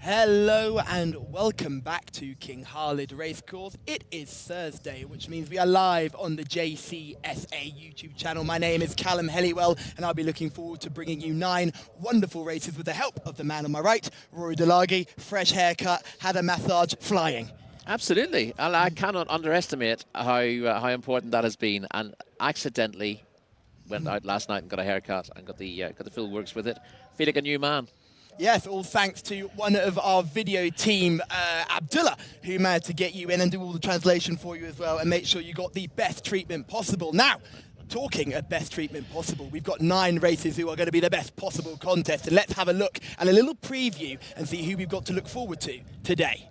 Hello and welcome back to King Khalid Racecourse. It is Thursday, which means we are live on the Jcsa YouTube channel. My name is Callum Helliwell, and I'll be looking forward to bringing you 9 wonderful races with the help of the man on my right, Rory Delagi. Fresh haircut, had a massage, flying. Absolutely, and I cannot underestimate how important that has been. And accidentally went out last night and got a haircut and got the full works with it. Feel like a new man. Yes, all thanks to one of our video team, Abdullah, who managed to get you in and do all the translation for you as well and make sure you got the best treatment possible. Now, talking of best treatment possible, we've got 9 races who are going to be the best possible contest. And let's have a look and a little preview and see who we've got to look forward to today.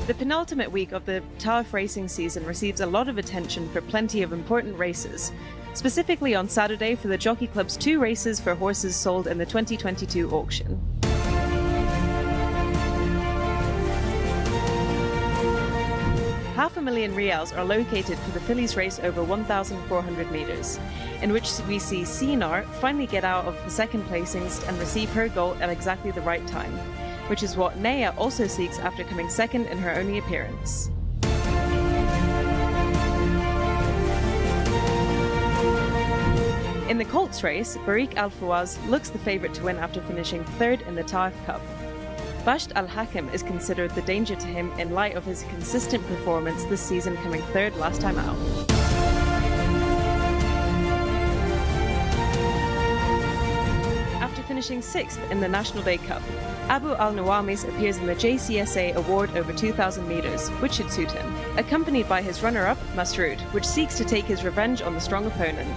The penultimate week of the Taif racing season receives a lot of attention for plenty of important races, specifically on Saturday for the Jockey Club's 2 races for horses sold in the 2022 auction. $500,000 are located for the fillies race over 1,400 metres, in which we see Sinar finally get out of the second placings and receive her goal at exactly the right time, which is what Naya also seeks after coming second in her only appearance. In the Colts race, Barik Al Fawaz looks the favourite to win after finishing 3rd in the Taif Cup. Basht Al Hakim is considered the danger to him in light of his consistent performance this season, coming 3rd last time out. After finishing 6th in the National Day Cup, Abu Al-Nawamis appears in the Jcsa award over 2,000 metres, which should suit him, accompanied by his runner-up, Masroud, which seeks to take his revenge on the strong opponent.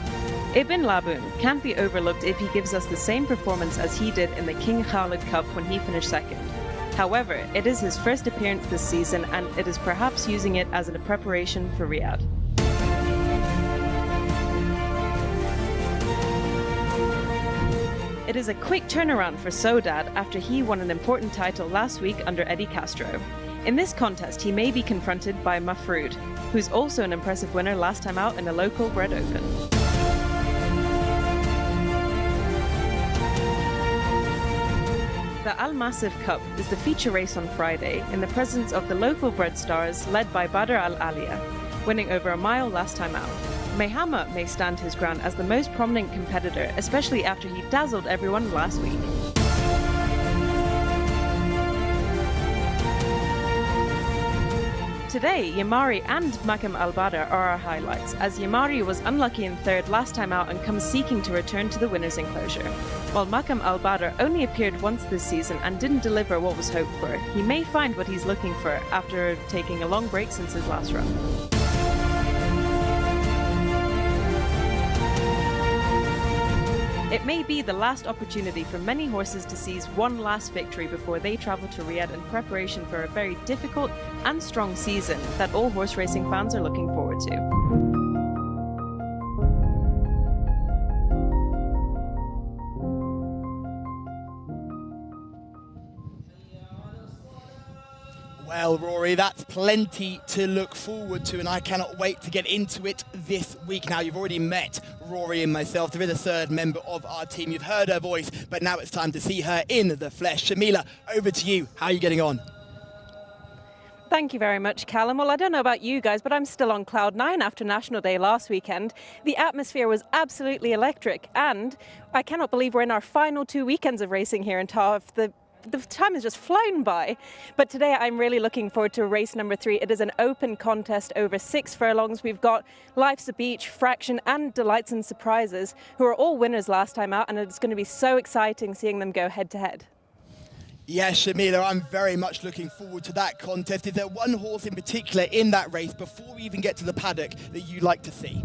Ibn Laboon can't be overlooked if he gives us the same performance as he did in the King Khalid Cup when he finished 2nd. However, it is his first appearance this season, and it is perhaps using it as a preparation for Riyadh. It is a quick turnaround for Sodad after he won an important title last week under Eddie Castro. In this contest, he may be confronted by Mafrood, who's also an impressive winner last time out in a local bred open. The Al Massif Cup is the feature race on Friday in the presence of the local bred stars led by Badr Al Alia, winning over a mile last time out. Mehama may stand his ground as the most prominent competitor, especially after he dazzled everyone last week. Today, Yamari and Makam Al-Badr are our highlights, as Yamari was unlucky in 3rd last time out and comes seeking to return to the winner's enclosure. While Makam Al-Badr only appeared once this season and didn't deliver what was hoped for, he may find what he's looking for after taking a long break since his last run. It may be the last opportunity for many horses to seize one last victory before they travel to Riyadh in preparation for a very difficult and strong season that all horse racing fans are looking forward to. Well, Rory, that's plenty to look forward to, and I cannot wait to get into it this week. Now, you've already met Rory and myself. There is a 3rd member of our team. You've heard her voice, but now it's time to see her in the flesh. Shamila, over to you. How are you getting on? Thank you very much, Callum. Well, I don't know about you guys, but I'm still on cloud 9 after National Day last weekend. The atmosphere was absolutely electric, and I cannot believe we're in our final 2 weekends of racing here in Taif. The time has just flown by, but today I'm really looking forward to race number 3. It is an open contest over 6 furlongs. We've got Life's a Beach, Fraction and Delights and Surprises, who are all winners last time out, and it's going to be so exciting seeing them go head to head. Yes, Shamila, I'm very much looking forward to that contest. Is there one horse in particular in that race, before we even get to the paddock, that you'd like to see?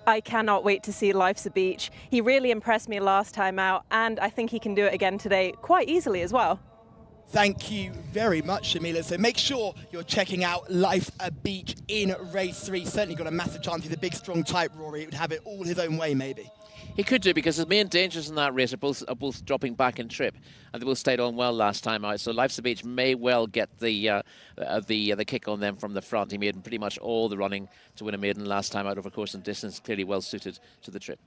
I cannot wait to see Life's a Beach. He really impressed me last time out, and I think he can do it again today quite easily as well. Thank you very much, Shamila. So make sure you're checking out Life a Beach in race 3. Certainly got a massive chance. He's a big, strong type, Rory. He would have it all his own way, maybe. He could do, because his main dangers in that race are both dropping back in trip, and they both stayed on well last time out. So Life's a Beach may well get the kick on them from the front. He made pretty much all the running to win a maiden last time out over course and distance. Clearly well suited to the trip.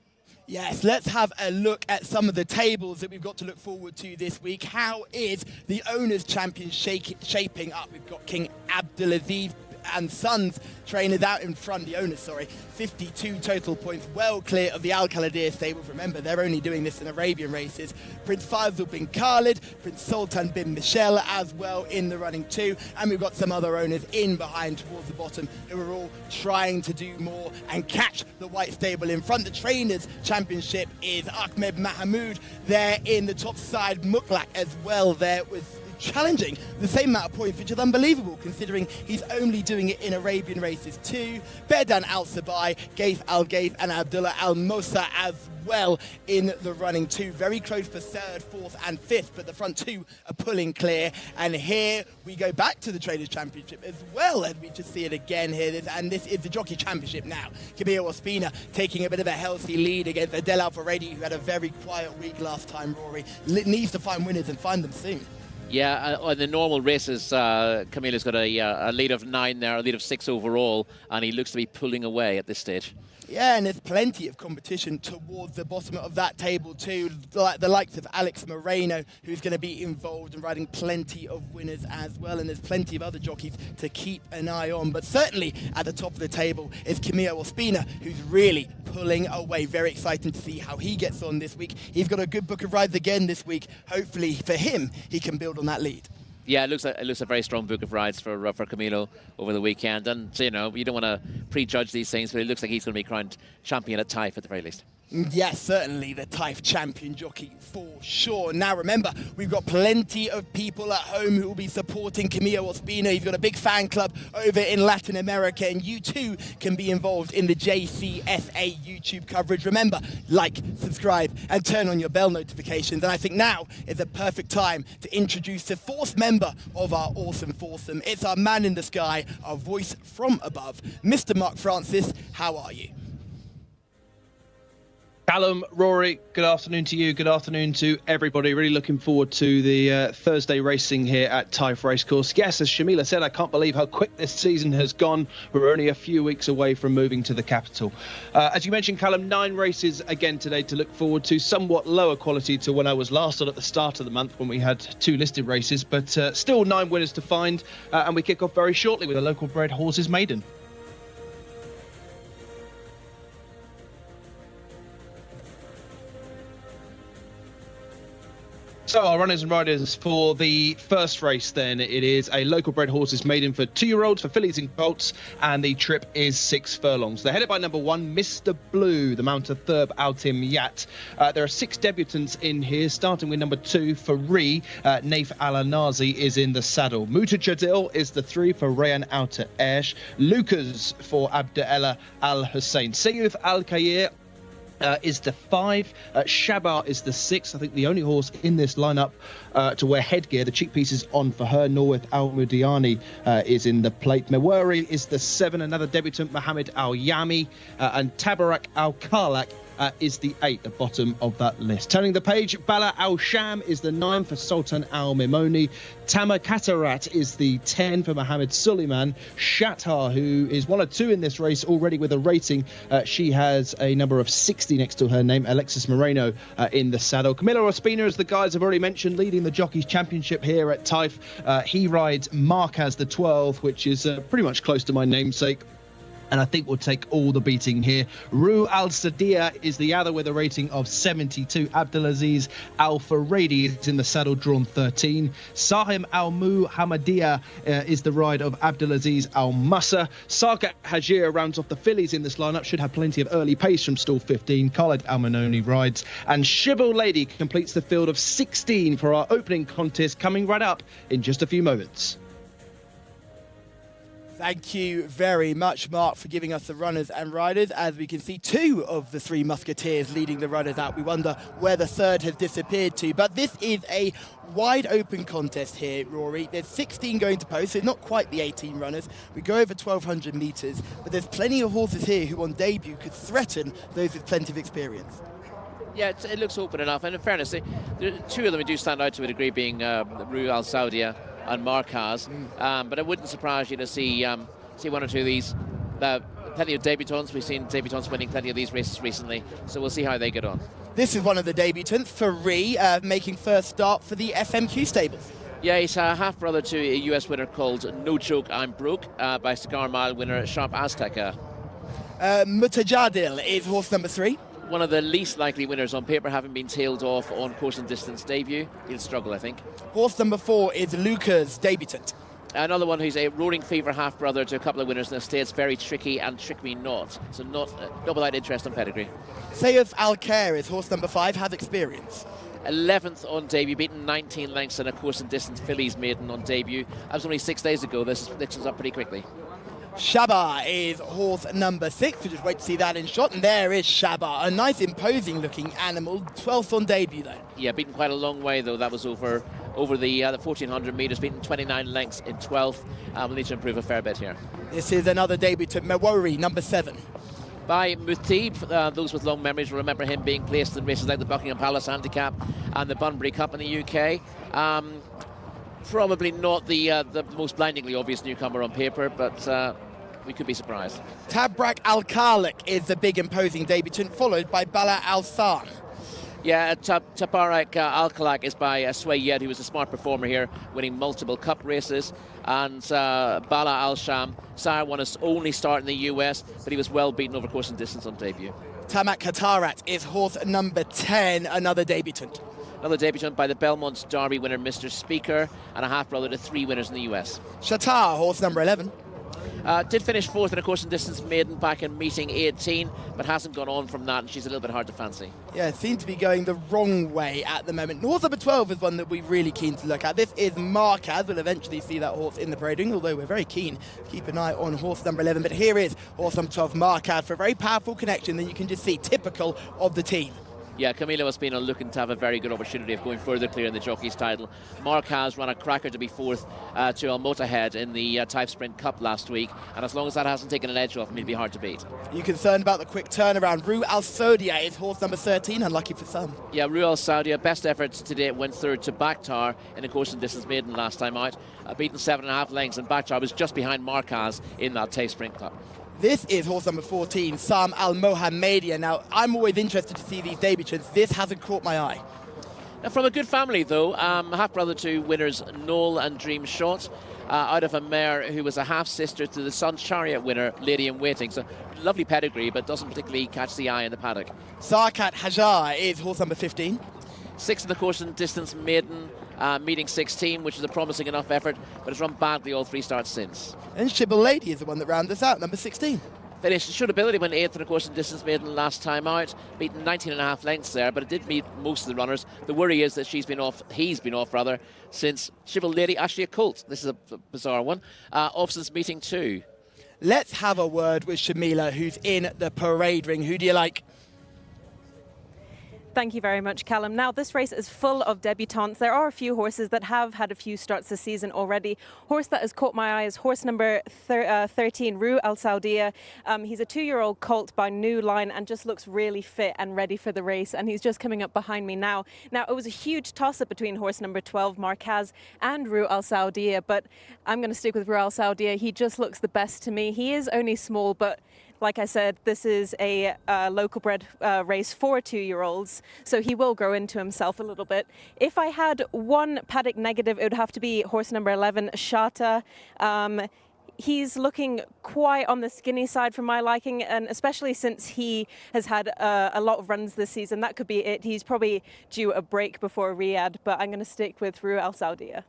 Yes, let's have a look at some of the tables that we've got to look forward to this week. How is the Owners' Champion shaping up? We've got King Abdulaziz and Sons trainers out in front, the owners, 52 total points, well clear of the Al Khalidiyah stables. Remember, they're only doing this in Arabian races. Prince Faisal bin Khalid, Prince Sultan bin Michel as well in the running too. And we've got some other owners in behind towards the bottom who are all trying to do more and catch the white stable in front. The Trainers' Championship is Ahmed Mahmoud there in the top side. Muklak as well there with challenging the same amount of points, which is unbelievable considering he's only doing it in Arabian races too. Bedan Al-Sabai, Gaith Al-Gaith and Abdullah Al-Mosa as well in the running too. Very close for 3rd, 4th and 5th, but the front two are pulling clear. And here we go back to the Traders' Championship as well, as we just see it again here. And this is the Jockey Championship now. Kabir Ospina taking a bit of a healthy lead against Adel Al-Faredi, who had a very quiet week last time, Rory. Needs to find winners and find them soon. Yeah, on the normal races, Camilo's got a lead of 9 there, a lead of 6 overall, and he looks to be pulling away at this stage. Yeah, and there's plenty of competition towards the bottom of that table too, like the likes of Alex Moreno, who's going to be involved in riding plenty of winners as well, and there's plenty of other jockeys to keep an eye on. But certainly at the top of the table is Camilo Ospina, who's really pulling away. Very exciting to see how he gets on this week. He's got a good book of rides again this week. Hopefully for him, he can build on that lead. Yeah, it looks a very strong book of rides for Camilo over the weekend. And, you know, you don't want to prejudge these things, but it looks like he's going to be crowned champion at Taif at the very least. Yes, certainly the Taif champion jockey for sure. Now remember, we've got plenty of people at home who will be supporting Camilo Ospina. He's got a big fan club over in Latin America, and you too can be involved in the JCSA YouTube coverage. Remember, like, subscribe, and turn on your bell notifications. And I think now is a perfect time to introduce the 4th member of our awesome foursome. It's our man in the sky, our voice from above, Mr. Mark Francis. How are you? Callum, Rory, good afternoon to you. Good afternoon to everybody. Really looking forward to the Thursday racing here at Taif Racecourse. Yes, as Shamila said, I can't believe how quick this season has gone. We're only a few weeks away from moving to the capital. As you mentioned, Callum, 9 races again today to look forward to. Somewhat lower quality to when I was last on at the start of the month when we had 2 listed races, but still 9 winners to find. And we kick off very shortly with a local bred horses maiden. So our runners and riders for the first race then, it is a local bred horses maiden for 2-year-olds, for fillies and colts, and the trip is 6 furlongs. They're headed by number 1, Mr. Blue, the Mount of Thurb Altim Yat. There are 6 debutants in here, starting with number 2 for Ri. Naif Al-Anazi is in the saddle. Muta Jadil is the 3 for Rayan Outer Aish. Lucas for Abdella Al-Hussein. Sayyid Al-Khair is the 5. Shabar is the 6. I think the only horse in this lineup to wear headgear. The cheek piece is on for her. Norwith Al-Mudiani is in the plate. Mewari is the 7. Another debutant, Mohammed Al-Yami. And Tabarak Al-Karlak is the 8 at the bottom of that list. Turning the page, Bala Al-Sham is the 9 for Sultan Al-Mimoni. Tama Katarat is the 10 for Mohammed Suleiman. Shatar, who is 1 or 2 in this race already with a rating, she has a number of 60 next to her name. Alexis Moreno in the saddle. Camilo Ospina, as the guys have already mentioned, leading the Jockeys Championship here at Taif. He rides Marquez the 12, which is pretty much close to my namesake, and I think we'll take all the beating here. Ru Al-Sadia is the other with a rating of 72. Abdulaziz Al-Faredi is in the saddle, drawn 13. Sahim Al-Muhammadiyah is the ride of Abdulaziz Al-Massa. Sarka Hajir rounds off the fillies in this lineup, should have plenty of early pace from stall 15. Khalid Al-Manoni rides. And Shibble Lady completes the field of 16 for our opening contest, coming right up in just a few moments. Thank you very much, Mark, for giving us the runners and riders. As we can see, 2 of the 3 musketeers leading the runners out. We wonder where the third has disappeared to. But this is a wide open contest here, Rory. There's 16 going to post, so not quite the 18 runners. We go over 1,200 metres, but there's plenty of horses here who on debut could threaten those with plenty of experience. Yeah, it looks open enough. And in fairness, there are 2 of them who do stand out to a degree, being Rue Al Saudia and Marquez. But it wouldn't surprise you to see 1 or 2 of these. Plenty of debutants. We've seen debutants winning plenty of these races recently, so we'll see how they get on. This is one of the debutants, Faree, making first start for the FMQ stables. Yeah, he's a half-brother to a US winner called No Joke, I'm Broke, by Cigar Mile winner Sharp Azteca. Mutajadil is horse number 3. One of the least likely winners on paper, having been tailed off on course and distance debut. He'll struggle, I think. Horse number 4 is Luca's debutant. Another one who's a roaring fever half-brother to a couple of winners in the States. Very tricky and trick me not. So not without interest on pedigree. Sayef Al-Khair is horse number 5, has experience. 11th on debut, beaten 19 lengths in a course and distance fillies maiden on debut. That was only 6 days ago. This is up pretty quickly. Shaba is horse number 6. We just wait to see that in shot. And there is Shaba, a nice imposing looking animal. 12th on debut though. Yeah, beaten quite a long way though. That was over the 1,400 metres, beaten 29 lengths in 12th. We'll need to improve a fair bit here. This is another debutant, Mewori, number 7. By Mutib, those with long memories will remember him being placed in races like the Buckingham Palace Handicap and the Bunbury Cup in the UK. Probably not the most blindingly obvious newcomer on paper, but we could be surprised. Tabrak Al-Khalik is the big imposing debutant, followed by Bala Al-San. Yeah, Tabarak Al-Khalak is by Sway Yed, who was a smart performer here, winning multiple cup races. And Bala Al-Sham, Sire won his only start in the US, but he was well beaten over course and distance on debut. Tamak Katarat is horse number 10, another debutant. Another debutant by the Belmont Derby winner, Mr. Speaker, and a half-brother to 3 winners in the US. Shatar, horse number 11. Did finish 4th in a course and distance maiden back in meeting 18, but hasn't gone on from that, and she's a little bit hard to fancy. Yeah, it seems to be going the wrong way at the moment. Horse number 12 is one that we're really keen to look at. This is Marquez. We'll eventually see that horse in the parade ring, although we're very keen to keep an eye on horse number 11. But here is horse number 12, Marquez, for a very powerful connection that you can just see, typical of the team. Yeah, Camilo Espino looking to have a very good opportunity of going further clear in the jockey's title. Mark has run a cracker to be 4th to El Motahed in the Taif Sprint Cup last week, and as long as that hasn't taken an edge off him, he'll be hard to beat. Are you concerned about the quick turnaround? Rue Al Saudia is horse number 13, unlucky for some. Yeah, Rue Al Saudia, best efforts to date, went 3rd to Bakhtar in a course and distance maiden last time out, beaten 7.5 lengths, and Bakhtar was just behind Marquez in that Taif Sprint Cup. This is horse number 14, Sam Al Mohammedia. Now, I'm always interested to see these debutants. This hasn't caught my eye. Now, from a good family, though, half-brother to winners Noel and Dream Shot, out of a mare who was a half-sister to the Sun Chariot winner, Lady in Waiting. So, lovely pedigree, but doesn't particularly catch the eye in the paddock. Sarkat Hajar is horse number 15. 6th in the course and distance maiden, meeting 16, which is a promising enough effort, but has run badly all 3 starts since. And Shibble Lady is the one that rounded us out, number 16. Finished shootability, went 8th in the course and distance maiden last time out, beaten 19.5 lengths there, but it did meet most of the runners. The worry is that he's been off since Shibble Lady, actually a colt. This is a bizarre one, off since meeting 2. Let's have a word with Shamila, who's in the parade ring. Who do you like? Thank you very much, Callum. Now, this race is full of debutantes. There are a few horses that have had a few starts this season already. Horse that has caught my eye is horse number 13, Rue Al Saudia. He's a 2-year-old colt by New Line and just looks really fit and ready for the race. And he's just coming up behind me now. Now, it was a huge toss-up between horse number 12, Marquez, and Rue Al Saudia. But I'm going to stick with Rue Al Saudia. He just looks the best to me. He is only small, but like I said, this is a local bred race for 2-year-olds, so he will grow into himself a little bit. If I had one paddock negative, it would have to be horse number 11, Shata. He's looking quite on the skinny side for my liking, and especially since he has had a lot of runs this season, that could be it. He's probably due a break before Riyadh, but I'm going to stick with Rue Al Saudia.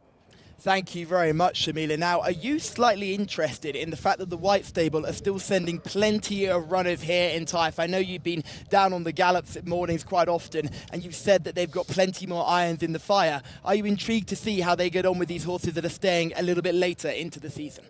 Thank you very much, Shamila. Now, are you slightly interested in the fact that the White Stable are still sending plenty of runners here in Taif? I know you've been down on the gallops mornings quite often, and you've said that they've got plenty more irons in the fire. Are you intrigued to see how they get on with these horses that are staying a little bit later into the season?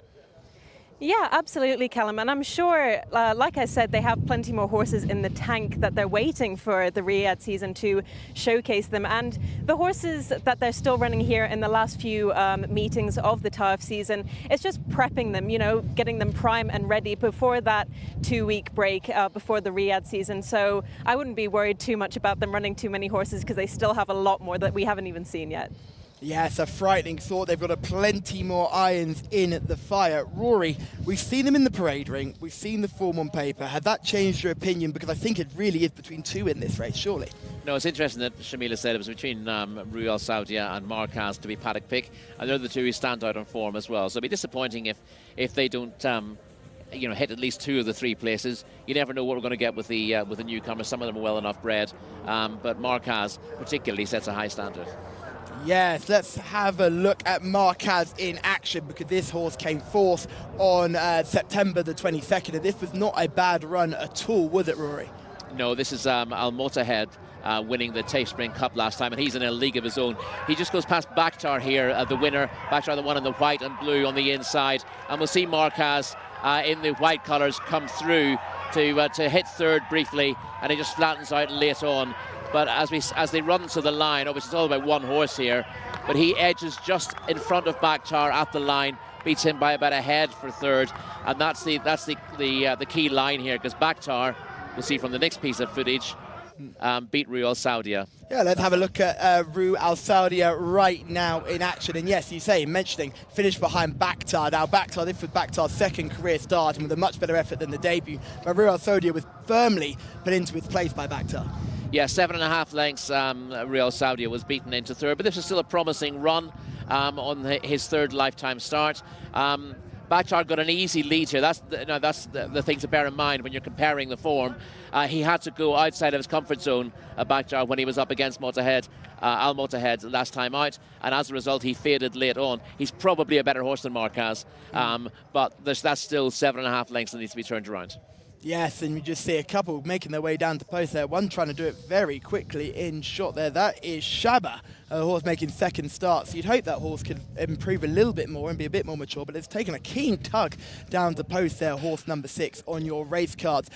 Yeah, absolutely, Callum. And I'm sure, like I said, they have plenty more horses in the tank that they're waiting for the Riyadh season to showcase them. And the horses that they're still running here in the last few meetings of the Taif season, it's just prepping them, you know, getting them prime and ready before that 2-week break before the Riyadh season. So I wouldn't be worried too much about them running too many horses because they still have a lot more that we haven't even seen yet. Yeah, it's a frightening thought. They've got a plenty more irons in the fire. Rory, we've seen them in the parade ring. We've seen the form on paper. Had that changed your opinion? Because I think it really is between two in this race, surely. No, it's interesting that Shamila said it was between Ruel Saudia and Marquez to be paddock pick, and they're the two who stand out on form as well. So it'd be disappointing if they don't you know, hit at least 2 of the 3 places. You never know what we're going to get with the newcomers. Some of them are well enough bred, but Marquez particularly sets a high standard. Yes, let's have a look at Marquez in action, because this horse came fourth on September the 22nd, and this was not a bad run at all, was it, Rory? No, this is Al Motahed winning the Taif Spring Cup last time, and he's in a league of his own. He just goes past Bakhtar here, the winner. Bakhtar, the one in the white and blue on the inside, and we'll see Marquez in the white colours come through to hit third briefly, and he just flattens out late on. But as they run to the line, obviously it's all about one horse here, but he edges just in front of Bakhtar at the line, beats him by about a head for third, and that's the key line here, because Bakhtar, we'll see from the next piece of footage, beat Ruel Saudia. Yeah, let's have a look at Ruel Saudia right now in action. And yes, you say, mentioning, finished behind Bakhtar. Now, Bakhtar, this was Bakhtar's second career start, and with a much better effort than the debut. But Ruel Saudia was firmly put into his place by Bakhtar. Yeah, 7.5 lengths. Ruel Saudia was beaten into third, but this is still a promising run on his third lifetime start. Bakhtar got an easy lead here. That's the thing to bear in mind when you're comparing the form. He had to go outside of his comfort zone, Bakhtar, when he was up against Motahed, Al Motahed last time out, and as a result he faded late on. He's probably a better horse than Marquez, but that's still 7.5 lengths that needs to be turned around. Yes, and you just see a couple making their way down to post there. One trying to do it very quickly in shot there. That is Jcsa, a horse making second start. So you'd hope that horse could improve a little bit more and be a bit more mature, but it's taken a keen tug down to post there, horse number 6 on your race cards.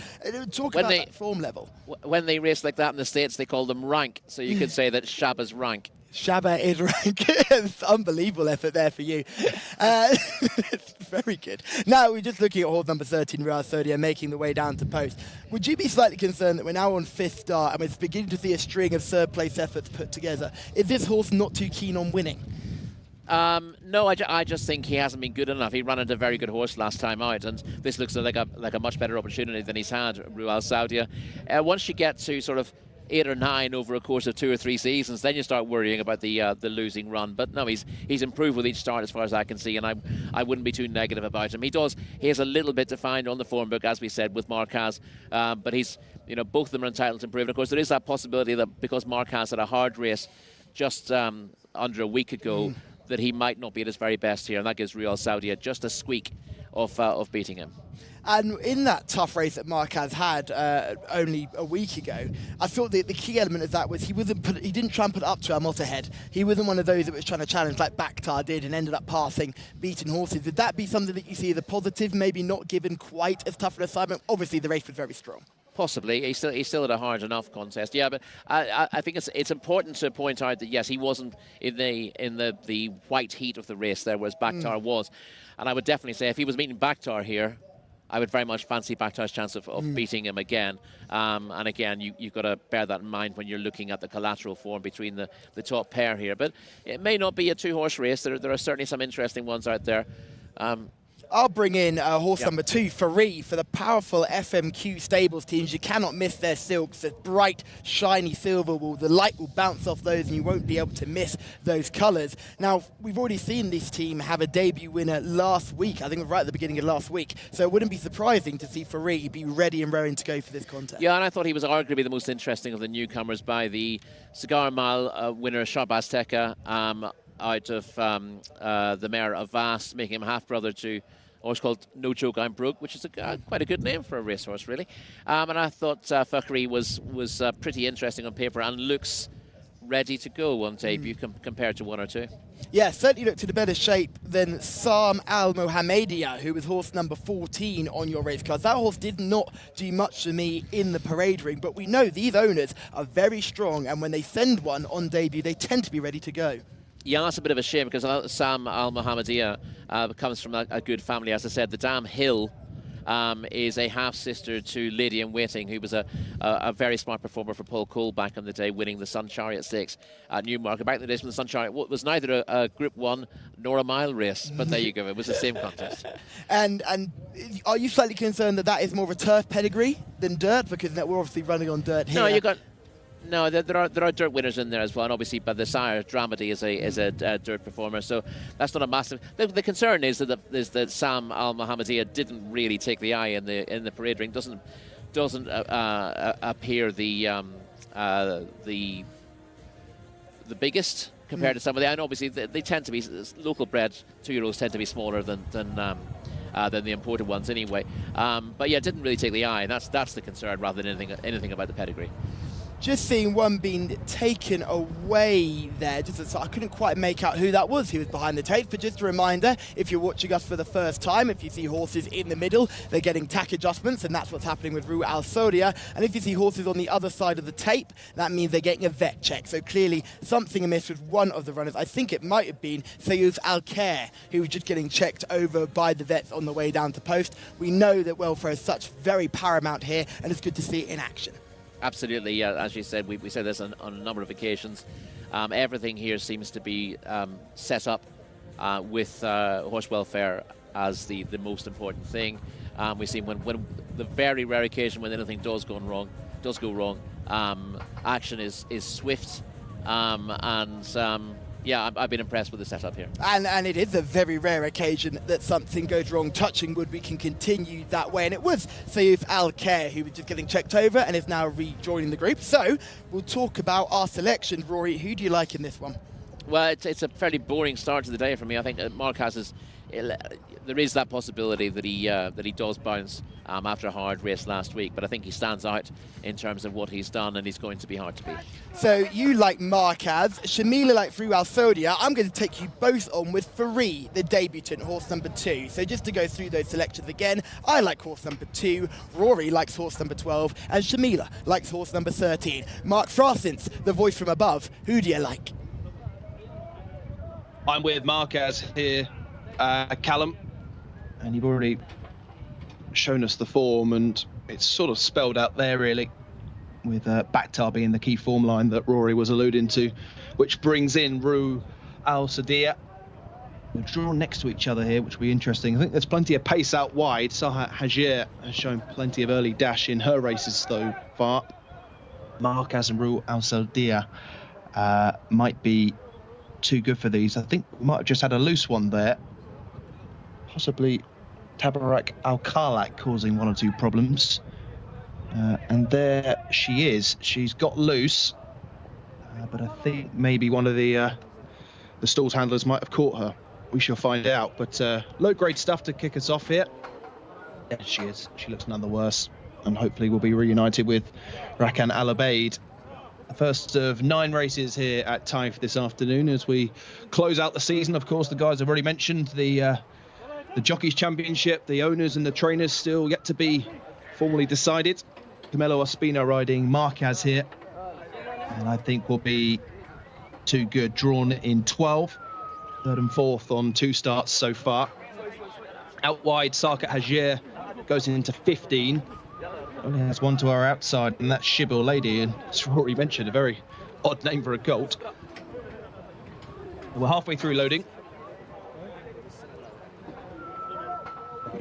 Talk about that form level. When they race like that in the States, they call them rank. So you could say that Jcsa's rank. Jcsa is rank. It's unbelievable effort there for you. It's very good. Now, we're just looking at horse number 13, Ruel Saudia, making the way down to post. Would you be slightly concerned that we're now on 5th start and we're beginning to see a string of third-place efforts put together? Is this horse not too keen on winning? No, I just think he hasn't been good enough. He ran into a very good horse last time out, and this looks like a much better opportunity than he's had, Ruel Saudia. Once you get to sort of 8 or 9 over a course of 2 or 3 seasons, then you start worrying about the losing run. But no, he's improved with each start as far as I can see, and I wouldn't be too negative about him. He has a little bit to find on the form book, as we said, with Marquez, but both of them are entitled to improve. And of course, there is that possibility that because Marquez had a hard race just under a week ago, that he might not be at his very best here, and that gives Ruel Saudia just a squeak of beating him. And in that tough race that Marquez had only a week ago, I thought the key element of that was he didn't try and put it up to Al Motahed. He wasn't one of those that was trying to challenge like Bakhtar did and ended up passing, beating horses. Would that be something that you see as a positive, maybe not given quite as tough an assignment? Obviously, the race was very strong. Possibly. He's still at a hard enough contest. Yeah, but I think it's important to point out that, yes, he wasn't in the white heat of the race there, whereas Bakhtar was. And I would definitely say if he was meeting Bakhtar here, I would very much fancy Bakhtar's chance of beating him again. And again, you've got to bear that in mind when you're looking at the collateral form between the top pair here. But it may not be a 2-horse race. There are certainly some interesting ones out there. I'll bring in horse number 2, Farid, for the powerful FMQ Stables teams. You cannot miss their silks. The bright, shiny silver the light will bounce off those and you won't be able to miss those colours. Now, we've already seen this team have a debut winner last week. I think right at the beginning of last week. So it wouldn't be surprising to see Farid be ready and raring to go for this contest. Yeah, and I thought he was arguably the most interesting of the newcomers by the Cigar Mile winner, Sharbazteka, out of the mare of Vast, making him half-brother to a horse called No Joke I'm Broke, which is quite a good name for a racehorse, really. And I thought Fakhri was pretty interesting on paper and looks ready to go on debut compared to 1 or 2. Yeah, certainly looked in a better shape than Sam Al Mohammedia, who was horse number 14 on your race cards. That horse did not do much for me in the parade ring, but we know these owners are very strong, and when they send one on debut, they tend to be ready to go. Yeah, that's a bit of a shame because Sam Al Mohammedia comes from a good family. As I said, the Dam Hill is a half-sister to Lady in Waiting, who was a very smart performer for Paul Cole back in the day, winning the Sun Chariot Stakes at Newmarket. Back in the days when the Sun Chariot was neither a Group 1 nor a mile race, but there you go, it was the same contest. And are you slightly concerned that that is more of a turf pedigree than dirt? Because we're obviously running on dirt here. No, there are dirt winners in there as well, and obviously, but the sire Dramedy is a dirt performer, so that's not a massive. The concern is that Sam Al Mohammedia didn't really take the eye in the parade ring. Doesn't appear the biggest compared to some of the. And obviously, they tend to be local bred 2-year-olds tend to be smaller than the imported ones anyway. But yeah, didn't really take the eye, and that's the concern rather than anything about the pedigree. Just seeing one being taken away there, I couldn't quite make out who that was who was behind the tape, but just a reminder, if you're watching us for the first time, if you see horses in the middle, they're getting tack adjustments, and that's what's happening with Rue Al Sodia. And if you see horses on the other side of the tape, that means they're getting a vet check. So clearly something amiss with one of the runners. I think it might have been Sayouf Al-Khair, who was just getting checked over by the vets on the way down to post. We know that welfare is such very paramount here, and it's good to see it in action. Absolutely, yeah. As you said, we said this on a number of occasions. Everything here seems to be set up with horse welfare as the most important thing. We've seen when the very rare occasion when anything does go wrong, action is swift, yeah, I've been impressed with the setup here. And it is a very rare occasion that something goes wrong. Touching wood, we can continue that way. And it was Sayouf Al-Khair who was just getting checked over and is now rejoining the group. So we'll talk about our selection. Rory, who do you like in this one? Well, it's a fairly boring start to the day for me. I think Marquez is. There is that possibility that he does bounce after a hard race last week, but I think he stands out in terms of what he's done, and he's going to be hard to beat. So you like Marquez, Shamila like Rue Al Sodia. I'm going to take you both on with Farid, the debutant, horse number 2. So just to go through those selections again, I like horse number 2, Rory likes horse number 12, and Shamila likes horse number 13. Mark Frassins, the voice from above, who do you like? I'm with Marquez here, Callum, and you've already shown us the form, and it's sort of spelled out there really, with Bakhtar being the key form line that Rory was alluding to, which brings in Rue Al Sodia. They're drawn next to each other here, which will be interesting. I think there's plenty of pace out wide. Saha Hajir has shown plenty of early dash in her races so far. Marquez and Rue Al Sodia might be too good for these. I think we might have just had a loose one there. Possibly Tabarak Al-Khalak causing 1 or 2 problems. And there she is. She's got loose. But I think maybe one of the stalls handlers might have caught her. We shall find out. But low-grade stuff to kick us off here. There she is. She looks none the worse. And hopefully we'll be reunited with Rakan Al Abeid. The first of 9 races here at Taif this afternoon as we close out the season. Of course, the guys have already mentioned the Jockeys Championship. The owners and the trainers still yet to be formally decided. Camelo Ospina riding Marquez here. And I think will be too good. Drawn in 12. 3rd and 4th on 2 starts so far. Out wide, Sarkat Hajir goes into 15. Only has 1 to our outside, and that's Shibble Lady. And as Rory mentioned, a very odd name for a colt. We're halfway through loading.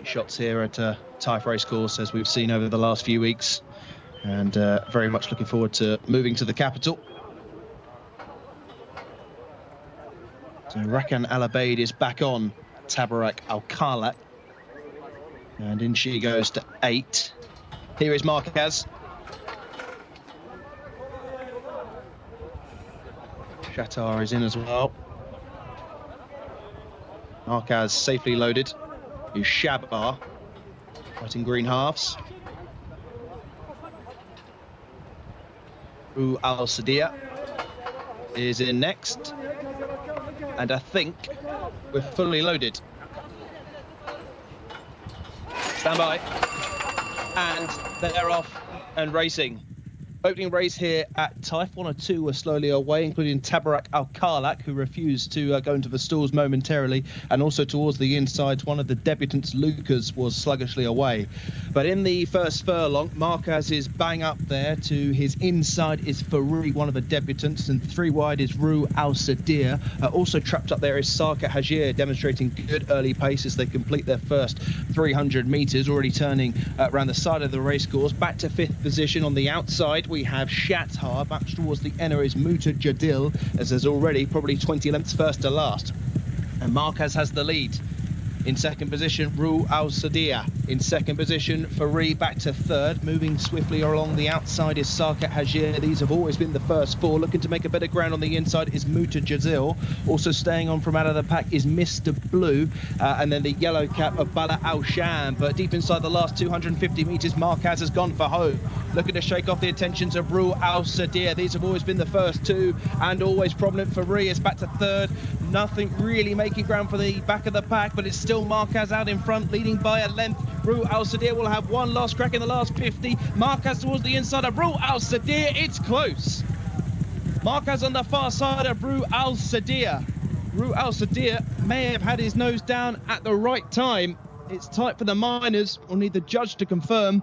Shots here at Taif Racecourse, as we've seen over the last few weeks. And very much looking forward to moving to the capital. So Rakan Al Abeid is back on Tabarak Al-Khalak. And in she goes to 8. Here is Marquez. Shatar is in as well. Marquez safely loaded. Is Shabar, fighting green halves. Rue Al Sodia. is in next. And I think we're fully loaded. Stand by. And they're off and racing. Opening race here at Taif. 1 or 2 were slowly away, including Tabarak Al-Karlak, who refused to go into the stalls momentarily. And also towards the inside, one of the debutants, Lucas, was sluggishly away. But in the first furlong, Marquez is bang up there. To his inside is Farouk, one of the debutants, and 3 wide is Rue Al Sadir. Also trapped up there is Sarka Hajir, demonstrating good early pace as they complete their first 300 metres, already turning around the side of the racecourse. Back to 5th position on the outside. We have Shathar. Back towards the inner is Muta Jadil, as there's already probably 20 lengths first to last. And Marquez has the lead. In second position, Rue Al Sadia. In second position, Farouk back to 3rd. Moving swiftly along the outside is Sarkat Hajir. These have always been the first 4. Looking to make a better ground on the inside is Muta Jazil. Also staying on from out of the pack is Mr. Blue. And then the yellow cap of Bala Al Sham. But deep inside the last 250 metres, Marquez has gone for home. Looking to shake off the attentions of Rue Al Sadir. These have always been the first 2 and always prominent. Farouk is back to 3rd. Nothing really making ground for the back of the pack, but it's still Marquez out in front, leading by a length. Rue Al Sadir will have one last crack in the last 50. Marquez towards the inside of Rue Al Sadir. It's close. Marquez on the far side of Rue Al Sadir. Rue Al Sadir may have had his nose down at the right time. It's tight for the minors. We'll need the judge to confirm,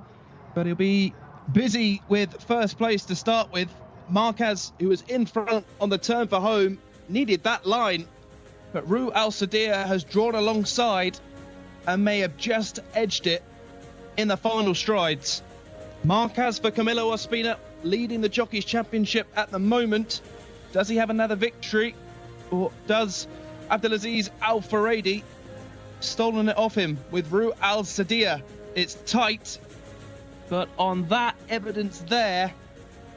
but he'll be busy with first place to start with. Marquez, who was in front on the turn for home, needed that line, but Rue Al Sadir has drawn alongside and may have just edged it in the final strides. Marquez for Camilo Ospina, leading the Jockeys Championship at the moment. Does he have another victory, or does Abdelaziz Al Faradi stolen it off him with Rue Al Sadir? It's tight, but on that evidence there,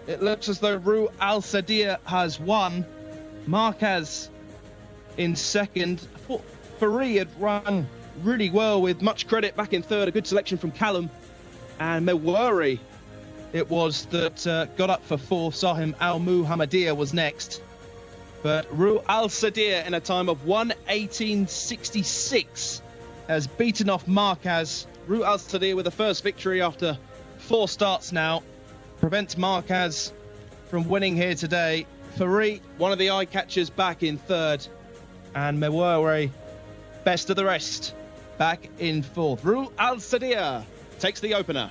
it looks as though Rue Al Sadir has won. Marquez in second. I thought Farouk had run really well, with much credit back in 3rd. A good selection from Callum. And Mewari it was that got up for 4th. Sahim Al Muhammadiyah was next. But Rue Al Sadir in a time of 1:18.66 has beaten off Marquez. Rue Al Sadir with the first victory after 4 starts now prevents Marquez from winning here today. Farouk, one of the eye catchers, back in 3rd, and Mewari, best of the rest, back in 4th. Rue Al Sadir takes the opener.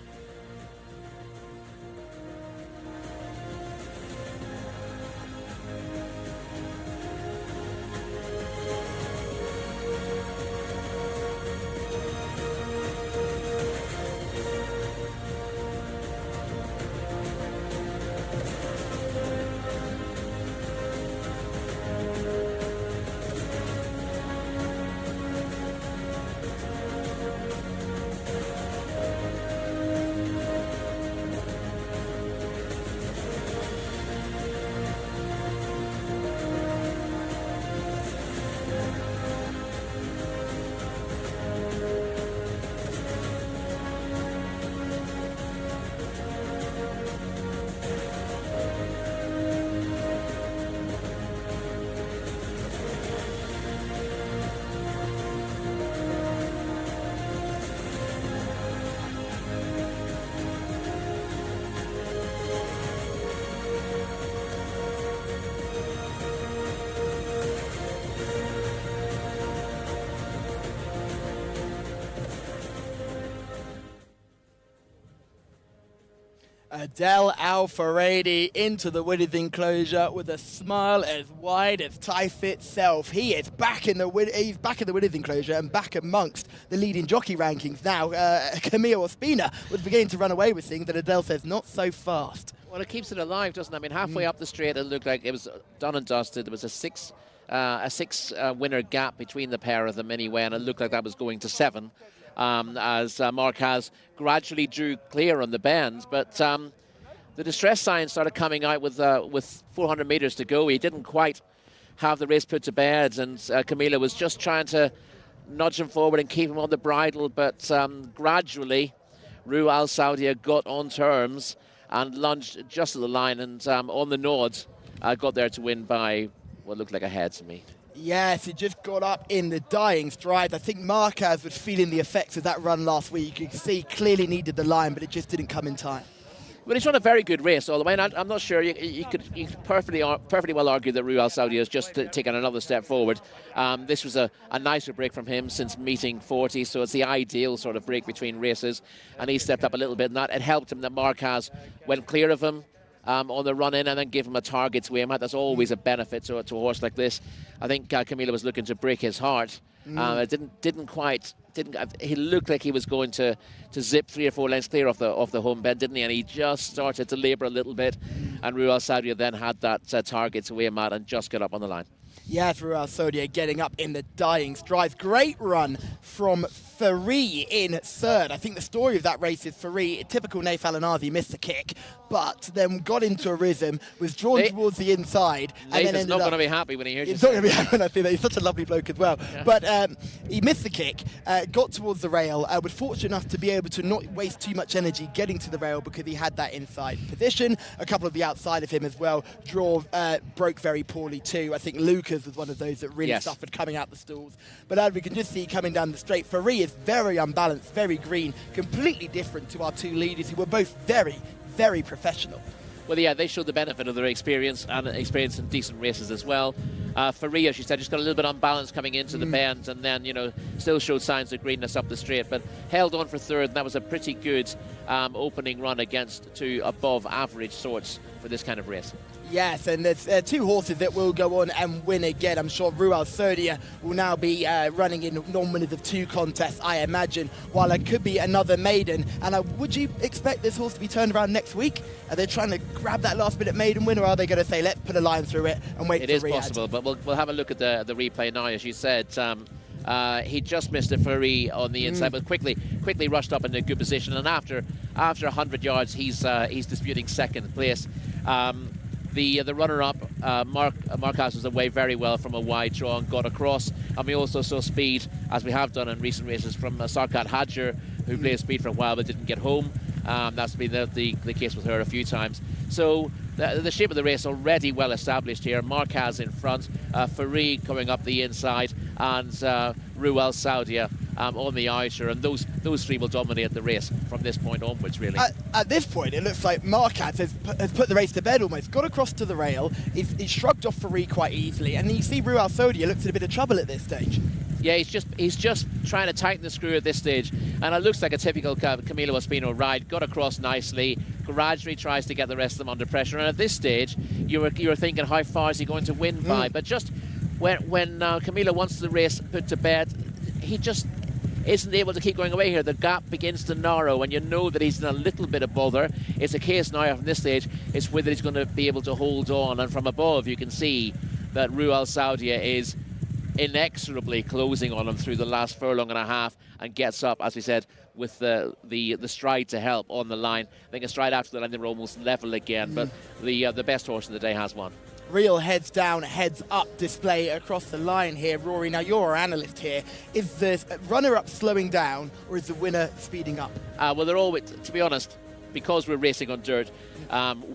Adel Al Faradi into the wooded enclosure with a smile as wide as Taif itself. He is back in the wooded enclosure and back amongst the leading jockey rankings now. Camilo Ospina was beginning to run away with things that Adel says not so fast. Well, it keeps it alive, doesn't it? I mean, halfway up the straight, it looked like it was done and dusted. There was a six winner gap between the pair of them anyway, and it looked like that was going to 7. As Marquez gradually drew clear on the bends, but the distress signs started coming out with 400 meters to go. He didn't quite have the race put to bed, and Camilo was just trying to nudge him forward and keep him on the bridle, but gradually Rue Al Sadia got on terms and lunged just at the line and on the nod. got there to win by what looked like a head to me. Yes, he just got up in the dying stride. I think Marquez was feeling the effects of that run last week. You can see he clearly needed the line, but it just didn't come in time. Well, he's run a very good race all the way, and I'm not sure you could perfectly well argue that Ruel Saudi has just taken another step forward. This was a nicer break from him since meeting 40, so it's the ideal sort of break between races, and he stepped up a little bit, and that it helped him that Marquez went clear of him on the run in and then give him a target to aim at. That's always a benefit to a horse like this. I think Camilo was looking to break his heart. It didn't quite. He looked like he was going to zip 3 or 4 lengths clear off the home bend, didn't he? And he just started to labour a little bit, and Ruel Saudi then had that target to aim at and just got up on the line. Yes, Ruel Saudi getting up in the dying strides. Great run from Ferree in third. I think the story of that race is Ferree, typical Naif Alanazi, missed the kick, but then got into a rhythm, was drawn towards the inside. Naif is not going to be happy when he hears He's not going to be happy when I think that. He's such a lovely bloke as well. Yeah. But he missed the kick, got towards the rail, was fortunate enough to be able to not waste too much energy getting to the rail because he had that inside position. A couple of the outside of him as well. Draw broke very poorly too. I think Lucas was one of those that really suffered coming out the stalls. But as we can just see coming down the straight, Ferree is very unbalanced, very green, completely different to our two leaders who were both very, very professional. Well, yeah, they showed the benefit of their experience in decent races as well. Ferree, as she said, just got a little bit unbalanced coming into the bend, and then, still showed signs of greenness up the straight, but held on for third, and that was a pretty good opening run against two above average sorts for this kind of race. Yes, and there's 2 horses that will go on and win again. I'm sure Ruel Sodia will now be running in non-winners of 2 contests, I imagine, while it could be another maiden. And would you expect this horse to be turned around next week? Are they trying to grab that last-minute maiden win, or are they going to say, let's put a line through it and wait for Riyadh? It is possible, but we'll have a look at the replay now. As you said, he just missed a Ferree on the inside, but quickly rushed up into a good position. And after 100 yards, he's disputing second place. The runner-up, Marquez, was away very well from a wide draw and got across. And we also saw speed, as we have done in recent races, from Sarkat Hadjer, who played speed for a while but didn't get home. That's been the case with her a few times. So the shape of the race already well established here. Marquez in front, Ferree coming up the inside, and Ruel Saudia on the outer, and those 3 will dominate the race from this point onwards, really. At this point, it looks like Marquez has put the race to bed almost. Got across to the rail, he's shrugged off Ferree quite easily, and you see Ruel Saudia looks in a bit of trouble at this stage. Yeah, he's just trying to tighten the screw at this stage, and it looks like a typical Camilo Espino ride. Got across nicely, gradually tries to get the rest of them under pressure, and at this stage, you were thinking, how far is he going to win by? But just when Camilo wants the race put to bed, he just isn't able to keep going away here. The gap begins to narrow, and you know that he's in a little bit of bother. It's a case now from this stage, it's whether he's going to be able to hold on, and from above you can see that Ruel Saudia is inexorably closing on him through the last furlong and a half, and gets up, as we said, with the stride to help on the line. I think a stride after the line they were almost level again, but the best horse of the day has won. Real heads down, heads up display across the line here. Rory, now you're our analyst here. Is the runner-up slowing down, or is the winner speeding up? Well, they're all, to be honest, because we're racing on dirt,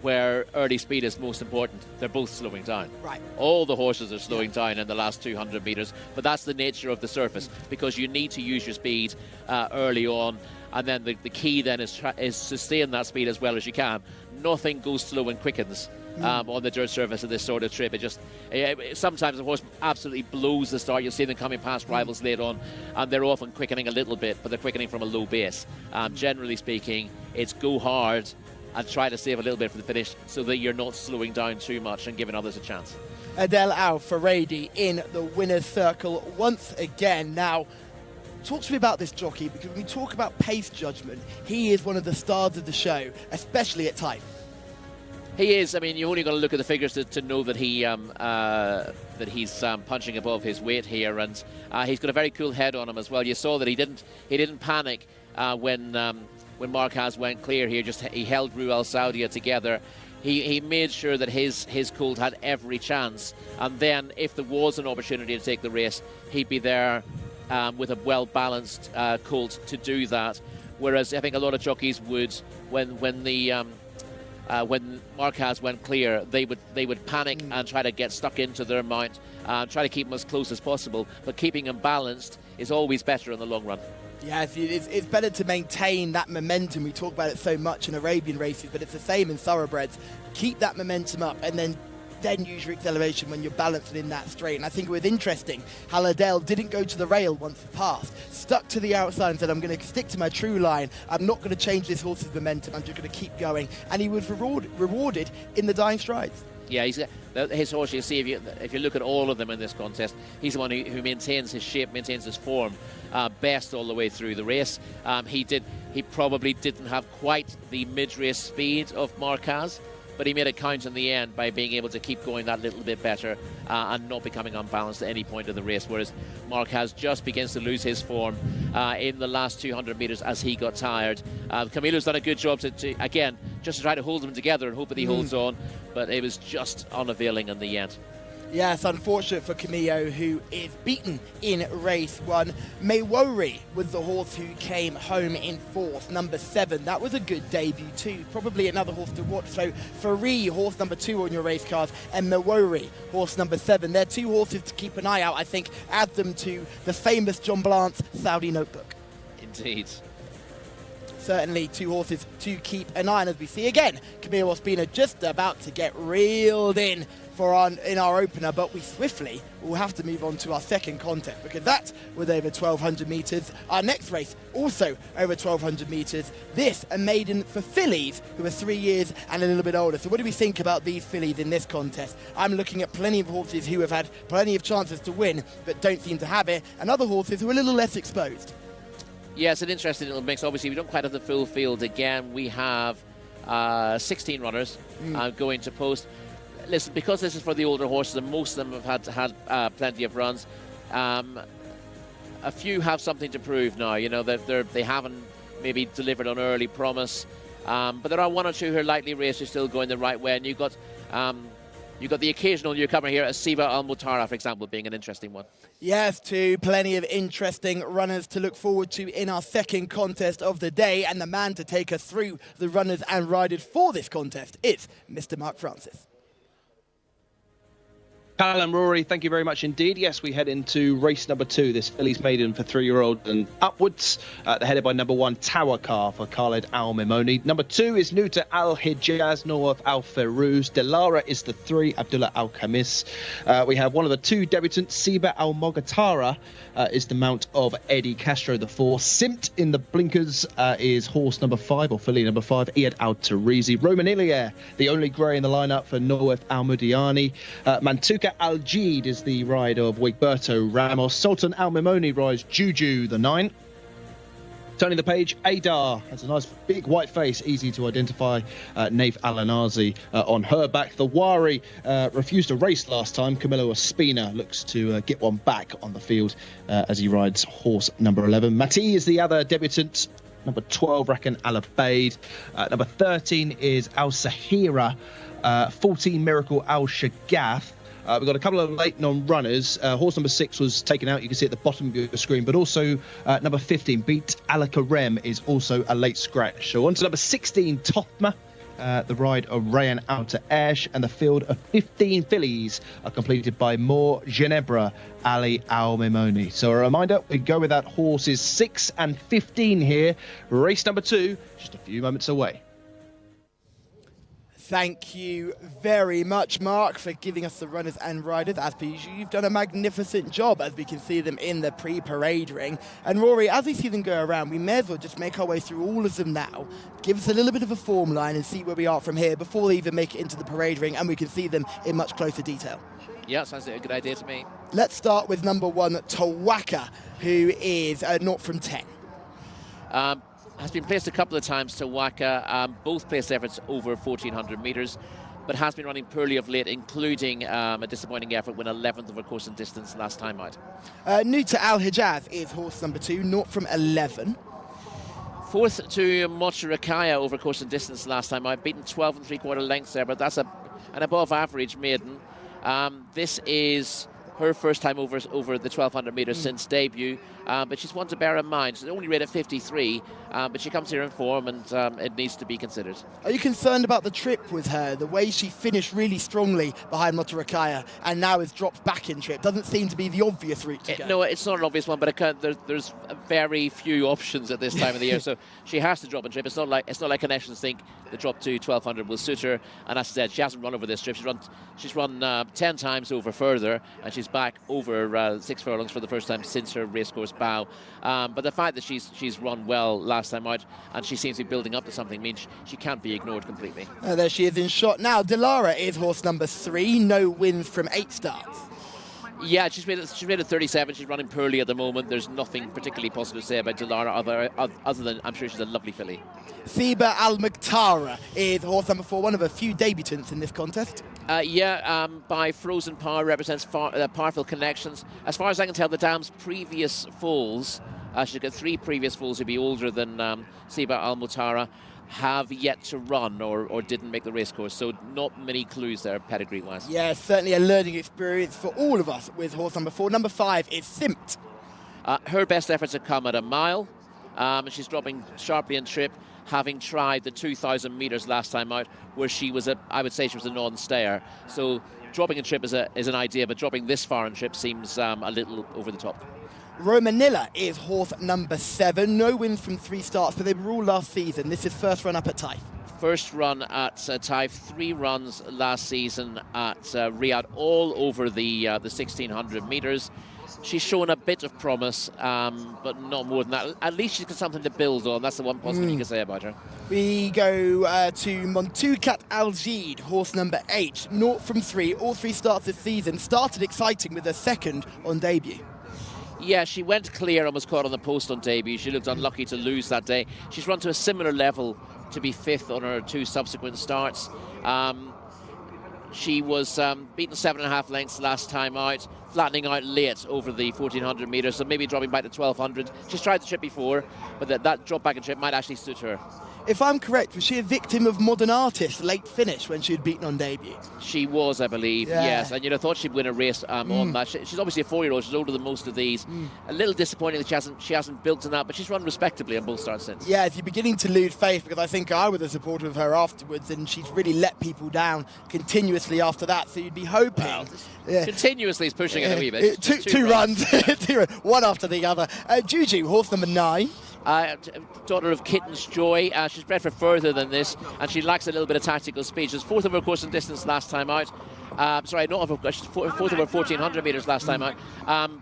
where early speed is most important, they're both slowing down. Right. All the horses are slowing down in the last 200 metres, but that's the nature of the surface, because you need to use your speed early on, and then the key then is sustain that speed as well as you can. Nothing goes slow and quickens on the dirt surface of this sort of trip. Sometimes the horse absolutely blows the start. You'll see them coming past rivals later on, and they're often quickening a little bit, but they're quickening from a low base. Generally speaking, it's go hard and try to save a little bit for the finish so that you're not slowing down too much and giving others a chance. Adel Al-Faradi in the winner's circle once again. Now, talk to me about this jockey, because when we talk about pace judgment, he is one of the stars of the show, especially at Taif. He is. I mean, you only got to look at the figures to know that he's punching above his weight here, and he's got a very cool head on him as well. You saw that he didn't panic when Marquez went clear here. He held Ruel Saudia together. He made sure that his colt had every chance, and then if there was an opportunity to take the race, he'd be there with a well-balanced colt to do that. Whereas I think a lot of jockeys would, when when Marquez went clear, they would panic and try to get stuck into their mount, try to keep him as close as possible. But keeping him balanced is always better in the long run. Yeah, it's better to maintain that momentum. We talk about it so much in Arabian races, but it's the same in thoroughbreds. Keep that momentum up and then use your acceleration when you're balancing in that straight. And I think it was interesting how Liddell didn't go to the rail once it passed, stuck to the outside and said, I'm going to stick to my true line. I'm not going to change this horse's momentum. I'm just going to keep going. And he was rewarded in the dying strides. Yeah, his horse, you see, if you look at all of them in this contest, he's the one who maintains his shape, maintains his form best all the way through the race. He probably didn't have quite the mid-race speed of Marquez, but he made it count in the end by being able to keep going that little bit better and not becoming unbalanced at any point of the race, whereas Marquez just begins to lose his form in the last 200 metres as he got tired. Camilo's done a good job to again, just to try to hold them together and hope that he holds on, but it was just unavailing in the end. Yeah, it's unfortunate for Camillo, who is beaten in race 1. Maywori was the horse who came home in 4th, number 7. That was a good debut too. Probably another horse to watch. So Fari, horse number 2 on your race cards, and Maywori, horse number 7. They're 2 horses to keep an eye out, I think. Add them to the famous John Blant's Saudi Notebook. Indeed. Certainly 2 horses to keep an eye on, as we see again. Camillo Ospina just about to get reeled in in our opener, but we swiftly will have to move on to our second contest because that was over 1,200 metres. Our next race also over 1,200 metres. This a maiden for fillies who are 3 years and a little bit older. So what do we think about these fillies in this contest? I'm looking at plenty of horses who have had plenty of chances to win but don't seem to have it, and other horses who are a little less exposed. Yeah, it's an interesting little mix. Obviously, we don't quite have the full field again. We have 16 runners going to post. Listen, because this is for the older horses and most of them have had plenty of runs, a few have something to prove now. You know, they haven't maybe delivered on early promise, but there are 1 or 2 who are likely racers still going the right way. And you've got the occasional newcomer here, Asiba Al-Mutara, for example, being an interesting one. Yes, plenty of interesting runners to look forward to in our second contest of the day. And the man to take us through the runners and riders for this contest is Mr. Mark Francis. Callum, Rory, thank you very much indeed. Yes, we head into race number 2, this fillies maiden for 3-year-olds and upwards. They're headed by number 1, Tower Car for Khaled Al Mimoni. Number 2 is Nuta Al Hijaz, Nawaf Al Ferouz. Delara is the 3, Abdullah Al Khamis. We have one of the 2 debutants, Siba Al Mogatara, is the mount of Eddie Castro, the 4. Simt in the blinkers is horse number 5, or filly number 5, Iyad Al Tarizi. Romanilier, the only grey in the lineup for Nawaf Al Mudiani. Mantuka Al-Jid is the ride of Wigberto Ramos. Sultan Al-Mimoni rides Juju, the 9. Turning the page, Adar has a nice big white face, easy to identify. Naif Al-Anazi on her back. The Wari refused a race last time. Camillo Ospina looks to get one back on the field as he rides horse number 11. Mati is the other debutant. Number 12, Rakan Al-Abaid. Number 13 is Al-Sahira. 14, Miracle Al-Shagath. We've got a couple of late non-runners. Horse number 6 was taken out. You can see at the bottom of your screen. But also number 15, Beat Alakarem, is also a late scratch. So on to number 16, Tothma. The ride of Rayan Outer Ash, and the field of 15 fillies are completed by Moore Ginebra Ali Al Mimoni. So a reminder, we go with that horses 6 and 15 here. Race number 2, just a few moments away. Thank you very much, Mark, for giving us the runners and riders. As per usual, you've done a magnificent job as we can see them in the pre-parade ring. And Rory, as we see them go around, we may as well just make our way through all of them now, give us a little bit of a form line and see where we are from here before they even make it into the parade ring and we can see them in much closer detail. Yeah, sounds like a good idea to me. Let's start with number 1, Tawaka, who is 0 from 10. Has been placed a couple of times to Waka, both placed efforts over 1,400 metres, but has been running poorly of late, including a disappointing effort when 11th over course and distance last time out. Nuta Al Hijaz is horse number 2, 0 from 11. 4th to Mochirakaya over course and distance last time out, beaten 12 and 3/4 lengths there, but that's an above average maiden. This is her first time over the 1,200 metres since debut, but she's one to bear in mind. She's only rated 53, but she comes here in form, and it needs to be considered. Are you concerned about the trip with her? The way she finished really strongly behind Motorakaya and now has dropped back in trip. Doesn't seem to be the obvious route to go. No, it's not an obvious one, but there's very few options at this time of the year, so she has to drop in trip. It's not like connections think the drop to 1,200 will suit her, and as I said, she hasn't run over this trip. She's run 10 times over further, and she's back over 6 furlongs for the first time since her racecourse bow. But the fact that she's run well last time out, and she seems to be building up to something, means she can't be ignored completely. There she is in shot now. Delara is horse number 3, no wins from 8 starts. Yeah, she's rated 37. She's running poorly at the moment. There's nothing particularly positive to say about Delara other than I'm sure she's a lovely filly. Siba Al Muktara is horse number 4, one of a few debutants in this contest. By Frozen Power represents powerful connections. As far as I can tell, the dam's previous foals, she's got 3 previous foals who'd be older than Siba Al Muktara, have yet to run or didn't make the racecourse, so not many clues there pedigree-wise. Yeah, certainly a learning experience for all of us with horse number 4. Number 5 is Simpt. Her best efforts have come at a mile. She's dropping sharply in trip, having tried the 2,000 metres last time out, where I would say she was a non-stayer. So dropping in trip is an idea, but dropping this far in trip seems a little over the top. Romanilla is horse number 7. No wins from 3 starts, but they were all last season. This is first run up at Taif. First run at Taif, 3 runs last season at Riyadh, all over the 1,600 metres. She's shown a bit of promise, but not more than that. At least she's got something to build on. That's the one positive you can say about her. We go to Montoukat Al-Jid, horse number 8. 0 from 3, all 3 starts this season. Started exciting with a second on debut. Yeah, she went clear and was caught on the post on debut. She looked unlucky to lose that day. She's run to a similar level to be 5th on her 2 subsequent starts. She was beaten 7.5 lengths last time out, flattening out late over the 1,400 metres, so maybe dropping back to 1,200. She's tried the trip before, but that drop back in trip might actually suit her. If I'm correct, was she a victim of modern artists' late finish when she had beaten on debut? She was, I believe, yes. And you'd have thought she'd win a race on that. She's obviously a 4-year-old. She's older than most of these. A little disappointing that she hasn't built on that, but she's run respectably on both starts since. Yeah, you're beginning to lose faith, because I think I was a supporter of her afterwards, and she's really let people down continuously after that. So you'd be hoping. Well, continuously is pushing it a wee bit. Two runs. One after the other. Juju, horse number 9. Daughter of Kitten's Joy. She's bred for further than this, and she lacks a little bit of tactical speed. She's 4th of her course and distance last time out. Sorry, not of her, she's 4th of her 1,400 metres last time out.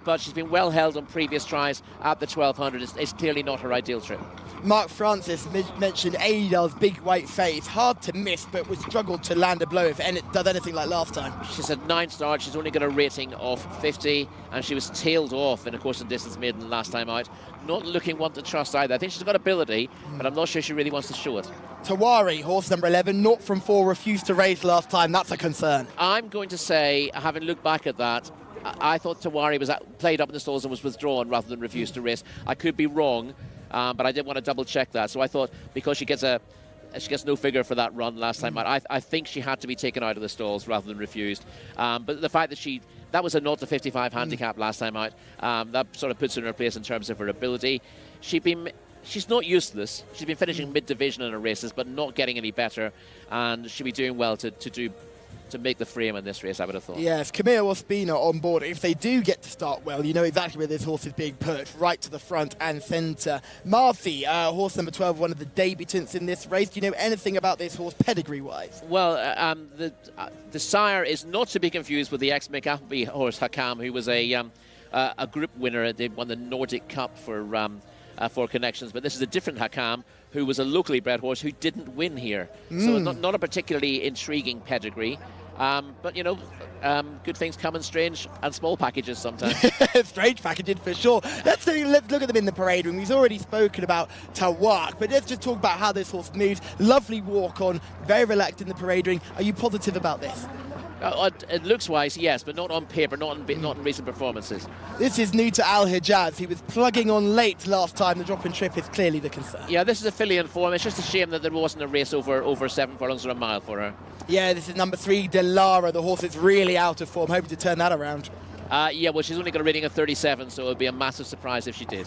But she's been well held on previous tries at the 1,200. It's clearly not her ideal trip. Mark Francis mentioned Aidar's big white face. Hard to miss, but was struggled to land a blow if it does anything like last time. She's had 9 starts. She's only got a rating of 50, and she was tailed off in a course and distance maiden last time out. Not looking one to trust either. I think she's got ability, but I'm not sure she really wants to show it. Tawari, horse number 11, 0 from 4, refused to race last time. That's a concern. I'm going to say, having looked back at that, I thought Tawari was played up in the stalls and was withdrawn rather than refused to race. I could be wrong, but I did want to double check that. So I thought because she gets no figure for that run last time out, I think she had to be taken out of the stalls rather than refused. But the fact that that was a 0 to 55 handicap last time out, that sort of puts her in her place in terms of her ability. She's not useless. She's been finishing mid-division in her races, but not getting any better, and she'll be doing well to make the frame in this race, I would have thought. Yes, Camille Ospina on board. If they do get to start well, you know exactly where this horse is being perched, right to the front and centre. Marthy, horse number 12, one of the debutants in this race. Do you know anything about this horse pedigree-wise? Well, the sire is not to be confused with the ex-Mick Appleby horse Hakam, who was a group winner. They won the Nordic Cup for Connections, but this is a different Hakam, who was a locally bred horse who didn't win here. So not a particularly intriguing pedigree. But, you know, good things come in strange and small packages sometimes. Strange packages for sure. Let's look at them in the parade ring. We've already spoken about Tawak, but let's just talk about how this horse moves. Lovely walk on, very relaxed in the parade ring. Are you positive about this? It looks wise, yes, but not on paper, not in recent performances. This is new to Al Hijaz. He was plugging on late last time. The drop in trip is clearly the concern. Yeah, this is a filly in form. It's just a shame that there wasn't a race over 7 furlongs or a mile for her. Yeah, this is number 3, Delara. The horse is really out of form, hoping to turn that around. Yeah, well, she's only got a rating of 37, so it would be a massive surprise if she did.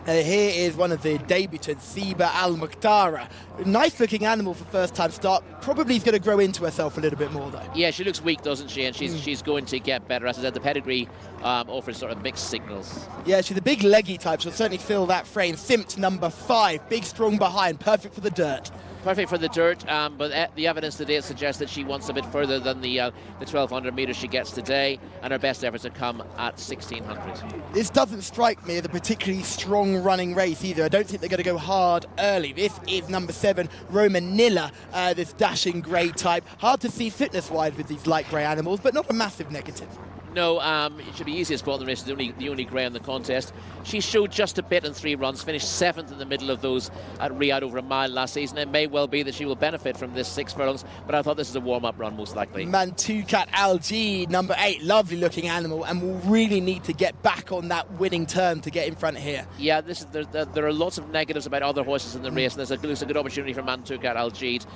Here is one of the debutants, Siba Al-Mukhtara. Nice looking animal for first time start. Probably is going to grow into herself a little bit more though. Yeah, she looks weak, doesn't she? And she's going to get better. As I said, the pedigree offers sort of mixed signals. Yeah, she's a big leggy type. She'll certainly fill that frame. Simped number 5, big strong behind, perfect for the dirt. Perfect for the dirt, but the evidence today suggests that she wants a bit further than the 1,200 metres she gets today, and her best efforts have come at 1,600. This doesn't strike me as a particularly strong running race either. I don't think they're going to go hard early. This is number 7, Romanilla, this dashing grey type. Hard to see fitness-wise with these light grey animals, but not a massive negative. No, it should be easy to spot in the race. The only grey in the contest. She showed just a bit in 3 runs, finished 7th in the middle of those at Riyadh over a mile last season. It may well be that she will benefit from this 6 furlongs, but I thought this is a warm-up run most likely. Mantukat Al-Jid, number 8, lovely looking animal, and will really need to get back on that winning term to get in front here. Yeah, there are lots of negatives about other horses in the race, and there's a good opportunity for Mantukat Al-Jid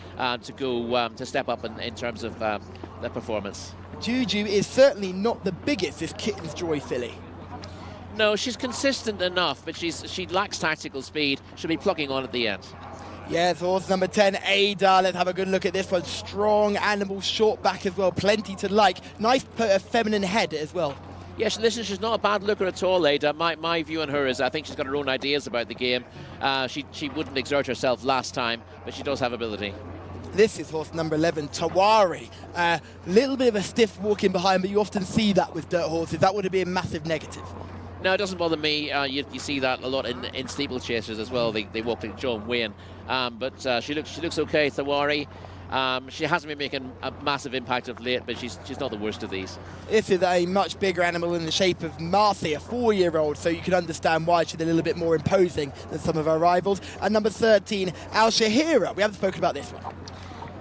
to go to step up in terms of their performance. Juju is certainly not the biggest, this Kitten's Joy filly. No, she's consistent enough, but she lacks tactical speed. She'll be plugging on at the end. Yes, horse number 10, Ada. Let's have a good look at this one. Strong animal, short back as well. Plenty to like. Nice feminine head as well. Yes, listen, she's not a bad looker at all, Ada. My view on her is I think she's got her own ideas about the game. She wouldn't exert herself last time, but she does have ability. This is horse number 11, Tawari. Little bit of a stiff walking behind, but you often see that with dirt horses. That would be a massive negative. No, it doesn't bother me. You see that a lot in steeplechasers as well. They walk like John Wayne. But she looks okay, Tawari. She hasn't been making a massive impact of late, but she's not the worst of these. This is a much bigger animal in the shape of Marcy, a 4-year-old, so you can understand why she's a little bit more imposing than some of her rivals. And number 13, Al Shahira. We haven't spoken about this one.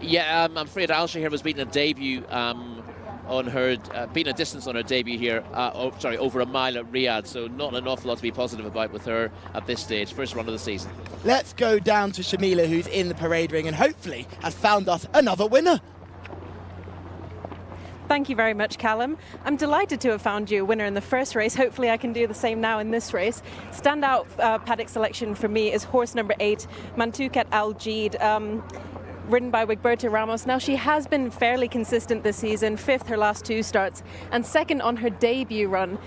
Yeah, I'm afraid Al Shahir was beating a debut on her, beating a distance on her debut here, over a mile at Riyadh, so not an awful lot to be positive about with her at this stage, first run of the season. Let's go down to Shamila, who's in the parade ring and hopefully has found us another winner. Thank you very much, Callum. I'm delighted to have found you a winner in the first race. Hopefully I can do the same now in this race. Standout paddock selection for me is horse number 8, Mantukat Al-Jid. Ridden by Wigberta Ramos. Now, she has been fairly consistent this season, 5th her last 2 starts, and 2nd on her debut run.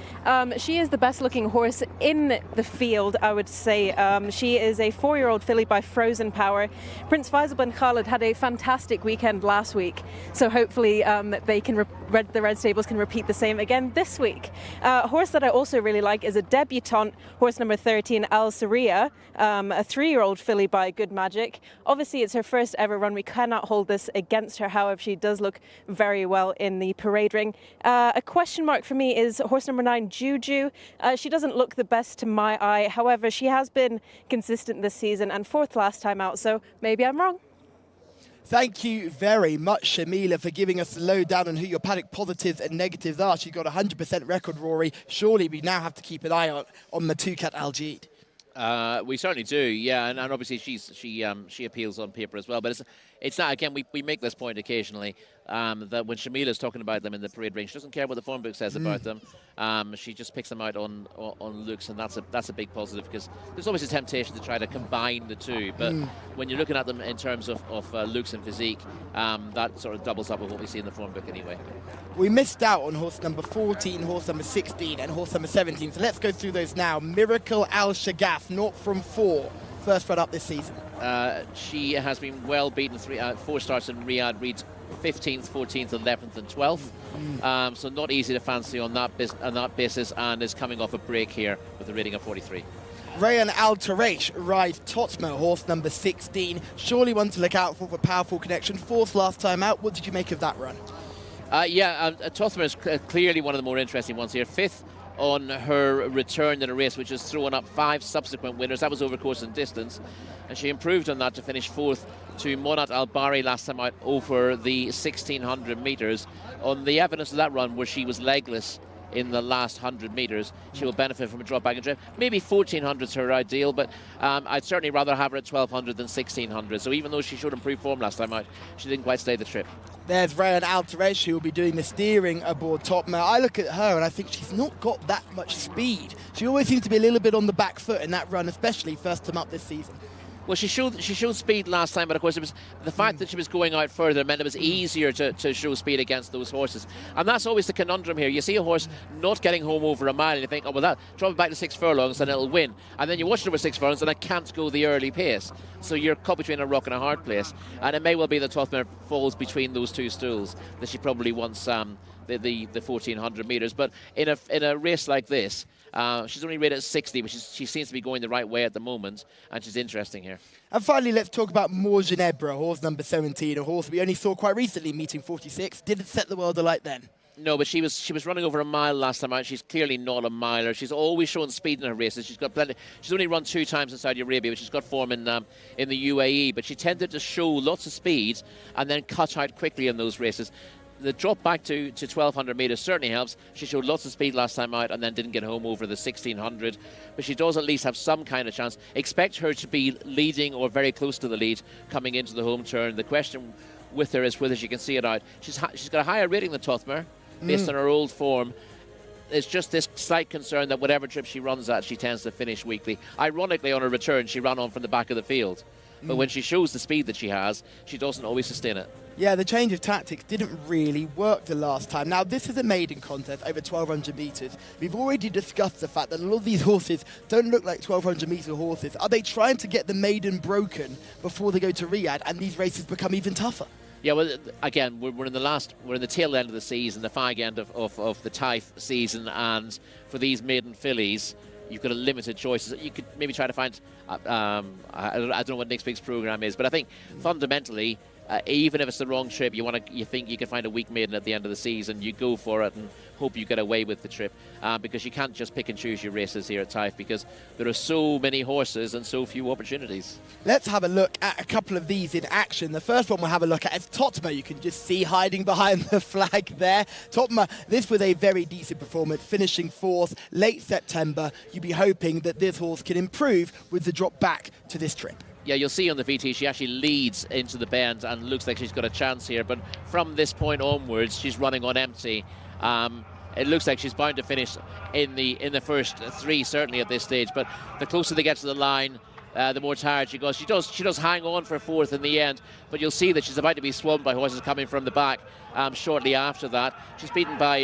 She is the best looking horse in the field, I would say. She is a 4-year-old filly by Frozen Power. Prince Faisal bin Khalid had a fantastic weekend last week, so hopefully they can the Red Stables can repeat the same again this week. A horse that I also really like is a debutante, horse number 13, Al Saria, a 3-year-old filly by Good Magic. Obviously, it's her first ever run. We cannot hold this against her. However, she does look very well in the parade ring. A question mark for me is horse number 9, Juju. She doesn't look the best to my eye. However, she has been consistent this season and 4th last time out, so maybe I'm wrong. Thank you very much, Shamila, for giving us the lowdown on who your paddock positives and negatives are. She's got a 100% record, Rory. Surely we now have to keep an eye on Mantukat Al-Jid. We certainly do, yeah, and obviously she appeals on paper as well. But it's not, again, we make this point occasionally, that when Shamila's talking about them in the parade ring, she doesn't care what the form book says about them. She just picks them out on looks, and that's a big positive, because there's always a temptation to try to combine the two. But when you're looking at them in terms of looks and physique, that sort of doubles up with what we see in the form book anyway. We missed out on horse number 14, horse number 16, and horse number 17. So let's go through those now. Miracle Al Shagaf, 0 from 4. First run up this season. She has been well beaten 4 starts in Riyadh, reads 15th, 14th, 11th and 12th. So not easy to fancy on that basis, and is coming off a break here with a rating of 43. Rayan Al Taresh rides Totmo, horse number 16. Surely one to look out for powerful connection. 4th last time out. What did you make of that run? Totmo is clearly one of the more interesting ones here. 5th on her return in a race which has thrown up 5 subsequent winners. That was over course and distance, and she improved on that to finish 4th to Monat Al Bari last time out over the 1600 metres. On the evidence of that run, where she was legless in the last 100 metres, she will benefit from a drop back and trip. Maybe 1400 is her ideal, but I'd certainly rather have her at 1200 than 1600. So even though she showed improved form last time out, she didn't quite stay the trip. There's Ryan Altaresh, who will be doing the steering aboard Topmer. I look at her and I think she's not got that much speed. She always seems to be a little bit on the back foot in that run, especially first time up this season. Well, she showed speed last time, but of course it was the fact that she was going out further meant it was easier to show speed against those horses. And that's always the conundrum here. You see a horse not getting home over a mile and you think, oh, well, that drop it back to 6 furlongs and it'll win. And then you watch it over 6 furlongs and it can't go the early pace. So you're caught between a rock and a hard place. And it may well be that Tothmare falls between those two stools, that she probably wants the 1400 metres. But in a race like this, she's only rated at 60, but she seems to be going the right way at the moment, and she's interesting here. And finally, let's talk about More Ginebra, horse number 17, a horse we only saw quite recently meeting 46. Didn't set the world alight then. No, but she was running over a mile last time out. She's clearly not a miler. She's always shown speed in her races. She's got plenty. She's only run 2 times in Saudi Arabia, but she's got form in the UAE. But she tended to show lots of speed and then cut out quickly in those races. The drop back to 1200 metres certainly helps. She showed lots of speed last time out and then didn't get home over the 1600. But she does at least have some kind of chance. Expect her to be leading or very close to the lead coming into the home turn. The question with her is whether she can see it out. She's got a higher rating than Tothmare based on her old form. It's just this slight concern that whatever trip she runs at, she tends to finish weakly. Ironically, on her return, she ran on from the back of the field. But when she shows the speed that she has, she doesn't always sustain it. Yeah, the change of tactics didn't really work the last time. Now, this is a maiden contest over 1,200 metres. We've already discussed the fact that a lot of these horses don't look like 1,200 metre horses. Are they trying to get the maiden broken before they go to Riyadh and these races become even tougher? Yeah, well, again, we're in the tail end of the season, the fag end of the Taif season, and for these maiden fillies, you've got a limited choices. You could maybe try to find, I don't know what Nick Big's program is, but I think fundamentally, even if it's the wrong trip, you think you can find a weak maiden at the end of the season, you go for it and hope you get away with the trip, because you can't just pick and choose your races here at Taif because there are so many horses and so few opportunities. Let's have a look at a couple of these in action. The first one we'll have a look at is Totmer. You can just see hiding behind the flag there. Totmer, this was a very decent performance, finishing 4th late September. You'd be hoping that this horse can improve with the drop back to this trip. Yeah, you'll see on the VT she actually leads into the bend and looks like she's got a chance here, but from this point onwards she's running on empty. It looks like she's bound to finish in the first 3 certainly at this stage, but the closer they get to the line, the more tired she goes. She does hang on for 4th in the end, but you'll see that she's about to be swamped by horses coming from the back shortly after that. She's beaten by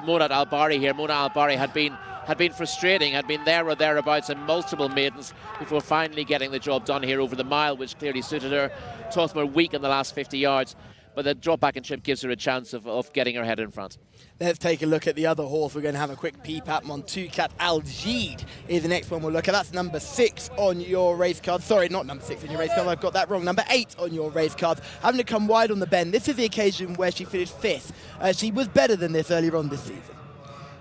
Monat Al-Bari here. Monat Al-Bari had been frustrating, had been there or thereabouts in multiple maidens before finally getting the job done here over the mile, which clearly suited her. Tothmare weak in the last 50 yards, but the drop back and trip gives her a chance of getting her head in front. Let's take a look at the other horse. We're going to have a quick peep at. Montukat Al-Jid is the next one we'll look at. That's number 6 on your race card. Sorry, not number 6 on your race card. I've got that wrong. Number 8 on your race card. Having to come wide on the bend. This is the occasion where she finished 5th. She was better than this earlier on this season.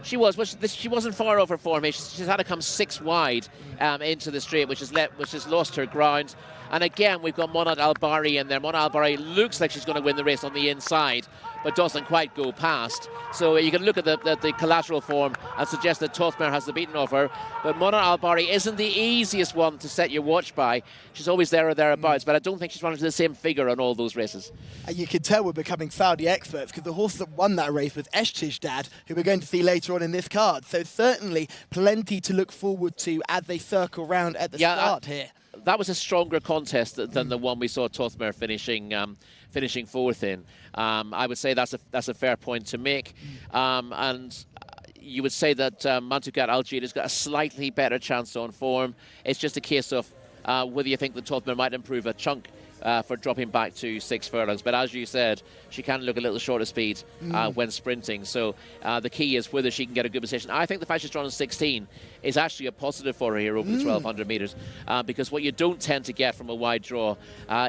She was, but she wasn't far off her formation. She's had to come 6 wide into the straight, which has lost her ground. And again, we've got Monat Al-Bari in there. Monat Al-Bari looks like she's going to win the race on the inside, but doesn't quite go past. So you can look at the collateral form and suggest that Tothmare has the beaten of her. But Monat Al-Bari isn't the easiest one to set your watch by. She's always there or thereabouts, but I don't think she's running to the same figure on all those races. And you can tell we're becoming Saudi experts because the horse that won that race was Eshtijhdad, who we're going to see later on in this card. So certainly plenty to look forward to as they circle round at the start here. That was a stronger contest than the one we saw Tothmare finishing 4th in. I would say that's a fair point to make. And you would say that Montukat Al-Jid has got a slightly better chance on form. It's just a case of whether you think that Tothmare might improve a chunk for dropping back to 6 furlongs. But as you said, she can look a little short of speed when sprinting. So the key is whether she can get a good position. I think the fact she's drawn on 16 is actually a positive for her here over the 1,200 metres, because what you don't tend to get from a wide draw,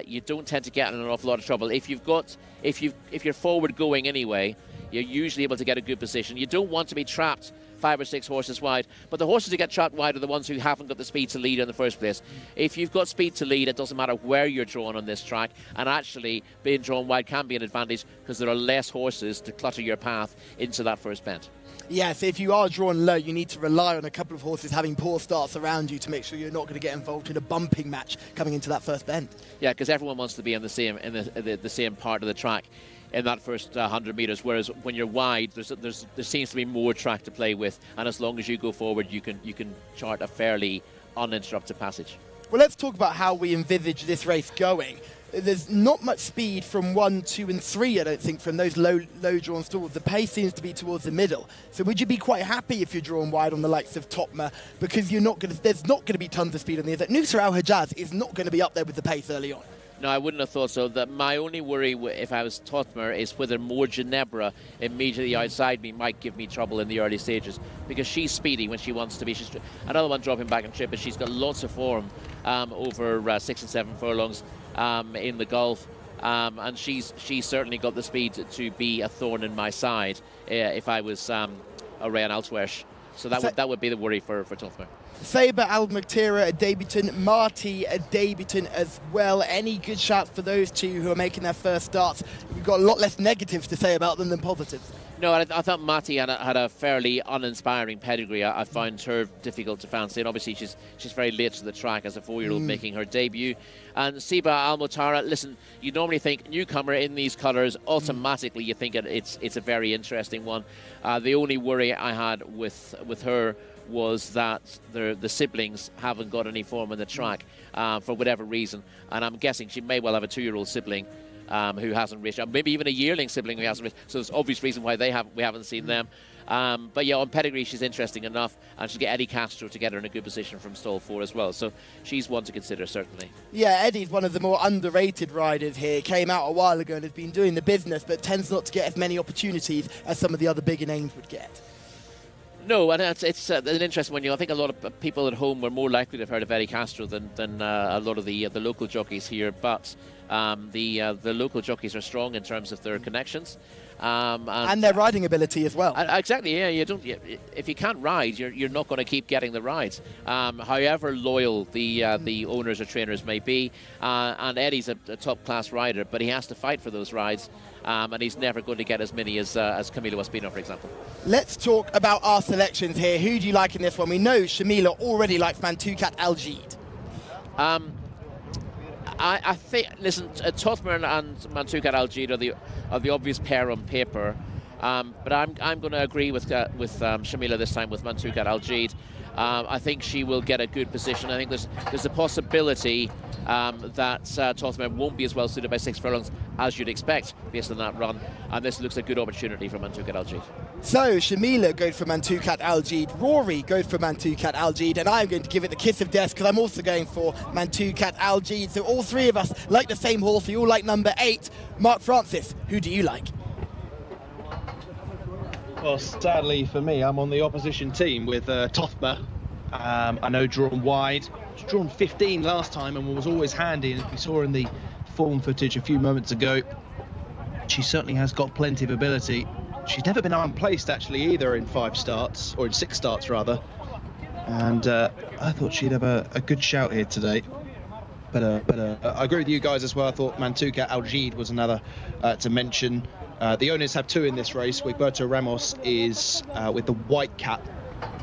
you don't tend to get in an awful lot of trouble. If you're forward going anyway, you're usually able to get a good position. You don't want to be trapped 5 or 6 horses wide, but the horses who get trapped wide are the ones who haven't got the speed to lead in the first place. If you've got speed to lead, it doesn't matter where you're drawn on this track, and actually being drawn wide can be an advantage because there are less horses to clutter your path into that first bend. Yes, if you are drawn low, you need to rely on a couple of horses having poor starts around you to make sure you're not going to get involved in a bumping match coming into that first bend. Yeah, because everyone wants to be in the same part of the track in that first 100 metres, whereas when you're wide, there seems to be more track to play with, and as long as you go forward, you can chart a fairly uninterrupted passage. Well, let's talk about how we envisage this race going. There's not much speed from 1, 2 and 3, I don't think, from those low drawn stalls. The pace seems to be towards the middle. So would you be quite happy if you're drawn wide on the likes of Totma, because there's not going to be tons of speed on the other? Nusra Al Hajaz is not going to be up there with the pace early on. No, I wouldn't have thought so. My only worry if I was Totmer is whether more Ginebra immediately outside me might give me trouble in the early stages, because she's speedy when she wants to be. She's another one dropping back in trip, but she's got lots of form over 6 and 7 furlongs in the Gulf, and she's certainly got the speed to be a thorn in my side if I was a Rayan Alswersh. So that would be the worry for Totmer. Saber Al-Muktira, a debutant. Marty, a debutant as well. Any good shouts for those two who are making their first starts? We've got a lot less negatives to say about them than positives. No, I thought Mati had a fairly uninspiring pedigree. I found her difficult to fancy, and obviously she's very late to the track as a 4-year-old making her debut. And Siba Al-Mutara, listen, you normally think newcomer in these colours, automatically you think it's a very interesting one. The only worry I had with her was that the siblings haven't got any form in the track for whatever reason, and I'm guessing she may well have a 2-year-old sibling who hasn't raced, maybe even a yearling sibling who hasn't raced, so there's obvious reason why we haven't seen them. But yeah, on pedigree she's interesting enough, and she'll get Eddie Castro to get her in a good position from stall 4 as well, so she's one to consider certainly. Yeah, Eddie's one of the more underrated riders here. Came out a while ago and has been doing the business, but tends not to get as many opportunities as some of the other bigger names would get. No, and it's an interesting one. I think a lot of people at home were more likely to have heard of Eddie Castro than a lot of the local jockeys here. But the local jockeys are strong in terms of their connections. And their riding ability as well. Exactly, yeah. If you can't ride, you're not going to keep getting the rides. However loyal the owners or trainers may be, and Eddie's a top-class rider, but he has to fight for those rides, and he's never going to get as many as Camilo Espino, for example. Let's talk about our selections here. Who do you like in this one? We know Shamila already likes Mantukat Al-Jid. I think, listen, Totmer and Mantukat Al-Jid are the obvious pair on paper, but I'm going to agree with Shamila this time with Mantukat Al-Jid. I think she will get a good position. I think there's a possibility that Totmer won't be as well suited by 6 furlongs as you'd expect based on that run, and this looks a good opportunity for Mantukat Al-Jid. So Shamila goes for Mantukat Al-Jid, Rory goes for Mantukat Al-Jid, and I'm going to give it the kiss of death because I'm also going for Mantukat Al-Jid. So all three of us like the same horse. We all like number 8. Mark Francis, who do you like? Well, sadly for me, I'm on the opposition team with Totma. I know drawn wide. She was drawn 15 last time and was always handy, and as we saw in the form footage a few moments ago, she certainly has got plenty of ability. She's never been unplaced actually either in 5 starts, or in 6 starts rather, and I thought she'd have a good shout here today. But I agree with you guys as well. I thought Mantukat Al-Jid was another to mention. The owners have 2 in this race. Wigberto Ramos is with the white cap,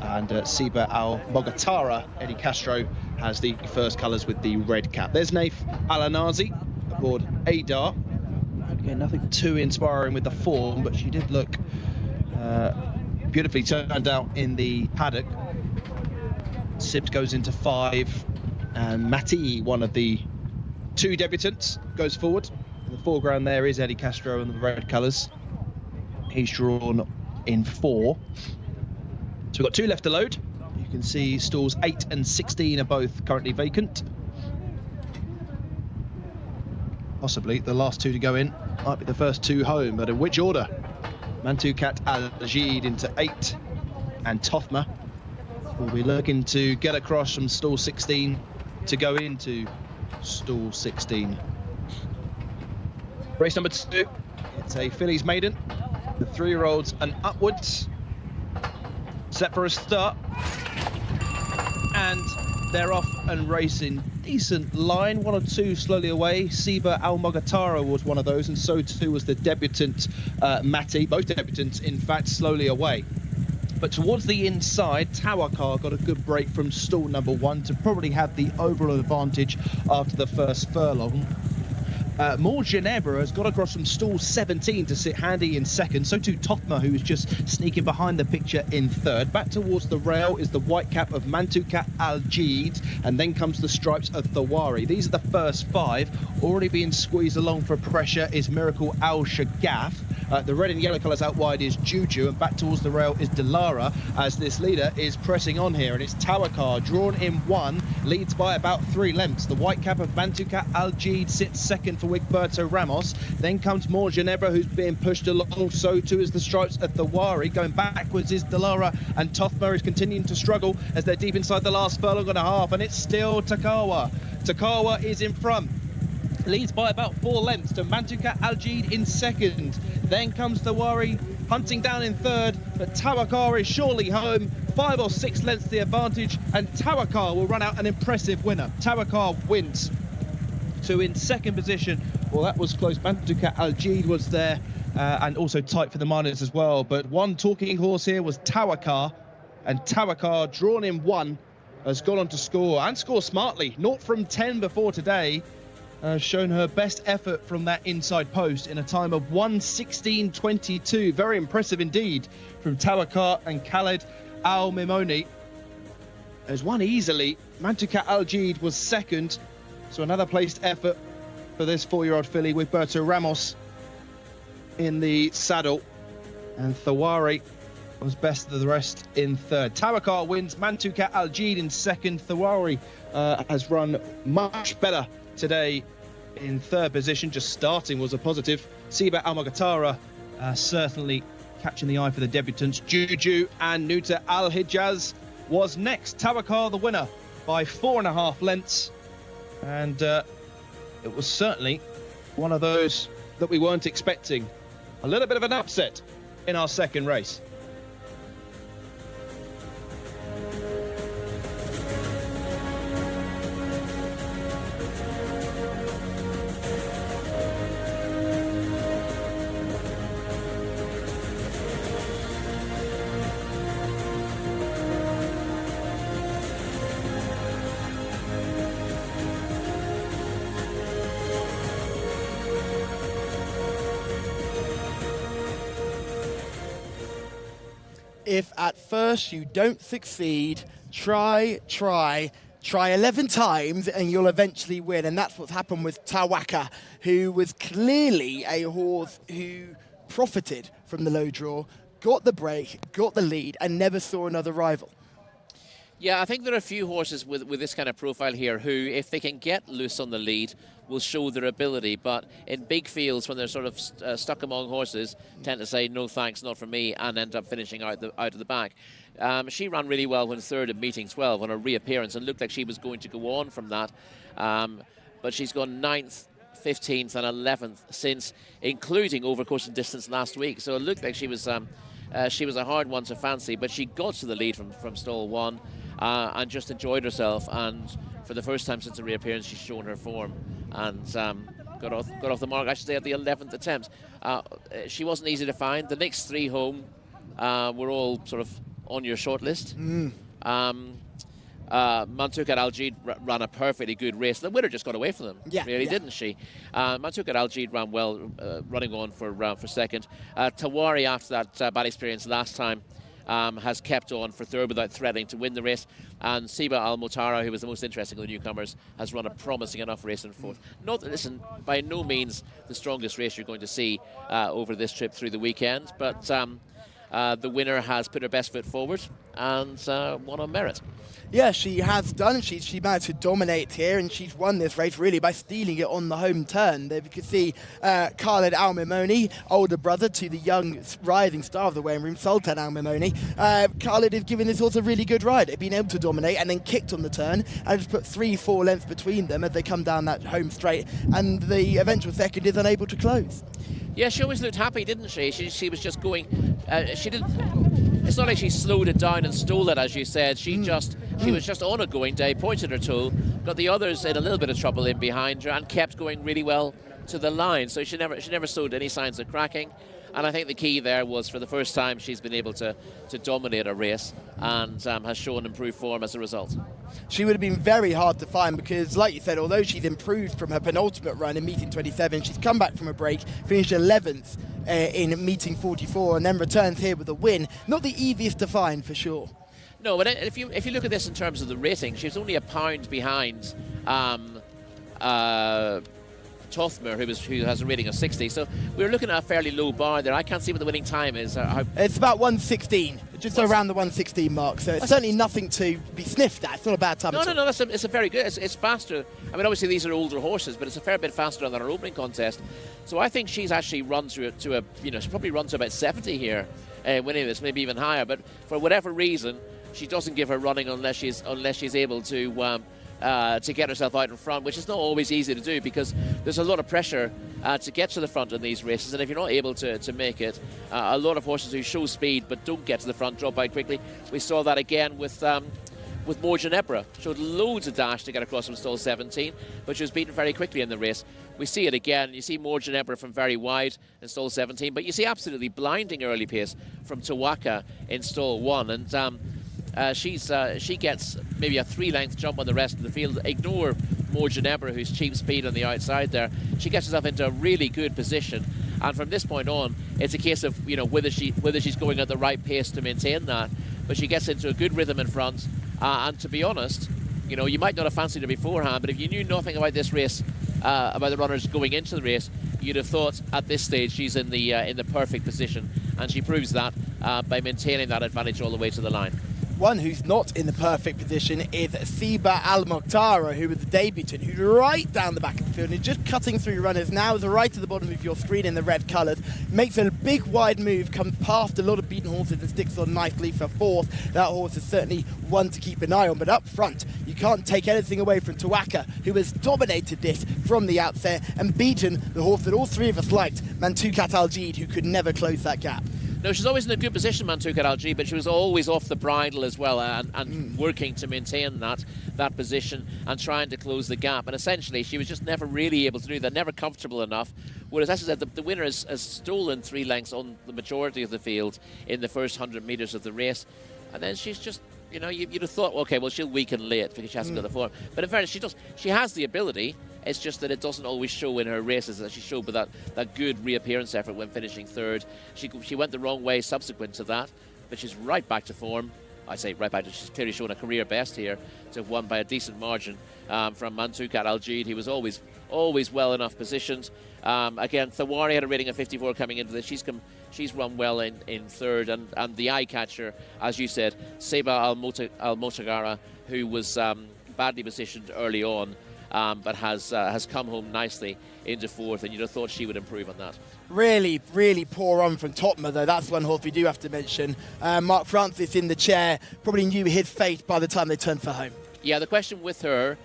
and Siba Al-Mogatara, Eddie Castro, has the first colours with the red cap. There's Naif Al-Anazi aboard Adar. Again, nothing too inspiring with the form, but she did look beautifully turned out in the paddock. Sibbs goes into 5, and Mati, one of the 2 debutants, goes forward. In the foreground there is Eddie Castro in the red colours. He's drawn in 4. So we've got 2 left to load. You can see stalls 8 and 16 are both currently vacant. Possibly the last 2 to go in might be the first 2 home, but in which order? Mantukat Al-Jid into 8, and Totma will be looking to get across from stall 16 to go into stall 16. Race number 2, it's a fillies maiden. The 3-year-olds and upwards. Set for a start. And they're off and racing. Decent line, 1 or 2 slowly away. Siba Al-Mogatara was one of those, and so too was the debutant Mati. Both debutants, in fact, slowly away. But towards the inside, Tawakar got a good break from stall number 1 to probably have the overall advantage after the first furlong. More Ginebra has got across from stall 17 to sit handy in second. So too Tothma, who's just sneaking behind the picture in third. Back towards the rail is the white cap of Mantukat Al-Jeed, and then comes the stripes of Thawari. These are the first 5. Already being squeezed along for pressure is Miracle Al-Shagaf. The red and yellow colours out wide is Juju, and back towards the rail is Delara, as this leader is pressing on here, and it's Tawakar drawn in 1, leads by about 3 lengths. The white cap of Mantukat Al-Jeed sits second for Wigberto Ramos. Then comes more Ginebra, who's being pushed along. So too is the stripes of Thawari. Going backwards is Delara, and Tothma is continuing to struggle as they're deep inside the last furlong and a half, and it's still Takawa. Takawa is in front. Leads by about 4 lengths to Mantukat Al-Jeed in second. Then comes Thawari hunting down in third, but Tawakar is surely home. 5 or 6 lengths the advantage, and Tawakar will run out an impressive winner. Tawakar wins. So in second position, well, that was close. Mantukat Al-Jeed was there, and also tight for the minors as well. But one talking horse here was Tawakar, and Tawakar, drawn in 1, has gone on to score, and score smartly. 0 from 10 before today. Shown her best effort from that inside post in a time of 1:16.22. Very impressive indeed from Tawakar and Khaled Al-Mimoni. Has won easily. Mantukat Al-Jeed was second. So another placed effort for this 4-year-old filly with Berto Ramos in the saddle. And Thawari was best of the rest in third. Tawakar wins, Mantukat Al-Jeed in second. Thawari has run much better today in third position. Just starting was a positive. Siba Al-Mogatara certainly catching the eye for the debutants. Juju and Nuta Al-Hijaz was next. Tawakar the winner by 4.5 lengths. And it was certainly one of those that we weren't expecting. A little bit of an upset in our second race. If at first you don't succeed, try 11 times and you'll eventually win. And that's what's happened with Tawakar, who was clearly a horse who profited from the low draw, got the break, got the lead, and never saw another rival. Yeah, I think there are a few horses with this kind of profile here who, if they can get loose on the lead, will show their ability. But in big fields, when they're sort of stuck among horses, tend to say, no thanks, not for me, and end up finishing out of the back. She ran really well when third at meeting 12 on her reappearance and looked like she was going to go on from that. But she's gone 9th, 15th and 11th since, including over course and distance last week. So it looked like she was a hard one to fancy, but she got to the lead from stall 1 and just enjoyed herself. And for the first time since her reappearance, she's shown her form and got off the mark, I should say, at the 11th attempt. She wasn't easy to find. The next 3 home were all sort of on your shortlist. Mantukat Al-Jeed ran a perfectly good race. The winner just got away from them, didn't she? Mantukat Al-Jeed ran well, running on for second. Thawari, after that bad experience last time, has kept on for third without threatening to win the race. And Siba Al-Motara, who was the most interesting of the newcomers, has run a promising enough race in fourth. By no means the strongest race you're going to see over this trip through the weekend, but the winner has put her best foot forward and won on merit. Yeah, she has done. She managed to dominate here, and she's won this race really by stealing it on the home turn. There you can see Khaled Al-Mimoni, older brother to the young rising star of the weighing room, Sultan Al-Mimoni. Khaled is giving this horse a really good ride. They've been able to dominate and then kicked on the turn and just put 3-4 lengths between them as they come down that home straight, and the eventual second is unable to close. Yeah, she always looked happy, didn't she? She was just going. She didn't. It's not like she slowed it down and stole it, as you said. She was just on a going day, pointed her toe, got the others in a little bit of trouble in behind her, and kept going really well to the line. So she never showed any signs of cracking. And I think the key there was, for the first time, she's been able to dominate a race and has shown improved form as a result. She would have been very hard to find because, like you said, although she's improved from her penultimate run in meeting 27, she's come back from a break, finished 11th in meeting 44, and then returns here with a win. Not the easiest to find, for sure. No, but if you look at this in terms of the rating, she's only a pound behind Tothmer, who has a rating of 60. So we're looking at a fairly low bar there. I can't see what the winning time is. It's about 1:16, just around the 1:16 mark. So it's certainly nothing to be sniffed at. It's not a bad time. No, it's a very good. It's faster. I mean, obviously these are older horses, but it's a fair bit faster than our opening contest. So I think she's actually run to she probably runs to about 70 here, winning this, maybe even higher. But for whatever reason, she doesn't give her running unless she's able to get herself out in front, which is not always easy to do because there's a lot of pressure to get to the front in these races, and if you're not able to make it, a lot of horses who show speed but don't get to the front drop out quickly. We saw that again with More Ginebra. Showed loads of dash to get across from stall 17, but she was beaten very quickly in the race. We see it again. You see More Ginebra from very wide in stall 17, but you see absolutely blinding early pace from Tawaka in stall 1, and she gets maybe a 3-length jump on the rest of the field. Ignore More Ginebra, who's cheap speed on the outside there. She gets herself into a really good position, and from this point on, it's a case of whether she's going at the right pace to maintain that. But she gets into a good rhythm in front, and to be honest, you might not have fancied her beforehand, but if you knew nothing about this race, about the runners going into the race, you'd have thought at this stage she's in the perfect position, and she proves that by maintaining that advantage all the way to the line. One who's not in the perfect position is Siba Al-Mokhtara, who was the debutant, who's right down the back of the field and is just cutting through runners now, is right to the bottom of your screen in the red colours, makes a big wide move, comes past a lot of beaten horses and sticks on nicely for fourth. That horse is certainly one to keep an eye on, but up front you can't take anything away from Tawaka, who has dominated this from the outset and beaten the horse that all three of us liked, Mantukat Al-Jid, who could never close that gap. No, she's always in a good position, Mantukat Al-Jid, but she was always off the bridle as well and working to maintain that position and trying to close the gap. And essentially, she was just never really able to do that, never comfortable enough. Whereas, as I said, the winner has stolen 3 lengths on the majority of the field in the first 100 metres of the race. And then she's just, you'd have thought, okay, well, she'll weaken late because she hasn't got the form. But in fairness, she has the ability. It's just that it doesn't always show in her races, as she showed with that good reappearance effort when finishing third. She went the wrong way subsequent to that, but she's right back to form. I say right back to, she's clearly shown a career best here to have won by a decent margin from Mantukat Al-Jid. He was always well enough positioned. Again, Thawari had a rating of 54 coming into this. She's run well in third, and the eye catcher, as you said, Seba Al-Motagara, who was badly positioned early on, but has come home nicely into fourth, and you'd have thought she would improve on that. Really, really poor run from Totma, though. That's one horse we do have to mention. Mark Francis in the chair probably knew his fate by the time they turned for home. Yeah, the question with her,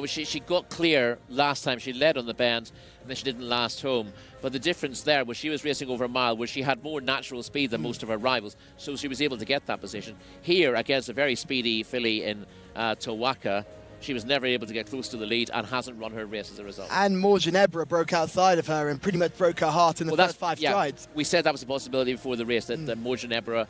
she got clear last time. She led on the bend, and then she didn't last home. But the difference there was she was racing over a mile where she had more natural speed than most of her rivals, so she was able to get that position. Here, against a very speedy filly in Tawaka, she was never able to get close to the lead and hasn't run her race as a result. And More Ginebra broke outside of her and pretty much broke her heart in the first 5 strides. We said that was a possibility before the race, that More Ginebra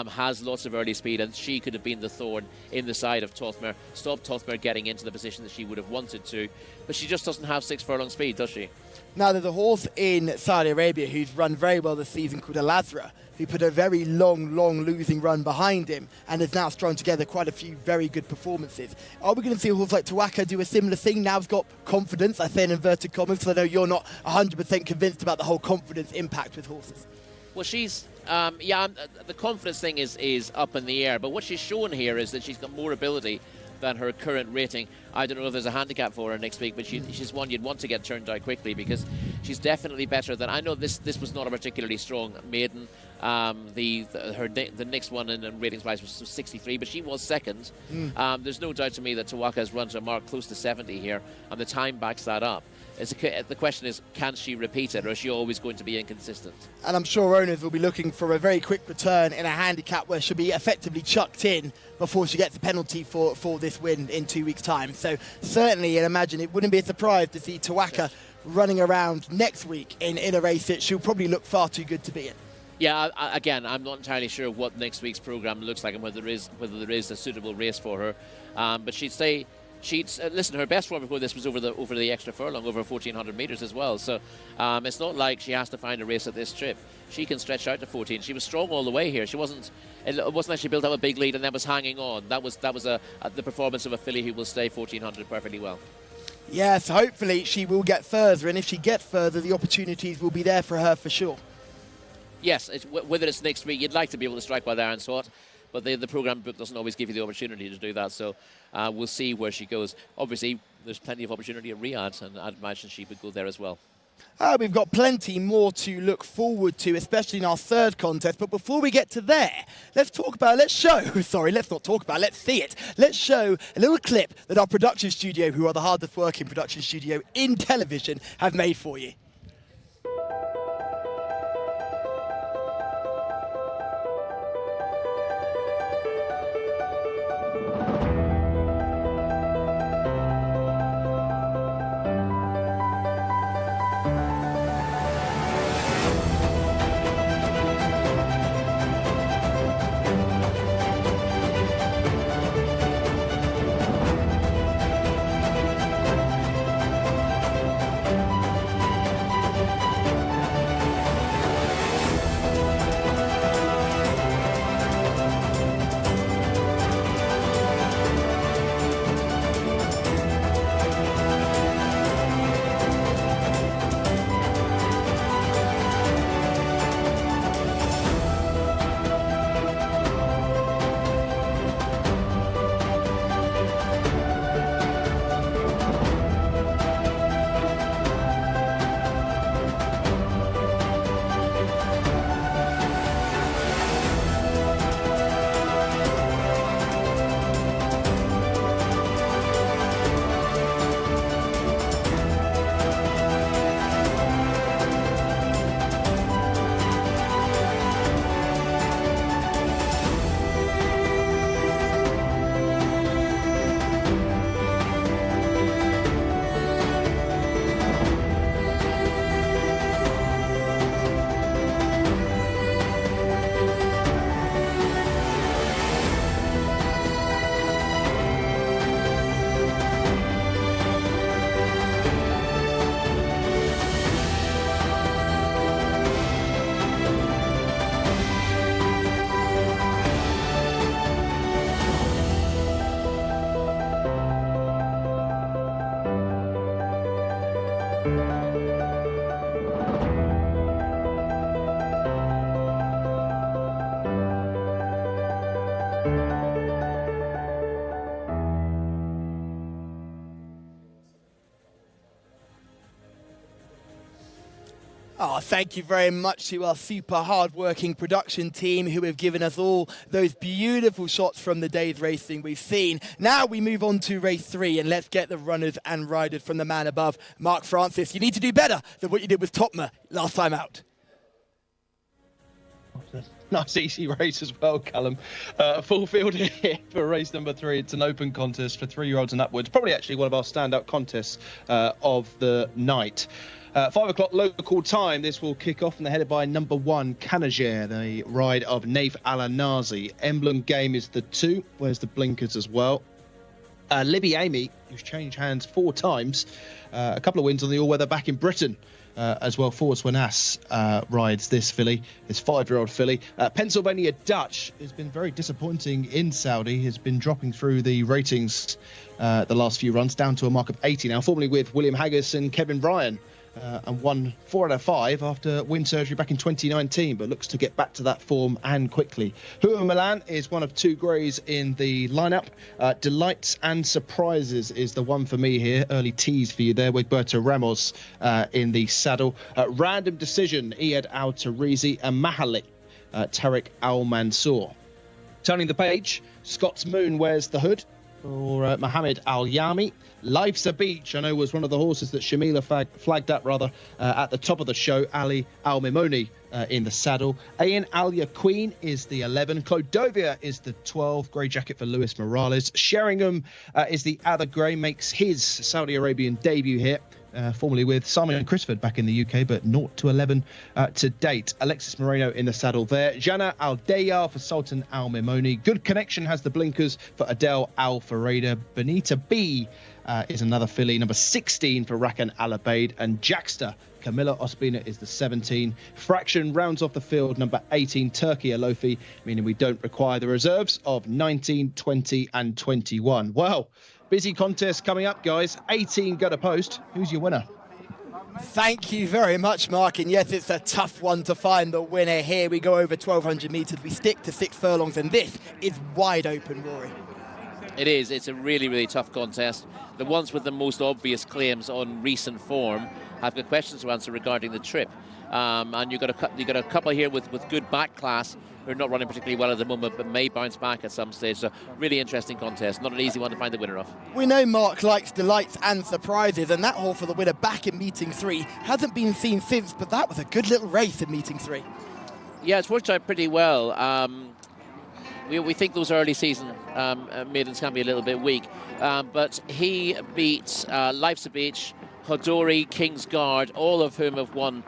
has lots of early speed, and she could have been the thorn in the side of Tothmer, stopped Tothmer getting into the position that she would have wanted to. But she just doesn't have 6 furlong speed, does she? Now, there's a horse in Saudi Arabia who's run very well this season called Al-Azra, who put a very long losing run behind him and has now strung together quite a few very good performances. Are we going to see a horse like Tawaka do a similar thing? Now he's got confidence, I say in inverted commas, because I know you're not 100% convinced about the whole confidence impact with horses. Well, she's the confidence thing is up in the air, but what she's shown here is that she's got more ability than her current rating. I don't know if there's a handicap for her next week, but she's one you'd want to get turned out quickly, because she's definitely better than. I know this was not a particularly strong maiden. The next one in ratings wise was 63, but she was second. There's no doubt to me that Tawaka's run to a mark close to 70 here, and the time backs that up. The question is, can she repeat it, or is she always going to be inconsistent? And I'm sure owners will be looking for a very quick return in a handicap where she'll be effectively chucked in before she gets a penalty for this win in 2 weeks' time. So certainly, I imagine it wouldn't be a surprise to see Tawaka running around next week in a race that she'll probably look far too good to be in. Yeah, again, I'm not entirely sure what next week's programme looks like and whether there is a suitable race for her. But she'd say... listen, her best form before this was over the extra furlong, over 1,400 metres as well. So it's not like she has to find a race at this trip. She can stretch out to 14. She was strong all the way here. It wasn't like she built up a big lead and then was hanging on. That was the performance of a filly who will stay 1,400 perfectly well. Yes, hopefully she will get further, and if she gets further, the opportunities will be there for her for sure. Yes, whether it's next week, you'd like to be able to strike while the iron's hot, but the programme book doesn't always give you the opportunity to do that, so we'll see where she goes. Obviously, there's plenty of opportunity at Riyadh, and I'd imagine she would go there as well. We've got plenty more to look forward to, especially in our third contest. But before we get to there, let's see it. Let's show a little clip that our production studio, who are the hardest working production studio in television, have made for you. Oh, thank you very much to our super hard-working production team who have given us all those beautiful shots from the day's racing we've seen. Now we move on to race 3, and let's get the runners and riders from the man above. Mark Francis, you need to do better than what you did with Topma last time out. Nice easy race as well, Callum. Full field here for race number 3. It's an open contest for 3-year-olds and upwards. Probably actually one of our standout contests of the night. 5 o'clock local time, this will kick off, and they're headed by number 1, Canager, the ride of Naif Al-Nazi. Emblem game is the 2. Where's the blinkers as well? Libby Amy, who's changed hands 4 times. A couple of wins on the all-weather back in Britain. As well, Force Wanas rides this filly, this 5-year-old filly. Pennsylvania Dutch has been very disappointing in Saudi, has been dropping through the ratings the last few runs, down to a mark of 80 now, formerly with William Haggis and Kevin Bryan and won 4 out of 5 after wind surgery back in 2019, but looks to get back to that form and quickly. Hua Milan is one of 2 greys in the lineup. Delights and Surprises is the one for me here. Early tease for you there with Berto Ramos in the saddle. Random Decision, Iyad Al Tarizi, and Mahali, Tariq Al Mansour. Turning the page, Scott's Moon wears the hood for Mohammed Al Yami. Life's a Beach, I know, was one of the horses that Shamila flagged up at the top of the show. Ali Al Mimoni in the saddle. Ayan Al Queen is the 11. Clodovia is the 12. Grey jacket for Luis Morales. Sheringham is the other grey, makes his Saudi Arabian debut here. Formerly with Simon Crisford back in the UK, but 0 to 11 to date. Alexis Moreno in the saddle there. Jana Al Dayar for Sultan Al Mimoni. Good Connection has the blinkers for Adele Al Fareda. Benita B is another filly, number 16 for Rakan Al Abaid. And Jcsa, Camilla Ospina is the 17. Fraction rounds off the field, number 18, Turkey Alofi, meaning we don't require the reserves of 19, 20 and 21. Well, busy contest coming up, guys. 18 go to post. Who's your winner? Thank you very much, Mark. And yes, it's a tough one to find the winner here. We go over 1,200 metres. We stick to 6 furlongs, and this is wide open, Rory. It is. It's a really, really tough contest. The ones with the most obvious claims on recent form have got questions to answer regarding the trip. And you've got a couple here with good back class who are not running particularly well at the moment, but may bounce back at some stage. So really interesting contest. Not an easy one to find the winner of. We know Mark likes Delights and Surprises, and that horse for the winner back in Meeting 3 hasn't been seen since, but that was a good little race in Meeting 3. Yeah, it's worked out pretty well. We think those early season maidens can be a little bit weak, but he beat Life's a Beach, Hodori, King's Guard, all of whom have won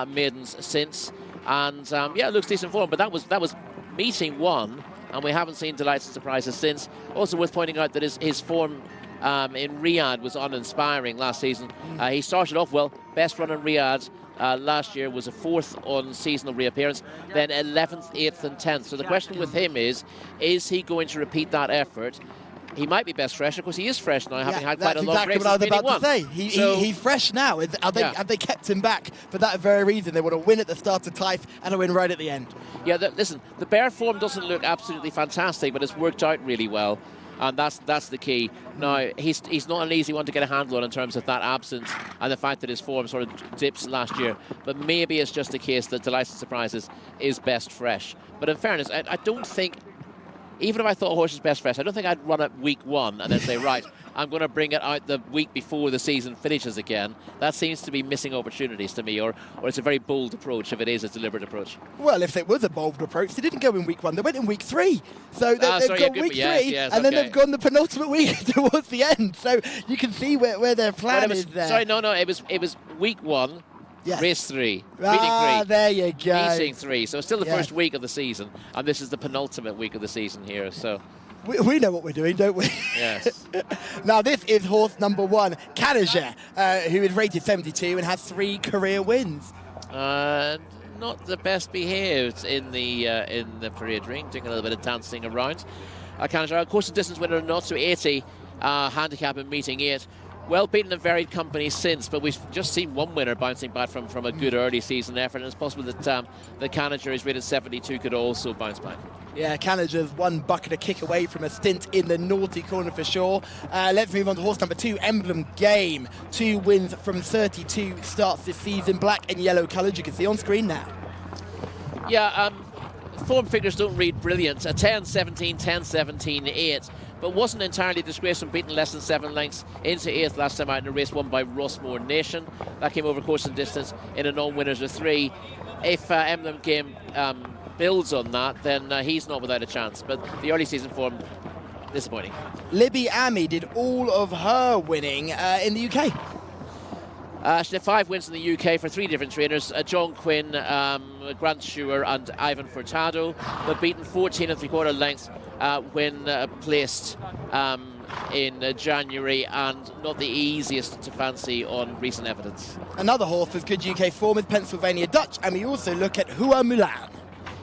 maidens since. And yeah, it looks decent form, but that was Meeting 1, and we haven't seen Delights and Surprises since. Also worth pointing out that his form in Riyadh was uninspiring last season. He started off well, best run in Riyadh. Last year was a 4th on seasonal reappearance, then 11th, 8th and 10th. So the question with him is he going to repeat that effort? He might be best fresh. Of course, he is fresh now, having had quite a long race. That's exactly what I was about to say. He's fresh now. Have they kept him back for that very reason? They want to win at the start of Taif and a win right at the end. Yeah, listen, the bare form doesn't look absolutely fantastic, but it's worked out really well. And that's the key. Now, he's not an easy one to get a handle on in terms of that absence and the fact that his form sort of dips last year. But maybe it's just a case that Delights and Surprises is best fresh. But in fairness, I don't think, even if I thought a horse is best fresh, I don't think I'd run it week 1 and then say, right, I'm going to bring it out the week before the season finishes again. That seems to be missing opportunities to me, or it's a very bold approach if it is a deliberate approach. Well, if it was a bold approach, they didn't go in week 1, they went in week 3. So they've gone week 3, and then they've gone the penultimate week towards the end. So you can see where their plan is there. Sorry, no, it was week 1. Yes. Race 3, Meeting 3. There you go. Meeting 3. So it's still the first week of the season, and this is the penultimate week of the season here. So we know what we're doing, don't we? Yes. Now this is horse number 1, Kanaja, who is rated 72 and has 3 career wins. Not the best behaved in the parade ring, doing a little bit of dancing around. Kanaja, of course, the distance winner, not to 80, handicap in Meeting 8. Well beaten in varied company since, but we've just seen one winner bouncing back from a good early season effort, and it's possible that the Kanaja is rated 72 could also bounce back. Yeah, Kanaja's 1 bucket a kick away from a stint in the naughty corner for sure. Let's move on to horse number 2, Emblem Game. 2 wins from 32 starts this season, black and yellow coloured, you can see on screen now. Yeah, form figures don't read brilliant. A 10-17, 10-17, 8. But wasn't entirely disgraced from beating less than 7 lengths into 8th last time out in a race won by Rossmore Nation. That came over course and distance in a non-winners of 3. If Emblem Game builds on that, then he's not without a chance. But the early season form, disappointing. Libby Ami did all of her winning in the UK. She had 5 wins in the UK for 3 different trainers, John Quinn, Grant Schuer and Ivan Furtado, but beaten 14 3/4 lengths when placed in January, and not the easiest to fancy on recent evidence. Another horse with good UK form is Pennsylvania Dutch, and we also look at Hua Mulan.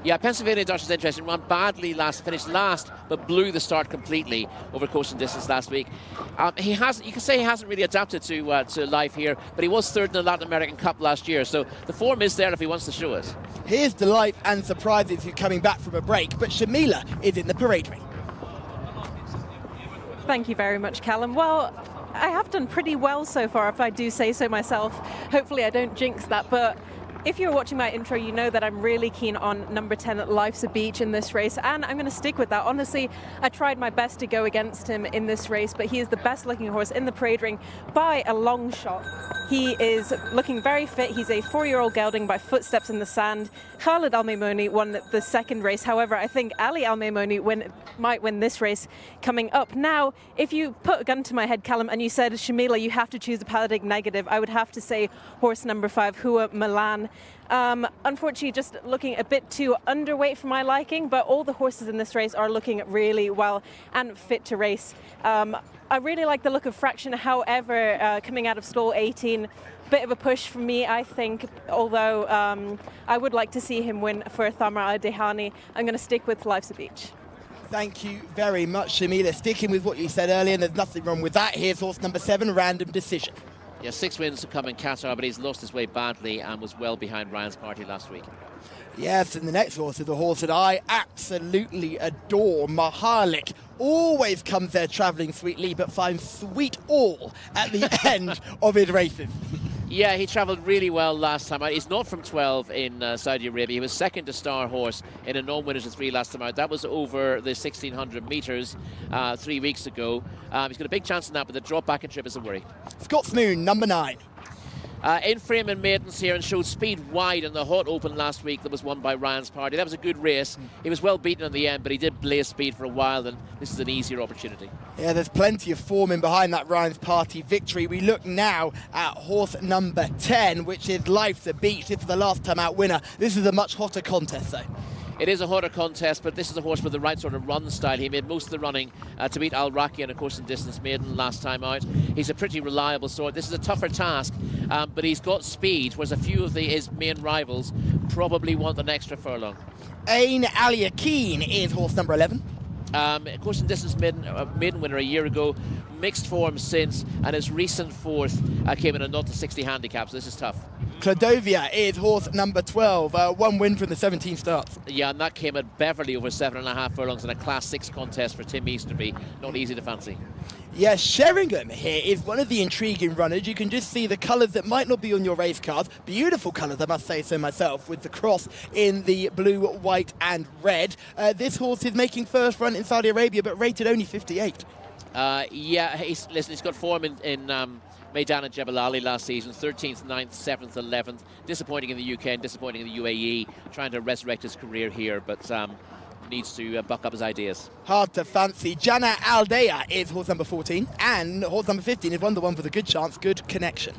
Yeah, Pennsylvania Dutch is interesting. Ran badly finished last, but blew the start completely over course and distance last week. You can say he hasn't really adapted to life here, but he was third in the Latin American Cup last year, so the form is there if he wants to show us. Here's Delight and Surprises, who's coming back from a break, but Shamila is in the parade ring. Thank you very much, Callum. Well, I have done pretty well so far, if I do say so myself. Hopefully I don't jinx that, but if you're watching my intro, you know that I'm really keen on number 10 at Life's a Beach in this race, and I'm going to stick with that. Honestly, I tried my best to go against him in this race, but he is the best looking horse in the parade ring by a long shot. He is looking very fit. He's a 4-year-old gelding by Footsteps in the Sand. Khalid Al-Maimoni won the second race. However, I think Ali Al-Maimoni might win this race coming up. Now, if you put a gun to my head, Callum, and you said, Shamila, you have to choose a Paladig negative, I would have to say horse number 5, Hua Milan. Unfortunately, just looking a bit too underweight for my liking, but all the horses in this race are looking really well and fit to race. I really like the look of Fraction, however, coming out of stall 18, bit of a push for me, I think, although I would like to see him win for Thamar Al-Dehani. I'm going to stick with Life's a Beach. Thank you very much, Shamila. Sticking with what you said earlier, and there's nothing wrong with that. Here's horse number 7, Random Decision. Yeah, 6 wins to come in Qatar, but he's lost his way badly and was well behind Ryan's party last week. Yes, and the next horse is a horse that I absolutely adore, Mahalik. Always comes there travelling sweetly, but finds sweet all at the end of his races. Yeah, he travelled really well last time out. He's not from 12 in Saudi Arabia. He was second to Star Horse in a non-winners of 3 last time out. That was over the 1,600 metres 3 weeks ago. He's got a big chance in that, but the drop back and trip is a worry. Scotsmoon, number 9. In frame and maidens here and showed speed wide in the hot open last week that was won by Ryan's party. That was a good race. He was well beaten in the end, but he did blaze speed for a while, and this is an easier opportunity. Yeah, there's plenty of form in behind that Ryan's party victory. We look now at horse number 10, which is Life's a Beach. This is the last time out winner. This is a much hotter contest, though. It is a hotter contest, but this is a horse with the right sort of run style. He made most of the running to beat Al Raki in a course and distance maiden last time out. He's a pretty reliable sort. This is a tougher task, but he's got speed, whereas a few of his main rivals probably want an extra furlong. Ain Al Yaqeen is horse number 11. Course and distance maiden winner a year ago, mixed form since, and his recent fourth came in a 0-60 handicap, so this is tough. Cladovia is horse number 12, 1 win from the 17 starts. Yeah, and that came at Beverley over 7.5 furlongs in a Class 6 contest for Tim Easterby. Not easy to fancy. Yes, Sheringham here is one of the intriguing runners. You can just see the colours that might not be on your race cards. Beautiful colours, I must say so myself, with the cross in the blue, white and red. This horse is making first run in Saudi Arabia, but rated only 58. Yeah, he's got form in Meydan and Jebel Ali last season, 13th, 9th, 7th, 11th. Disappointing in the UK and disappointing in the UAE, trying to resurrect his career here, but needs to buck up his ideas. Hard to fancy. Jana Aldea is horse number 14, and horse number 15 is one with a good chance, good connection.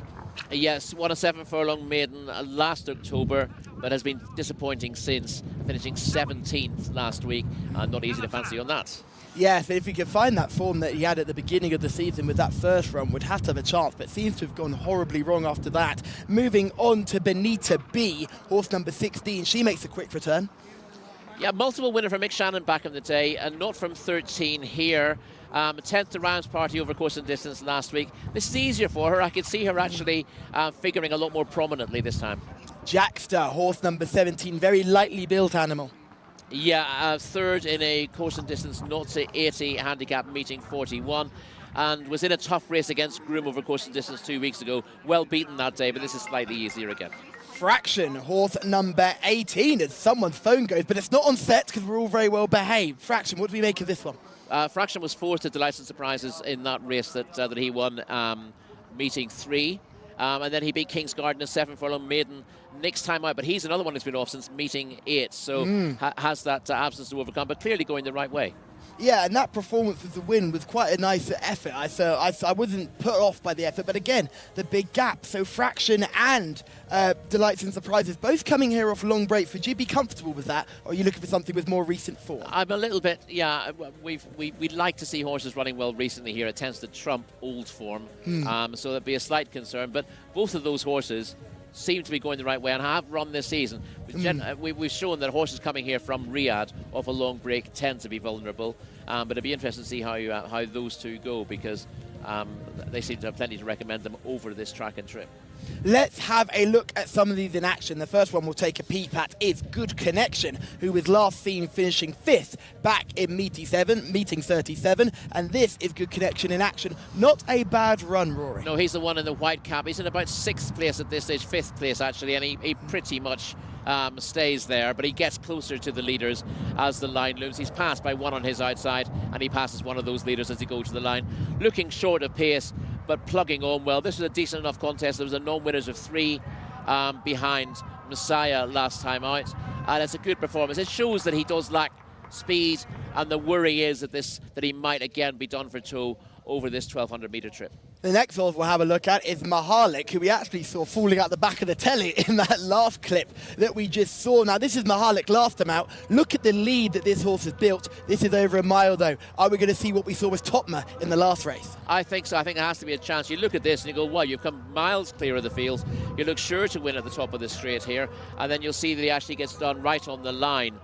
Yes, won a 7 furlong maiden last October, but has been disappointing since, finishing 17th last week. Not easy to fancy on that. Yes, if he could find that form that he had at the beginning of the season with that first run, would have to have a chance, but seems to have gone horribly wrong after that. Moving on to Benita B, horse number 16. She makes a quick return. Yeah, multiple winner for Mick Shannon back in the day, and not from 13 here. 10th to Ryan's party over course and distance last week. This is easier for her. I could see her actually figuring a lot more prominently this time. Jcsa, horse number 17, very lightly built animal. Yeah, third in a course and distance 0-80 handicap meeting 41, and was in a tough race against Groom over course and distance 2 weeks ago. Well beaten that day, but this is slightly easier again. Fraction, horse number 18, as someone's phone goes, but it's not on set because we're all very well behaved. Fraction, what do we make of this one? Fraction was fourth to Delights and Surprises in that race that he won, meeting 3. And then he beat King's Garden a 7 furlong maiden next time out, but he's another one who's been off since meeting 8, so has that absence to overcome, but clearly going the right way. Yeah, and that performance of the win was quite a nice effort. I wasn't put off by the effort, but again, the big gap. So Fraction and Delights and Surprises both coming here off long breaks. Would you be comfortable with that, or are you looking for something with more recent form? I'm a little bit, yeah. We'd like to see horses running well recently here. It tends to trump old form, so there'd be a slight concern. But both of those horses seem to be going the right way and have run this season. We've shown that horses coming here from Riyadh off a long break tend to be vulnerable, but it'd be interesting to see how those two go, because they seem to have plenty to recommend them over this track and trip. Let's have a look at some of these in action. The first one we'll take a peep at is Good Connection, who was last seen finishing 5th back in meeting 37, and this is Good Connection in action. Not a bad run, Rory. No, he's the one in the white cap. He's in about 6th place at this stage, 5th place actually, and he pretty much stays there, but he gets closer to the leaders as the line looms. He's passed by one on his outside, and he passes one of those leaders as he goes to the line. Looking short of pace, but plugging on well. This was a decent enough contest. There was a non-winners of 3 behind Messiah last time out, and it's a good performance. It shows that he does lack speed, and the worry is that he might again be done for toe over this 1200-metre trip. The next horse we'll have a look at is Mahalik, who we actually saw falling out the back of the telly in that last clip that we just saw. Now, this is Mahalik last time out. Look at the lead that this horse has built. This is over a mile, though. Are we going to see what we saw with Topma in the last race? I think so. I think there has to be a chance. You look at this and you go, well, you've come miles clear of the field. You look sure to win at the top of the straight here, and then you'll see that he actually gets done right on the line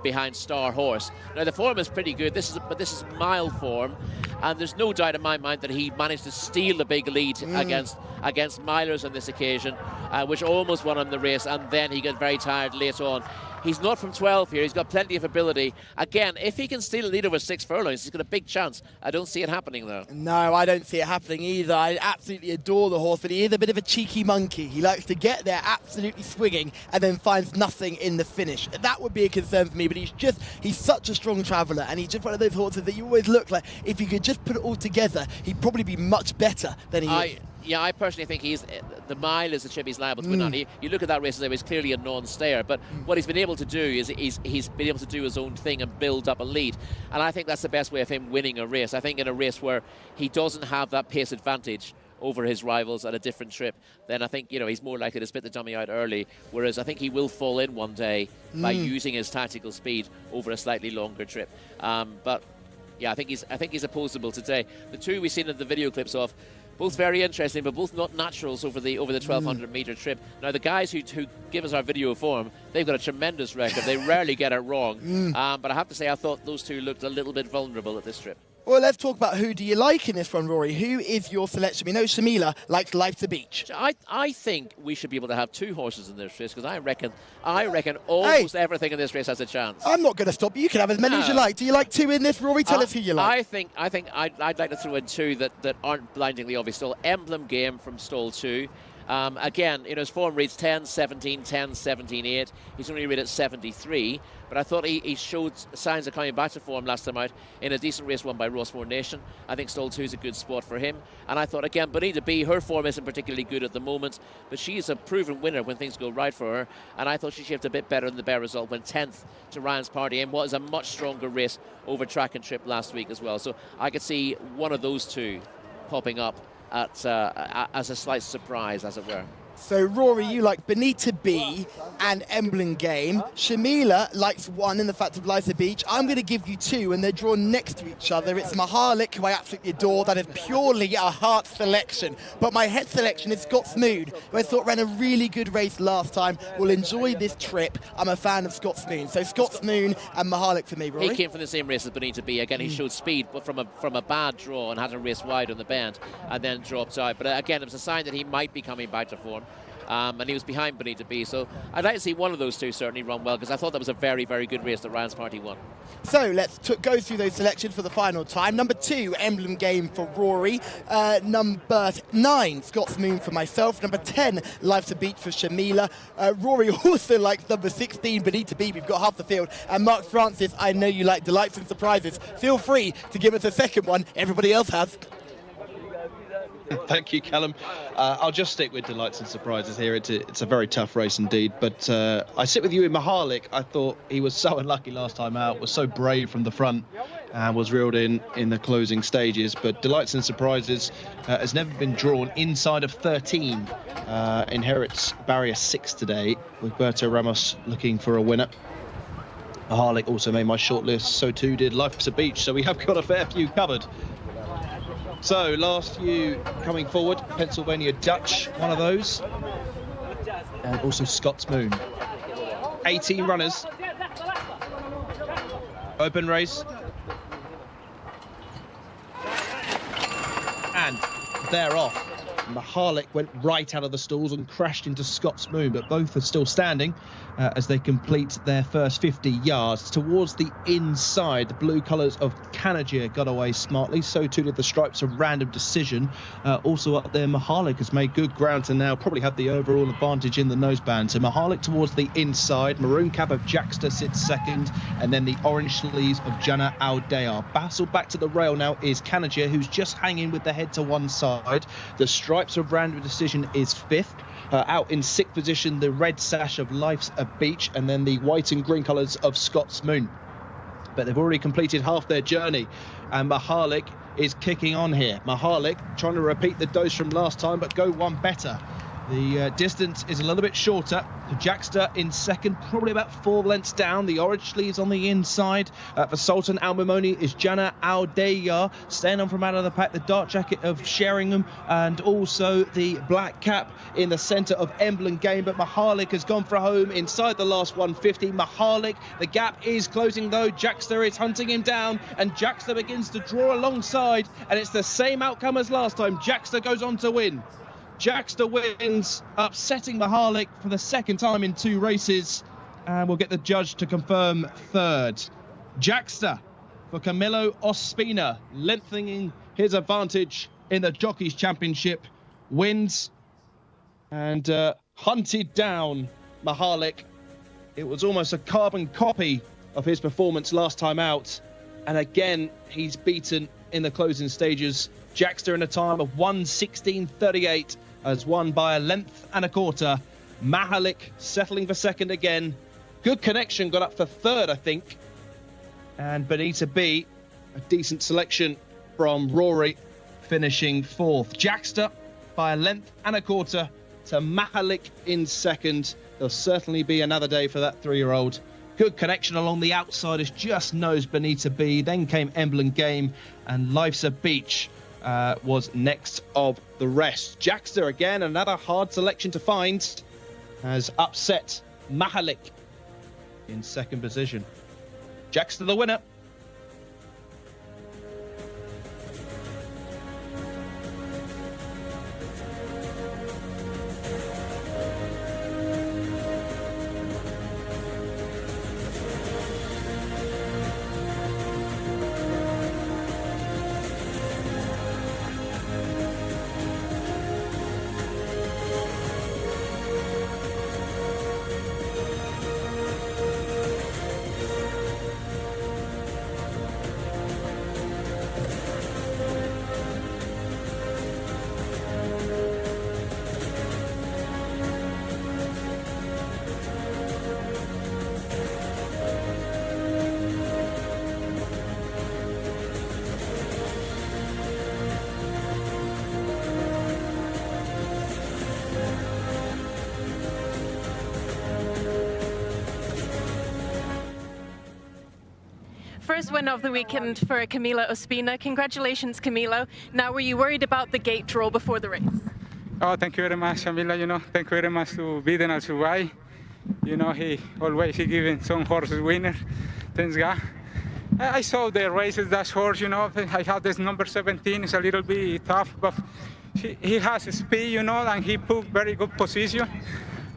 behind Star Horse. Now, the form is pretty good. This is mile form, and there's no doubt in my mind that he managed to steal a big lead against milers on this occasion, which almost won him the race, and then he got very tired late on. He's not from 12 here. He's got plenty of ability. Again, if he can steal a lead over 6 furlongs, he's got a big chance. I don't see it happening, though. No, I don't see it happening either. I absolutely adore the horse, but he is a bit of a cheeky monkey. He likes to get there absolutely swinging and then finds nothing in the finish. That would be a concern for me, but he's such a strong traveller, and he's just one of those horses that you always look like, if you could just put it all together, he'd probably be much better than he is. Yeah, I personally think the mile is the trip he's liable to win on. You look at that race as he's clearly a non-stayer, but what he's been able to do is he's been able to do his own thing and build up a lead, and I think that's the best way of him winning a race. I think in a race where he doesn't have that pace advantage over his rivals at a different trip, then I think he's more likely to spit the dummy out early, whereas I think he will fall in one day by using his tactical speed over a slightly longer trip. But yeah, I think he's opposable today. The two we've seen in the video clips of, both very interesting, but both not naturals over the 1200-metre trip. Now, the guys who give us our video form, they've got a tremendous record. They rarely get it wrong. But I have to say, I thought those two looked a little bit vulnerable at this trip. Well, let's talk about who do you like in this one, Rory. Who is your selection? We know Shamila likes Life's a Beach. I think we should be able to have 2 horses in this race, because I reckon almost everything in this race has a chance. I'm not going to stop you. You can have as many as you like. Do you like 2 in this, Rory? Tell us who you like. I think I'd like to throw in 2 that aren't blindingly obvious. Still, Emblem Game from stall 2. Again, his form reads 10-17, 10-17-8. He's only read at 73, but I thought he showed signs of coming back to form last time out in a decent race won by Rossmore Nation. I think stall 2 is a good spot for him. And I thought, again, Bonita B, her form isn't particularly good at the moment, but she is a proven winner when things go right for her. And I thought she shaped a bit better than the bare result when 10th to Ryan's Party in what is a much stronger race over track and trip last week as well. So I could see one of those 2 popping up as a slight surprise, as it were. So, Rory, you like Bonita B and Emblem Game. Shamila likes 1 in the fact of Life's a Beach. I'm going to give you 2, and they're drawn next to each other. It's Mahalik, who I absolutely adore. That is purely a heart selection. But my head selection is Scott's Moon, who I thought ran a really good race last time. Will enjoy this trip. I'm a fan of Scott's Moon. So, Scott's Moon and Mahalik for me, Rory. He came from the same race as Bonita B. Again, he showed speed, but from a bad draw and had to race wide on the bend and then dropped out. But again, it was a sign that he might be coming back to form. And he was behind Bonita B, so I'd like to see one of those 2 certainly run well, because I thought that was a very, very good race that Ryan's Party won. So let's go through those selections for the final time. Number 2, Emblem Game for Rory. Number 9, Scott's Moon for myself. Number 10, Life's a Beach for Shamila. Rory also likes number 16, Bonita B. We've got half the field. And Mark Francis, I know you like Delights and Surprises. Feel free to give us a second one. Everybody else has. Thank you, Callum. I'll just stick with Delights and Surprises here. It's a very tough race indeed, but I sit with you in Mahalik. I thought he was so unlucky last time out, was so brave from the front, and was reeled in the closing stages. But Delights and Surprises has never been drawn inside of 13. Inherits barrier 6 today, with Berto Ramos looking for a winner. Mahalik also made my shortlist, so too did Life's a Beach, so we have got a fair few covered. So, last few coming forward, Pennsylvania Dutch, one of those. and also Scott's Moon. 18 runners. Open race. And they're off. Mahalik went right out of the stalls and crashed into Scott's Moon, but both are still standing as they complete their first 50 yards. Towards the inside, the blue colours of Canada got away smartly, so too did the Stripes of Random Decision. Also up there, Mahalik has made good ground to now probably have the overall advantage in the noseband. So Mahalik towards the inside, maroon cap of Jcsa sits second, and then the orange sleeves of Jana Aldea. Bassel back to the rail now is Canada, who's just hanging with the head to one side. The Stripes of Random Decision is fifth. Out in sixth position, the red sash of Life's a Beach, and then the white and green colours of Scott's Moon. But they've already completed half their journey, and Mahalik is kicking on here. Mahalik trying to repeat the dose from last time, but go one better. The distance is a little bit shorter. Jcsa in second, probably about 4 lengths down. The orange sleeves on the inside. For Sultan Al Mamoni is Jana Aldea. Staying on from out of the pack, the dark jacket of Sheringham, and also the black cap in the centre of Emblem Game. But Mahalik has gone for home inside the last 150. Mahalik, the gap is closing though. Jcsa is hunting him down, and Jcsa begins to draw alongside, and it's the same outcome as last time. Jcsa goes on to win. Jcsa wins, upsetting Mahalik for the second time in 2 races, and we'll get the judge to confirm third. Jcsa for Camilo Ospina, lengthening his advantage in the Jockeys Championship, wins and hunted down Mahalik. It was almost a carbon copy of his performance last time out, and again he's beaten in the closing stages. Jcsa in a time of 1:16.38 has won by a length and a quarter. Mahalik settling for second again. Good Connection got up for third, I think. And Benita B, a decent selection from Rory, finishing fourth. Jcsa by a length and a quarter to Mahalik in second. There'll certainly be another day for that 3-year-old. Good Connection along the outside has just nosed Benita B. Then came Emblem Game, and Life's a Beach was next of the rest. Jcsa again, another hard selection to find, has upset Mahalik in second position. Jcsa the winner. First win of the weekend for Camilo Ospina. Congratulations, Camilo. Now, were you worried about the gate draw before the race? Oh, thank you very much, Camila. Thank you very much to Biden and Subai. He giving some horses winner. Thanks God. I saw the races, that horse, I had this number 17. It's a little bit tough, but he has speed, and he put very good position.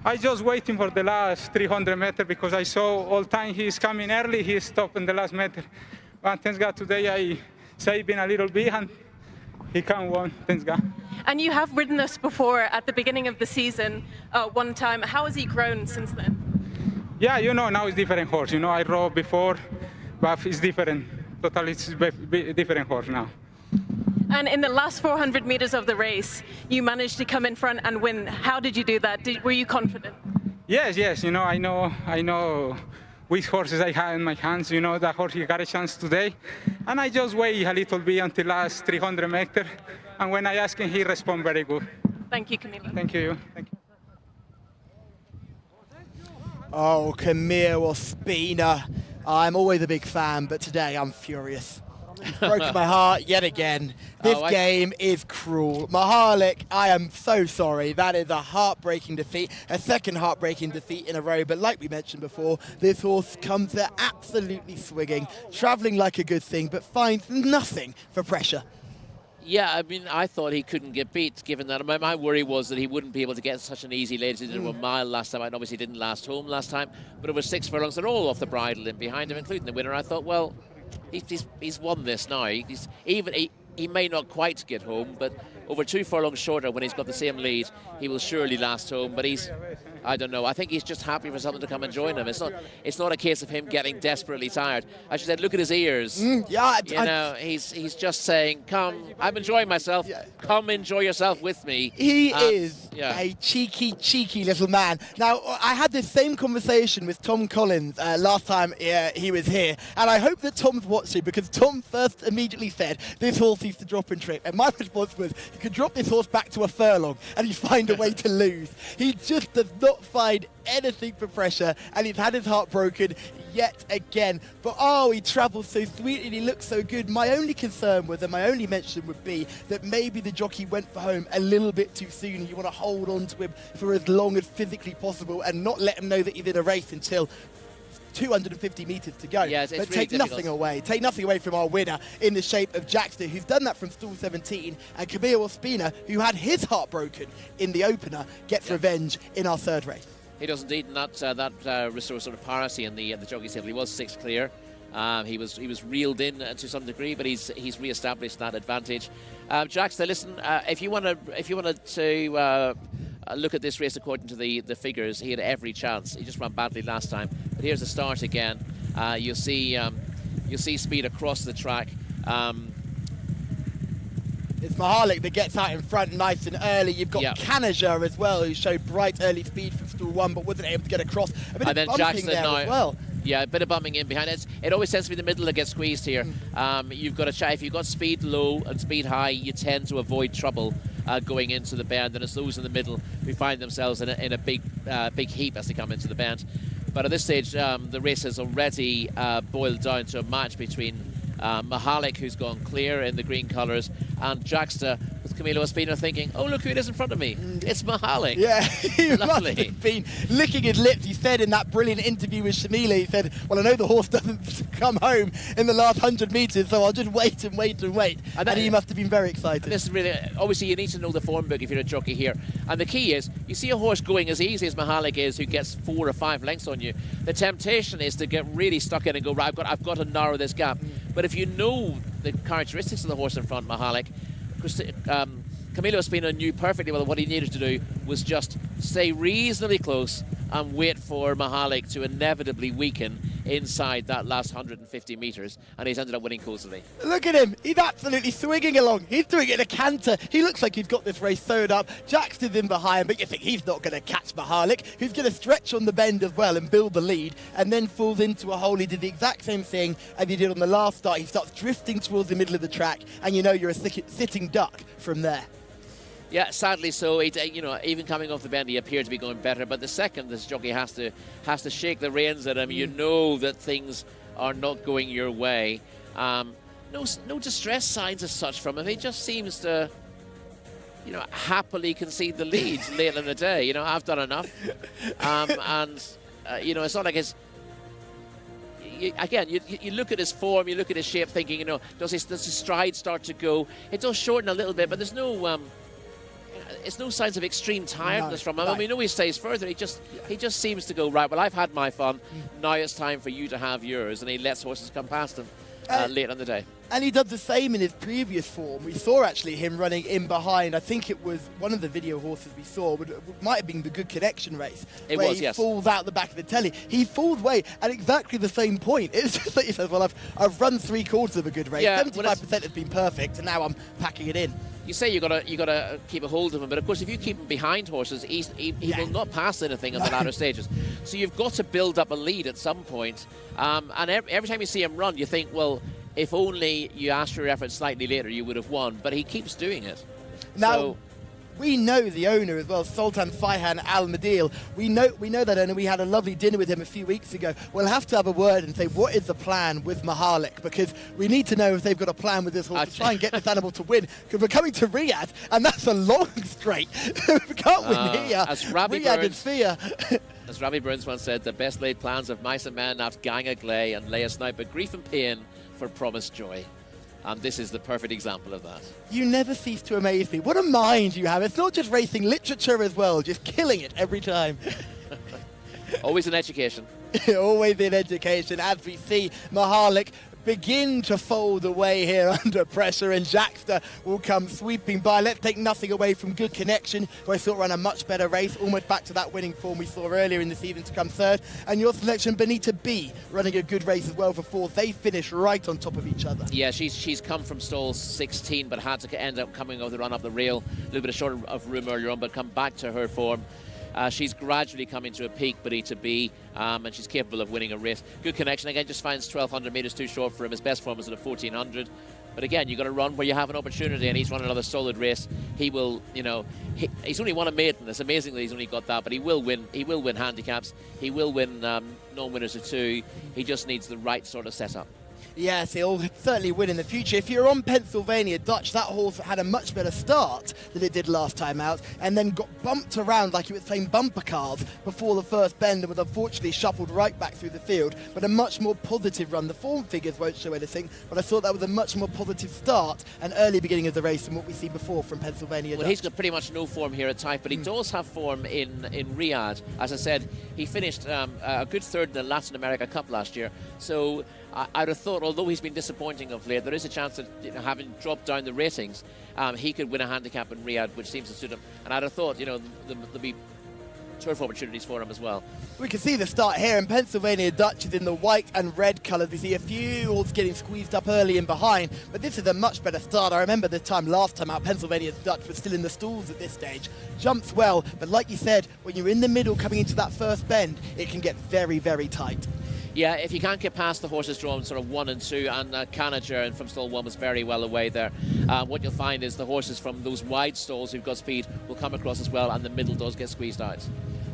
I just waiting for the last 300 meters because I saw all time he's coming early, he stopped in the last meter. But thanks God today I saved him a little bit and he can win, thanks God. And you have ridden us before at the beginning of the season one time. How has he grown since then? Yeah, now it's different horse. I rode before, but it's different. Totally, it's different horse now. And in the last 400 meters of the race, you managed to come in front and win. How did you do that? Were you confident? Yes. I know which horses I had in my hands. That horse he got a chance today. And I just wait a little bit until last 300 meters. And when I ask him, he respond very good. Thank you, Camilo. Thank you. Thank you. Oh, Camilo Ospina. I'm always a big fan, but today I'm furious. Broke my heart yet again. This game is cruel. Mahalik, I am so sorry. That is a heartbreaking defeat, a second heartbreaking defeat in a row. But like we mentioned before, this horse comes there absolutely swinging, travelling like a good thing, but finds nothing for pressure. Yeah, I mean, I thought he couldn't get beat, given that. My worry was that he wouldn't be able to get such an easy lead as he did over a mile last time. And obviously didn't last home last time, but over 6 furlongs, they're all off the bridle and behind him, including the winner. I thought, well, he's won this now. He may not quite get home, but over 2 furlongs shorter, when he's got the same lead, he will surely last home. But I don't know. I think he's just happy for someone to come and join him. It's not a case of him getting desperately tired. As you said, look at his ears. He's just saying, "Come, I'm enjoying myself. Yeah. Come enjoy yourself with me." He is a cheeky little man. Now, I had this same conversation with Tom Collins last time he was here, and I hope that Tom's watching, because Tom first immediately said this horse needs to drop and trip, and my response was, you could drop this horse back to a furlong and you find a way to lose. He just does not find anything for pressure, and he's had his heart broken yet again. But he travels so sweetly and he looks so good. My only concern was, and my only mention would be, that maybe the jockey went for home a little bit too soon. You want to hold on to him for as long as physically possible and not let him know that he's in a race until 250 metres to go. Yeah, it's but really take nothing away. Take nothing away from our winner in the shape of Jcsa, who's done that from stall 17, and Camilo Ospina, who had his heart broken in the opener, gets revenge in our third race. He does indeed, and that restores sort of parity in the jockey stable. He was 6 clear. He was reeled in to some degree, but he's re-established that advantage. Jcsa, listen, if you wanted to look at this race according to the figures, he had every chance. He just ran badly last time. But here's the start again. You'll see speed across the track. It's Mahalik that gets out in front nice and early. You've got Kanaja as well, who showed bright early speed from stall 1, but wasn't able to get across. A bit of bumping there as well. Yeah, a bit of bumping in behind it. It always tends to be the middle that gets squeezed here. You've got to if you've got speed low and speed high, you tend to avoid trouble going into the bend, and it's those in the middle who find themselves in a big heap as they come into the bend. But at this stage, the race has already boiled down to a match between Mahalik, who's gone clear in the green colours, and Jcsa, with Camilo Ospina thinking, oh, look who it is in front of me. It's Mahalik. Yeah, he must have been licking his lips. He said in that brilliant interview with Shamila, he said, well, I know the horse doesn't come home in the last 100 metres, so I'll just wait and wait and wait. And he must have been very excited. This is really, obviously, you need to know the form book if you're a jockey here. And the key is, you see a horse going as easy as Mahalik is, who gets 4 or 5 lengths on you. The temptation is to get really stuck in and go, right, I've got to narrow this gap. But if you know the characteristics of the horse in front, Mahalik, Camilo Ospina knew perfectly well what he needed to do was just stay reasonably close and wait for Mahalik to inevitably weaken inside that last 150 metres, and he's ended up winning causally. Look at him, he's absolutely swinging along. He's doing it in a canter. He looks like he's got this race sewed up. Jcsa's in behind, but you think he's not going to catch Mahalik, who's going to stretch on the bend as well and build the lead, and then falls into a hole. He did the exact same thing as he did on the last start. He starts drifting towards the middle of the track, and you know you're a sitting duck from there. Yeah, sadly so. Even coming off the bend, he appeared to be going better. But the second this jockey has to shake the reins at him, you know that things are not going your way. No distress signs as such from him. He just seems to, happily concede the lead late in the day. I've done enough, it's not like it's. You look at his form, you look at his shape, thinking, does his stride start to go? It does shorten a little bit, but there's no. It's no signs of extreme tiredness from him. I mean, we know he stays further. He just seems to go, right, well, I've had my fun. Now it's time for you to have yours. And he lets horses come past him late in the day. And he does the same in his previous form. We saw actually him running in behind. I think it was one of the video horses we saw. Might have been the Good Connection race. It where was, he yes. falls out the back of the telly. He falls away at exactly the same point. It's just like he says, well, I've run 3/4 of a good race. Yeah, 75% has been perfect, and now I'm packing it in. You say you gotta keep a hold of him, but of course if you keep him behind horses, he will not pass anything in the latter stages. So you've got to build up a lead at some point. And every time you see him run, you think, well, if only you asked for your effort slightly later, you would have won. But he keeps doing it. Now, We know the owner as well, Sultan Fayhan Al Madil. We know that owner. We had a lovely dinner with him a few weeks ago. We'll have to have a word and say, what is the plan with Mahalik? Because we need to know if they've got a plan with this horse to try and get this animal to win. Because we're coming to Riyadh, and that's a long straight. We can't win here. Riyadh is fear. As Robbie Burns once said, the best laid plans of mice and men have gang a glay and lay us now but grief and pain for promised joy. And this is the perfect example of that. You never cease to amaze me. What a mind you have. It's not just racing, literature as well, just killing it every time. Always in education. Always in education, as we see Mahalik begin to fold away here under pressure, and Jcsa will come sweeping by. Let's take nothing away from Good Connection, who I thought ran a much better race, almost back to that winning form we saw earlier in the season to come third. And your selection, Benita B, running a good race as well for fourth. They finish right on top of each other. Yeah, she's come from stall 16, but had to end up coming over the run up the rail. A little bit of short of room earlier on, but come back to her form. She's gradually coming to a peak, Benita B, and she's capable of winning a race. Good Connection, again, just finds 1,200 metres too short for him. His best form is at a 1,400. But again, you've got to run where you have an opportunity, and he's run another solid race. He will, he's only won a maiden. It's amazing that he's only got that, but he will win. He will win handicaps. He will win non-winners of 2. He just needs the right sort of setup. Yes, he'll certainly win in the future. If you're on Pennsylvania Dutch, that horse had a much better start than it did last time out, and then got bumped around like he was playing bumper cars before the first bend, and was unfortunately shuffled right back through the field. But a much more positive run. The form figures won't show anything, but I thought that was a much more positive start and early beginning of the race than what we see before from Pennsylvania Dutch. He's got pretty much no form here at Taif, but he does have form in Riyadh. As I said, he finished a good third in the Latin America Cup last year, so I'd have thought, although he's been disappointing of late, there is a chance that, having dropped down the ratings, he could win a handicap in Riyadh, which seems to suit him. And I'd have thought, there'll be turf opportunities for him as well. We can see the start here, and Pennsylvania Dutch is in the white and red colours. We see a few horses getting squeezed up early and behind, but this is a much better start. I remember the last time out, Pennsylvania Dutch was still in the stalls at this stage. Jumps well, but like you said, when you're in the middle coming into that first bend, it can get very, very tight. Yeah, if you can't get past the horses drawn sort of 1 and 2, and Canager and from stall 1 was very well away there, what you'll find is the horses from those wide stalls who've got speed will come across as well, and the middle does get squeezed out.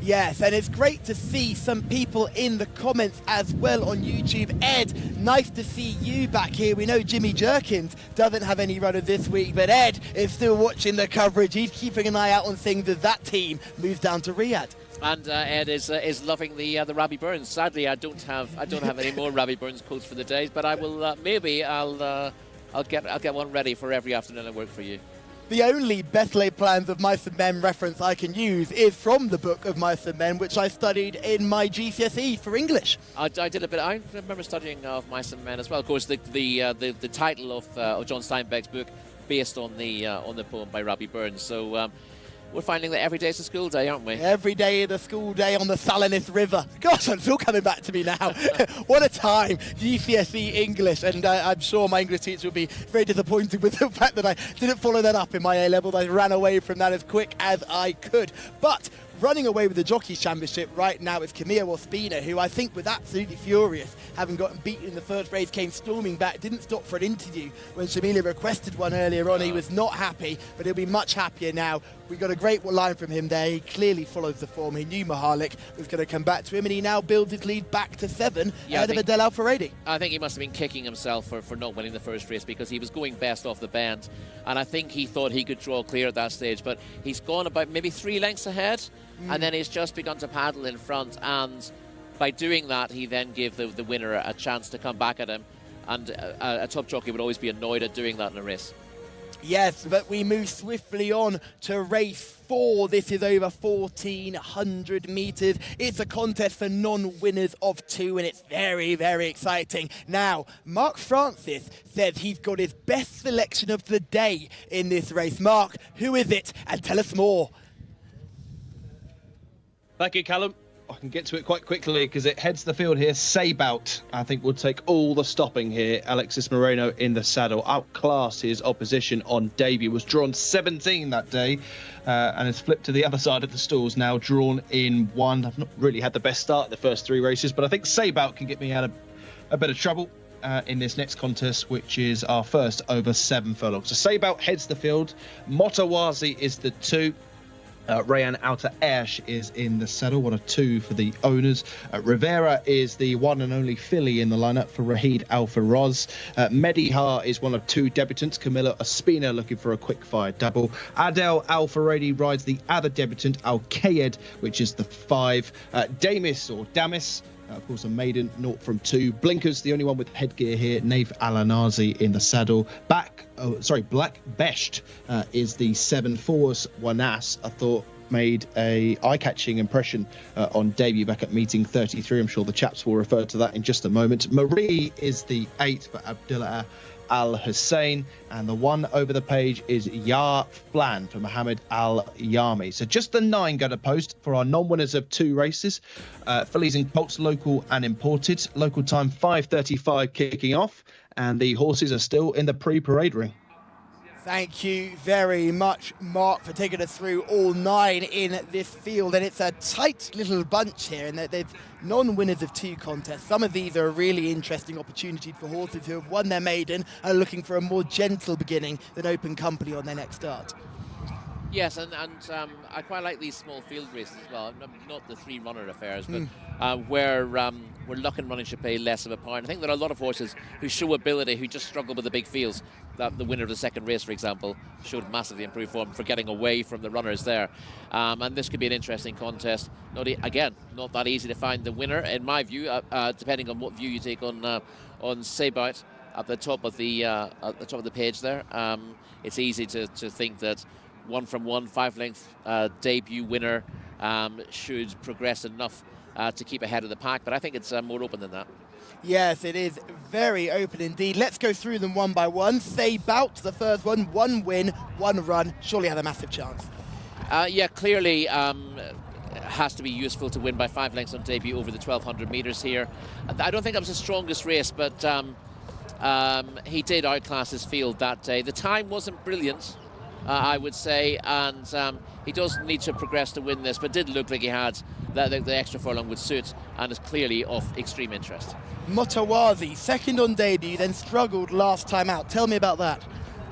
Yes, and it's great to see some people in the comments as well on YouTube. Ed, nice to see you back here. We know Jimmy Jerkins doesn't have any runners this week, but Ed is still watching the coverage. He's keeping an eye out on things as that team moves down to Riyadh. And Ed is loving the Robbie Burns. Sadly, I don't have any more Robbie Burns quotes for the day, but I will maybe I'll get one ready for every afternoon I work for you. The only best laid plans of Mice and Men reference I can use is from the book of Mice and Men, which I studied in my GCSE for English. I did a bit. I remember studying of Mice and Men as well. Of course, the title of John Steinbeck's book based on the poem by Robbie Burns. So. We're finding that every day's a school day, aren't we? Every day is a school day on the Salanis River. Gosh, it's all coming back to me now. What a time. GCSE English, and I'm sure my English teacher will be very disappointed with the fact that I didn't follow that up in my A-levels. I ran away from that as quick as I could. But running away with the Jockeys Championship right now is Camille Ospina, who I think was absolutely furious, having gotten beaten in the first race, came storming back, didn't stop for an interview when Shamila requested one earlier on. He was not happy, but he'll be much happier now. We got a great line from him there. He clearly follows the form. He knew Mahalik was going to come back to him, and he now builds his lead back to 7 ahead of Adel Al-Faredi. I think he must have been kicking himself for not winning the first race, because he was going best off the bend, and I think he thought he could draw clear at that stage, but he's gone about maybe 3 lengths ahead, and then he's just begun to paddle in front, and by doing that, he then gave the winner a chance to come back at him, and a top jockey would always be annoyed at doing that in a race. Yes, but we move swiftly on to race 4. This is over 1,400 metres. It's a contest for non-winners of 2, and it's very, very exciting. Now, Mark Francis says he's got his best selection of the day in this race. Mark, who is it? And tell us more. Thank you, Callum. I can get to it quite quickly because it heads the field here. Sabout, I think, will take all the stopping here. Alexis Moreno in the saddle. Outclassed his opposition on debut. Was drawn 17 that day and has flipped to the other side of the stalls now, drawn in 1. I've not really had the best start in the first 3 races, but I think Sabout can get me out of a bit of trouble. in this next contest, which is our first over 7 furlongs. So Saybout heads the field. Motawazi is the 2. Rayan Alta Ash is in the saddle, 1 of 2 for the owners. Rivera is the one and only filly in the lineup for Rahid Al Faraz. Medihar is 1 of 2 debutants. Camilla Ospina looking for a quick fire double. Adel Al Faradi rides the other debutant, Al Kayed, which is the 5. Damis or Damis, of course, a maiden, 0 from 2. Blinkers, the only one with headgear here. Nave Alanazi in the saddle. Black Besht is the 7. Force Wanas, I thought, made a eye-catching impression on debut back at meeting 33. I'm sure the chaps will refer to that in just a moment. Marie is the 8 for Abdullah Al Hussein, and the 1 over the page is Ya Flan for Mohammed Al Yami. So just the 9 go to post for our non-winners of 2 races. Fillies and colts, local and imported. Local time 5:35 kicking off, and the horses are still in the pre-parade ring. Thank you very much, Mark, for taking us through all 9 in this field. And it's a tight little bunch here, and there's non-winners of 2 contests. Some of these are a really interesting opportunity for horses who have won their maiden and are looking for a more gentle beginning than Open Company on their next start. Yes, and I quite like these small field races as well. Not the 3-runner affairs, but where luck and running should play less of a part. I think there are a lot of horses who show ability, who just struggle with the big fields. The winner of the second race, for example, showed massively improved form for getting away from the runners there. And this could be an interesting contest. Not that easy to find the winner, in my view, depending on what view you take on Saybout at the top of the page there. It's easy to think that 1 from 1 5-length debut winner should progress enough to keep ahead of the pack, but I think it's more open than that. Yes, it is very open indeed. Let's go through them one by one. Saybout, the first one, 1 win, 1 run, surely had a massive chance. Clearly has to be useful to win by 5 lengths on debut over the 1,200 metres here. I don't think that was his strongest race, but he did outclass his field that day. The time wasn't brilliant, I would say, and he does need to progress to win this, but did look like he had the extra furlong would suit, and is clearly of extreme interest. Motawazi, second on debut, then struggled last time out. Tell me about that.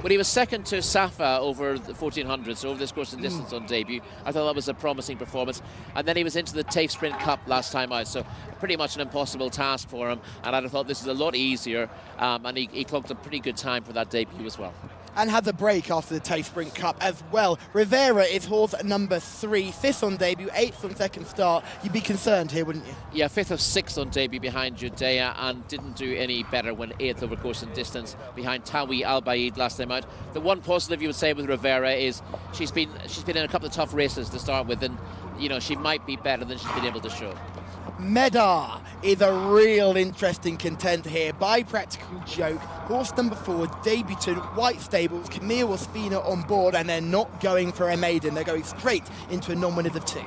Well, he was second to Safa over the 1400, so over this course and distance on debut. I thought that was a promising performance. And then he was into the Taif Sprint Cup last time out, so pretty much an impossible task for him. And I'd have thought this is a lot easier, and he clocked a pretty good time for that debut as well. And had the break after the Taif Sprint Cup as well. Rivera is horse number 3, 5th on debut, 8th on second start. You'd be concerned here, wouldn't you? Yeah, 5th of 6th on debut behind Judea, and didn't do any better when 8th over course and distance behind Tawi Al-Baid last time out. The one positive you would say with Rivera is she's been in a couple of tough races to start with, and she might be better than she's been able to show. Medar is a real interesting contender here. By Practical Joke, horse number 4, debutant, White Stables, Camille Ospina on board, and they're not going for a maiden. They're going straight into a non-winners of 2.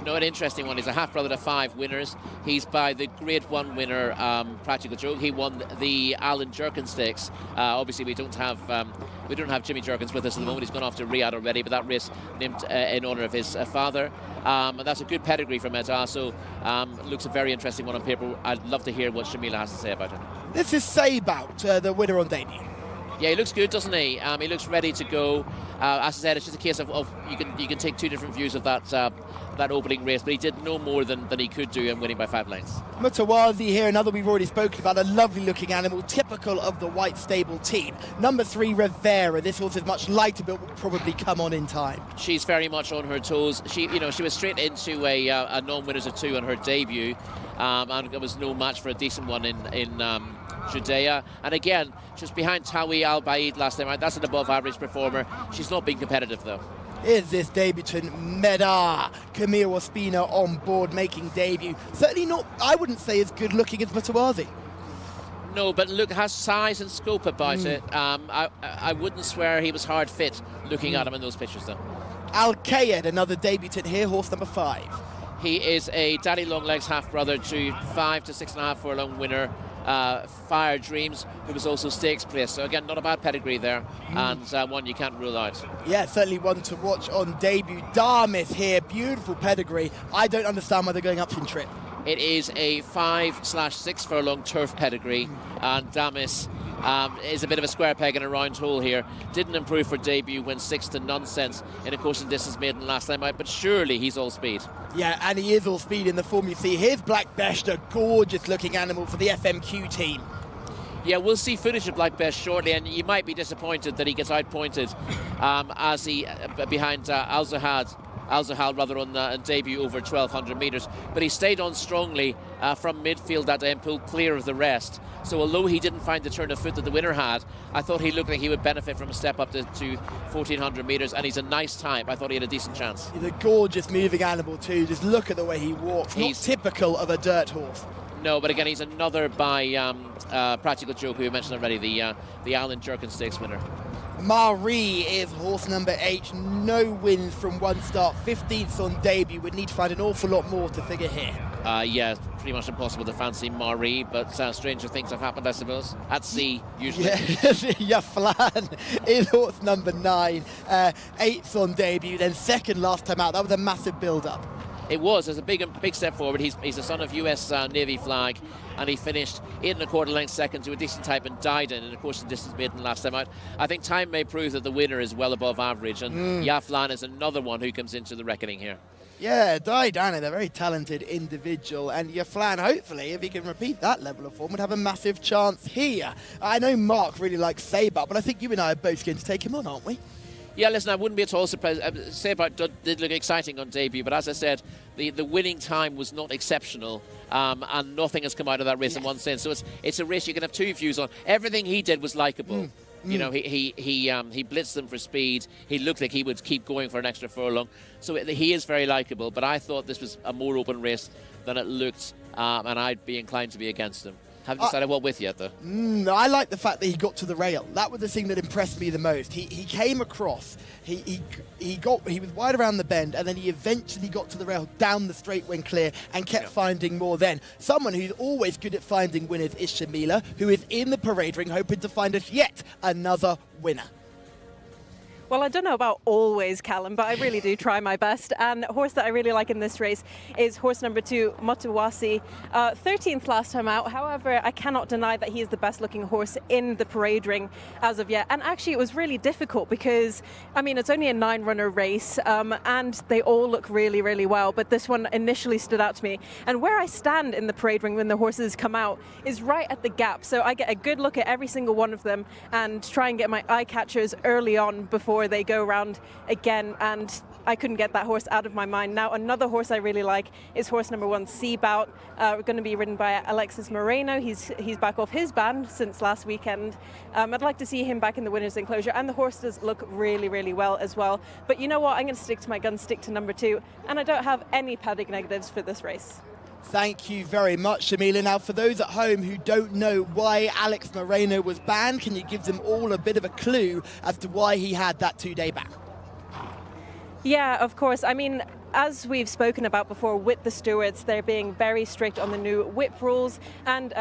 An interesting one. He's a half-brother to 5 winners. He's by the Grade 1 winner, Practical Joke. He won the Alan Jerkins Stakes. Obviously, we don't have Jimmy Jerkins with us at the moment. He's gone off to Riyadh already, but that race named in honour of his father. And that's a good pedigree from Medar, so looks a very interesting one on paper. I'd love to hear what Shamila has to say about it. This is Saybout, the winner on debut. Yeah, he looks good, doesn't he? He looks ready to go. As I said, it's just a case of you can take 2 different views of that opening race, but he did no more than he could do in winning by 5 lengths. Motawazi here, another we've already spoken about, a lovely looking animal, typical of the White Stable team. Number 3, Rivera. This horse is much lighter, but will probably come on in time. She's very much on her toes. She was straight into a non-winners of 2 on her debut, and it was no match for a decent one in Judea. And again, she was behind Tawi Al-Baid last time out. That's an above-average performer. She's not been competitive, though. Is this debutant Medar? Camille Ospina on board making debut. Certainly not, I wouldn't say, as good looking as Motawazi. No, but look, has size and scope about it. I wouldn't swear he was hard fit looking at him in those pictures, though. Al Kayed, another debutant here, horse number 5. He is a Daddy Longlegs half-brother to 5 to 6.5 furlong winner, Fire Dreams, who was also stakes placed. So again, not a bad pedigree there, and one you can't rule out. Yeah, certainly one to watch on debut. Darmith here, beautiful pedigree. I don't understand why they're going up in trip. It is a 5/6 furlong turf pedigree, and Damis is a bit of a square peg in a round hole here. Didn't improve for debut, went 6th to Nonsense in a course and distance maiden last time out, but surely he's all speed. Yeah, and he is all speed in the form you see. Here's Black Best, a gorgeous looking animal for the FMQ team. Yeah, we'll see footage of Black Best shortly, and you might be disappointed that he gets outpointed as he behind Al-Zahal rather on debut over 1,200 metres, but he stayed on strongly from midfield that day and pulled clear of the rest. So although he didn't find the turn of foot that the winner had, I thought he looked like he would benefit from a step up to 1,400 metres, and he's a nice type. I thought he had a decent chance. He's a gorgeous moving animal too. Just look at the way he walks. He's not typical of a dirt horse. No, but again, he's another by Practical Joke, who we mentioned already, the Alan Jerkin Stakes winner. Marie is horse number 8. No wins from one start. 15th on debut. Would need to find an awful lot more to figure here. Yeah, pretty much impossible to fancy Marie, but stranger things have happened, I suppose. At sea, usually. Yeah, Flan is horse number 9. 8th on debut, then 2nd last time out. That was a massive build-up. It was. It's a big step forward. He's a son of US Navy flag, and he finished 8 1/4 lengths second to a decent type and died in a course and distance maiden last time out. I think time may prove that the winner is well above average, and Yaflan is another one who comes into the reckoning here. Yeah, Daidan is a very talented individual, and Yaflan, hopefully, if he can repeat that level of form, would have a massive chance here. I know Mark really likes Sabre, but I think you and I are both going to take him on, aren't we? Yeah, listen, I wouldn't be at all surprised. Sabre did look exciting on debut, but as I said, the winning time was not exceptional, and nothing has come out of that race in one sense. So it's a race you can have two views on. Everything he did was likeable. You know, he blitzed them for speed. He looked like he would keep going for an extra furlong. So he is very likeable, but I thought this was a more open race than it looked, and I'd be inclined to be against him. Haven't decided what with yet, though. I like the fact that he got to the rail. That was the thing that impressed me the most. He came across. He was wide around the bend, and then he eventually got to the rail down the straight when clear and kept finding more then. Someone who's always good at finding winners is Shamila, who is in the parade ring hoping to find us yet another winner. Well, I don't know about always, Callum, but I really do try my best. And a horse that I really like in this race is horse number 2, Motuwasi. 13th last time out. However, I cannot deny that he is the best looking horse in the parade ring as of yet. And actually, it was really difficult because, I mean, it's only a 9-runner race and they all look really, really well. But this one initially stood out to me. And where I stand in the parade ring when the horses come out is right at the gap. So I get a good look at every single one of them and try and get my eye catchers early on before they go around again, and I couldn't get that horse out of my mind. Now, another horse I really like is horse number 1, Seabout. Going to be ridden by Alexis Moreno. He's back off his ban since last weekend. I'd like to see him back in the winner's enclosure, and the horse does look really, really well as well. But you know what? I'm going to stick to my guns, stick to number 2, and I don't have any paddock negatives for this race. Thank you very much, Shamila. Now, for those at home who don't know why Alex Moreno was banned, can you give them all a bit of a clue as to why he had that 2-day ban? Yeah, of course. I mean, as we've spoken about before with the stewards, they're being very strict on the new whip rules and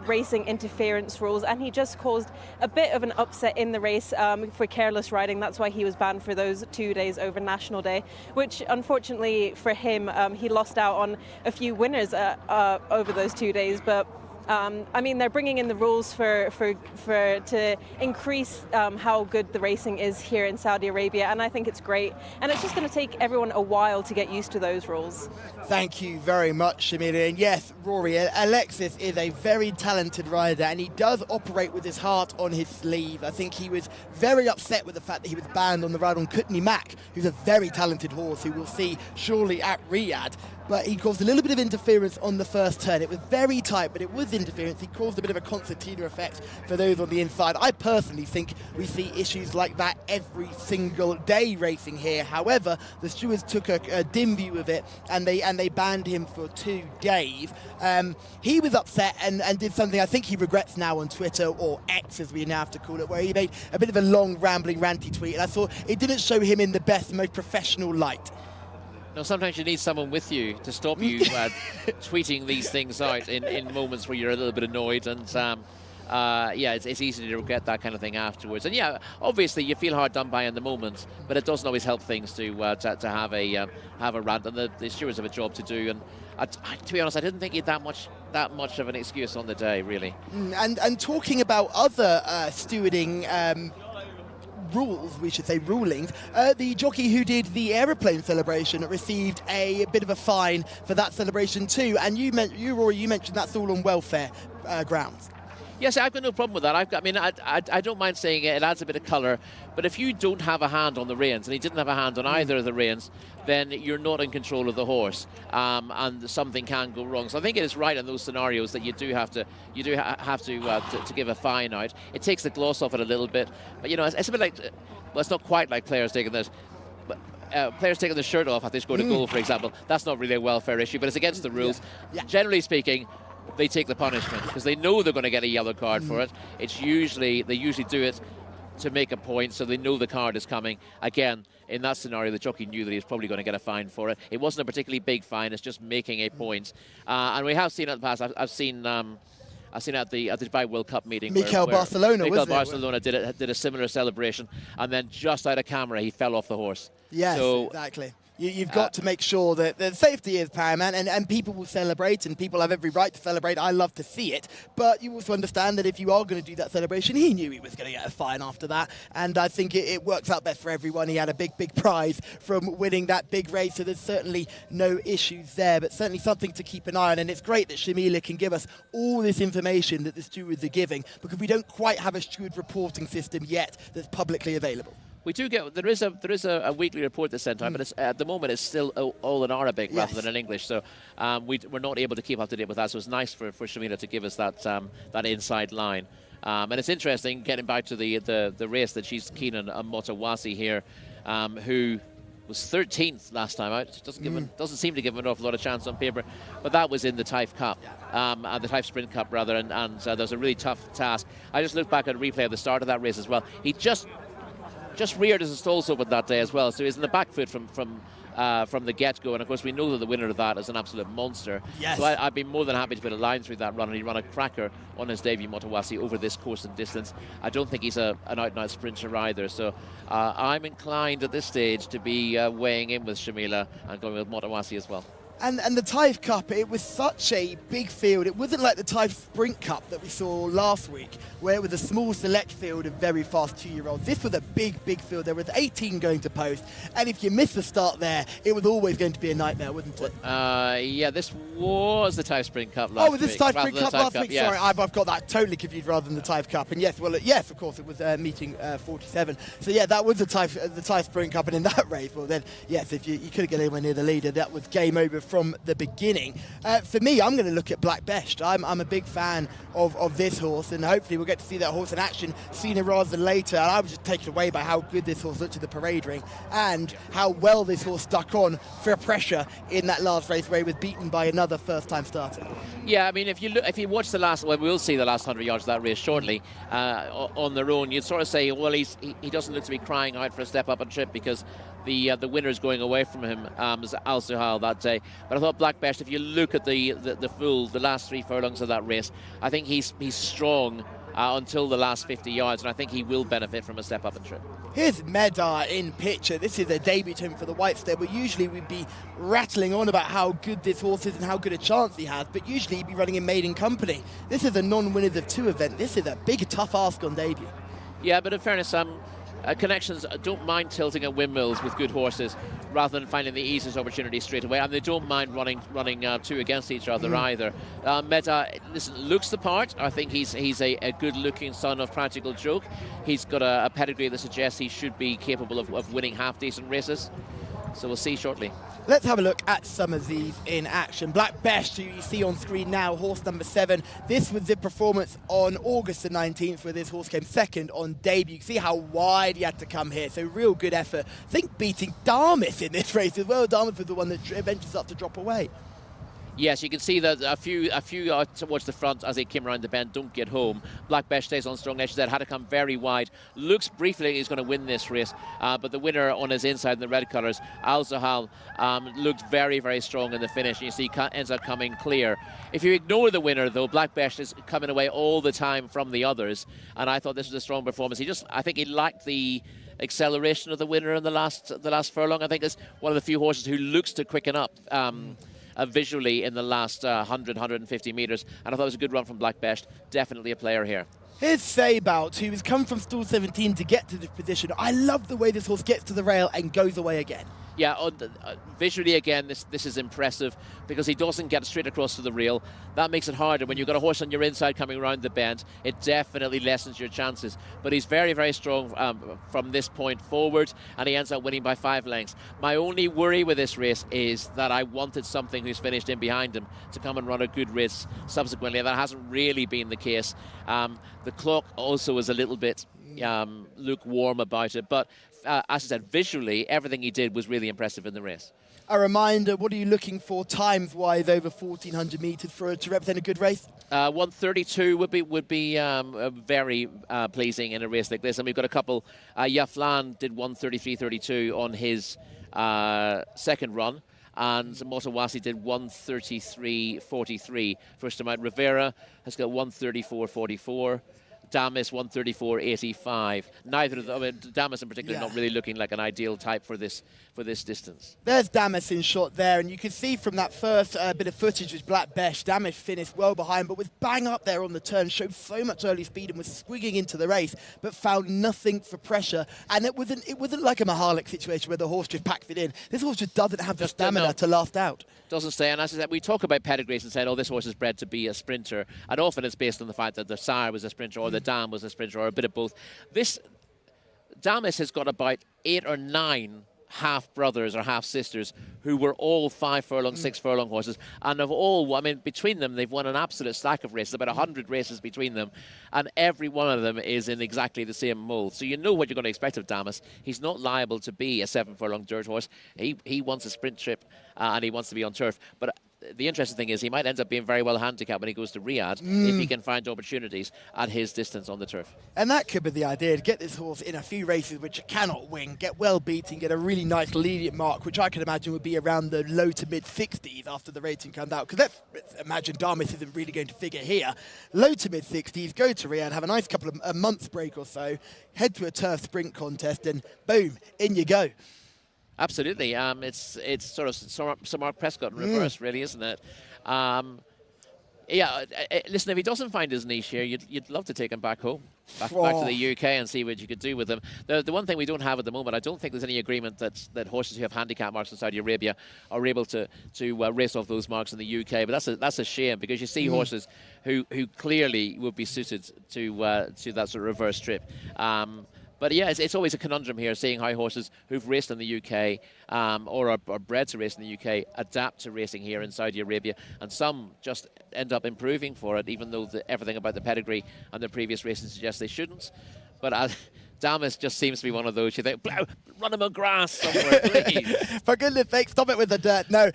racing interference rules, and he just caused a bit of an upset in the race for careless riding. That's why he was banned for those 2 days over National Day, which unfortunately for him, he lost out on a few winners over those 2 days. But I mean, they're bringing in the rules to increase how good the racing is here in Saudi Arabia, and I think it's great. And it's just going to take everyone a while to get used to those rules. Thank you very much, Shamila. And yes, Rory, Alexis is a very talented rider, and he does operate with his heart on his sleeve. I think he was very upset with the fact that he was banned on the ride on Kutni Mac, who's a very talented horse who we'll see surely at Riyadh. But he caused a little bit of interference on the first turn. It was very tight, but it was interference. He caused a bit of a concertina effect for those on the inside. I personally think we see issues like that every single day racing here. However, the stewards took a dim view of it, and they banned him for 2 days. He was upset and did something I think he regrets now on Twitter, or X as we now have to call it, where he made a bit of a long, rambling, ranty tweet. And I thought it didn't show him in the best, most professional light. No, sometimes you need someone with you to stop you tweeting these things out in moments where you're a little bit annoyed, and yeah, it's easy to regret that kind of thing afterwards. And yeah, obviously you feel hard done by in the moment, but it doesn't always help things to have a rant, and the stewards have a job to do. And To be honest, I didn't think he had that much of an excuse on the day, really. And talking about other stewarding rules, we should say rulings, the jockey who did the aeroplane celebration received a bit of a fine for that celebration too. And you mentioned that's all on welfare grounds. Yes, I've got no problem with that. I don't mind saying it adds a bit of colour, but if you don't have a hand on the reins, and he didn't have a hand on either of the reins, then you're not in control of the horse, and something can go wrong. So I think it is right in those scenarios that you do have to give a fine out. It takes the gloss off it a little bit, but it's a bit like, well, it's not quite like players taking this. Players taking the shirt off after they scored a goal, for example. That's not really a welfare issue, but it's against the rules. Yeah. Generally speaking, they take the punishment because they know they're going to get a yellow card for it. They usually do it to make a point, so they know the card is coming. Again, in that scenario, the jockey knew that he was probably going to get a fine for it. It wasn't a particularly big fine; it's just making a point. And we have seen it in the past. I've seen at the Dubai World Cup meeting. Mikel Barcelona did a similar celebration, and then just out of camera, he fell off the horse. Yes, so, exactly. You've got to make sure that the safety is paramount, and people will celebrate, and people have every right to celebrate. I love to see it, but you also understand that if you are going to do that celebration, he knew he was going to get a fine after that, and I think it works out best for everyone. He had a big prize from winning that big race, so there's certainly no issues there, but certainly something to keep an eye on, and it's great that Shamila can give us all this information that the stewards are giving, because we don't quite have a steward reporting system yet that's publicly available. We do get there is a weekly report that's sent out, but at the moment it's still all in Arabic rather than in English. So we're not able to keep up to date with that. So it's nice for Shamila to give us that inside line. And it's interesting getting back to the race that she's keen on Motawasi here, who was 13th last time out. Doesn't seem to give him an awful lot of chance on paper, but that was in the Taif Cup, the Taif Sprint Cup rather, and there was a really tough task. I just looked back at a replay of the start of that race as well. He just reared as a stalls open that day as well, so he's in the back foot from the get-go, and of course we know that the winner of that is an absolute monster. Yes. So I'd be more than happy to put a line through that run, and he run a cracker on his debut, Motawasi, over this course and distance. I don't think he's an out-and-out sprinter either, so I'm inclined at this stage to be weighing in with Shamila and going with Motawasi as well. And the Taif Cup, it was such a big field. It wasn't like the Taif Sprint Cup that we saw last week, where it was a small select field of very fast 2-year-olds. This was a big field. There was 18 going to post, and if you missed the start there, it was always going to be a nightmare, wasn't it? Yeah, this was the Taif Sprint Cup last week. Oh, was this Taif Sprint Cup last week? Yes. Sorry, I've got that totally confused rather than the Taif Cup. And yes, of course, it was meeting 47. So yeah, that was the Taif Sprint Cup, and in that race, well then, yes, if you couldn't get anywhere near the leader, that was game over from the beginning. For me, I'm going to look at Black Best. I'm a big fan of this horse, and hopefully we'll get to see that horse in action sooner rather than later. And I was just taken away by how good this horse looked at the parade ring and how well this horse stuck on for pressure in that last race where he was beaten by another first-time starter. Yeah, I mean, if you watch the last, well, we'll see the last 100 yards of that race shortly on their own. You'd sort of say, well, he doesn't look to be crying out for a step up and trip because the winner's going away from him, is Al Suhail that day. But I thought Black Best, if you look at the last 3 furlongs of that race, I think he's strong until the last 50 yards, and I think he will benefit from a step up and trip. Here's Medar in picture. This is a debutant for the White Stable. Usually we'd be rattling on about how good this horse is and how good a chance he has, but usually he'd be running in maiden company. This is a non-winners of 2 event. This is a big, tough ask on debut. Yeah, but in fairness, Connections don't mind tilting at windmills with good horses rather than finding the easiest opportunity straight away, and they don't mind running 2 against each other either. Meta, listen, looks the part. I think he's a good-looking son of Practical Joke. He's got a pedigree that suggests he should be capable of winning half-decent races. So we'll see shortly. Let's have a look at some of these in action. Black Best, who you see on screen now, horse number 7. This was the performance on August the 19th, where this horse came second on debut. You can see how wide he had to come here, so real good effort. I think beating Darmus in this race as well. Darmus was the one that eventually started to drop away. Yes, you can see that a few towards the front as they came around the bend don't get home. Black Best stays on strong edge. That had to come very wide. Looks briefly like he's going to win this race, but the winner on his inside in the red colours, Al Zahal, looked very, very strong in the finish. And you see ends up coming clear. If you ignore the winner, though, Black Best is coming away all the time from the others. And I thought this was a strong performance. I think he lacked the acceleration of the winner in the last furlong. I think it's one of the few horses who looks to quicken up visually in the last 100, 150 metres. And I thought it was a good run from Black Best. Definitely a player here. Here's Sabout, who has come from stall 17 to get to this position. I love the way this horse gets to the rail and goes away again. Yeah, visually again, this is impressive because he doesn't get straight across to the rail. That makes it harder. When you've got a horse on your inside coming around the bend, it definitely lessens your chances. But he's very, very strong from this point forward, and he ends up winning by 5 lengths. My only worry with this race is that I wanted something who's finished in behind him to come and run a good race subsequently. That hasn't really been the case. The clock also is a little bit lukewarm about it, but as I said, visually, everything he did was really impressive in the race. A reminder, what are you looking for times-wise over 1,400 metres to represent a good race? 132 would be very pleasing in a race like this. And we've got a couple. Yaflan did 133.32 on his second run. And Motawasi did 133.43 first time out. Rivera has got 134.44. Damas 134.85. Neither of them, Damas in particular, not really looking like an ideal type for this distance. There's Damas in shot there, and you can see from that first bit of footage with Black Best, Damas finished well behind, but was bang up there on the turn, showed so much early speed and was squigging into the race, but found nothing for pressure. And it wasn't like a Mahalik situation where the horse just packs it in. This horse just doesn't have the stamina to last out. Doesn't stay, and as I said, we talk about pedigrees and said, oh, this horse is bred to be a sprinter, and often it's based on the fact that the sire was a sprinter or the dam was a sprinter or a bit of both. This Damas has got about 8 or 9 half-brothers or half-sisters who were all 5 furlong, 6 furlong horses, and of all, I mean, between them, they've won an absolute stack of races, about 100 races between them, and every one of them is in exactly the same mould. So you know what you're going to expect of Damas. He's not liable to be a 7 furlong dirt horse. He wants a sprint trip, and he wants to be on turf. But the interesting thing is he might end up being very well handicapped when he goes to Riyadh if he can find opportunities at his distance on the turf. And that could be the idea, to get this horse in a few races which it cannot win, get well beaten, get a really nice leading mark, which I can imagine would be around the low to mid 60s after the rating comes out. Because let's imagine Damas isn't really going to figure here. Low to mid 60s, go to Riyadh, have a nice couple of months break or so, head to a turf sprint contest, and boom, in you go. Absolutely. It's sort of Sir Mark Prescott in reverse, really, isn't it? Listen, if he doesn't find his niche here, you'd love to take him back home, back to the UK and see what you could do with him. The one thing we don't have at the moment, I don't think there's any agreement that horses who have handicap marks in Saudi Arabia are able to race off those marks in the UK. But that's a shame, because you see horses who clearly would be suited to that sort of reverse trip. But yeah, it's always a conundrum here, seeing how horses who've raced in the UK or are bred to race in the UK adapt to racing here in Saudi Arabia, and some just end up improving for it, even though everything about the pedigree and their previous races suggests they shouldn't. But Damas just seems to be one of those. You think, run him on grass somewhere, please. For goodness sake, stop it with the dirt. No,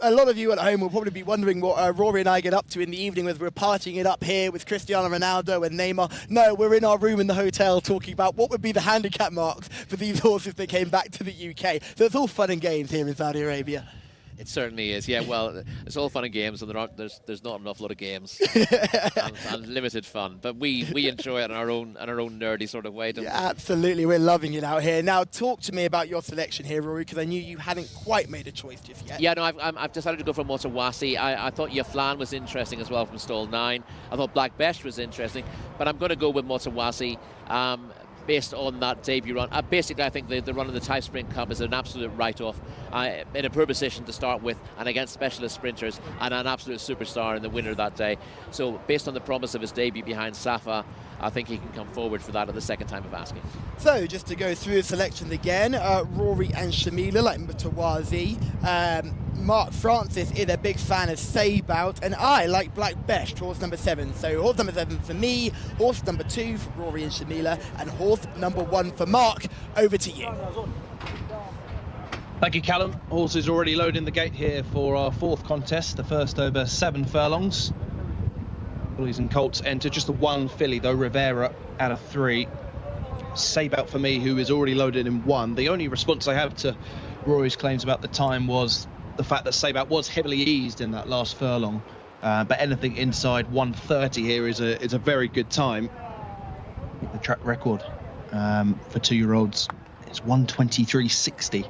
a lot of you at home will probably be wondering what Rory and I get up to in the evening, whether we're partying it up here with Cristiano Ronaldo and Neymar. No, we're in our room in the hotel talking about what would be the handicap marks for these horses if they came back to the UK. So it's all fun and games here in Saudi Arabia. It certainly is, yeah. Well, it's all fun and games, and there's not enough lot of games and limited fun. But we enjoy it in our own nerdy sort of way, don't we? Absolutely, we're loving it out here. Now, talk to me about your selection here, Rory, because I knew you hadn't quite made a choice just yet. Yeah, no, I've decided to go for Motawasi. I thought Yaflan was interesting as well from stall 9. I thought Black Best was interesting, but I'm going to go with Motawasi. Based on that debut run. Basically, I think the run in the Taif Sprint Cup is an absolute write-off in a poor position to start with, and against specialist sprinters, and an absolute superstar in the winner that day. So based on the promise of his debut behind Safa, I think he can come forward for that at the second time of asking. So just to go through the selections again, Rory and Shamila, like Mutawazi. Mark Francis is a big fan of Sabout, and I like Black Best, horse number 7. So horse number 7 for me, horse number 2 for Rory and Shamila, and horse number 1 for Mark. Over to you. Thank you, Callum. Horses already loading the gate here for our 4th contest, the first over 7 furlongs. Fillies and Colts enter, just the 1 filly though, Rivera out of 3. Sabout for me, who is already loaded in 1. The only response I have to Rory's claims about the time was the fact that Sabout was heavily eased in that last furlong, but anything inside 1:30 here is a very good time. I think the track record for 2-year-olds is 1:23.60,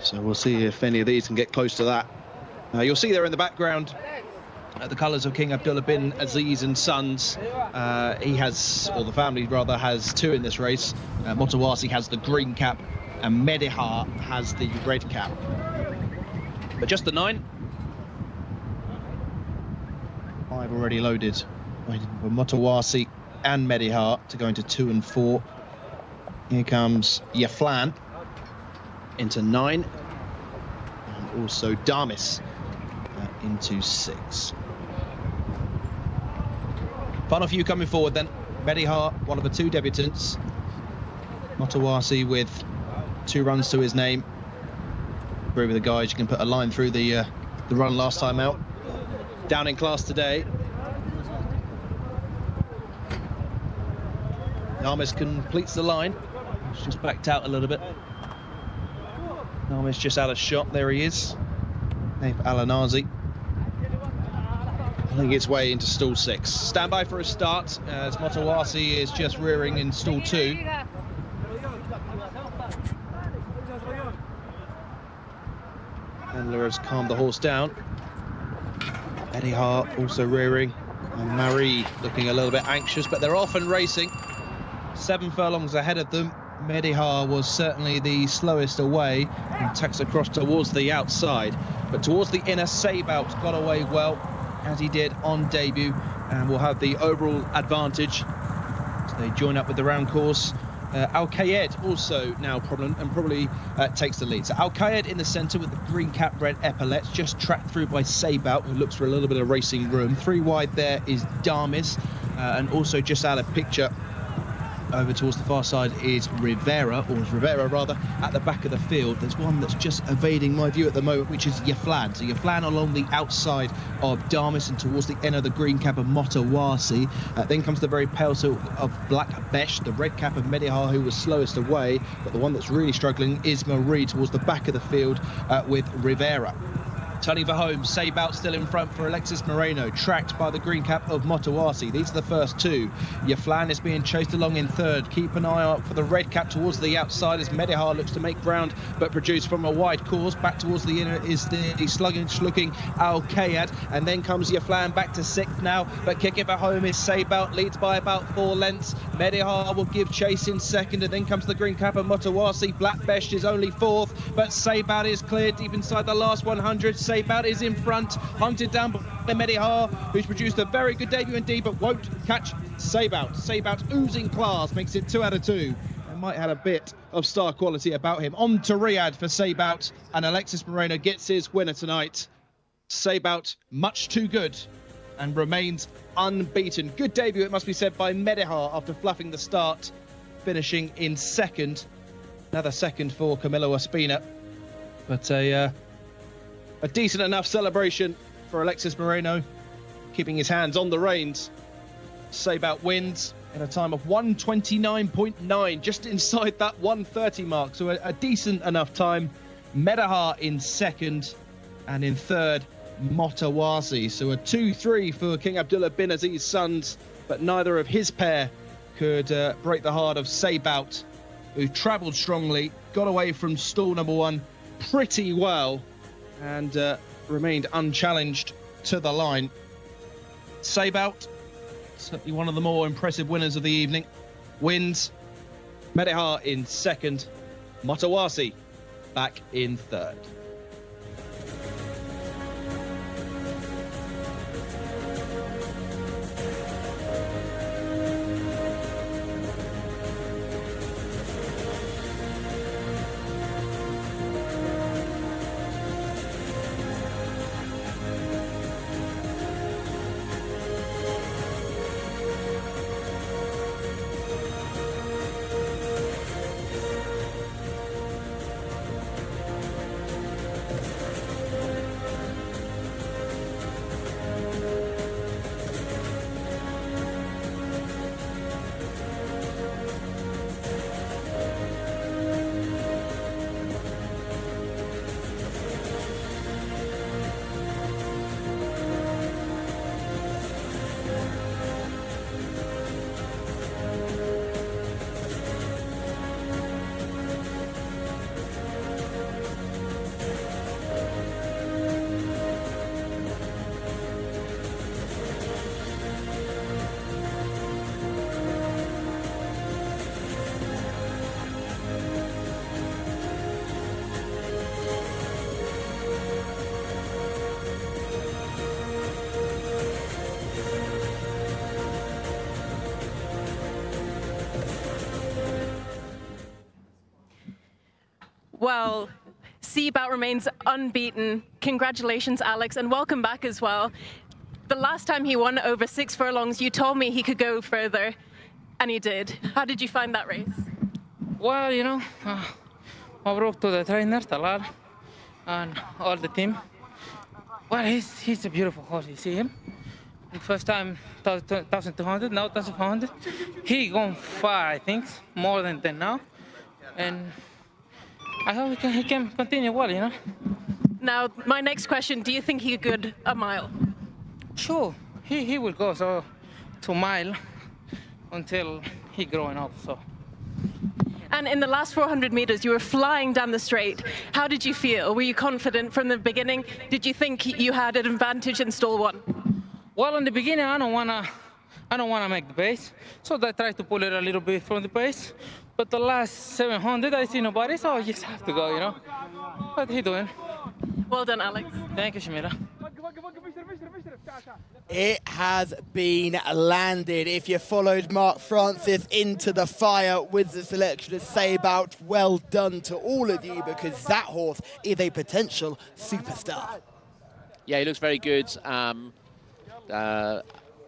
so we'll see if any of these can get close to that. You'll see there in the background the colours of King Abdullah bin Aziz and Sons. He has, or the family rather, has two in this race. Motawasi has the green cap and Medihar has the red cap. But just the 9. 5 already loaded. Waiting for Motawasi and Medihar to go into 2 and 4. Here comes Yaflan into 9. And also Damis into 6. Final few coming forward then. Medihar, one of the 2 debutants. Motawasi with 2 runs to his name. Agree with the guys, you can put a line through the run last time out. Down in class today. Damis completes the line. He's just backed out a little bit. Damis just out of shot. There he is. Taif Al-Anazi. Pulling its way into stall 6. Stand by for a start as Motawasi is just rearing in stall 2. Handler has calmed the horse down. Medihar also rearing. And Marie looking a little bit anxious, but they're off and racing. 7 furlongs ahead of them. Medihar was certainly the slowest away and tucks across towards the outside. But towards the inner, Sabout got away well, as he did on debut, and will have the overall advantage. So they join up with the round course. Al-Qaed also now prominent and probably takes the lead. So Al-Qaed in the centre with the green cap, red epaulets, just tracked through by Sabout, who looks for a little bit of racing room. 3 wide there is Damis, and also just out of picture over towards the far side is Rivera, rather, at the back of the field. There's one that's just evading my view at the moment, which is Yaflan. So Yaflan along the outside of Damis and towards the end of the green cap of Motawasi. Then comes the very pale silk of Black Besh, the red cap of Medihar, who was slowest away. But the one that's really struggling is Marie towards the back of the field with Rivera. Turning for home, Sabout still in front for Alexis Moreno, tracked by the green cap of Motawasi. These are the first 2. Yaflan is being chased along in 3rd. Keep an eye out for the red cap towards the outside as Medihar looks to make ground, but produced from a wide course. Back towards the inner is the sluggish-looking Al-Qaed, and then comes Yaflan back to 6th now, but kicking for home is Sabout, leads by about 4 lengths. Medihar will give chase in 2nd, and then comes the green cap of Motawasi. Black Besh is only 4th, but Sabout is cleared deep inside the last 100. Sabout is in front, hunted down by Medihar, who's produced a very good debut indeed, but won't catch Sabout. Sabout oozing class, makes it 2 out of 2. And might have a bit of star quality about him. On to Riyadh for Sabout, and Alexis Moreno gets his winner tonight. Sabout, much too good, and remains unbeaten. Good debut, it must be said, by Medihar after fluffing the start, finishing in 2nd. Another 2nd for Camilo Ospina. But a decent enough celebration for Alexis Moreno, keeping his hands on the reins. Sabout wins in a time of 1:29.9, just inside that 1:30 mark, so a decent enough time. Medihar in 2nd, and in 3rd, Motawasi. So a 2-3 for King Abdullah bin Aziz Sons, but neither of his pair could break the heart of Sabout, who travelled strongly, got away from stall number 1 pretty well, and remained unchallenged to the line. Sabout, certainly one of the more impressive winners of the evening, wins. Medihar in 2nd, Motawasi back in 3rd. Well, Seabout remains unbeaten. Congratulations, Alex, and welcome back as well. The last time he won over 6 furlongs, you told me he could go further, and he did. How did you find that race? Well, you know, Mabruk to the trainer, Talal, and all the team. Well, he's a beautiful horse. You see him? The first time 1,200, now 1,400. He gone far, I think, more than 10 now. And I hope he can continue well, you know? Now, my next question, do you think he could a mile? Sure, he will go so to mile until he growing up, so. And in the last 400 meters, you were flying down the straight. How did you feel? Were you confident from the beginning? Did you think you had an advantage in stall 1? Well, in the beginning, I don't wanna make the pace, so I tried to pull it a little bit from the pace. But the last 700, I see nobody, so I just have to go, you know. What he doing? Well done, Alex. Thank you, Shamira. It has been landed. If you followed Mark Francis into the fire with the selection of Seabout, well done to all of you, because that horse is a potential superstar. Yeah, he looks very good.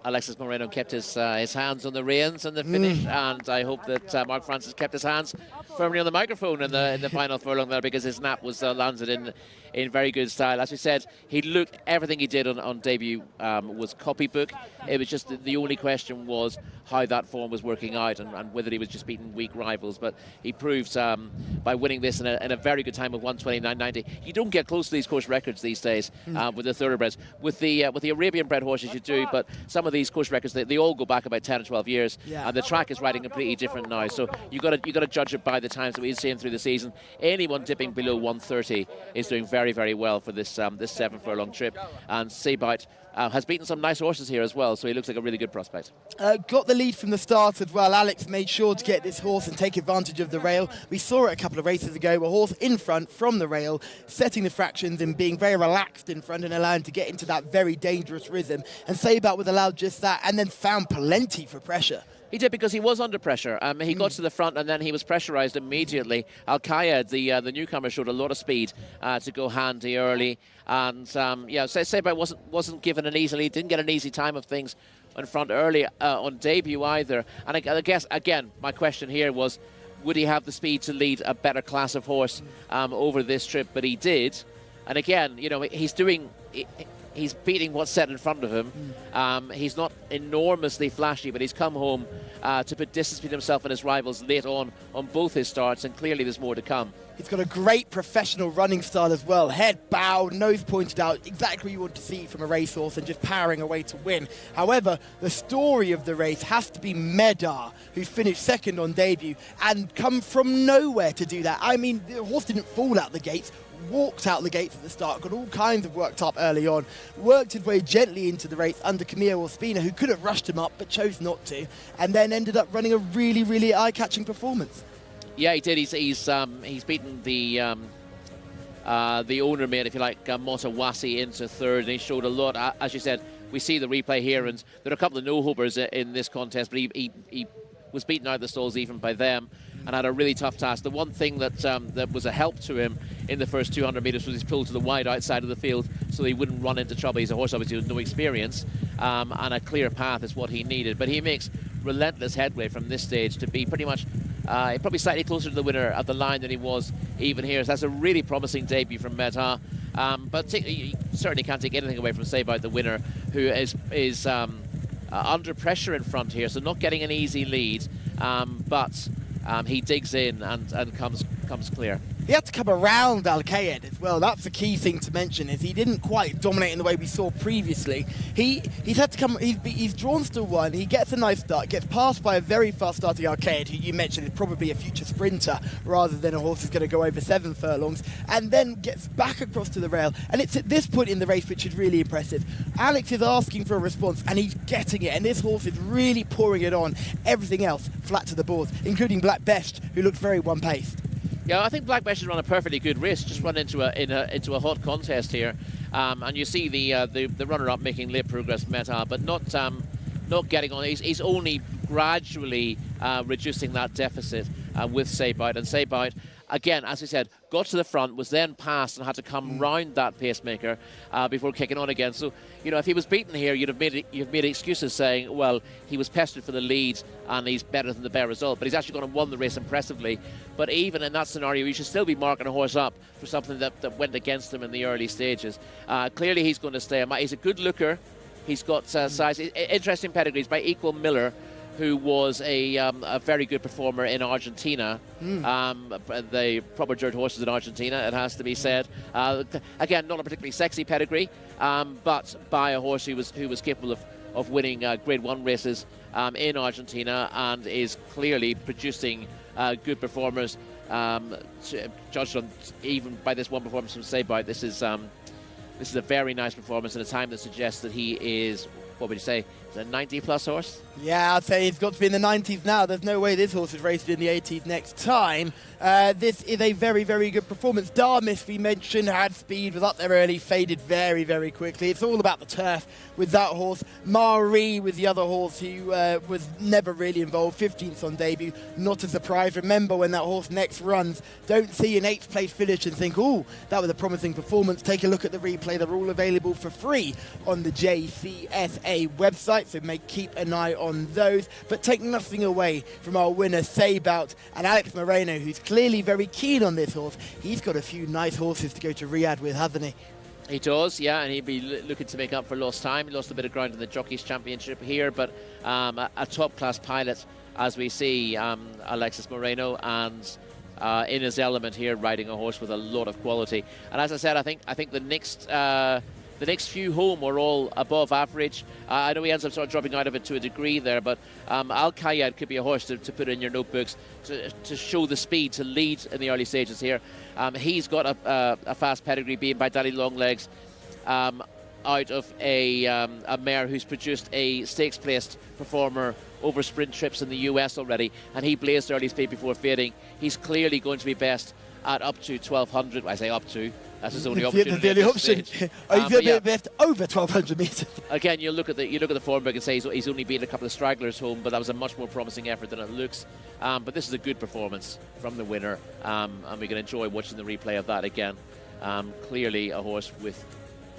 Alexis Moreno kept his hands on the reins in the finish, and I hope that Mark Francis kept his hands firmly on the microphone in the final furlong there, because his snap was landed in very good style. As we said, everything he did on debut was copybook. It was just the only question was how that form was working out, and whether he was just beating weak rivals. But he proved by winning this in a very good time of 1:29.90. You don't get close to these course records these days with the thoroughbreds. With the Arabian bred horses you do, but some of these course records they all go back about 10 or 12 years, and the track is riding completely different now. So you got to judge it by the times that we've seen through the season. Anyone dipping below 1:30 is doing very, very well for this 7 furlong trip. And Seabout has beaten some nice horses here as well, so he looks like a really good prospect. Got the lead from the start as well. Alex made sure to get this horse and take advantage of the rail. We saw it a couple of races ago, a horse in front from the rail, setting the fractions and being very relaxed in front and allowing to get into that very dangerous rhythm. And Seabout was allowed just that, and then found plenty for pressure. He did, because he was under pressure. He got to the front and then he was pressurised immediately. Al-Qaeda, the newcomer, showed a lot of speed to go handy early. And Seabout wasn't given an easy lead, didn't get an easy time of things in front early on debut either. And I guess, again, my question here was, would he have the speed to lead a better class of horse over this trip? But he did. And again, you know, he's beating what's set in front of him. He's not enormously flashy, but he's come home to put distance between himself and his rivals late on both his starts, and clearly there's more to come. He's got a great professional running style as well. Head bowed, nose pointed out, exactly what you want to see from a racehorse, and just powering away to win. However, the story of the race has to be Medar, who finished second on debut and come from nowhere to do that. I mean, the horse didn't fall out the gates, walked out the gates at the start, got all kinds of worked up early on, worked his way gently into the race under Camille Ospina, who could have rushed him up but chose not to, and then ended up running a really, really eye-catching performance. Yeah, he did. He's beaten the owner mate, if you like, Motawasi into third, and he showed a lot. As you said, we see the replay here, and there are a couple of no-hopers in this contest, but he was beaten out of the stalls even by them, and had a really tough task. The one thing that was a help to him in the first 200 metres was his pull to the wide outside of the field so he wouldn't run into trouble. He's a horse obviously with no experience, and a clear path is what he needed. But he makes relentless headway from this stage to be pretty much probably slightly closer to the winner at the line than he was even here. So that's a really promising debut from Medar. But you certainly can't take anything away from Seabout, the winner, who is under pressure in front here, so not getting an easy lead, but he digs in and comes clear. He had to come around Al-Qaeda as well. That's the key thing to mention, is he didn't quite dominate in the way we saw previously. He's had to come. He's drawn still one. He gets a nice start, gets passed by a very fast starting Al-Qaeda, who you mentioned is probably a future sprinter rather than a horse who's going to go over 7 furlongs, and then gets back across to the rail. And it's at this point in the race which is really impressive. Alex is asking for a response, and he's getting it. And this horse is really pouring it on. Everything else flat to the boards, including Black Best, who looks very one-paced. Yeah, I think Black Best has run a perfectly good race. Just run into a hot contest here, and you see the runner-up making late progress, Medar, but not getting on. He's only gradually reducing that deficit with Seabout, and Seabout again, as we said, got to the front, was then passed and had to come round that pacemaker before kicking on again. So, you know, if he was beaten here, you'd have made excuses saying, well, he was pestered for the lead and he's better than the bare result. But he's actually gone and won the race impressively. But even in that scenario, you should still be marking a horse up for something that went against him in the early stages. Clearly, he's going to stay. He's a good looker. He's got size. Interesting pedigrees by Equal Miller, who was a very good performer in Argentina. The proper dirt horses in Argentina, it has to be said. Again, not a particularly sexy pedigree, but by a horse who was capable of winning Grade 1 races in Argentina, and is clearly producing good performers. Judged on even by this one performance from Saybout, this is a very nice performance in a time that suggests that he is, what would you say, is a 90-plus horse? Yeah, I'd say he's got to be in the 90s now. There's no way this horse is raced in the 80s next time. This is a very, very good performance. Darmis, we mentioned, had speed, was up there early, faded very, very quickly. It's all about the turf with that horse. Marie was the other horse who was never really involved, 15th on debut. Not a surprise. Remember, when that horse next runs, don't see an 8th place finish and think, oh, that was a promising performance. Take a look at the replay. They're all available for free on the Jcsa website, so keep an eye on those. But take nothing away from our winner, Saybout, and Alex Moreno, who's clearly very keen on this horse. He's got a few nice horses to go to Riyadh with, hasn't he? He does, yeah, and he'd be looking to make up for lost time. He lost a bit of ground in the Jockeys Championship here, but a top-class pilot, as we see, Alexis Moreno, and in his element here, riding a horse with a lot of quality. And as I said, I think the next few home were all above average. I know he ends up sort of dropping out of it to a degree there, but Al Qayyad could be a horse to put in your notebooks to show the speed, to lead in the early stages here. He's got a fast pedigree, being by Daddy Longlegs, out of a mare who's produced a stakes-placed performer over sprint trips in the US already, and he blazed early speed before fading. He's clearly going to be best at up to 1200. I say up to. That's his only option. The only option. He's going to be best over 1200 metres. Again, you look at the form book and say he's only beaten a couple of stragglers home, but that was a much more promising effort than it looks. But this is a good performance from the winner, and we can enjoy watching the replay of that again. Clearly a horse with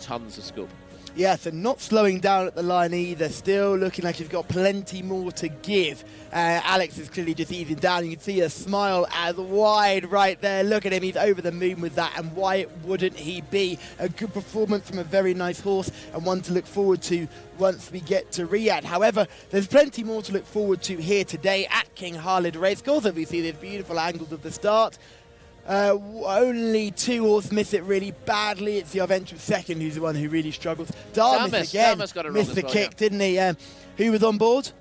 tons of scope. Yeah, so not slowing down at the line either. Still looking like he's got plenty more to give. Alex is clearly just easing down. You can see a smile as wide right there. Look at him. He's over the moon with that. And why wouldn't he be? A good performance from a very nice horse, and one to look forward to once we get to Riyadh. However, there's plenty more to look forward to here today at King Khalid Racecourse. We see these beautiful angles of the start. Only two horses miss it really badly. It's the Aventure second who's the one who really struggles. Darmis again missed the kick, didn't he? Who was on board?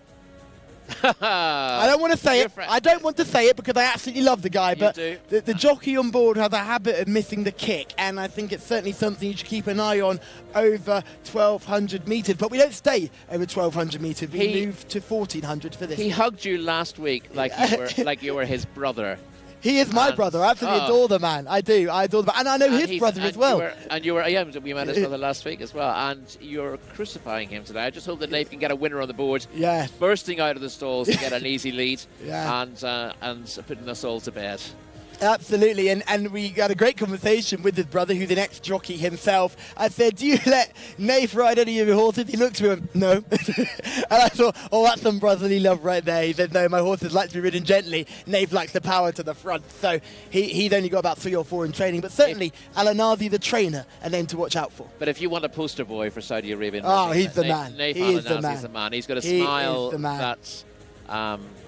I don't want to say it. I don't want to say it because I absolutely love the guy, but the jockey on board has a habit of missing the kick, and I think it's certainly something you should keep an eye on over 1200 metres. But we don't stay over 1200 metres. We move to 1400 for this. He hugged you last week like you were his brother. He is my brother. I absolutely adore the man. I do. I adore the man. And I know his brother as well. We met his brother last week as well. And you're crucifying him today. I just hope that Nath can get a winner on the board. Yeah. Bursting out of the stalls to get an easy lead. Yeah. And putting us all to bed. Absolutely, and we had a great conversation with his brother, who's an ex-jockey himself. I said, do you let Nath ride any of your horses? He looked at me and went, no. And I thought, oh, that's some brotherly love right there. He said, no, my horses like to be ridden gently. Nath likes the power to the front. So he's only got about 3 or 4 in training. But certainly, Al-Anazi, the trainer, a name to watch out for. But if you want a poster boy for Saudi Arabian, he's the man. Nath Al-Anazi is the man. He's got a smile that's...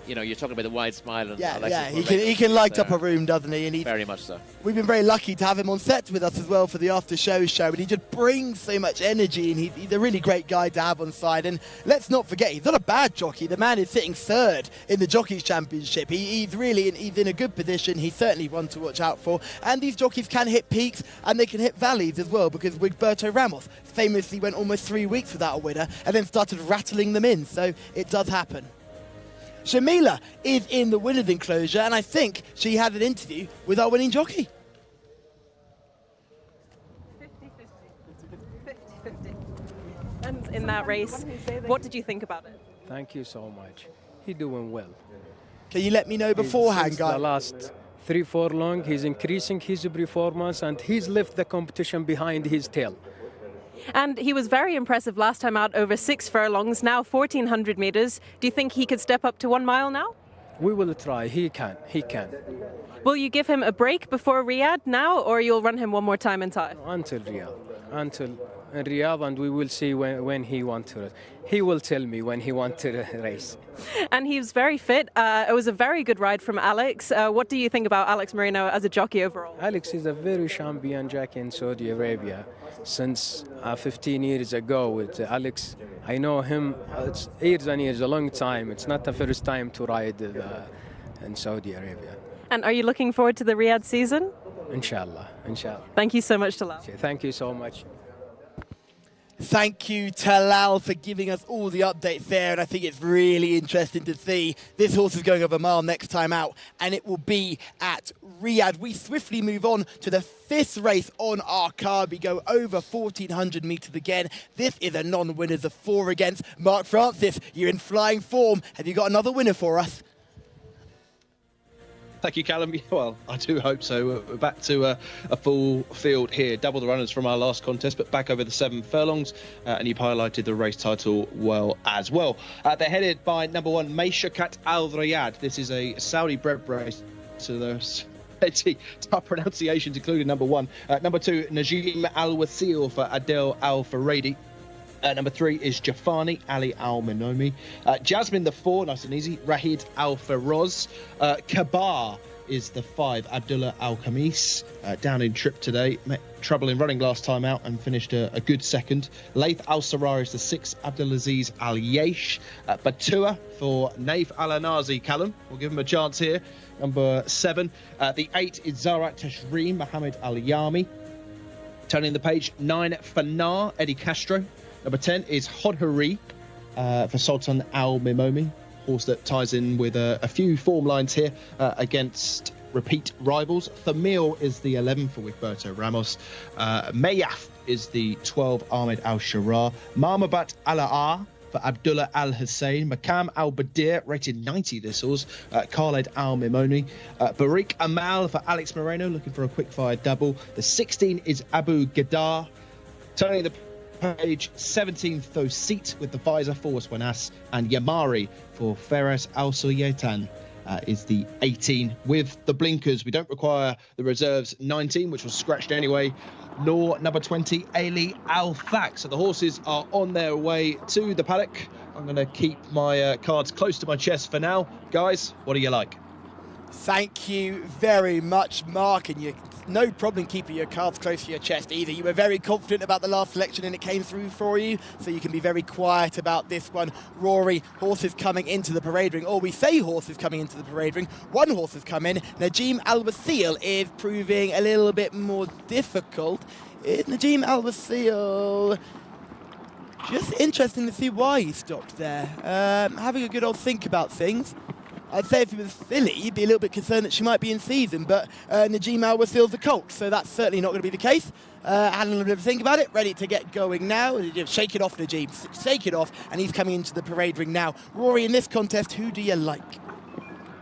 you're talking about the wide smile. And he can light up a room, doesn't he? And very much so. We've been very lucky to have him on set with us as well for the after-show show, and he just brings so much energy, and he's a really great guy to have on side. And let's not forget, he's not a bad jockey. The man is sitting 3rd in the Jockeys Championship. He's in a good position. He's certainly one to watch out for. And these jockeys can hit peaks, and they can hit valleys as well, because Wigberto Ramos famously went almost 3 weeks without a winner and then started rattling them in. So it does happen. Shamila is in the winner's enclosure, and I think she had an interview with our winning jockey. 50-50. And in that race, what did you think about it? Thank you so much. He's doing well. Can you let me know beforehand, guys? The last 3 furlong. He's increasing his performance, and he's left the competition behind his tail. And he was very impressive last time out, over 6 furlongs, now 1,400 meters. Do you think he could step up to 1 mile now? We will try. He can. Will you give him a break before Riyadh now, or you'll run him one more time in Taif? Until Riyadh, and we will see when he wants to race. He will tell me when he wants to race. And he was very fit. It was a very good ride from Alex. What do you think about Alex Moreno as a jockey overall? Alex is a very champion jockey in Saudi Arabia. Since 15 years ago with Alex, I know him. It's years and years, a long time. It's not the first time to ride in Saudi Arabia. And are you looking forward to the Riyadh season? Inshallah. Thank you so much, Talal. Thank you so much. Thank you, Talal, for giving us all the updates there. And I think it's really interesting to see this horse is going over a mile next time out, and it will be at Riyadh. We swiftly move on to the 5th race on our card. We go over 1,400 meters again. This is a non-winners of 4 against. Mark Francis, you're in flying form. Have you got another winner for us? Thank you, Callum. Well, I do hope so. We're back to a full field here. Double the runners from our last contest, but back over the 7 furlongs. And you've highlighted the race title well as well. They're headed by number 1, Meishakat Al Riyadh. This is a Saudi-bred race, so there's plenty tough pronunciations, including number 1. Number 2, Najim Al Wasil for Adel Al Faradi. Number 3 is Jafani Ali Al Minomi. Jasmine, the 4, nice and easy. Rahid Al Feroz. Kabar is the 5, Abdullah Al Khamis. Down in trip today. Met trouble in running last time out and finished a good second. Laith Al Sarar is the 6, Abdulaziz Al Yesh. Batua for Naif Al Anazi. Callum, we'll give him a chance here. Number 7. The 8 is Zarat Tashreem Mohammed Al Yami. Turning the page, 9, Fanar Eddie Castro. Number 10 is Hodhari for Sultan Al Mimomi, horse that ties in with a few form lines here against repeat rivals. Thamil is the 11 for Wigberto Ramos. Mayaf is the 12, Ahmed Al Sharar. Marmabat Al-A'a for Abdullah Al Hussein. Makam Al Badir, rated 90 this horse. Khaled Al Mimoni. Barik Amal for Alex Moreno, looking for a quick fire double. The 16 is Abu Gadar. Turning the page, 17th though seat with the visor for Waswanas, and Yamari for Feras Al Soyetan is the 18 with the blinkers. We don't require the reserves 19, which was scratched anyway, nor number 20 Ali Al Thak. So the horses are on their way to the paddock. I'm going to keep my cards close to my chest for now. Guys, what do you like? Thank you very much, Mark, and you no problem keeping your cards close to your chest either. You were very confident about the last selection and it came through for you, so you can be very quiet about this one. Rory, horses coming into the parade ring, or we say horses coming into the parade ring. One horse has come in. Najim Al Wasil is proving a little bit more difficult. Is Najim Al Wasil... Just interesting to see why he stopped there. Having a good old think about things. I'd say if he was filly, you'd be a little bit concerned that she might be in season, but Najim Al Wasil's the colt, so that's certainly not going to be the case. Had a little bit of a think about it, ready to get going now. Shake it off, Najim, shake it off, and he's coming into the parade ring now. Rory, in this contest, who do you like?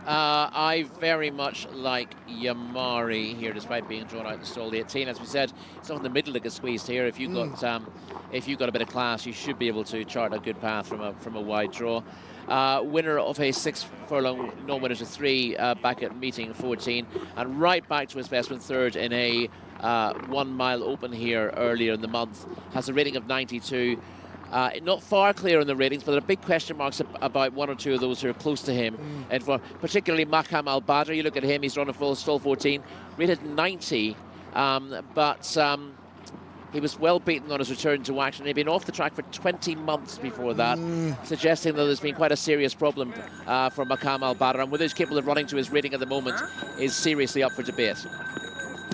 I very much like Yamari here, despite being drawn out in stall 18. As we said, it's not in the middle that gets squeezed here. If you've got a bit of class, you should be able to chart a good path from a wide draw. Winner of a 6 furlong, non-winners of 3 back at meeting 14, and right back to his best when third in a 1 mile open here earlier in the month. Has a rating of 92. Not far clear in the ratings, but there are big question marks about 1 or 2 of those who are close to him. And for particularly Makam Al Badr, you look at him, he's run a full stall 14, rated 90, but he was well beaten on his return to action. He'd been off the track for 20 months before that, suggesting that there's been quite a serious problem for Makam Al Badr, and whether he's capable of running to his rating at the moment is seriously up for debate.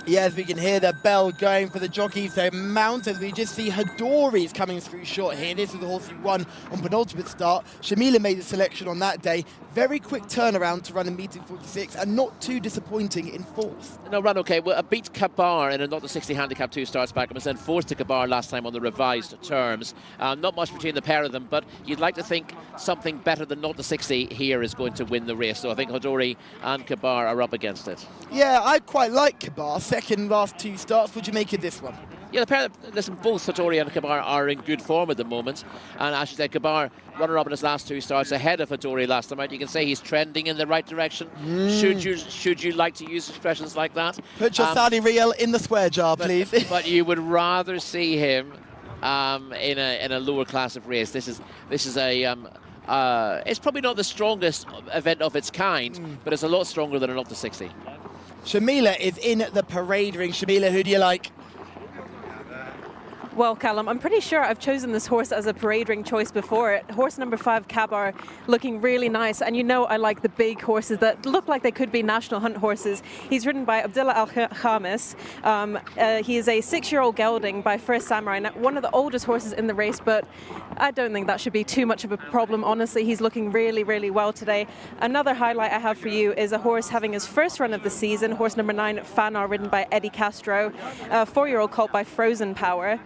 Yes, we can hear the bell going for the jockeys to mount as we just see Hadori's coming through short here. This is the horse who won on penultimate start. Shamila made the selection on that day. Very quick turnaround to run in meeting 46 and not too disappointing in fourth. No, ran okay. Well, I beat Kabar in a not the 60 handicap 2 starts back. I was then fourth to Kabar last time on the revised terms. Not much between the pair of them, but you'd like to think something better than not the 60 here is going to win the race. So I think Hadori and Kabar are up against it. Yeah, I quite like Kabar. Second last 2 starts. What do you make of this one? Yeah, the pair, listen, both Hadori and Kabar are in good form at the moment. And as you said, Kabar runner-up in his last 2 starts ahead of Hadori last time out. You can say he's trending in the right direction. Should you like to use expressions like that? Put your Saudi Real in the square jar, please. But you would rather see him in a lower class of race. This is a it's probably not the strongest event of its kind, but it's a lot stronger than an up to 60. Shamila is in the parade ring. Shamila, who do you like? Well, Callum, I'm pretty sure I've chosen this horse as a parade ring choice before. Horse number 5, Kabar, looking really nice. And you know I like the big horses that look like they could be national hunt horses. He's ridden by Abdullah Al-Khamis. He is a 6-year-old gelding by First Samurai, one of the oldest horses in the race, but I don't think that should be too much of a problem. Honestly, he's looking really, really well today. Another highlight I have for you is a horse having his first run of the season, horse number 9, Fanar, ridden by Eddie Castro, a 4-year-old colt by Frozen Power.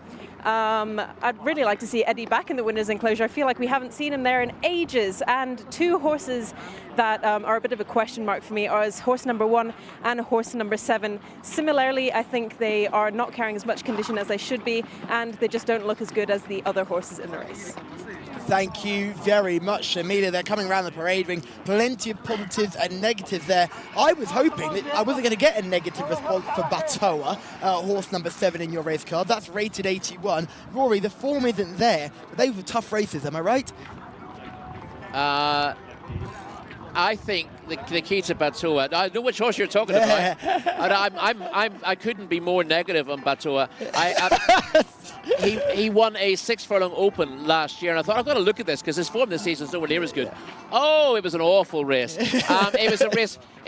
I'd really like to see Eddie back in the winner's enclosure. I feel like we haven't seen him there in ages. And 2 horses that are a bit of a question mark for me are horse number 1 and horse number 7. Similarly, I think they are not carrying as much condition as they should be, and they just don't look as good as the other horses in the race. Thank you very much, Shamila. They're coming around the parade ring. Plenty of positives and negatives there. I was hoping that I wasn't going to get a negative response for Batoa, horse number 7 in your race card. That's rated 81. Rory, the form isn't there, but they were tough races, am I right? I think the key to Batoa, I know which horse you're talking about, and I couldn't be more negative on Batoa. He won a 6 furlong open last year, and I thought, I've got to look at this because his form this season is nowhere near as good. Oh, it was an awful race. It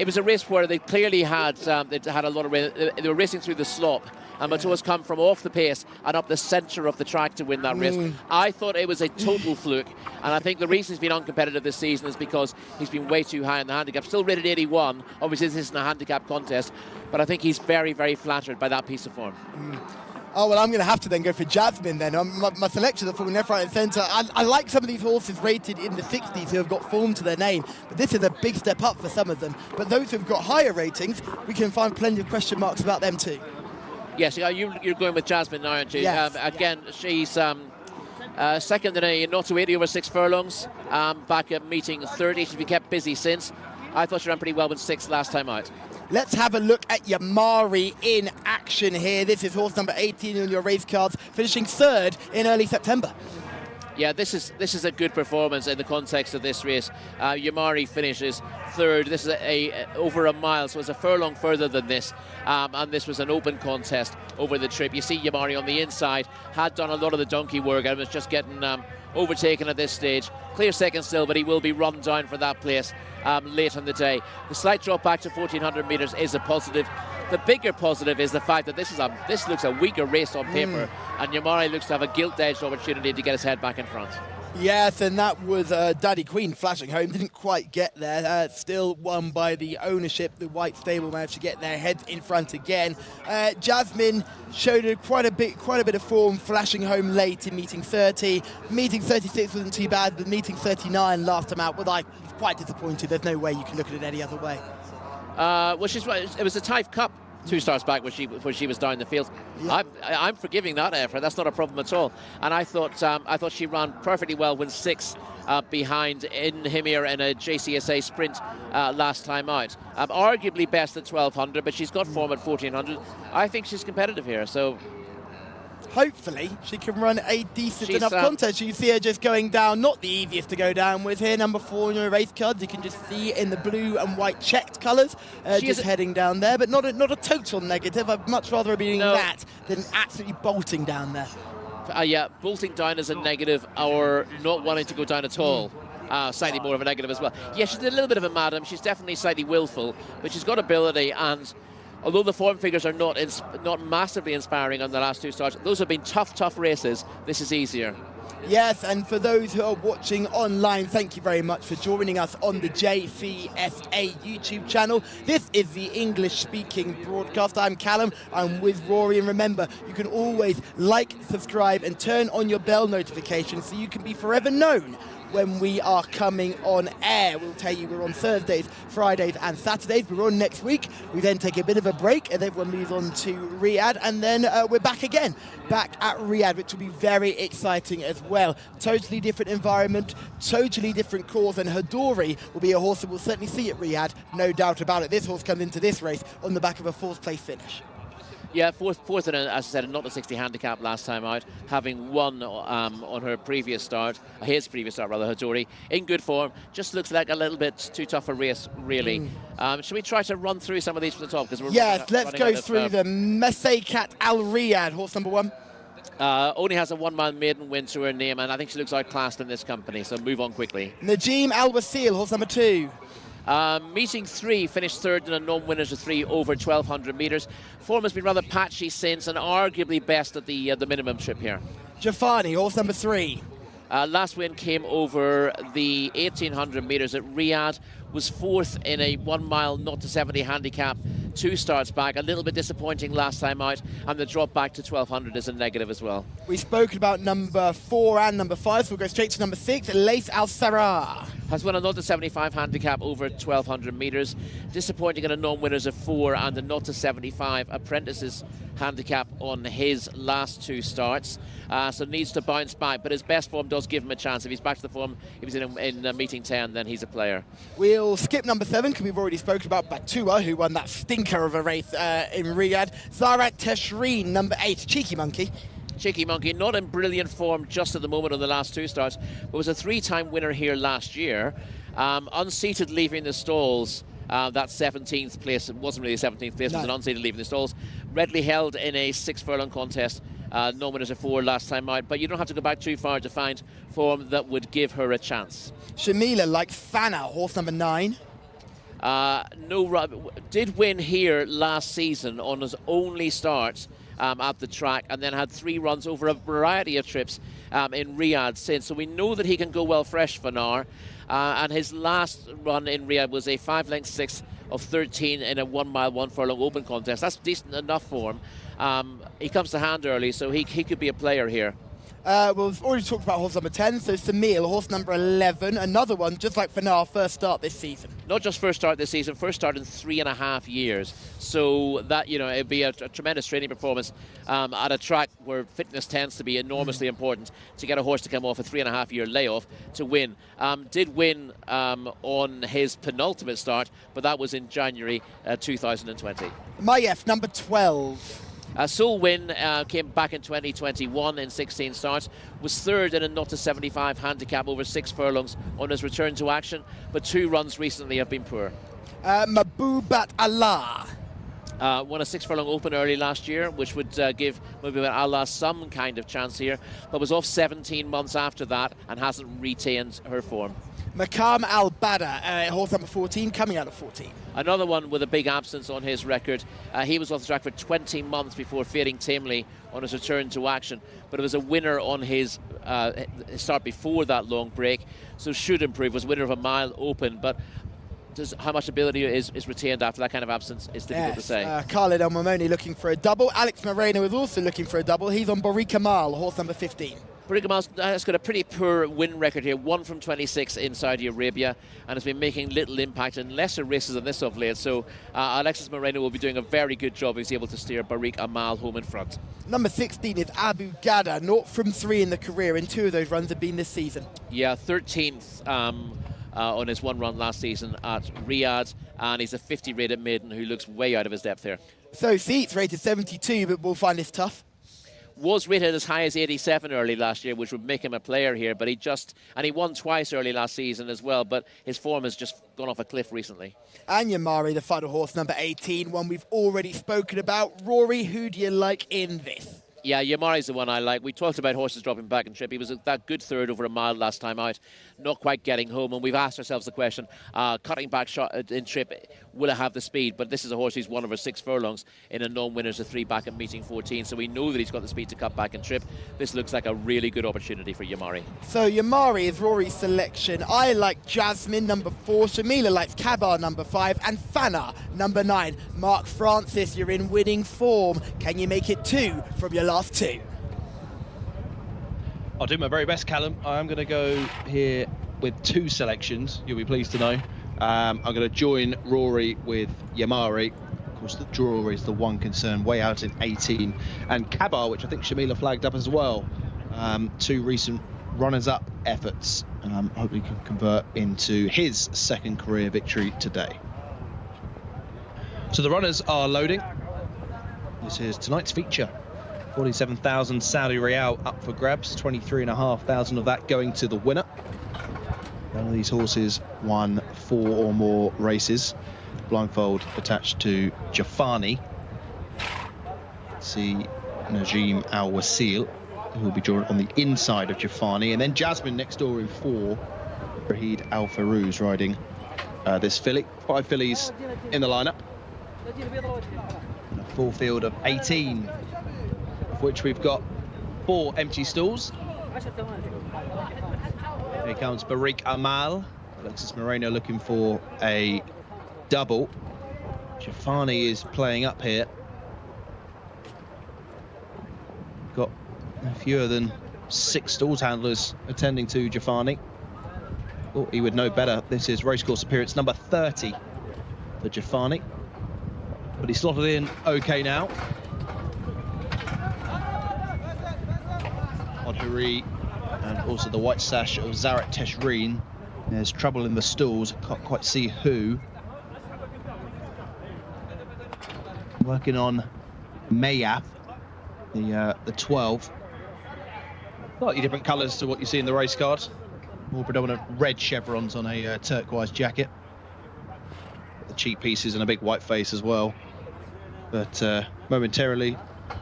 was a race where they clearly had a lot of rain. They were racing through the slop, and Batoa's come from off the pace and up the centre of the track to win that race. I thought it was a total fluke, and I think the reason he's been uncompetitive this season is because he's been way too high in the handicap. Still rated 81. Obviously, this isn't a handicap contest, but I think he's very, very flattered by that piece of form. Oh, well, I'm going to have to then go for Jasmine then. My selections are falling left, right and centre. I like some of these horses rated in the 60s who have got form to their name, but this is a big step up for some of them. But those who've got higher ratings, we can find plenty of question marks about them too. Yes, you're going with Jasmine now, aren't you? Yes. Again, she's second in a not to 80 over 6 furlongs, back at meeting 30. She's been kept busy since. I thought she ran pretty well with 6 last time out. Let's have a look at Yamari in action here. This is horse number 18 on your race cards, finishing 3rd in early September. Yeah, this is a good performance in the context of this race. Yamari finishes 3rd. This is over a mile, so it's a furlong further than this. And this was an open contest over the trip. You see Yamari on the inside, had done a lot of the donkey work and was just getting overtaken at this stage. Clear second still, but he will be run down for that place late in the day. The slight drop back to 1,400 metres is a positive. The bigger positive is the fact that this looks a weaker race on paper, and Yamari looks to have a gilt-edged opportunity to get his head back in front. Yes, and that was Daddy Queen flashing home. Didn't quite get there. Still won by the ownership. The White Stable managed to get their heads in front again. Jasmine showed quite a bit of form, flashing home late in meeting 30. Meeting 36 wasn't too bad, but meeting 39 last time out was quite disappointed. There's no way you can look at it any other way. Well, she's right. It was the Taif Cup 2 starts back where she was down the field. Yeah. I'm forgiving that effort. That's not a problem at all. And I thought she ran perfectly well when 6 behind in Himir in a Jcsa sprint last time out. Arguably best at 1,200, but she's got form at 1,400. I think she's competitive here. So hopefully she can run a decent enough contest. You see her just going down, not the easiest to go down with here, number 4 in your race cards. You can just see in the blue and white checked colours, just heading down there, but not a total negative. I'd much rather her be doing that than absolutely bolting down there. Yeah, bolting down is a negative, or not wanting to go down at all. Slightly more of a negative as well. Yeah, she's a little bit of a madam. She's definitely slightly willful, but she's got ability, and although the form figures are not massively inspiring on the last 2 starts, those have been tough races. This is easier. Yes, and for those who are watching online, thank you very much for joining us on the Jcsa YouTube channel. This is the English-speaking broadcast. I'm Callum, I'm with Rory, and remember, you can always like, subscribe, and turn on your bell notifications so you can be forever known when we are coming on air. We'll tell you we're on Thursdays, Fridays and Saturdays. We're on next week. We then take a bit of a break and everyone moves on to Riyadh, and then we're back again, back at Riyadh, which will be very exciting as well. Totally different environment, totally different course, and Hadori will be a horse that we'll certainly see at Riyadh, no doubt about it. This horse comes into this race on the back of a 4th place finish. Yeah, fourth in, as I said, a not a 60 handicap last time out, having won on her previous start, his previous start rather, Hadori, in good form. Just looks like a little bit too tough a race, really. Should we try to run through some of these from the top? Yes, let's go through them. Mesaykat Al Riyadh, horse number 1. Only has a 1 mile maiden win to her name, and I think she looks outclassed in this company, so move on quickly. Najim Al Wasil, horse number 2. Meeting 3, finished 3rd in a non-winners of 3 over 1,200 metres. Form has been rather patchy since, and arguably best at the minimum trip here. Jafani, horse number 3. Last win came over the 1,800 metres at Riyadh, was 4th in a 1 mile not to 70 handicap, 2 starts back. A little bit disappointing last time out, and the drop back to 1,200 is a negative as well. We've spoken about number 4 and number 5, so we'll go straight to number 6, Lace Al Sarah. Has won a not to 75 handicap over 1,200 metres. Disappointing in a non-winners of 4 and a not to 75 apprentices handicap on his last 2 starts. So needs to bounce back, but his best form does give him a chance. If he's back to the form he was in meeting 10, then he's a player. We'll skip number 7 because we've already spoken about Batua, who won that stinker of a race in Riyadh. Zarat Teshreen, number 8, Cheeky Monkey. Cheeky Monkey, not in brilliant form just at the moment on the last 2 starts, but was a 3-time winner here last year. Unseated leaving the stalls, that 17th place, it wasn't really a 17th place, it was an unseated leaving the stalls. Readily held in a 6 furlong contest, no winners of 4 last time out, but you don't have to go back too far to find form that would give her a chance. Shamila like Fana, horse number 9. Did win here last season on his only start at the track, and then had 3 runs over a variety of trips in Riyadh since. So we know that he can go well fresh for now. And his last run in Riyadh was a 5-length 6 of 13 in a 1 mile 1 furlong open contest. That's decent enough for him. He comes to hand early, so he could be a player here. Well, we've already talked about horse number 10, so Samil, horse number 11, another one, just like Fanar, first start this season. Not just first start this season, first start in 3.5 years. So that, it'd be a tremendous training performance at a track where fitness tends to be enormously important to get a horse to come off a 3.5-year layoff to win. Did win on his penultimate start, but that was in January 2020. Mayef, number 12. Seoul win came back in 2021 in 16 starts, was 3rd in a not to 75 handicap over 6 furlongs on his return to action, but 2 runs recently have been poor. Mabubat Allah. Won a 6 furlong open early last year, which would give Mabubat Allah some kind of chance here, but was off 17 months after that and hasn't retained her form. Makam Al-Bada, horse number 14, coming out of 14. Another one with a big absence on his record. He was off the track for 20 months before fading tamely on his return to action, but it was a winner on his start before that long break, so should improve. Was winner of a mile open, but how much ability is retained after that kind of absence is difficult to say. Khalid El Momoni looking for a double. Alex Moreno is also looking for a double. He's on Bari Kamal, horse number 15. Bari Kamal has got a pretty poor win record here, 1 from 26 in Saudi Arabia, and has been making little impact in lesser races than this of late. So Alexis Moreno will be doing a very good job if he's able to steer Bariq Amal home in front. Number 16 is Abu Gada, 0 from 3 in the career, and 2 of those runs have been this season. Yeah, 13th on his 1 run last season at Riyadh, and he's a 50 rated maiden who looks way out of his depth here. So Seats rated 72, but we'll find this tough. Was rated as high as 87 early last year, which would make him a player here, but he won twice early last season as well, but his form has just gone off a cliff recently. And Yamari, the final horse, number 18, one we've already spoken about. Rory, who do you like in this? Yeah, Yamari's the one I like. We talked about horses dropping back in trip. He was that good third over a mile last time out, not quite getting home. And we've asked ourselves the question, cutting back shot in trip, will it have the speed? But this is a horse who's 1 over 6 furlongs in a known winners of 3 back at meeting 14. So we know that he's got the speed to cut back in trip. This looks like a really good opportunity for Yamari. So Yamari is Rory's selection. I like Jasmine, number 4. Shamila likes Kabar, number 5. And Fana, number 9. Mark Francis, you're in winning form. Can you make it 2 from your last 2? I'll do my very best, Callum. I'm going to go here with 2 selections, you'll be pleased to know. I'm going to join Rory with Yamari. Of course, the draw is the one concern, way out in 18. And Kabar, which I think Shamila flagged up as well. 2 recent runners-up efforts. Hopefully can convert into his second career victory today. So the runners are loading. This is tonight's feature. 47,000 Saudi Real up for grabs, 23,500 of that going to the winner. None of these horses won 4 or more races. Blindfold attached to Jafani. See Najim Al Wasil, who will be drawn on the inside of Jafani, and then Jasmine next door in 4. Rahid Al Farouz riding this filly. 5 fillies in the lineup. And a full field of 18. Of which we've got 4 empty stalls. Here comes Barik Amal. Alexis Moreno looking for a double. Jafani is playing up here. Got fewer than 6 stalls handlers attending to Jafani. Thought he would know better. This is racecourse appearance number 30 for Jafani. But he's slotted in okay now. Odhuri and also the white sash of Zarat Teshreen. There's trouble in the stalls, can't quite see who. Working on Mayaf, the 12. Slightly different colours to what you see in the race card. More predominant red chevrons on a turquoise jacket. The cheek pieces and a big white face as well. But momentarily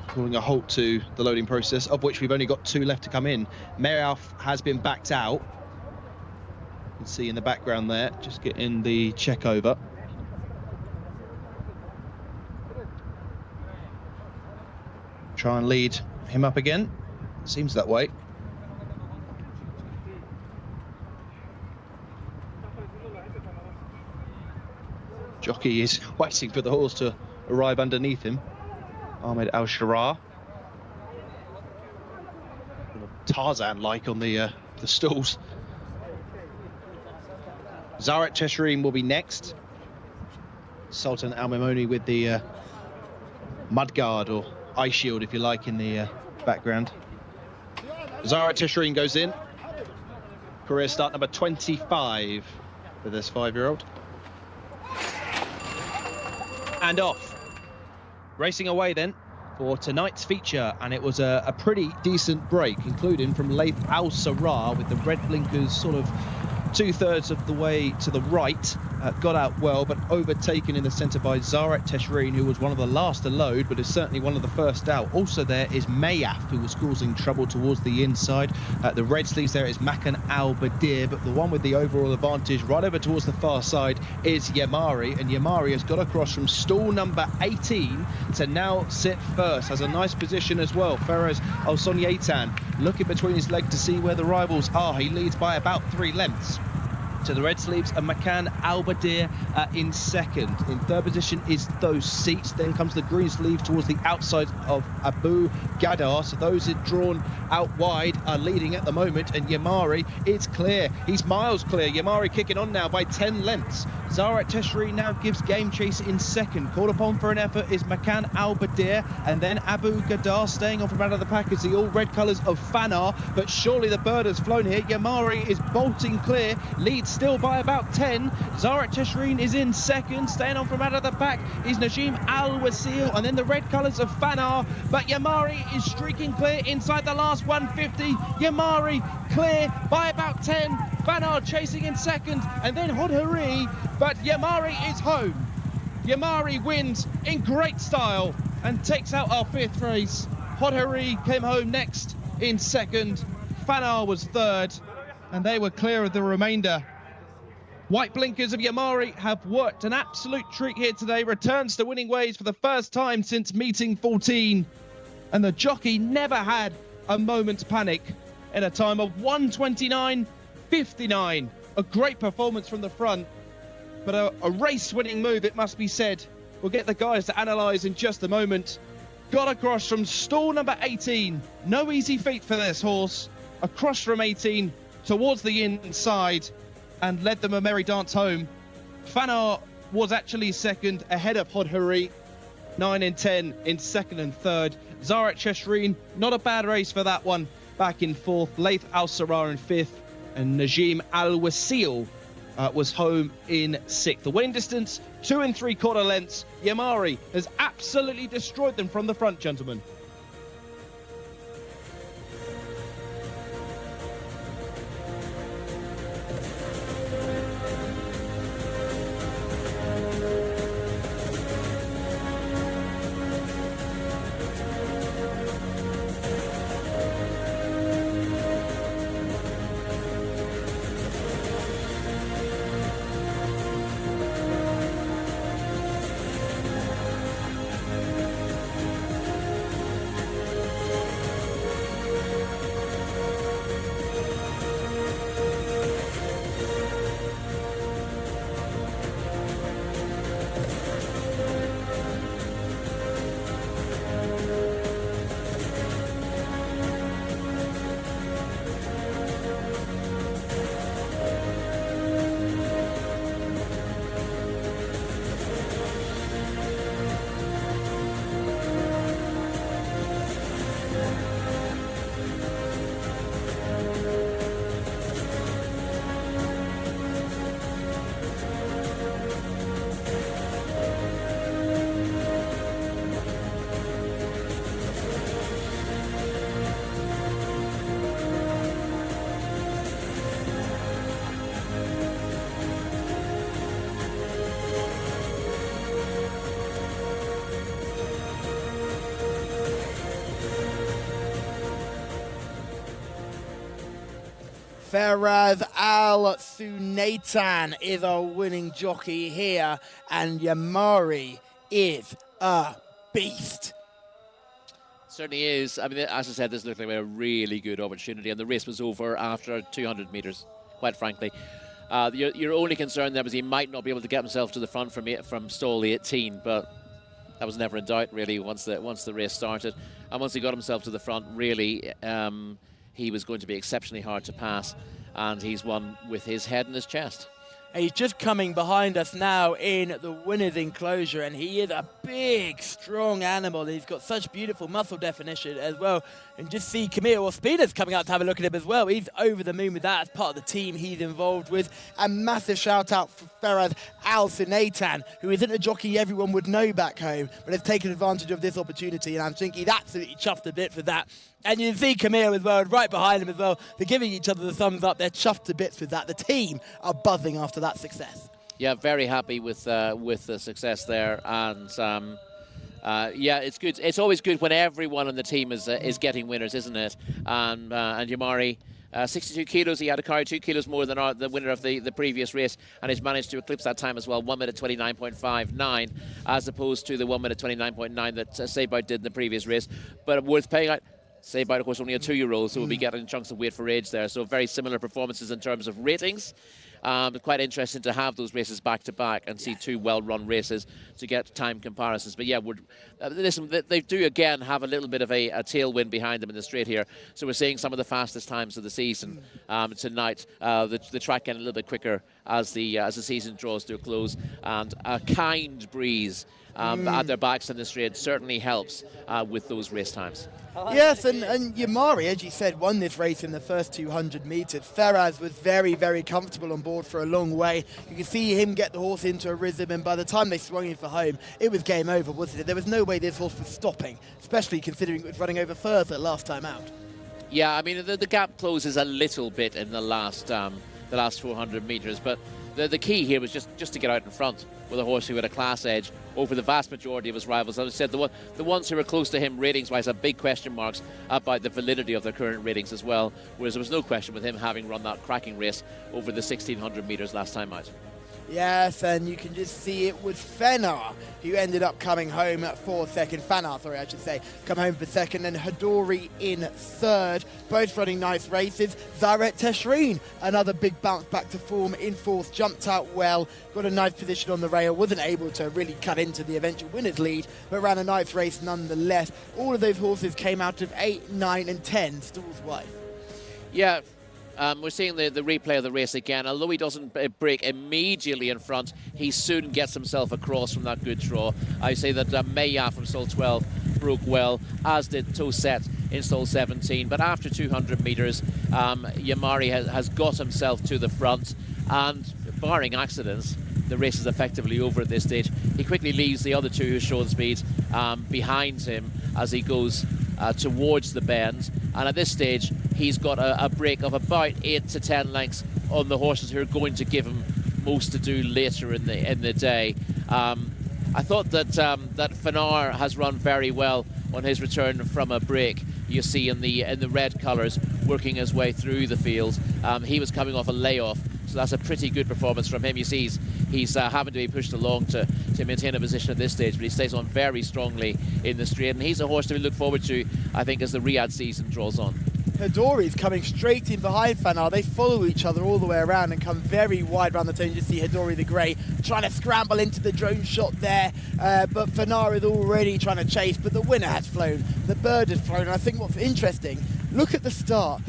calling a halt to the loading process, of which we've only got 2 left to come in. Mayaf has been backed out. You can see in the background there, just getting the check over. Try and lead him up again. Seems that way. Jockey is waiting for the horse to arrive underneath him. Ahmed Al-Sharar. Tarzan-like on the stalls. Zarat Teshreen will be next. Sultan Al-Mamoni with the mudguard or eye shield, if you like, in the background. Zarat Teshreen goes in. Career start number 25 for this 5-year-old. And off. Racing away then for tonight's feature, and it was a pretty decent break, including from Laith Al Sarah with the red blinkers sort of 2/3 of the way to the right. Got out well, but overtaken in the centre by Zarat Teshreen, who was one of the last to load, but is certainly one of the first out. Also there is Mayaf, who was causing trouble towards the inside. The red sleeves there is Makan Al Badir, but the one with the overall advantage right over towards the far side is Yamari, and Yamari has got across from stall number 18 to now sit first. Has a nice position as well. Ferez Al Sonyaitan looking between his legs to see where the rivals are. He leads by about 3 lengths to the red sleeves, and Makan Al-Badir in second. In third position is those seats. Then comes the green sleeve towards the outside of Abu Gadar. So those are drawn out wide are leading at the moment, and Yamari is clear. He's miles clear. Yamari kicking on now by 10 lengths. Zarat Teshreen now gives Jcsa in second. Called upon for an effort is Makan Al-Badir, and then Abu Gadar staying on from out of the pack is the all red colours of Fanar, but surely the bird has flown here. Yamari is bolting clear, leads still by about 10. Zarat Teshreen is in second. Staying on from out of the pack is Najim Al Wasil, and then the red colours of Fanar, but Yamari is streaking clear inside the last 150. Yamari clear by about 10. Fanar chasing in second, and then Hodhari, but Yamari is home. Yamari wins in great style and takes out our 5th race. Podheri came home next in second. Fanar was third, and they were clear of the remainder. White blinkers of Yamari have worked an absolute treat here today. Returns to winning ways for the first time since meeting 14. And the jockey never had a moment's panic in a time of 1:29.59. A great performance from the front, but a race-winning move, it must be said. We'll get the guys to analyse in just a moment. Got across from stall number 18. No easy feat for this horse. Across from 18 towards the inside and led them a merry dance home. Fanar was actually second, ahead of Hodhuri. 9 and 10 in second and third. Zarat Cheshreen, not a bad race for that one, back in fourth. Laith Al-Sarar in fifth. And Najim Al-Wasil was home in sixth. The winning distance, 2 3/4 lengths. Yamari has absolutely destroyed them from the front, gentlemen. Faraz Al Sunaitan is our winning jockey here, and Yamari is a beast. Certainly is. I mean, as I said, this looked like a really good opportunity, and the race was over after 200 metres, quite frankly. Your only concern there was he might not be able to get himself to the front from stall 18, but that was never in doubt, really, once the race started. And once he got himself to the front, really, he was going to be exceptionally hard to pass, and he's won with his head in his chest. And he's just coming behind us now in the winner's enclosure, and he is a big, strong animal. He's got such beautiful muscle definition as well. And just see Camille Ospina's coming out to have a look at him as well. He's over the moon with that as part of the team he's involved with. And massive shout out for Faraz Al Sunaitan, who isn't a jockey everyone would know back home, but has taken advantage of this opportunity, and I'm thinking he's absolutely chuffed a bit for that. And you see Camille as well, right behind him as well. They're giving each other the thumbs up. They're chuffed to bits with that. The team are buzzing after that success. Yeah, very happy with the success there. And yeah, it's good. It's always good when everyone on the team is getting winners, isn't it? And Yamari, 62 kilos. He had to carry 2 kilos more than the winner of the previous race, and he's managed to eclipse that time as well, 1 minute 29.59, as opposed to the 1 minute 29.9 that Sabout did in the previous race. But worth paying out. Sabout, of course, only a 2-year-old, so we'll be getting chunks of weight for age there. So very similar performances in terms of ratings. Quite interesting to have those races back to back and see 2 well-run races to get time comparisons. But yeah, listen, they do again have a little bit of a tailwind behind them in the straight here. So we're seeing some of the fastest times of the season tonight. The track getting a little bit quicker as the season draws to a close, and a kind breeze at their backs in the straight certainly helps with those race times. Yes, and Yamari, as you said, won this race in the first 200 metres. Faraz was very, very comfortable on board for a long way. You can see him get the horse into a rhythm, and by the time they swung him for home, it was game over, wasn't it? There was no way this horse was stopping, especially considering it was running over further last time out. Yeah, I mean, the gap closes a little bit in the last the last 400 metres. But the key here was just to get out in front with a horse who had a class edge over the vast majority of his rivals. As I said, the ones who were close to him ratings-wise have big question marks about the validity of their current ratings as well, whereas there was no question with him having run that cracking race over the 1600 metres last time out. Yes, and you can just see it was Fenar who ended up coming home for second. Fanar, sorry, I should say, come home for second, and Hadori in third. Both running nice races. Zaret Teshreen, another big bounce back to form in fourth, jumped out well, got a nice position on the rail, wasn't able to really cut into the eventual winner's lead, but ran a nice race nonetheless. All of those horses came out of 8, 9 and 10 stalls wide. Yeah. We're seeing the replay of the race again. Although he doesn't break immediately in front, he soon gets himself across from that good draw. I say that Maya from stall 12 broke well, as did Toset in stall 17. But after 200 metres, Yamari has got himself to the front, and barring accidents, the race is effectively over at this stage. He quickly leaves the other two who showed speed behind him as he goes towards the bend, and at this stage he's got a break of about 8 to 10 lengths on the horses who are going to give him most to do later in the day. I thought that Fenar has run very well on his return from a break. You see in the red colours working his way through the field. He was coming off a layoff, so that's a pretty good performance from him. You see he's having to be pushed along to maintain a position at this stage, but he stays on very strongly in the straight, and he's a horse to look forward to, I think, as the Riyadh season draws on. Hadori's coming straight in behind Fanar. They follow each other all the way around and come very wide around the turn. You just see Hadori the Grey trying to scramble into the drone shot there, but Fanar is already trying to chase, but the winner has flown. The bird has flown, and I think what's interesting, look at the start.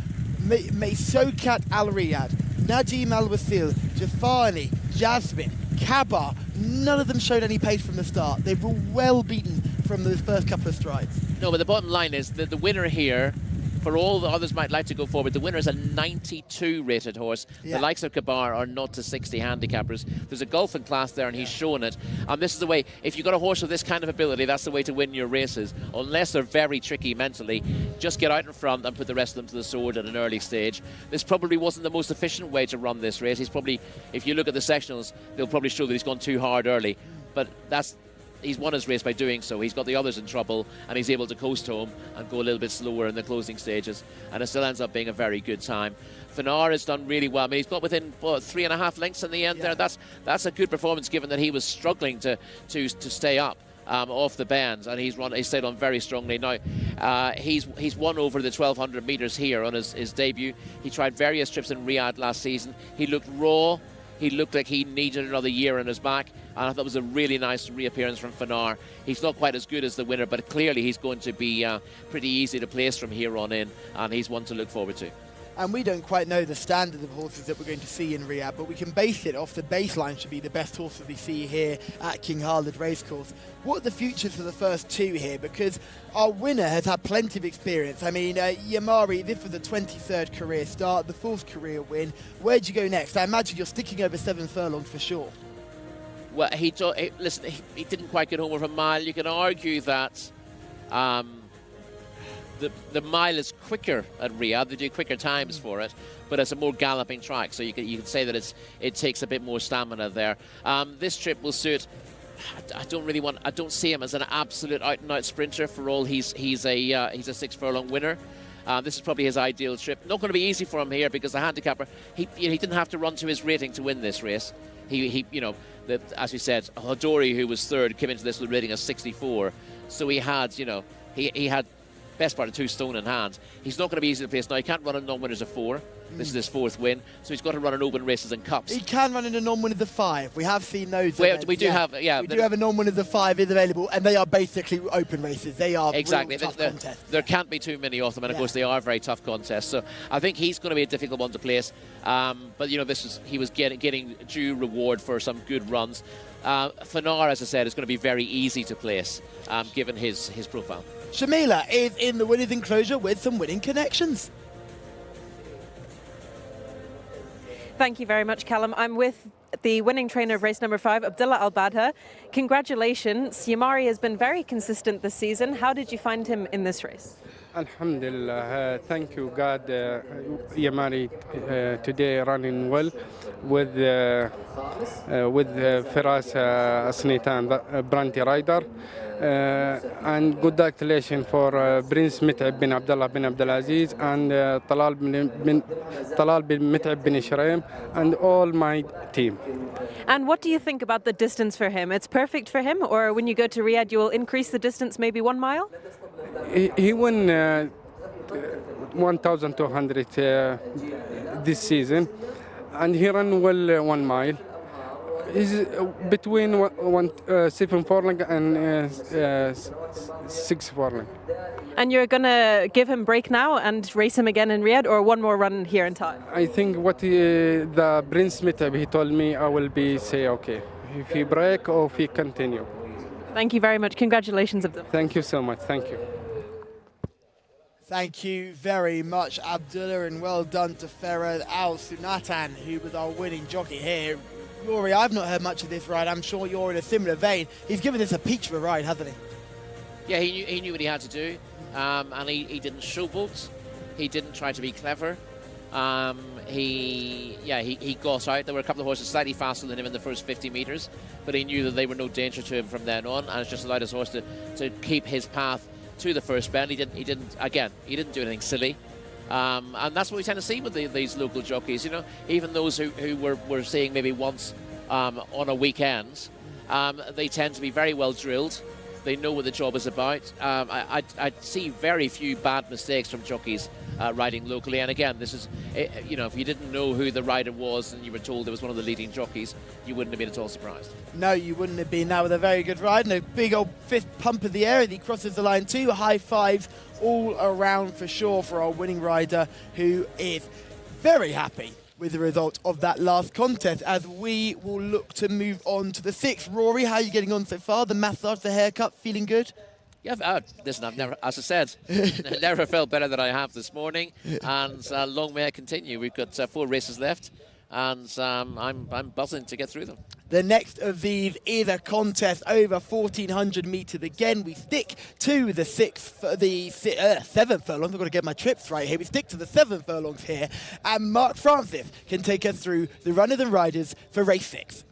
Meisokat Al Riyadh, Najim Al Wasil, Jafani, Jasmine, Kabar, none of them showed any pace from the start. They were well beaten from the first couple of strides. No, but the bottom line is that the winner here, for all the others might like to go forward, the winner is a 92 rated horse. Yeah. The likes of Kabar are not to 60 handicappers. There's a gulf in class there, and he's shown it. And this is the way, if you've got a horse with this kind of ability, that's the way to win your races. Unless they're very tricky mentally, just get out in front and put the rest of them to the sword at an early stage. This probably wasn't the most efficient way to run this race. He's probably, if you look at the sectionals, they'll probably show that he's gone too hard early. But he's won his race by doing so. He's got the others in trouble, and he's able to coast home and go a little bit slower in the closing stages, and it still ends up being a very good time. Fenar has done really well. I mean, he's got within 3.5 lengths in the end there. That's a good performance, given that he was struggling to stay up off the bend, and he stayed on very strongly. Now he's won over the 1200 metres here on his debut. He tried various trips in Riyadh last season. He looked raw. He looked like he needed another year on his back, and I thought it was a really nice reappearance from Fenar. He's not quite as good as the winner, but clearly he's going to be pretty easy to place from here on in, and he's one to look forward to. And we don't quite know the standard of horses that we're going to see in Riyadh, but we can base it off the baseline should be the best horses we see here at King Khalid Racecourse. What are the futures for the first two here? Because our winner has had plenty of experience. I mean, Yamari, this was the 23rd career start, the 4th career win. Where'd you go next? I imagine you're sticking over 7 furlongs for sure. Well, he didn't quite get home with a mile. You can argue that the mile is quicker at Riyadh. They do quicker times for it, but it's a more galloping track, so you can say that it takes a bit more stamina there. This trip will suit. I don't see him as an absolute out-and-out sprinter. For all he's a 6 furlong winner. This is probably his ideal trip. Not going to be easy for him here, because the handicapper he didn't have to run to his rating to win this race. As we said, Hadori, who was 3rd, came into this with a rating of 64, so he had he had best part of 2 stone in hand. He's not going to be easy to place now. He can't run in non-winners of 4. This is his 4th win, so he's got to run in open races and cups. He can run in a non-winners of 5. We have seen those. We do have a non-winners of 5 is available, and they are basically open races. They are exactly real tough contests. There can't be too many of them, and of course they are very tough contests. So I think he's going to be a difficult one to place. But he was getting due reward for some good runs. Fenar, as I said, is going to be very easy to place, given his profile. Shamila is in the winners' enclosure with some winning connections. Thank you very much, Callum. I'm with the winning trainer of race number 5, Abdullah Al-Badha. Congratulations. Yamari has been very consistent this season. How did you find him in this race? Alhamdulillah, thank you God. Yamari today running well with Firas Asnitan, Branti rider. And good congratulations for Prince Mit'ab bin Abdullah bin Abdulaziz and Talal bin Mit'ab bin Shraim and all my team. And what do you think about the distance for him? It's perfect for him, or when you go to Riyadh, you will increase the distance maybe 1 mile? He won 1,200 this season, and he ran well 1 mile. He's between 7 furlong and 6 furlong. And you're going to give him break now and race him again in Riyadh, or one more run here in Taif? I think what the Prince Mit'ab, he told me I will be say okay if he break or if he continue. Thank you very much. Congratulations, Abdullah. Thank you so much. Thank you. Thank you very much, Abdullah, and well done to Farad Al Sunatan, who was our winning jockey here. Rory, I've not heard much of this ride. I'm sure you're in a similar vein. He's given us a peach of a ride, hasn't he? Yeah, he knew what he had to do, and he didn't showboat. He didn't try to be clever. He got out. There were a couple of horses slightly faster than him in the first 50 metres, but he knew that they were no danger to him from then on, and it's just allowed his horse to keep his path to the first bend. He didn't do anything silly. And that's what we tend to see with these local jockeys, you know, even those who we're seeing maybe once on a weekend, they tend to be very well drilled. They know what the job is about. I see very few bad mistakes from jockeys riding locally. And again, this is, you know, if you didn't know who the rider was and you were told it was one of the leading jockeys, you wouldn't have been at all surprised. No, you wouldn't have been. That was a very good ride and a big old fifth pump of the air as he crosses the line too. High fives all around for sure for our winning rider, who is very happy with the result of that last contest, as we will look to move on to the sixth. Rory, how are you getting on so far? The massage, the haircut, feeling good? Yeah, listen, I've never, as I said, never felt better than I have this morning, and long may I continue. We've got 4 races left, and I'm buzzing to get through them. The next of these is a contest over 1,400 metres again. We stick to the 7 furlongs. I've got to get my trips right here. We stick to the 7 furlongs here, and Mark Francis can take us through the runners and riders for race 6.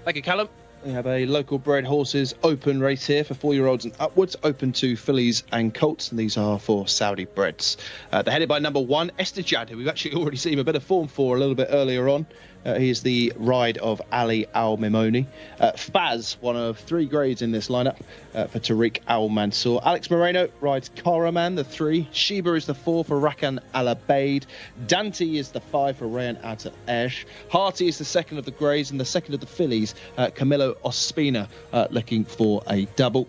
Thank you, Callum. We have a local bred horses open race here for 4-year-olds and upwards, open to fillies and colts, and these are for Saudi breds. They're headed by number 1, Estejad, who we've actually already seen a bit of form for a little bit earlier on. He is the ride of Ali Al Mimoni. Faz, one of 3 grades in this lineup for Tariq Al Mansour. Alex Moreno rides Karaman, the 3. Sheba is the 4 for Rakan Al Abaid. Dante is the 5 for Rayan Ata Esh. Harty is the 2nd of the grades, and the 2nd of the fillies, Camilo Ospina, looking for a double.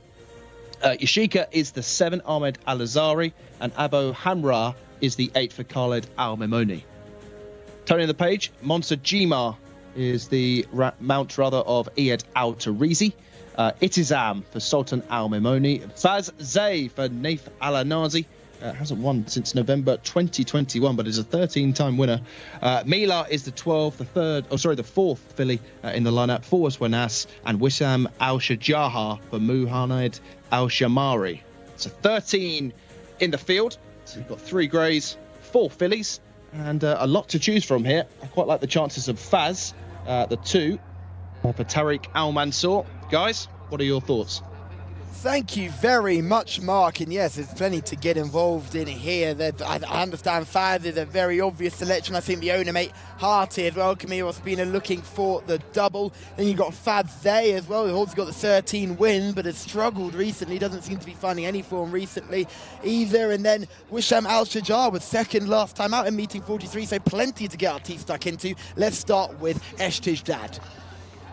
Jcsa is the 7, Ahmed Al Azari, and Abu Hamra is the 8 for Khaled Al Mimoni. Turning the page, Monster Jima is the mount of Iyad Al Tarizi. Itizam for Sultan Al Mimoni. Faz Zay for Naif Al Anazi. Hasn't won since November 2021, but is a 13-time winner. Mila is the 4th filly in the lineup. 4 Wanas, and Wissam Al Shajaha for Muhammad Al Shamari. So 13 in the field. So you've got 3 greys, 4 fillies, and a lot to choose from here. I quite like the chances of Faz, the 2 for Tariq Al Mansour. Guys, what are your thoughts? Thank you very much, Mark. And yes, there's plenty to get involved in here. I understand Faz is a very obvious selection. I think the owner, mate, Harty as well. Camille Ospina looking for the double. Then you've got Faz Zay as well, who's also got the 13 wins, but has struggled recently. Doesn't seem to be finding any form recently either. And then Wisham Al Shajar was 2nd last time out in meeting 43, so plenty to get our teeth stuck into. Let's start with Estejad.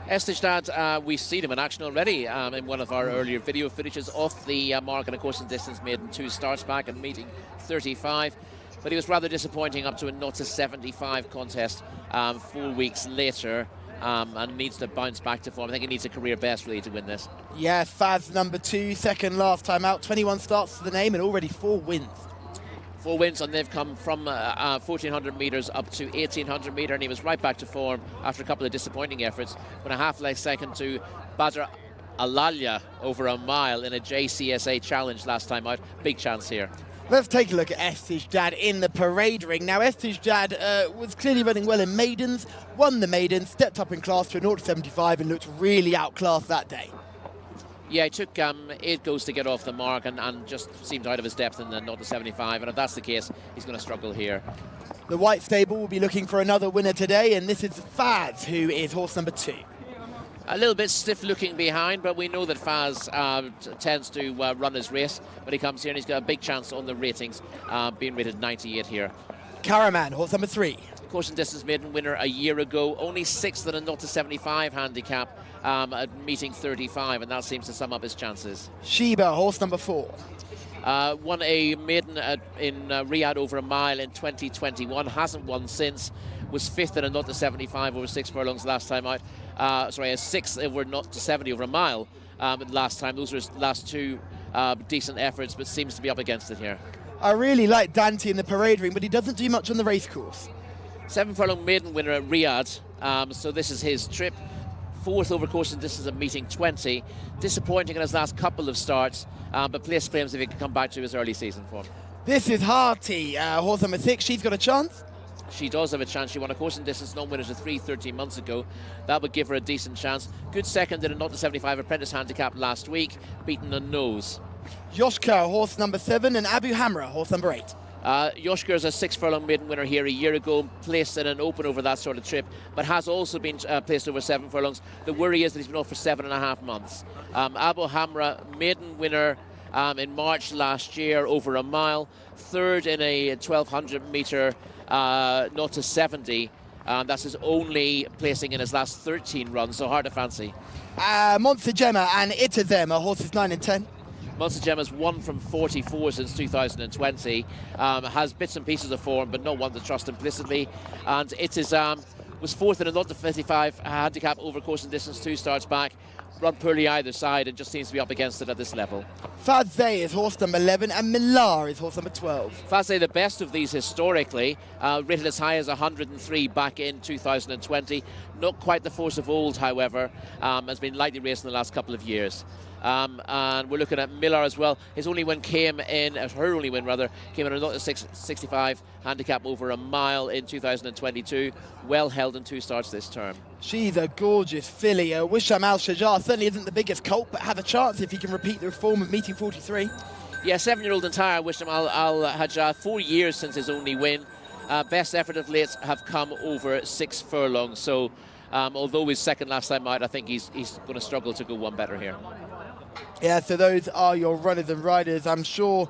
Estejad, we've seen him in action already in one of our earlier video finishes off the mark, and of course in distance made in 2 starts back in meeting 35. But he was rather disappointing up to a 0-75 contest 4 weeks later, and needs to bounce back to form. I think he needs a career best really to win this. Yeah, Faz number 2, 2nd last time out, 21 starts to the name and already 4 wins. 4 wins, and they've come from 1,400 metres up to 1,800 metre, and he was right back to form after a couple of disappointing efforts. When a half-leg second to Badr Alalia over a mile in a JCSA challenge last time out. Big chance here. Let's take a look at Estijdad in the parade ring. Now, Estijdad was clearly running well in maidens, won the maidens, stepped up in class to a 0-75 and looked really outclassed that day. Yeah, it took 8 goes to get off the mark and just seemed out of his depth in the 0-75, and if that's the case, he's going to struggle here. The White Stable will be looking for another winner today, and this is Faz, who is horse number 2. A little bit stiff looking behind, but we know that Faz tends to run his race when he comes here, and he's got a big chance on the ratings, being rated 98 here. Caraman, horse number 3. Course and distance maiden winner a year ago, only 6th in a 0-75 handicap at meeting 35, and that seems to sum up his chances. Sheba, horse number 4. Won a maiden in Riyadh over a mile in 2021, hasn't won since, was 5th in a 0-75 over 6 furlongs last time out. A 6th over 0-70 over a mile last time. Those were his last 2 decent efforts, but seems to be up against it here. I really like Dante in the parade ring, but he doesn't do much on the race course. 7 furlong maiden winner at Riyadh, so this is his trip. 4th over course and distance at meeting 20. Disappointing in his last couple of starts, but place claims if he can come back to his early season form. This is Hearty, horse number 6. She's got a chance. She does have a chance. She won a course and distance non-winners of 3 13 months ago. That would give her a decent chance. Good second in a 0-75 apprentice handicap last week, beaten the nose. Yoshka, horse number 7, and Abu Hamra, horse number 8. Yoshka is a 6 furlong maiden winner here a year ago, placed in an open over that sort of trip, but has also been placed over 7 furlongs. The worry is that he's been off for 7.5 months. Abu Hamra, maiden winner in March last year over a mile, 3rd in a 1200 metre 0-70. That's his only placing in his last 13 runs, so hard to fancy. Monster Gemma and Itazem are horses 9 and 10. Monster Gemma's won from 44 since 2020, has bits and pieces of form, but not one to trust implicitly. And it is was 4th in a 0-55 handicap over course and distance 2 starts back. Run poorly either side and just seems to be up against it at this level. Faze is horse number 11 and Millar is horse number 12. Faze, the best of these historically, rated as high as 103 back in 2020. Not quite the force of old, however, has been lightly raced in the last couple of years. And we're looking at Millar as well. His only win came in, her only win rather, came in a 0-65 handicap over a mile in 2022. Well held in 2 starts this term. She's a gorgeous filly. Wisham Al Shajar certainly isn't the biggest colt, but have a chance if he can repeat the form of meeting 43. Yeah, 7-year-old entire Wisham Al Hajjar, 4 years since his only win. Best effort of late have come over 6 furlongs. So although he's second last time out, I think he's going to struggle to go one better here. Yeah, so those are your runners and riders. I'm sure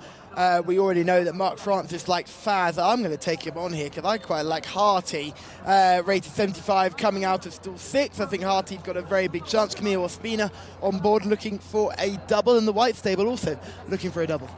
we already know that Mark Francis likes Faz. I'm going to take him on here because I quite like Hearty, rated 75, coming out of stall 6. I think Hearty's got a very big chance. Camille Ospina on board looking for a double, and the White Stable also looking for a double.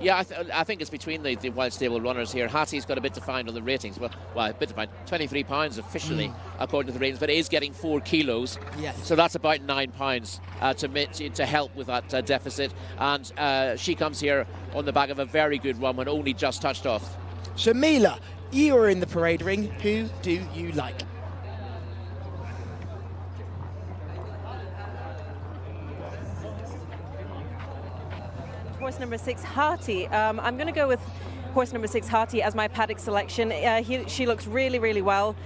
Yeah, I think it's between the White Stable runners here. Hattie's got a bit to find on the ratings. Well, a bit to find. 23 pounds officially, according to the ratings, but it is getting 4 kilos. Yes. So that's about 9 pounds to help with that deficit. And she comes here on the back of a very good run when only just touched off. Shamila, you are in the parade ring. Who do you like? Horse number 6, Hearty. I'm going to go with horse number 6, Hearty, as my paddock selection. She looks really, really well.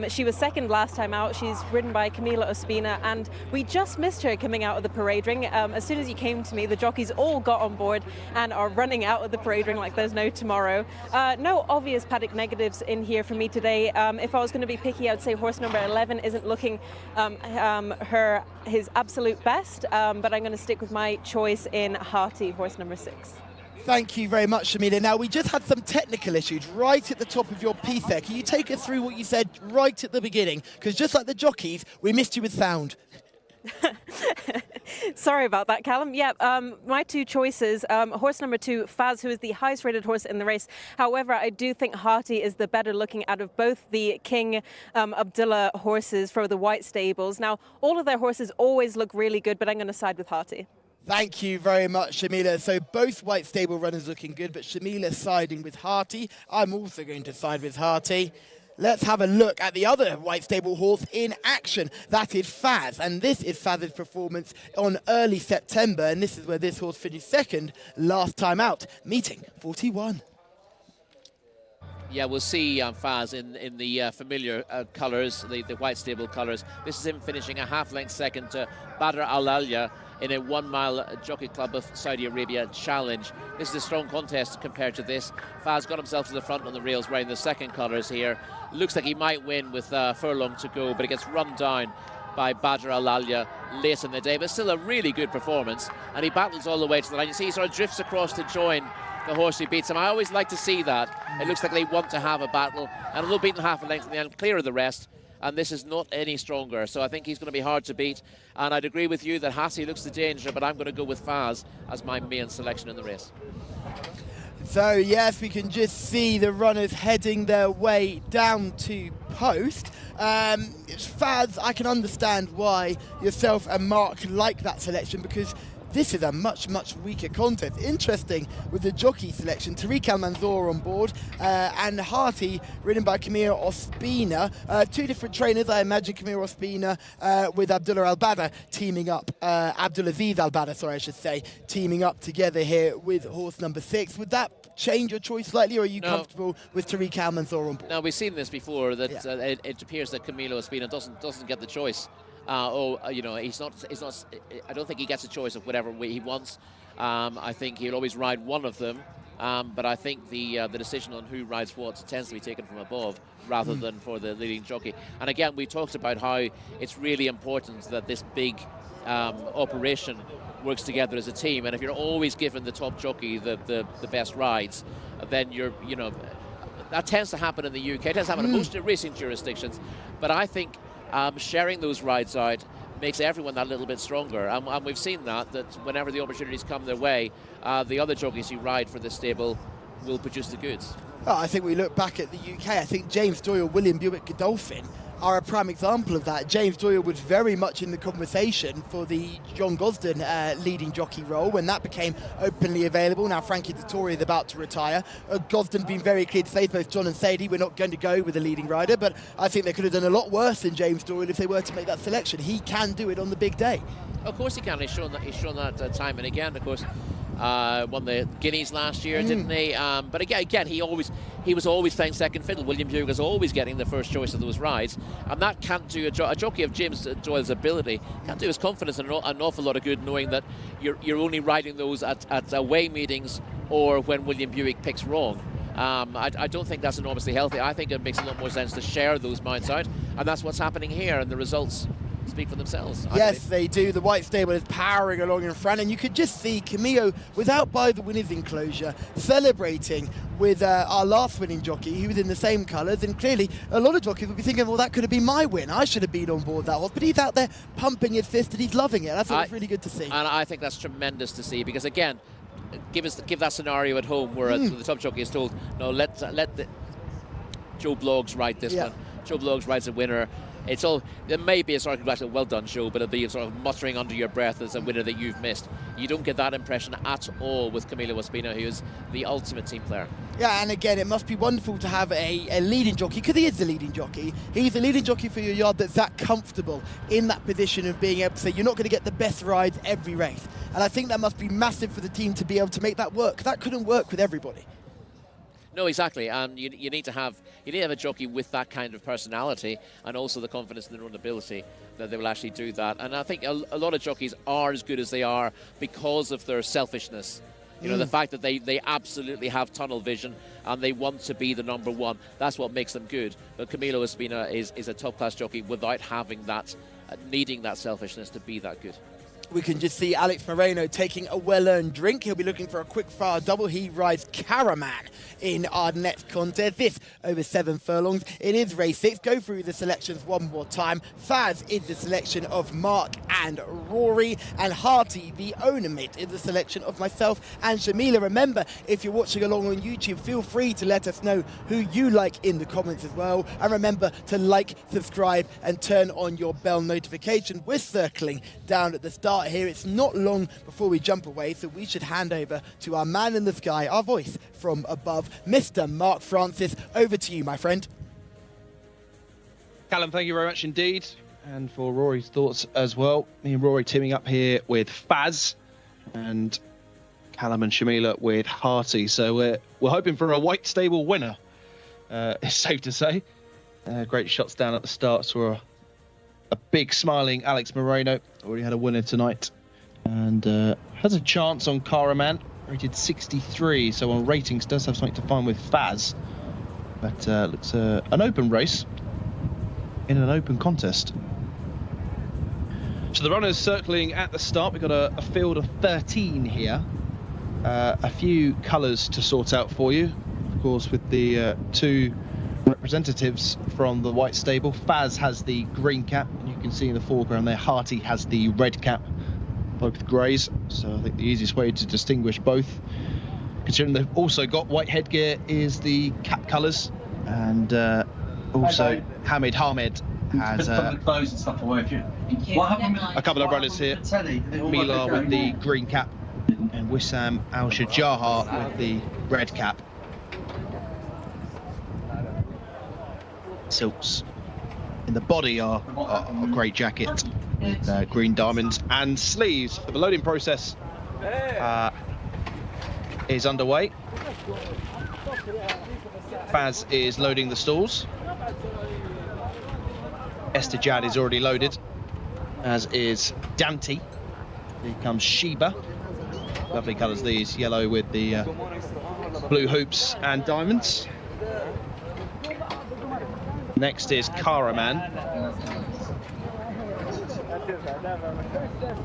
She was second last time out. She's ridden by Camila Ospina, and we just missed her coming out of the parade ring. As soon as you came to me, the jockeys all got on board and are running out of the parade ring like there's no tomorrow. No obvious paddock negatives in here for me today. If I was going to be picky, I'd say horse number 11 isn't looking his absolute best, but I'm going to stick with my choice in Hearty, horse number 6. Thank you very much, Shamila. Now, we just had some technical issues right at the top of your piece there. Can you take us through what you said right at the beginning? Because just like the jockeys, we missed you with sound. Sorry about that, Callum. Yeah, my 2 choices, horse number 2, Faz, who is the highest rated horse in the race. However, I do think Hearty is the better looking out of both the King Abdullah horses for the White Stables. Now, all of their horses always look really good, but I'm going to side with Hearty. Thank you very much, Shamila. So both White Stable runners looking good, but Shamila siding with Hearty. I'm also going to side with Hearty. let's have a look at the other white stable horse in action. That is Faz, and this is Faz's performance on early September, and this is where this horse finished second last time out, meeting 41. Yeah, we'll see Faz in the familiar colours, the white stable colours. This is him finishing a half-length second to Badr Al-Alia in a 1 mile Jockey Club of Saudi Arabia challenge. This is a strong contest compared to this. Faz got himself to the front on the rails wearing the second colours here. Looks like he might win with a furlong to go, but it gets run down by Badr Al-Alia late in the day, but still a really good performance. And he battles all the way to the line. You see he sort of drifts across to join the horse who beats him. I always like to see that. It looks like they want to have a battle, and although beaten half a length in the end, clear of the rest, and this is not any stronger. So I think he's going to be hard to beat, and I'd agree with you that Hassie looks the danger, but I'm going to go with Faz as my main selection in the race. So yes, we can just see the runners heading their way down to post. Faz, I can understand why yourself and Mark like that selection, because this is a much, much weaker contest. Interesting with the jockey selection. Tariq Al-Manzour on board and Hearty, ridden by Camille Ospina. Two different trainers, I imagine. Camille Ospina with Abdullah Al-Badr teaming up. Abdulaziz Al-Badr, sorry, I should say, teaming up together here with horse number 6. Would that change your choice slightly, or are you comfortable with Tariq Al-Manzour on board? Now, we've seen this before, that it appears that Camilo Ospina doesn't get the choice. You know, he's not. I don't think he gets a choice of whatever way he wants. I think he'll always ride one of them. But I think the decision on who rides what tends to be taken from above rather than for the leading jockey. And again, we talked about how it's really important that this big operation works together as a team. And if you're always giving the top jockey the best rides, then you know, that tends to happen in the UK. It tends to happen in most racing jurisdictions. But I think sharing those rides out makes everyone that little bit stronger, and we've seen that whenever the opportunities come their way, the other jockeys who ride for this stable will produce the goods. Oh, I think we look back at the UK, I think James Doyle, William Buick Godolphin are a prime example of that. James Doyle was very much in the conversation for the John Gosden leading jockey role when that became openly available. Now Frankie Dettori is about to retire. Gosden's been very clear to say, both John and Sadie, we're not going to go with a leading rider, but I think they could have done a lot worse than James Doyle if they were to make that selection. He can do it on the big day. Of course he can. He's shown that time and again. Of course, won the Guineas last year, didn't he? But again, he was always playing second fiddle. William Buick was always getting the first choice of those rides, and that can't do a jockey of James Doyle's ability can't do his confidence an awful lot of good, knowing that you're only riding those at away meetings or when William Buick picks wrong. I don't think that's enormously healthy. I think it makes a lot more sense to share those mounts out, and that's what's happening here, and the results speak for themselves. Yes, they do. The white stable is powering along in front, and you could just see Camillo, without by the winner's enclosure, celebrating with our last winning jockey, who was in the same colours, and clearly a lot of jockeys would be thinking, well, that could have been my win. I should have been on board that horse, but he's out there pumping his fist and he's loving it. That's really good to see. And I think that's tremendous to see, because again, give that scenario at home where the top jockey is told, no, let Joe Bloggs ride this one. Joe Bloggs rides a winner. There may be a sort of congratulations, well done, Joe, but it'll be sort of muttering under your breath as a winner that you've missed. You don't get that impression at all with Camilo Ospina, who is the ultimate team player. Yeah, and again, it must be wonderful to have a leading jockey, because he is the leading jockey. He's the leading jockey for your yard that's that comfortable in that position of being able to say, you're not going to get the best rides every race. And I think that must be massive for the team to be able to make that work. That couldn't work with everybody. No, exactly, and you need to have a jockey with that kind of personality and also the confidence in their own ability that they will actually do that. And I think a lot of jockeys are as good as they are because of their selfishness. You know, the fact that they absolutely have tunnel vision and they want to be the number one. That's what makes them good. But Camilo Ospina is a top-class jockey without having that, needing that selfishness to be that good. We can just see Alex Moreno taking a well-earned drink. He'll be looking for a quick-fire double. He rides Caraman in our next contest. This over 7 furlongs. It is race 6. Go through the selections one more time. Faz is the selection of Mark and Rory, and Hearty, the owner mate, is the selection of myself and Shamila. Remember, if you're watching along on YouTube, feel free to let us know who you like in the comments as well. And remember to like, subscribe, and turn on your bell notification. We're circling down at the start here. It's not long before we jump away, so we should hand over to our man in the sky, our voice from above, Mr. Mark Francis. Over to you, my friend. Callum, thank you very much indeed. And for Rory's thoughts as well. Me and Rory teaming up here with Faz and Callum and Shamila with Harty. So we're hoping for a white stable winner, it's safe to say. Great shots down at the start. Saw a big smiling Alex Moreno. Already had a winner tonight. And has a chance on Karaman, rated 63. So on ratings does have something to find with Faz. But looks an open race in an open contest. So the runners circling at the start. We've got a field of 13 here. A few colours to sort out for you. Of course, with the two representatives from the white stable. Faz has the green cap, and you can see in the foreground there Harty has the red cap, both greys. So I think the easiest way to distinguish both, considering they've also got white headgear, is the cap colours. And also Hamid has a couple of runners here. Mila with the green cap and Wissam Al Shajaha with the red cap. Silks in the body are a great jacket with green diamonds and sleeves. The loading process is underway. Faz is loading the stalls. Estejad is already loaded, as is Dante. Here comes Sheba. Lovely colours these, yellow with the blue hoops and diamonds. Next is Karaman.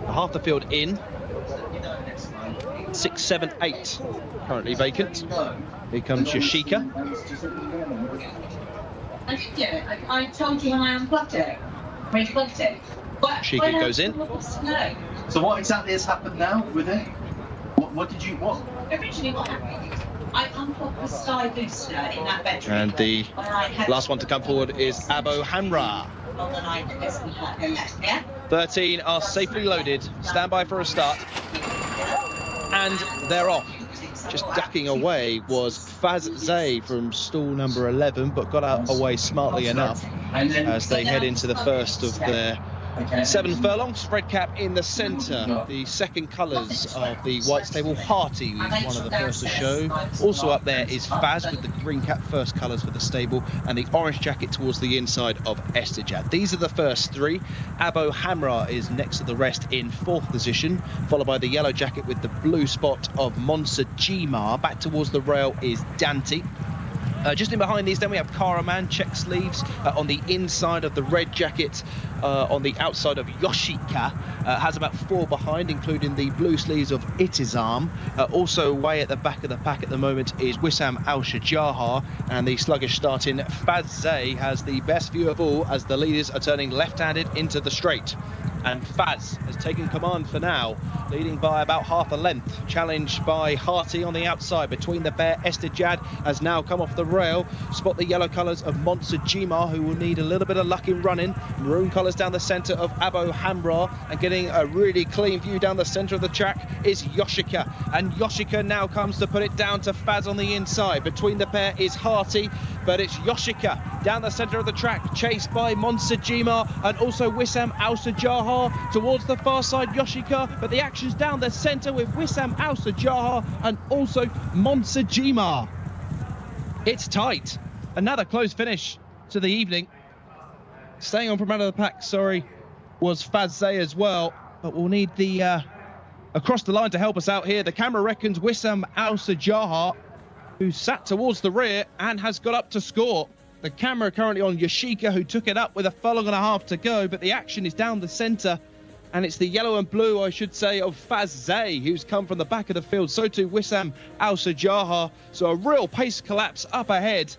Half the field in. 6, 7, 8 currently vacant. Here comes Jcsa. I told you when I unplugged it. When you plugged it. Jcsa goes in. So what exactly has happened now with it? What did you what? Originally what happened? I unplugged the sky booster in that bedroom. And the last one to come forward is Abu Hamra. 13 are safely loaded. Stand by for a start. And they're off. Just ducking away was Faz Zay from stall number 11, but got out away smartly enough as they head into the first of their 7 furlongs. Red cap in the centre. The second colours of the white stable. Harty is one of the first to show. Also up there is Faz with the green cap, first colours for the stable, and the orange jacket towards the inside of Estejad. These are the first 3. Abu Hamra is next to the rest in 4th position, followed by the yellow jacket with the blue spot of Monsa Jimar. Back towards the rail is Dante. Just in behind these, then we have Karaman, check sleeves on the inside of the red jacket. On the outside of Jcsa, has about 4 behind, including the blue sleeves of Itizam. Also way at the back of the pack at the moment is Wissam Al Shajaha, and the sluggish start in Faz Zay has the best view of all as the leaders are turning left-handed into the straight. And Faz has taken command for now, leading by about half a length. Challenged by Harty on the outside. Between the pair, Estejad has now come off the rail. Spot the yellow colours of Monsa Jimar, who will need a little bit of luck in running. Maroon colours down the centre of Abu Hamra, and getting a really clean view down the centre of the track is Jcsa. And Jcsa now comes to put it down to Faz on the inside. Between the pair is Harty, but it's Jcsa down the centre of the track, chased by Monsa Jimar and also Wissam Al Shajaha towards the far side. Jcsa, but the action's down the centre with Wissam Al Shajaha and also Monsa Jimar. It's tight. Another close finish to the evening. Staying on from out of the pack, was Faz Zay as well, but we'll need the across the line to help us out here. The camera reckons Wissam Al Shajaha, who sat towards the rear and has got up to score. The camera currently on Jcsa, who took it up with a furlong and a half to go, but the action is down the centre, and it's the yellow and blue, I should say, of Faz Zay, who's come from the back of the field. So too Wissam Al Shajaha. So a real pace collapse up ahead,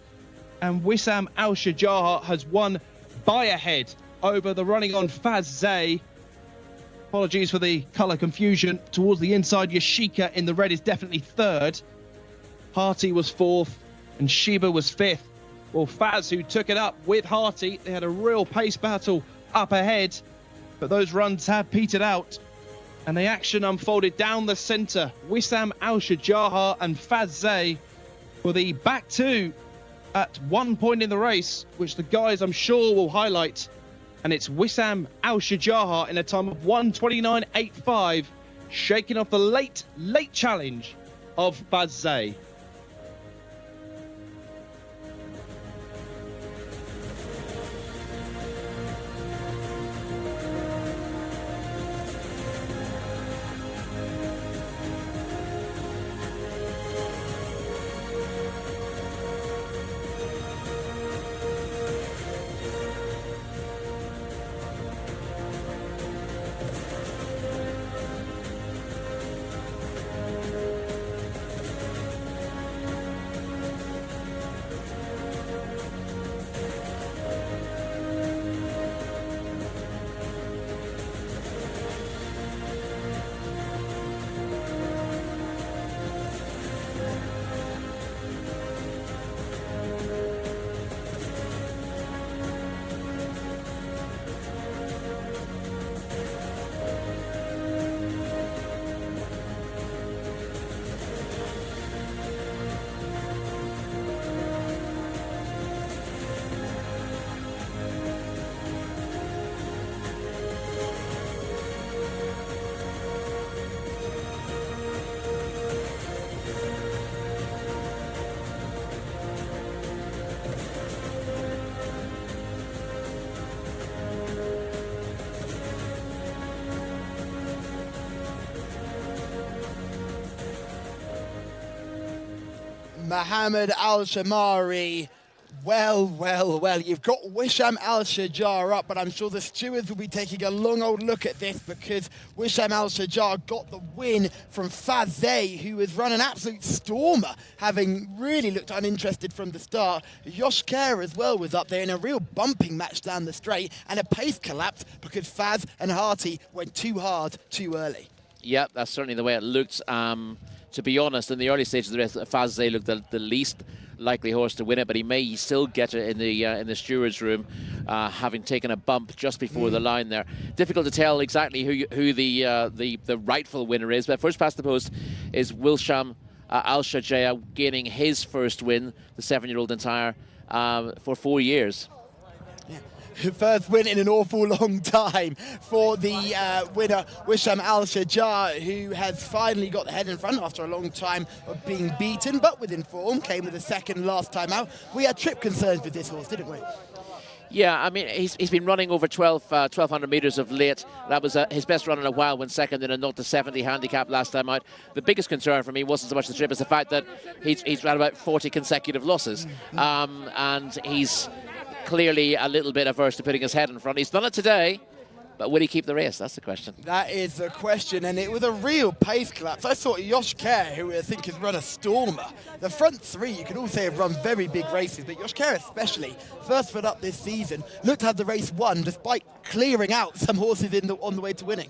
and Wissam Al Shajaha has won by a head over the running on Faz Zay. Apologies for the colour confusion. Towards the inside, Jcsa in the red is definitely 3rd. Harty was 4th, and Sheba was 5th. Well, Faz, who took it up with Harty, they had a real pace battle up ahead, but those runs have petered out, and the action unfolded down the centre. Wissam Al Shajaha and Faz Zay were the back 2 at 1 point in the race, which the guys I'm sure will highlight. And it's Wissam Al Shajaha in a time of 1:29.85, shaking off the late challenge of Faz. Mohammed Al-Shamari. Well, you've got Wissam Al-Shajar up, but I'm sure the stewards will be taking a long old look at this because Wissam Al-Shajar got the win from Faz, who has run an absolute stormer, having really looked uninterested from the start. Josh Kerr as well was up there in a real bumping match down the straight, and a pace collapse because Faz and Harty went too hard too early. Yeah, that's certainly the way it looked. To be honest, in the early stages of the race, Faz looked the least likely horse to win it, but he may still get it in the stewards' room, having taken a bump just before the line there. Difficult to tell exactly who the rightful winner is, but first past the post is Wissam Al-Shajar gaining his first win, the 7-year-old entire, for 4 years. First win in an awful long time for the winner, Wissam Al-Shajar, who has finally got the head in front after a long time of being beaten, but within form, came with a second last time out. We had trip concerns with this horse, didn't we? Yeah, I mean, he's been running over 1,200 metres of late. That was his best run in a while, when second in a 0-70 handicap last time out. The biggest concern for me wasn't so much the trip as the fact that he's had about 40 consecutive losses. And he's clearly a little bit averse to putting his head in front. He's done it today, but will he keep the race? That's the question. That is the question, and it was a real pace collapse. I thought Josh Kerr, who I think has run a stormer. The front three, you could all say, have run very big races, but Josh Kerr especially, first foot up this season, looked to have the race won despite clearing out some horses on the way to winning.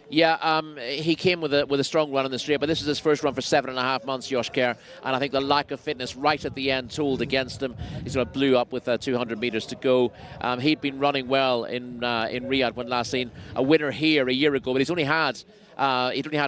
Yeah, he came with a strong run in the straight, but this is his first run for 7.5 months, Josh Kerr, and I think the lack of fitness right at the end told against him. He sort of blew up with 200 metres to go. He'd been running well in Riyadh when last seen a winner here a year ago, but he'd only had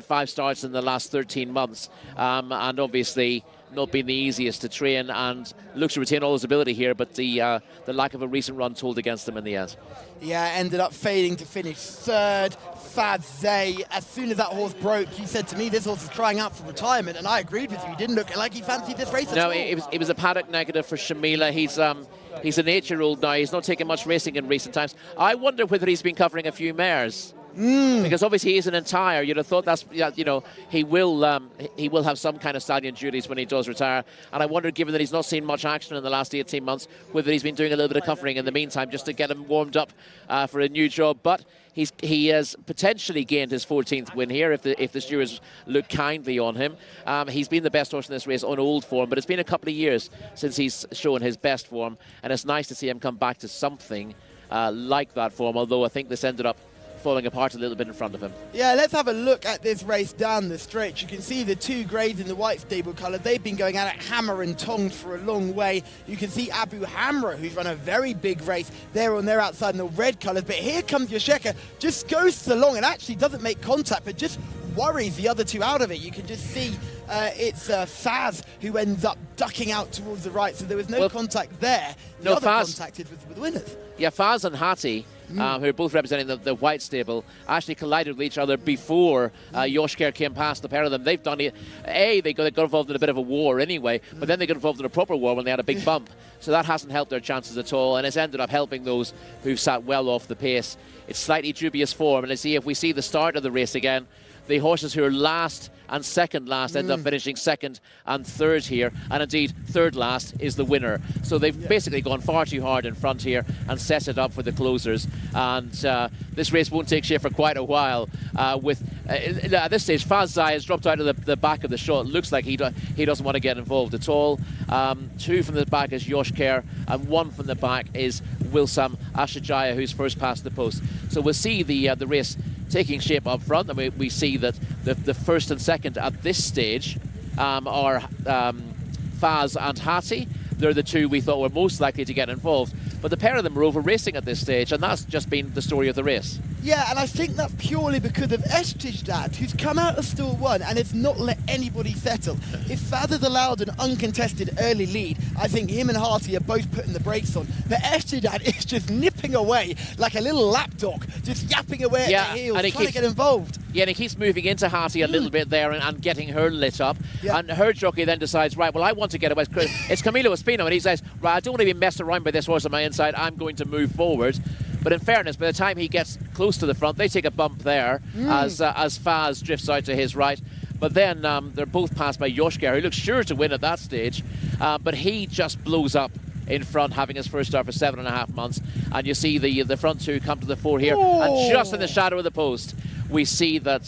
5 starts in the last 13 months, and obviously not been the easiest to train, and looks to retain all his ability here, but the lack of a recent run told against him in the end. Yeah, ended up failing to finish third. Faz, as soon as that horse broke, you said to me this horse is crying out for retirement, and I agreed with you. He didn't look like he fancied this race at all. No, it was a paddock negative for Shamila. He's an 8-year-old now. He's not taken much racing in recent times. I wonder whether he's been covering a few mares. Because obviously he's an entire. You'd have thought he will have some kind of stallion duties when he does retire. And I wonder, given that he's not seen much action in the last 18 months, whether he's been doing a little bit of covering in the meantime just to get him warmed up for a new job. But he has potentially gained his 14th win here if the stewards look kindly on him. He's been the best horse in this race on old form, but it's been a couple of years since he's shown his best form, and it's nice to see him come back to something like that form, although I think this ended up falling apart a little bit in front of him. Yeah, let's have a look at this race down the stretch. You can see the two greys in the white stable colour. They've been going at it hammer and tongs for a long way. You can see Abu Hamra, who's run a very big race there on their outside in the red colours. But here comes Jcsa, just goes along and actually doesn't make contact, but just worries the other two out of it. You can just see it's Faz who ends up ducking out towards the right, so there was no contact there. The other contact is with the winners. Yeah, Faz and Hattie, who are both representing the white stable, actually collided with each other before Jcsa came past the pair of them. They've done it. They got involved in a bit of a war anyway, but then they got involved in a proper war when they had a big bump. So that hasn't helped their chances at all, and it's ended up helping those who've sat well off the pace. It's slightly dubious form, and let's see if we see the start of the race again. The horses who are last and second last end up finishing second and third here, and indeed third last is the winner. So they've basically gone far too hard in front here and set it up for the closers, and this race won't take shape for quite a while. At this stage, Faz Zai has dropped out of the back of the shot. Looks like he doesn't want to get involved at all. Two from the back is Jcsa, and one from the back is Wilsam Ashajaya, who's first past the post. So we'll see the race taking shape up front, and we see that the first and second at this stage are Faz and Hattie. They're the two we thought were most likely to get involved. But the pair of them are over racing at this stage, and that's just been the story of the race. Yeah, and I think that's purely because of Jcsa, who's come out of stall one and has not let anybody settle. If Faz has allowed an uncontested early lead, I think him and Harty are both putting the brakes on. But Jcsa is just nipping away like a little lapdog, just yapping away at the heels, and trying to get involved. Yeah, and he keeps moving into Harty a little bit there and getting her lit up. Yeah. And her jockey then decides, right, well, I want to get away. It's Camilo Espino, and he says, right, I don't want to be messed around by this horse on my inside. I'm going to move forward. But in fairness, by the time he gets close to the front, they take a bump there as Faz drifts out to his right. But then they're both passed by Jcsa, who looks sure to win at that stage. But he just blows up in front, having his first start for 7.5 months. And you see the front two come to the fore here. And just in the shadow of the post, we see that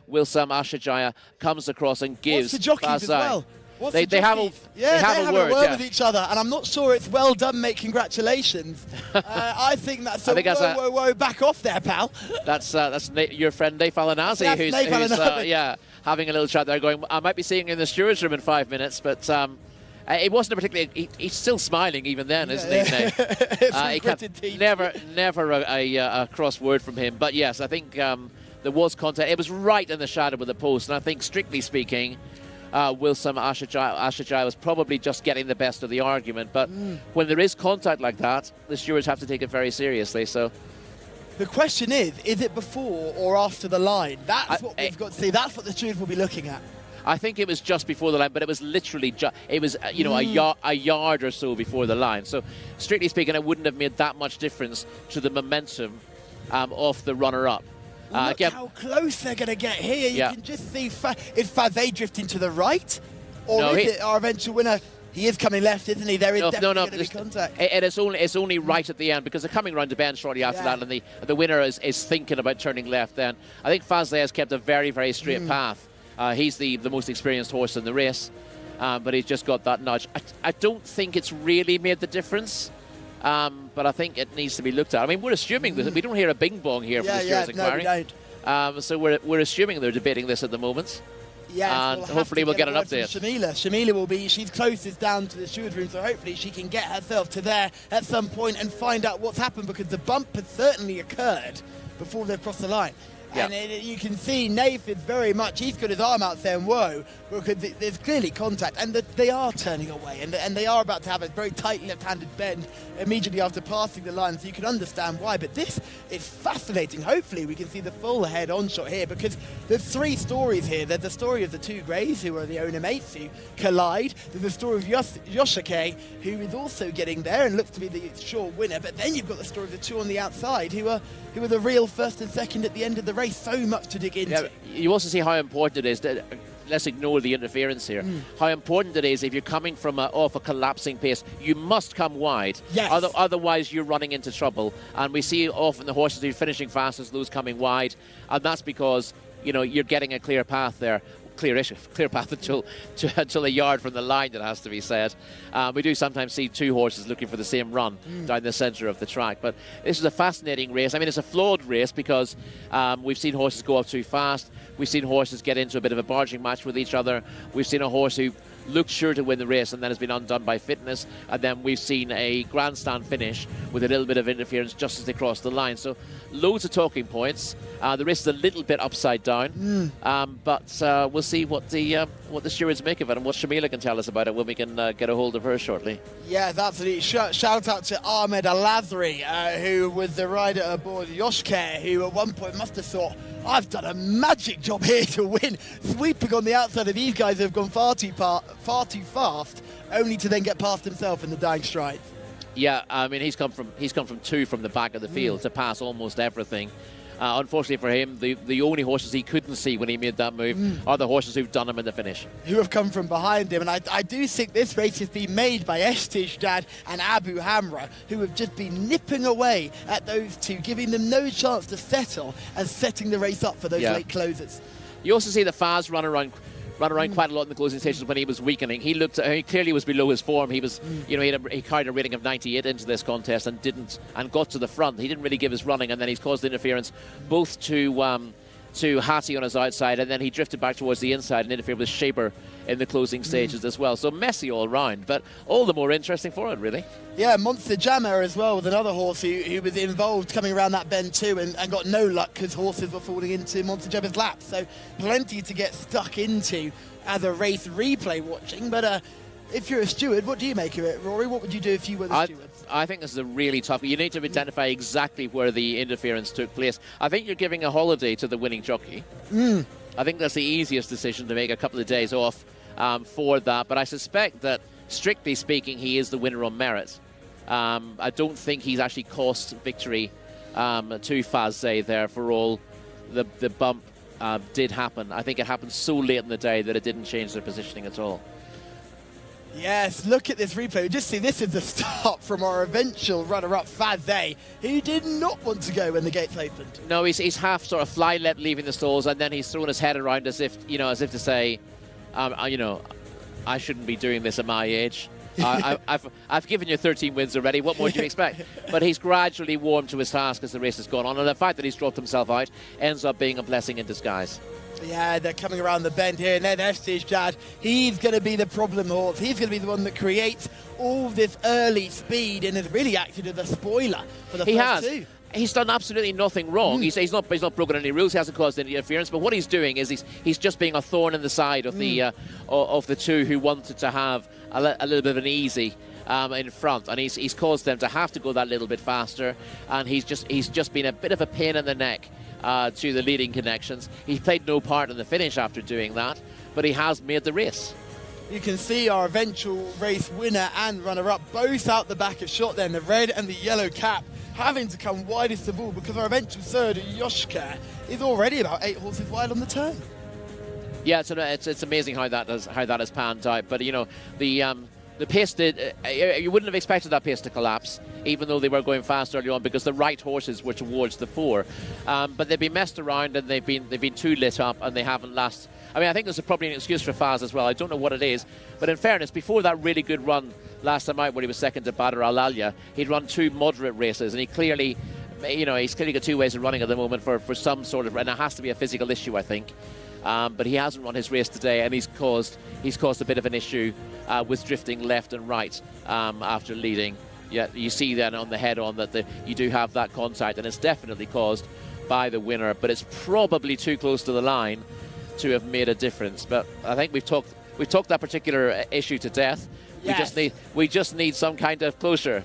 Wilsam Ashajaya comes across and gives the jockeys as well. They have a word with each other, and I'm not sure it's well done, mate. Congratulations. I think that's whoa, back off there, pal. That's your friend Naif Alanazi, who's having a little chat there, going, I might be seeing you in the stewards room in 5 minutes, but it wasn't a particularly. He's still smiling even then, isn't he? He kept never a cross word from him. But yes, I think there was contact. It was right in the shadow of the post, and I think, strictly speaking, Wilsam Ashajaya was probably just getting the best of the argument. But when there is contact like that, the stewards have to take it very seriously. So the question is it before or after the line? That's what we've got to see. That's what the stewards will be looking at. I think it was just before the line, but it was literally a yard or so before the line. So strictly speaking, it wouldn't have made that much difference to the momentum of the runner-up. Look how close they're going to get here. You can just see, is Faz drifting to the right? Or is it our eventual winner? He is coming left, isn't he? There is definitely going to be contact. It's only right at the end, because they're coming round the bend shortly after that, and the winner is thinking about turning left then. I think Faz has kept a very, very straight path. He's the most experienced horse in the race, but he's just got that nudge. I don't think it's really made the difference. But I think it needs to be looked at. I mean, we're assuming that we don't hear a bing bong here for the stewards inquiry. No, we don't. So we're assuming they're debating this at the moment. Yeah, and hopefully we'll get an update. Shamila will be, she's closest down to the stewards room, so hopefully she can get herself to there at some point and find out what's happened, because the bump has certainly occurred before they've crossed the line. Yeah. And you can see Naif is very much, he's got his arm out saying, whoa, because there's clearly contact, and they are turning away, and they are about to have a very tight left-handed bend immediately after passing the line, so you can understand why. But this is fascinating. Hopefully we can see the full head-on shot here, because there's 3 stories here. There's the story of the 2 greys, who are the owner mates, who collide. There's the story of Jcsa, who is also getting there and looks to be the sure winner. But then you've got the story of the 2 on the outside, who are the real first and second at the end of the race. So much to dig into. Yeah, you also see how important it is that, let's ignore the interference here, how important it is if you're coming from off a collapsing pace, you must come wide. Yes. Otherwise you're running into trouble. And we see often the horses who are finishing fastest, those coming wide, and that's because you're getting a clear path there. Clear path until a yard from the line, it has to be said. We do sometimes see 2 horses looking for the same run down the centre of the track. But this is a fascinating race. I mean, it's a flawed race because we've seen horses go up too fast. We've seen horses get into a bit of a barging match with each other. We've seen a horse who looked sure to win the race and then has been undone by fitness. And then we've seen a grandstand finish with a little bit of interference just as they crossed the line. So loads of talking points. The race is a little bit upside down, but we'll see what the stewards make of it and what Shamila can tell us about it when we can get a hold of her shortly. Yes, absolutely. Shout out to Ahmed Al-Azri, who was the rider aboard Jcsa, who at one point must have thought, I've done a magic job here to win, sweeping on the outside of these guys who have gone far too fast, only to then get past himself in the dying stride. Yeah, I mean, he's come from 2 from the back of the field to pass almost everything. Unfortunately for him, the only horses he couldn't see when he made that move are the horses who've done him in the finish. Who have come from behind him. And I do think this race has been made by Jcsa and Abu Hamra, who have just been nipping away at those two, giving them no chance to settle and setting the race up for those late closers. You also see the Faz run around quite a lot in the closing stages when he was weakening. He clearly was below his form. He was, he carried a rating of 98 into this contest and got to the front. He didn't really give his running, and then he's caused interference both to Hattie on his outside, and then he drifted back towards the inside and interfered with Shaber in the closing stages as well. So messy all round, but all the more interesting for it, really. Yeah, Monster Jammer as well with another horse who was involved coming around that bend too and got no luck because horses were falling into Monster Jammer's lap. So plenty to get stuck into as a race replay watching. But if you're a steward, what do you make of it, Rory? What would you do if you were the steward? I think this is a really tough. You need to identify exactly where the interference took place. I think you're giving a holiday to the winning jockey. I think that's the easiest decision to make, a couple of days off for that. But I suspect that, strictly speaking, he is the winner on merit. I don't think he's actually cost victory to Fazze there for all the bump did happen. I think it happened so late in the day that it didn't change their positioning at all. Yes, look at this replay. We just see this is the start from our eventual runner-up, Fazze, who did not want to go when the gates opened. No, he's half sort of fly-leapt leaving the stalls, and then he's thrown his head around as if to say, I shouldn't be doing this at my age. I've given you 13 wins already. What more do you expect? But he's gradually warmed to his task as the race has gone on, and the fact that he's dropped himself out ends up being a blessing in disguise. Yeah, they're coming around the bend here, and then Jcsa, he's going to be the problem horse. He's going to be the one that creates all this early speed and has really acted as a spoiler for the first two. He's done absolutely nothing wrong. He's not broken any rules. He hasn't caused any interference. But what he's doing is he's just being a thorn in the side of the two who wanted to have a little bit of an easy in front, and he's caused them to have to go that little bit faster. And he's just been a bit of a pain in the neck to the leading connections. He played no part in the finish after doing that, but he has made the race. You can see our eventual race winner and runner-up both out the back of shot then, the red and the yellow cap having to come widest of all because our eventual third, Jcsa, is already about 8 horses wide on the turn. Yeah, it's amazing how that has panned out. But the pace did. You wouldn't have expected that pace to collapse, even though they were going fast early on, because the right horses were towards the 4. But they've been messed around and they've been too lit up, and they haven't lasted. I mean, I think there's probably an excuse for Faz as well. I don't know what it is, but in fairness, before that really good run last time out, where he was second to Badr Al-Alia, he'd run 2 moderate races, and he's clearly got 2 ways of running at the moment for some sort of, and it has to be a physical issue, I think. But he hasn't run his race today, and he's caused a bit of an issue with drifting left and right after leading. Yeah, you see then on the head-on that you do have that contact, and it's definitely caused by the winner, but it's probably too close to the line to have made a difference. But I think we've talked that particular issue to death. Yes. We just need some kind of closure.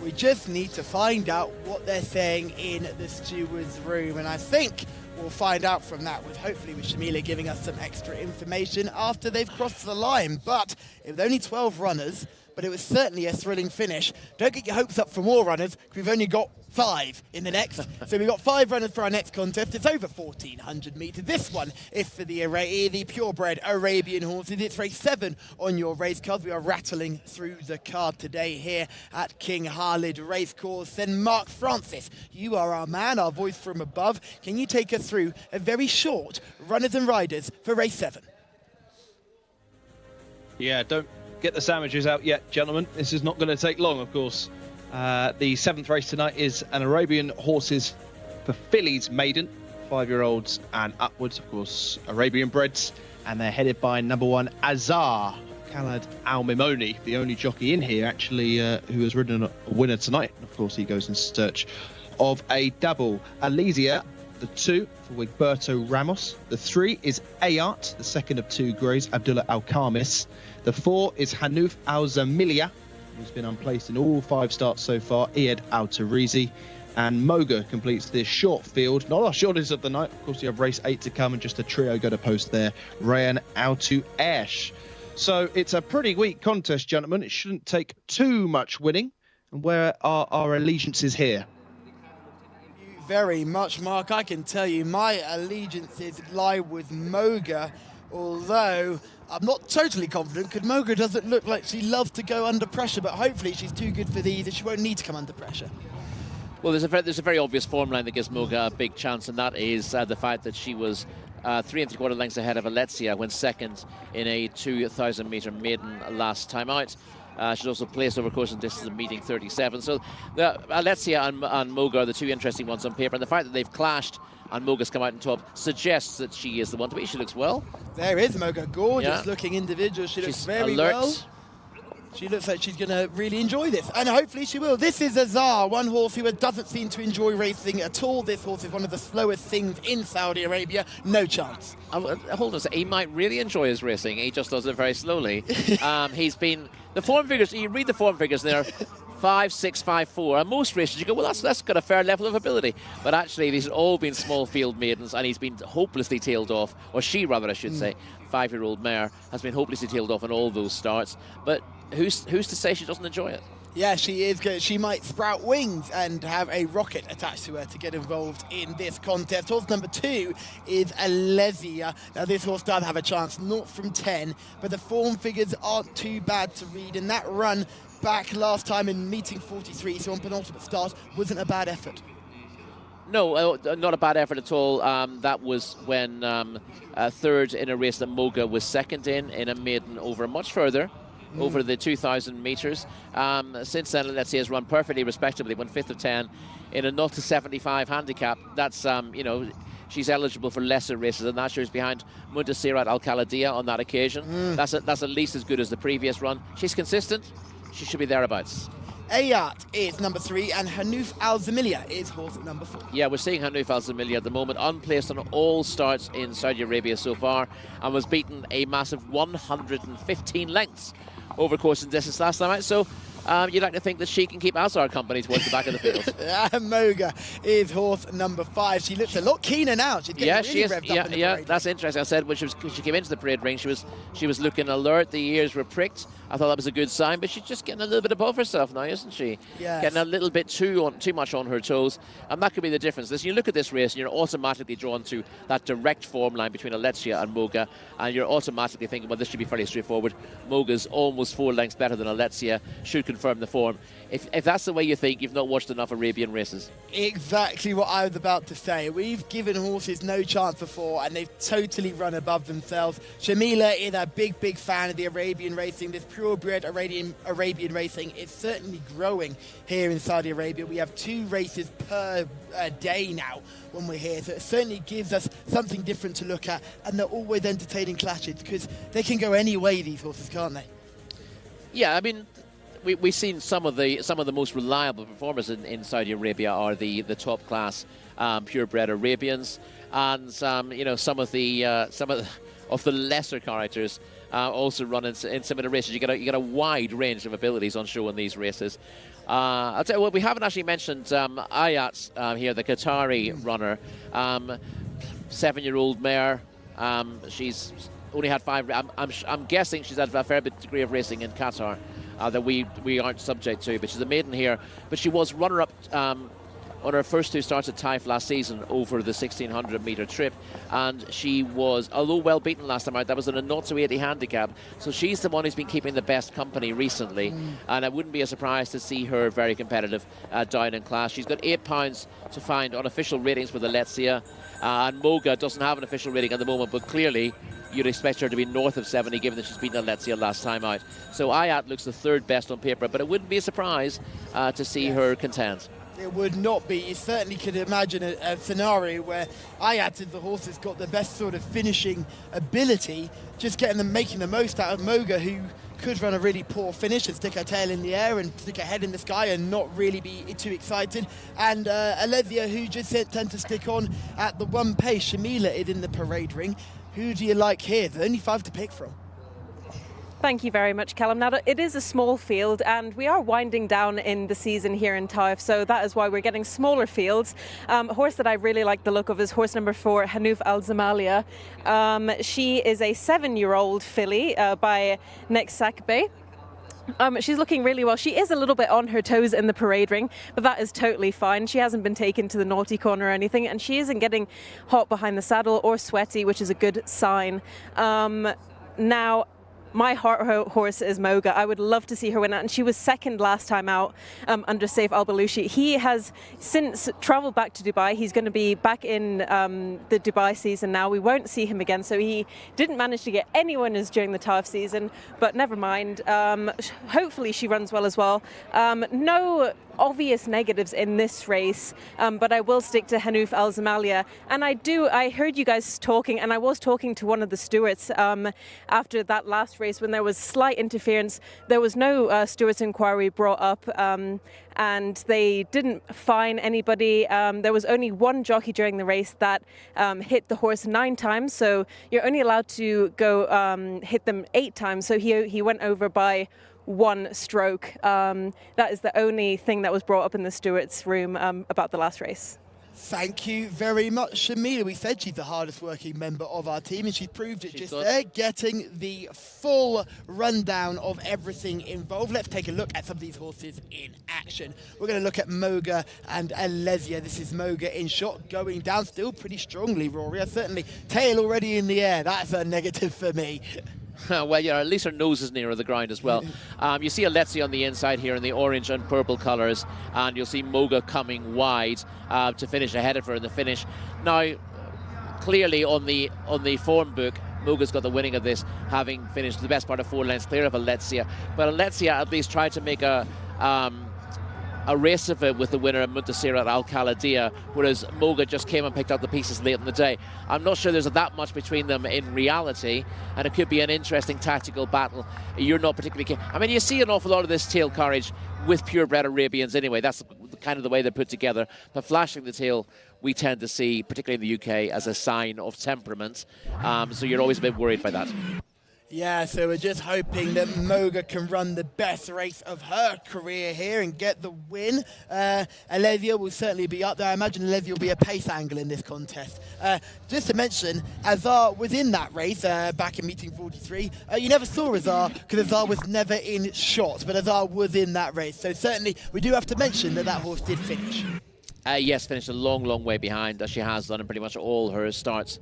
We just need to find out what they're saying in the steward's room, and I think we'll find out from that, hopefully with Shamila giving us some extra information after they've crossed the line. But it was only 12 runners, but it was certainly a thrilling finish. Don't get your hopes up for more runners, because we've only got 5 in the next. So we've got 5 runners for our next contest. It's over 1,400 metres. This one is for the purebred Arabian horses. It's race 7 on your race cards. We are rattling through the card today here at King Khalid Racecourse. Then Mark Francis, you are our man, our voice from above. Can you take us through a very short runners and riders for race 7? Yeah, don't get the sandwiches out yet, gentlemen. This is not going to take long, of course. The 7th race tonight is an Arabian horses for fillies maiden, 5-year-olds and upwards, of course, Arabian breds, and they're headed by number 1 Azar, Khaled Al-Mimoni, the only jockey in here actually who has ridden a winner tonight. Of course, he goes in search of a double. Alizia, the 2 for Wigberto Ramos. The 3 is Ayat, the second of 2 greys, Abdullah Al-Khamis. The 4 is Hanouf Al-Zamilia, who's been unplaced in all 5 starts so far, Iyad Al-Tarizi. And Moga completes this short field. Not our shortest of the night. Of course, you have race 8 to come and just a trio go to post there. Rayan Autu Ash. So it's a pretty weak contest, gentlemen. It shouldn't take too much winning. And where are our allegiances here? Very much, Mark. I can tell you my allegiances lie with Moga, although I'm not totally confident because Moga doesn't look like she loves to go under pressure, but hopefully she's too good for these and she won't need to come under pressure. Well, there's a very obvious form line that gives Moga a big chance, and that is the fact that she was 3 3/4 lengths ahead of Alexia when second in a 2,000-metre maiden last time out. She's also placed over course and distance of meeting 37. So Alexia and Moga are the 2 interesting ones on paper, and the fact that they've clashed and Moga's come out on top suggests that she is the one to beat. She looks well. There is Moga, gorgeous looking individual. She looks very alert. well. She looks like she's going to really enjoy this, and hopefully she will. This is Azar, one horse who doesn't seem to enjoy racing at all. This horse is one of the slowest things in Saudi Arabia. No chance. Hold on a second. He might really enjoy his racing. He just does it very slowly. He's been... The form figures, you read the form figures, they're 5, 6, 5, 4. And most races, you go, well, that's got a fair level of ability. But actually, these have all been small field maidens, and he's been hopelessly tailed off, or she rather, I should say, 5-year-old mare, has been hopelessly tailed off in all those starts. But who's to say she doesn't enjoy it? Yeah, she is good. She might sprout wings and have a rocket attached to her to get involved in this contest. Horse number 2 is Alesia. Now, this horse does have a chance, 0 from 10, but the form figures aren't too bad to read. And that run back last time in meeting 43, so on penultimate start, wasn't a bad effort. No, not a bad effort at all. That was when third in a race that Moga was second in a maiden over much further. Over the 2,000 metres. Since then, let's say, has run perfectly respectably, won 5th of 10 in a 0-75 handicap. That's, she's eligible for lesser races, and that she's behind Muntasirat Al-Khaladia on that occasion. That's at least as good as the previous run. She's consistent. She should be thereabouts. Ayat is number 3, and Hanouf Al-Zamilia is horse number 4. Yeah, we're seeing Hanouf Al-Zamilia at the moment, unplaced on all starts in Saudi Arabia so far, and was beaten a massive 115 lengths over course and distance last time out. So you'd like to think that she can keep Azar company towards the back of the field. Moga is horse number 5. She looks a lot keener now. She's getting really revved up in the parade. That's interesting. I said when she came into the parade ring, she was looking alert. The ears were pricked. I thought that was a good sign, but she's just getting a little bit above herself now, isn't she? Yes. Getting a little bit too much on her toes, and that could be the difference. As you look at this race, and you're automatically drawn to that direct form line between Alexia and Moga, and you're automatically thinking, well, this should be fairly straightforward. Moga's almost 4 lengths better than Alexia, should confirm the form. If that's the way you think, you've not watched enough Arabian races. Exactly what I was about to say. We've given horses no chance before, and they've totally run above themselves. Shamila is a big, big fan of the Arabian racing. This purebred Arabian racing is certainly growing here in Saudi Arabia. We have 2 races per day now when we're here, so it certainly gives us something different to look at, and they're always entertaining clashes because they can go any way, these horses, can't they? Yeah, I mean, we've seen some of the most reliable performers in Saudi Arabia are the top class purebred Arabians, and some of the lesser characters also run in similar races. You get a wide range of abilities on show in these races. I'll tell you what, we haven't actually mentioned Ayat here, the Qatari runner, 7-year-old mare. She's only had 5. I'm guessing she's had a fair bit degree of racing in Qatar that we aren't subject to, but she's a maiden here. But she was runner-up on her first 2 starts at Taif last season over the 1,600-metre trip, and she was, although well beaten last time out, that was in a 0-80 handicap. So she's the one who's been keeping the best company recently, and I wouldn't be a surprise to see her very competitive down in class. She's got £8 to find on official ratings with Alexia, and Moga doesn't have an official rating at the moment, but clearly you'd expect her to be north of 70 given that she's beaten Alexia last time out. So Ayat looks the 3rd best on paper, but it wouldn't be a surprise to see her contend. It would not be. You certainly could imagine a scenario where Ayat, as the horse, has got the best sort of finishing ability, just making the most out of Moga, who could run a really poor finish and stick her tail in the air and stick her head in the sky and not really be too excited. And Alesia, who just tend to stick on at the one pace. Shamila is in the parade ring. Who do you like here? There's only 5 to pick from. Thank you very much, Callum. Now, it is a small field, and we are winding down in the season here in Taif, so that is why we're getting smaller fields. A horse that I really like the look of is horse number 4, Hanouf Al-Zamalia. She is a 7-year-old filly by Jcsa. She's looking really well. She is a little bit on her toes in the parade ring, but that is totally fine. She hasn't been taken to the naughty corner or anything, and she isn't getting hot behind the saddle or sweaty, which is a good sign. Now, my heart horse is Moga. I would love to see her win out, and she was second last time out under Saif Al-Balushi. He has since travelled back to Dubai. He's going to be back in the Dubai season now. We won't see him again, so he didn't manage to get any winners during the Taif season, but never mind. Hopefully she runs well as well. No obvious negatives in this race, but I will stick to Hanouf Al-Zamalia. And I heard you guys talking, and I was talking to one of the stewards after that last race when there was slight interference. There was no stewards inquiry brought up, and they didn't fine anybody. There was only one jockey during the race that hit the horse 9 times, so you're only allowed to go hit them 8 times. So he went over by 1 stroke. That is the only thing that was brought up in the stewards' room about the last race. Thank you very much, Shamila. We said she's the hardest working member of our team, and she proved it there, getting the full rundown of everything involved. Let's take a look at some of these horses in action. We're going to look at Moga and Alesia. This is Moga in shot, going down still pretty strongly, Rory. Certainly tail already in the air. That's a negative for me. Well, yeah, at least her nose is nearer the ground as well. You see Alesia on the inside here in the orange and purple colours, and you'll see Moga coming wide to finish ahead of her in the finish. Now, clearly on the form book, Moga's got the winning of this, having finished the best part of 4 lengths clear of Alesia. But Alesia at least tried to make a race of it with the winner Muntasir at Al-Khaladia, whereas Moga just came and picked up the pieces late in the day. I'm not sure there's that much between them in reality, and it could be an interesting tactical battle. You're not particularly keen. I mean, you see an awful lot of this tail courage with purebred Arabians anyway. That's kind of the way they're put together. But flashing the tail, we tend to see, particularly in the UK, as a sign of temperament. So you're always a bit worried by that. Yeah, so we're just hoping that Moga can run the best race of her career here and get the win. Alesia will certainly be up there. I imagine Alesia will be a pace angle in this contest. Just to mention, Azar was in that race back in meeting 43. You never saw Azar because Azar was never in shot, but Azar was in that race. So certainly we do have to mention that horse did finish. Yes, finished a long, long way behind, as she has done in pretty much all her starts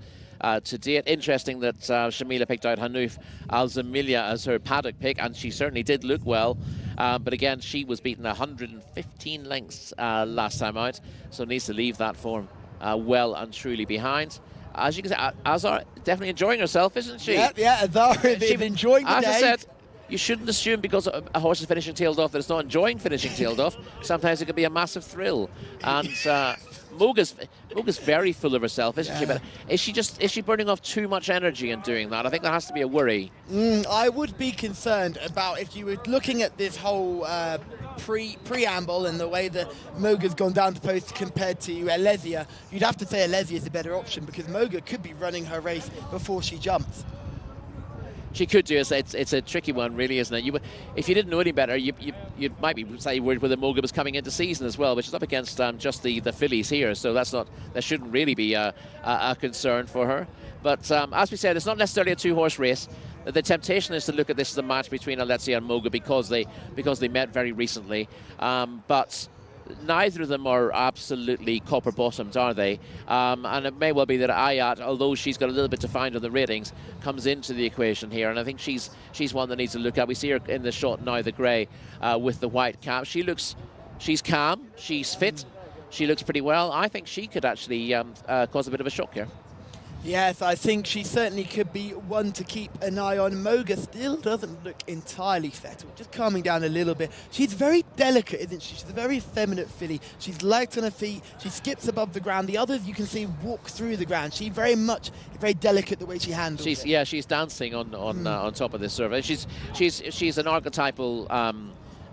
to date. Interesting that Shamila picked out Hanouf Al-Zamalia as her paddock pick, and she certainly did look well. But again, she was beaten 115 lengths last time out, so needs to leave that form well and truly behind. As you can see, Azar definitely enjoying herself, isn't she? Yeah, Azar is enjoying the day. As I said, you shouldn't assume because a horse is finishing tailed off that it's not enjoying finishing tailed off. Sometimes it can be a massive thrill. And Moga's very full of herself, isn't she? But is she burning off too much energy in doing that? I think that has to be a worry. I would be concerned about if you were looking at this whole preamble and the way that Moga's gone down the post compared to Alesia. You'd have to say Alesia is the better option because Moga could be running her race before she jumps. She could do it. It's a tricky one, really, isn't it? If you didn't know any better, you might be slightly worried whether Moga was coming into season as well, which is up against just the fillies here. So that shouldn't really be a concern for her. But as we said, it's not necessarily a 2-horse race. The temptation is to look at this as a match between Alesia and Moga because they met very recently. But neither of them are absolutely copper bottomed, are they? And it may well be that Ayat, although she's got a little bit to find on the ratings, comes into the equation here, and I think she's one that needs to look at. We see her in the shot now, the grey with the white cap. She's calm, she's fit, she looks pretty well. I think she could actually cause a bit of a shock here. Yes, I think she certainly could be one to keep an eye on. Moga still doesn't look entirely settled, just calming down a little bit. She's very delicate, isn't she? She's a very effeminate filly. She's light on her feet. She skips above the ground. The others you can see walk through the ground. She's very delicate the way she handles it. Yeah, she's dancing on top of this surface. She's an archetypal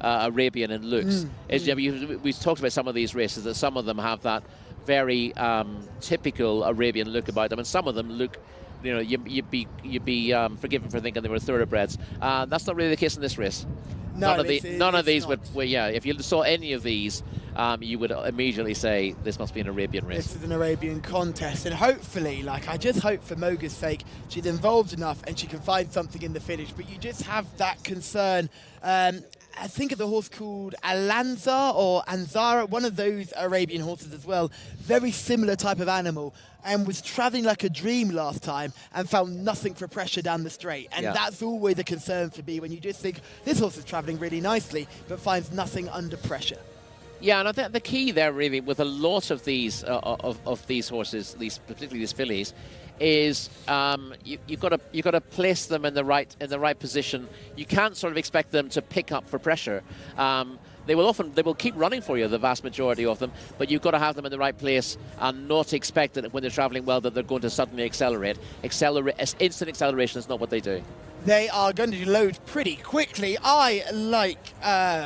Arabian in looks. We've talked about some of these races, that some of them have that very typical Arabian look about them, and some of them look, you know, you'd be forgiven for thinking they were thoroughbreds. That's not really the case in this race. No, none of these would. Well, yeah, if you saw any of these, you would immediately say this must be an Arabian race. This is an Arabian contest, and hopefully, like, I just hope for Moga's sake, she's involved enough and she can find something in the finish. But you just have that concern. I think of the horse called Alanza or Anzara, one of those Arabian horses as well. Very similar type of animal, and was travelling like a dream last time and found nothing for pressure down the straight. And that's always a concern for me when you just think this horse is travelling really nicely but finds nothing under pressure. Yeah, and I think the key there really with a lot of these these horses, particularly these fillies, is you've got to place them in the right position. You can't sort of expect them to pick up for pressure. They will keep running for you, the vast majority of them, but you've got to have them in the right place and not expect that when they're travelling well that they're going to suddenly accelerate. Instant acceleration is not what they do. They are going to load pretty quickly. I like,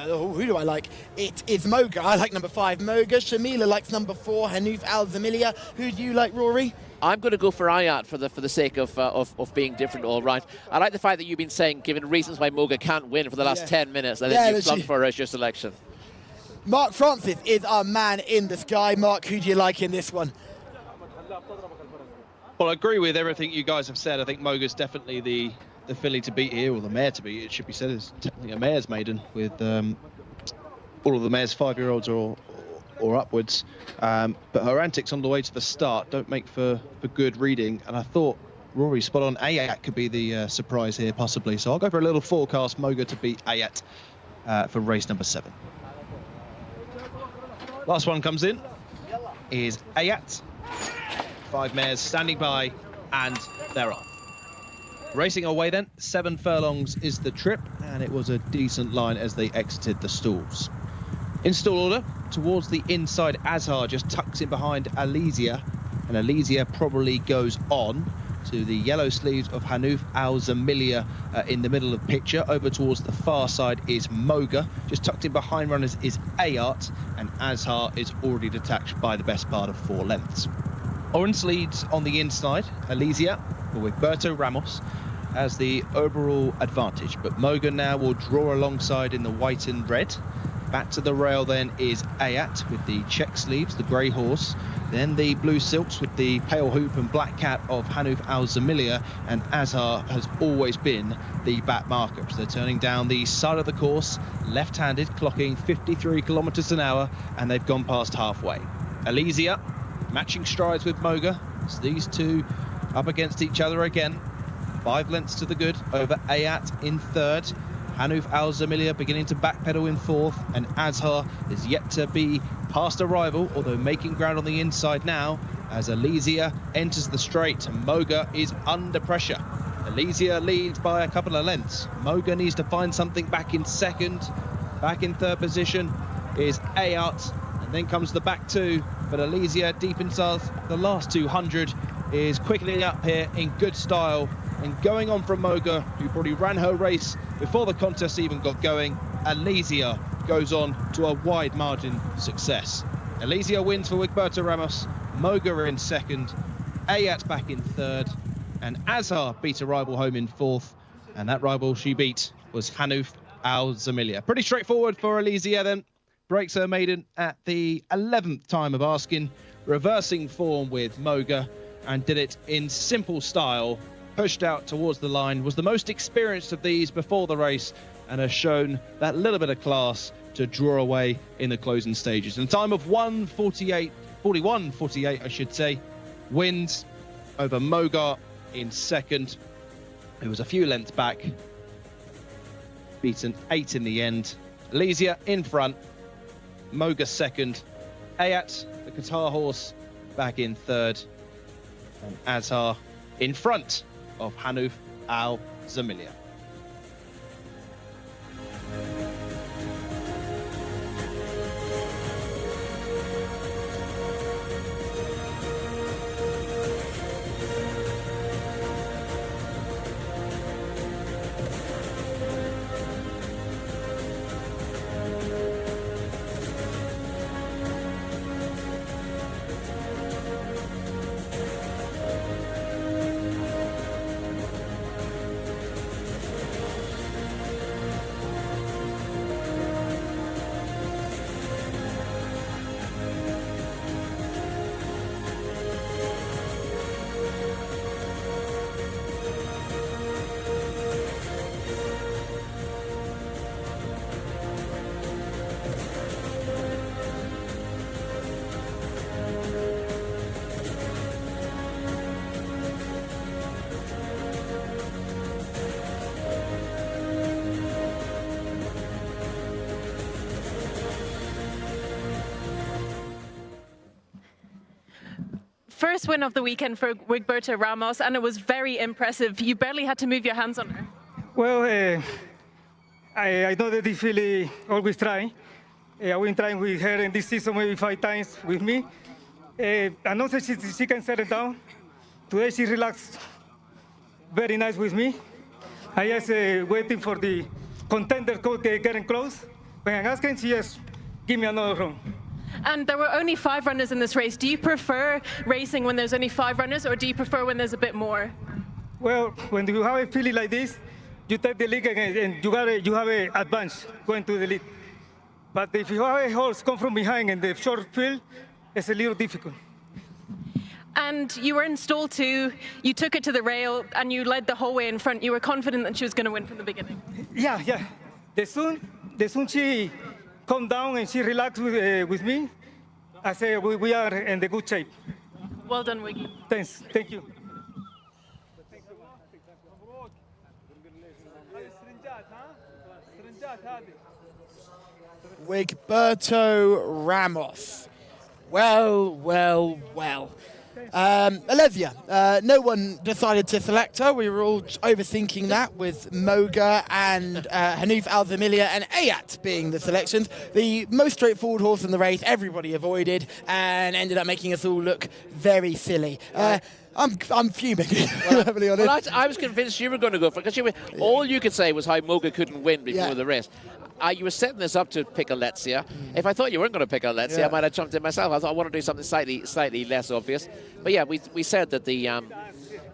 who do I like? It is Moga. I like number 5, Moga. Shamila likes number 4, Hanouf Al Zamilia. Who do you like, Rory? I'm going to go for Ayat for the sake of being different, all right. I like the fact that you've been saying, given reasons why Moga can't win for the last 10 minutes, and then you've plugged for her as your selection. Mark Francis is our man in the sky. Mark, who do you like in this one? Well, I agree with everything you guys have said. I think Moga's definitely the filly to beat here, or the mare to beat. It should be said is technically a mare's maiden, with all of the mares 5-year-olds or upwards, but her antics on the way to the start don't make for good reading, and I thought Rory spot on. Ayat could be the surprise here possibly, so I'll go for a little forecast Moga to beat Ayat for race number 7. Last one comes in is Ayat. 5 mares standing by, and they're off. Racing away then, 7 furlongs is the trip, and it was a decent line as they exited the stalls. In stall order, towards the inside, Azhar just tucks in behind Alesia, and Alesia probably goes on to the yellow sleeves of Hanouf Al Zamilia in the middle of the picture. Over towards the far side is Moga. Just tucked in behind runners is Ayat, and Azhar is already detached by the best part of 4 lengths. Orange leads on the inside, Alesia, with Berto Ramos as the overall advantage, but Moga now will draw alongside in the white and red. Back to the rail then is Ayat with the check sleeves, the grey horse, then the blue silks with the pale hoop and black cat of Hanouf Al Zamilia, and Azhar has always been the back marker. So they're turning down the side of the course, left-handed, clocking 53 kilometres an hour, and they've gone past halfway. Alesia matching strides with Moga, so these two up against each other again. 5 lengths to the good over Ayat in 3rd. Hanouf Al Zamilia beginning to backpedal in 4th, and Azhar is yet to be past a rival, although making ground on the inside now as Alesia enters the straight. Moga is under pressure. Alesia leads by a couple of lengths. Moga needs to find something back in 2nd. Back in 3rd position is Ayat, and then comes the back 2, but Alesia deep inside the last 200 is quickly up here in good style and going on from Moga, who probably ran her race before the contest even got going. Alesia goes on to a wide margin success. Alesia wins for Wigberto Ramos, Moga in 2nd, Ayat back in 3rd, and Azhar beat a rival home in 4th, and that rival she beat was Hanouf Al Zamilia. Pretty straightforward for Alesia then. Breaks her maiden at the 11th time of asking, reversing form with Moga, and did it in simple style. Pushed out towards the line, was the most experienced of these before the race, and has shown that little bit of class to draw away in the closing stages. In a time of 41.48, I should say, wins over Moga in 2nd. It was a few lengths back, beaten 8 in the end. Alesia in front, Moga 2nd, Ayat, the Qatar horse, back in 3rd. and Azhar in front of Hanuf Al Zamilia. First win of the weekend for Wigberto Ramos, and it was very impressive. You barely had to move your hands on her. Well, I know that this filly always try. I've been trying with her in this season maybe 5 times with me. I know that she can settle down. Today she relaxed very nice with me. I just waiting for the contender code getting close. When I'm asking, she just give me another run. And there were only 5 runners in this race. Do you prefer racing when there's only 5 runners, or do you prefer when there's a bit more? Well, when you have a filly like this, you take the lead and you have an advance going to the lead. But if you have a horse come from behind in the short field, it's a little difficult. And you were in stall 2, you took it to the rail, and you led the whole way in front. You were confident that she was going to win from the beginning. Yeah. The soon she come down and she relaxed with me, I say we are in the good shape. Well done, Wiggy. Thanks. Thank you. Wigberto Ramos. Well. Olivia, no one decided to select her. We were all overthinking that, with Moga and Hanuf Al Zamilia and Ayat being the selections. The most straightforward horse in the race, everybody avoided, and ended up making us all look very silly. I'm fuming, to be honest. Well, I was convinced you were going to go for it, because all you could say was how Moga couldn't win before the race. You were setting this up to pick Alexia. If I thought you weren't going to pick Alexia, I might have jumped in myself. I thought I want to do something slightly less obvious. But yeah, we said that the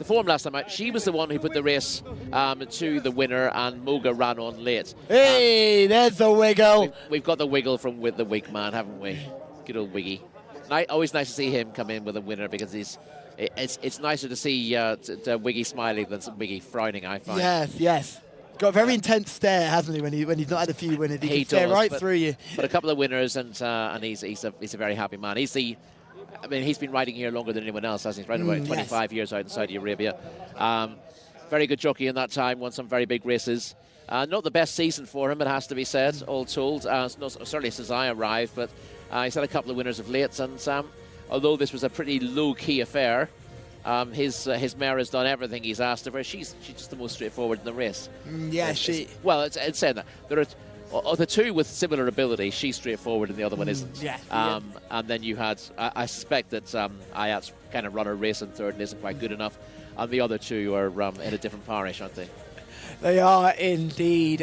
form last time out, she was the one who put the race to the winner, and Moga ran on late. Hey, there's the wiggle. We've got the wiggle from with the wig man, haven't we? Good old Wiggy. Always nice to see him come in with a winner, because it's nicer to see Wiggy smiling than Wiggy frowning, I find. Yes. Got a very intense stare, hasn't he, when he's not had a few winners? He can stare right through you. But a couple of winners, and he's a very happy man. He's been riding here longer than anyone else, hasn't he? Right about 25 years out in Saudi Arabia. Very good jockey in that time, won some very big races. Not the best season for him, it has to be said, all told. Certainly since I arrived, but he's had a couple of winners of late, and although this was a pretty low-key affair, his mare has done everything he's asked of her. She's just the most straightforward in the race. Well, it's saying that there are the two with similar ability. She's straightforward and the other one isn't. And then you had, I suspect that Ayat's kind of run her race in third and isn't quite good enough, and the other two are in a different parish, aren't they? They are indeed.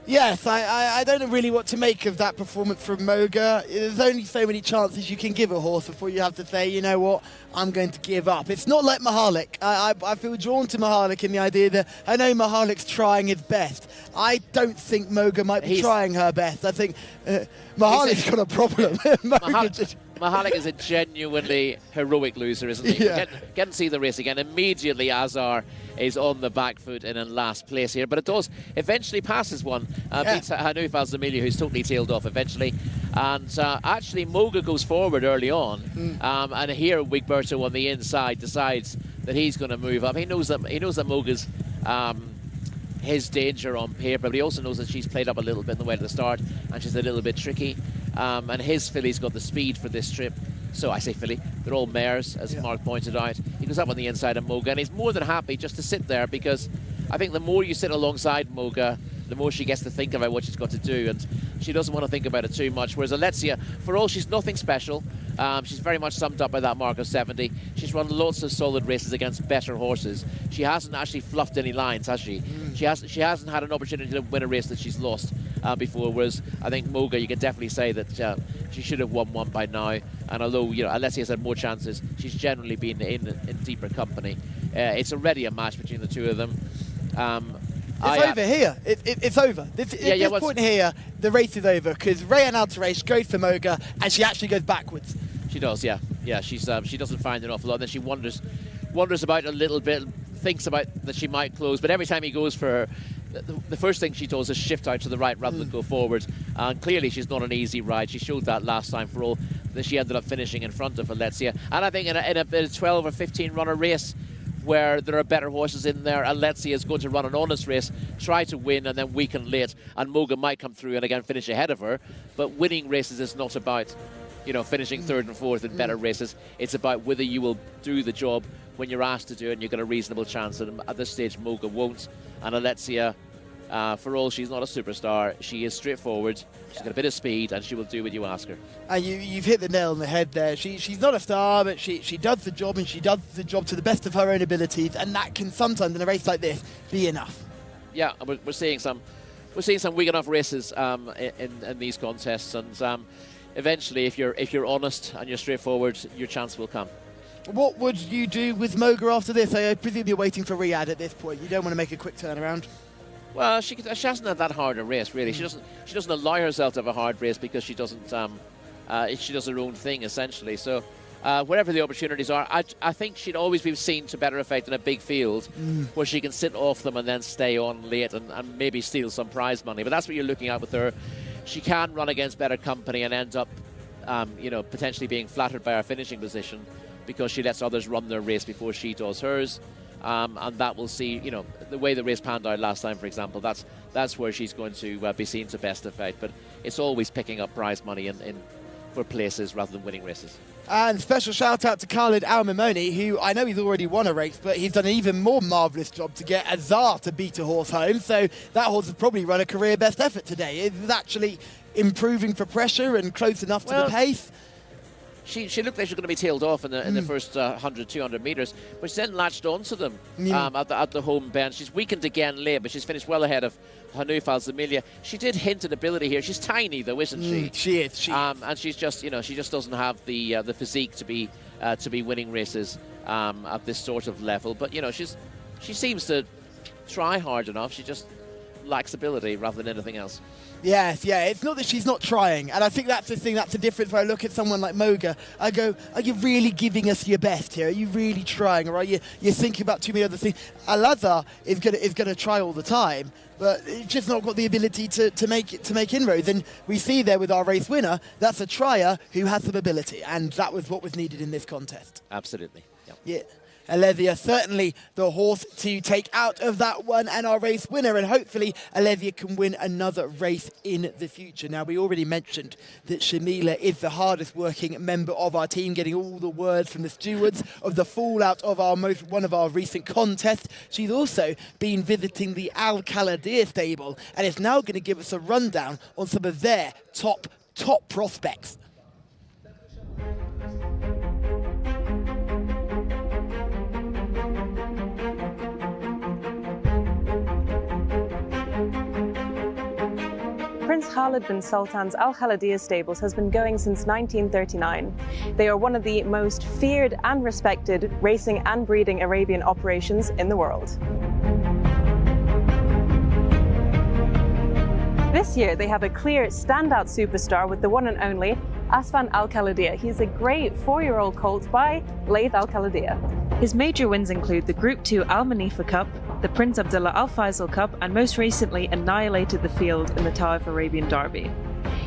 Yes, I don't know really what to make of that performance from Moga. There's only so many chances you can give a horse before you have to say, you know what, I'm going to give up. It's not like Mahalik. I feel drawn to Mahalik in the idea that I know Mahalik's trying his best. I don't think Moga might be trying her best. I think Mahalik's got a problem. Mahalik is a genuinely heroic loser, isn't he? Yeah. Get and see the race again. Immediately, Azhar is on the back foot and in last place here. But it does eventually passes one. Beats Hanuf Al Zamilia, who's totally tailed off eventually. And actually, Moga goes forward early on. And here, Wigberto on the inside decides that he's going to move up. He knows that Moga's his danger on paper, but he also knows that she's played up a little bit in the way to the start, and she's a little bit tricky. And his filly's got the speed for this trip. So I say filly. They're all mares, as Mark pointed out. He goes up on the inside of Moga, and he's more than happy just to sit there, because I think the more you sit alongside Moga, the more she gets to think about what she's got to do, and she doesn't want to think about it too much. Whereas Alexia, for all she's nothing special, she's very much summed up by that mark of 70. She's run lots of solid races against better horses. She hasn't actually fluffed any lines, has she? She hasn't had an opportunity to win a race that she's lost before. Whereas I think Moga, you can definitely say that she should have won one by now. And although Alexia's had more chances, she's generally been in deeper company. It's already a match between the two of them. It's over here. It's over. At this point here, the race is over, because Rayan Altaraish goes for Moga, and she actually goes backwards. She does, yeah. She doesn't find an awful lot. Then she wanders about a little bit, thinks about that she might close, but every time he goes for her, the first thing she does is shift out to the right rather than go forward. And clearly she's not an easy ride. She showed that last time, for all that she ended up finishing in front of Alexia. And I think in a 12 or 15 runner race, where there are better horses in there, Alexia is going to run an honest race, try to win, and then weaken late, and Moga might come through and again finish ahead of her. But winning races is not about, finishing third and fourth in better races. It's about whether you will do the job when you're asked to do it, and you've got a reasonable chance. And at this stage, Moga won't. And Alexia, for all she's not a superstar, she is straightforward. She's got a bit of speed, and she will do what you ask her. And you've hit the nail on the head there. She's not a star, but she does the job, and she does the job to the best of her own abilities, and that can sometimes, in a race like this, be enough. Yeah, we're seeing some weak enough races in these contests, and eventually, if you're honest and you're straightforward, your chance will come. What would you do with Moga after this? I presume you're waiting for Riyadh at this point. You don't want to make a quick turnaround. Well, she hasn't had that hard a race, really. She doesn't allow herself to have a hard race, because she doesn't. She does her own thing, essentially. So wherever the opportunities are, I think she'd always be seen to better effect in a big field, where she can sit off them and then stay on late and maybe steal some prize money. But that's what you're looking at with her. She can run against better company and end up, potentially being flattered by her finishing position, because she lets others run their race before she does hers. And that will see, the way the race panned out last time, for example, that's where she's going to be seen to best effect. But it's always picking up prize money for places rather than winning races. And special shout out to Khalid Al-Mimoni, who I know he's already won a race, but he's done an even more marvellous job to get Azar to beat a horse home. So that horse has probably run a career best effort today. It's actually improving for pressure and close enough to the pace. She looked like she was going to be tailed off in the first 100, 200 metres, but she then latched onto them at the home bend. She's weakened again late, but she's finished well ahead of Hanouf Alzamilia. She did hint at ability here. She's tiny, though, isn't she? She is. And she's just, she just doesn't have the physique to be winning races at this sort of level. But she seems to try hard enough. She just lacks ability rather than anything else. Yes, yeah, it's not that she's not trying, and I think that's the thing, that's the difference where I look at someone like Moga, I go, are you really giving us your best here? Are you really trying, or are you thinking about too many other things? Al-Azhar is gonna try all the time, but it's just not got the ability to make inroads, and we see there with our race winner, that's a trier who has some ability, and that was what was needed in this contest. Absolutely. Yep. Yeah. Alexia, certainly the horse to take out of that one, and our race winner, and hopefully Alexia can win another race in the future. Now, we already mentioned that Shamila is the hardest working member of our team, getting all the words from the stewards of the fallout of one of our recent contests. She's also been visiting the Al Khaladir stable, and is now going to give us a rundown on some of their top prospects. Prince Khalid bin Sultan's Al Khaladir stables has been going since 1939. They are one of the most feared and respected racing and breeding Arabian operations in the world. This year, they have a clear standout superstar with the one and only Asfan Al Khaladir. He's a great 4-year-old colt by Laith Al Khaladir. His major wins include the Group 2 Al Manifa Cup, the Prince Abdullah Al Faisal Cup, and most recently annihilated the field in the Taif Arabian Derby.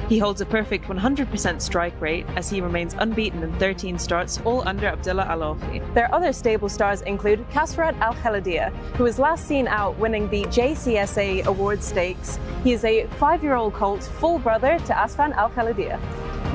He holds a perfect 100% strike rate as he remains unbeaten in 13 starts, all under Abdullah Al Awfi. Their other stable stars include Kasrat Al Khaladir, who was last seen out winning the Jcsa Award Stakes. He is a 5-year-old colt, full brother to Asfan Al Khaladir.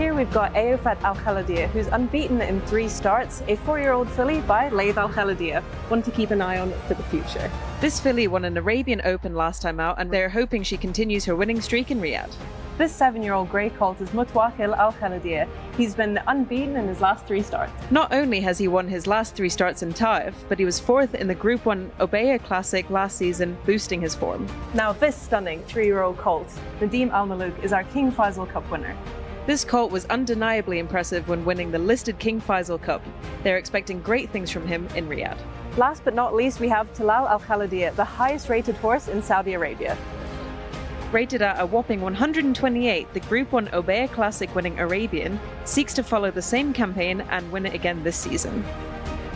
here we've got Ayoufat Al Khaladiya, who's unbeaten in 3 starts, a 4-year-old filly by Laith Al Khaladiya, one to keep an eye on for the future. This filly won an Arabian Open last time out, and they're hoping she continues her winning streak in Riyadh. This 7-year-old grey colt is Mutawakil Al Khaladiya. He's been unbeaten in his last 3 starts. Not only has he won his last 3 starts in Taif, but he was 4th in the Group 1 Obeya Classic last season, boosting his form. Now this stunning 3-year-old colt, Nadim Al Malouk, is our King Faisal Cup winner. This colt was undeniably impressive when winning the listed King Faisal Cup. They're expecting great things from him in Riyadh. Last but not least, we have Talal Al Khaladiya, the highest rated horse in Saudi Arabia. Rated at a whopping 128, the Group 1 Obeya Classic winning Arabian seeks to follow the same campaign and win it again this season.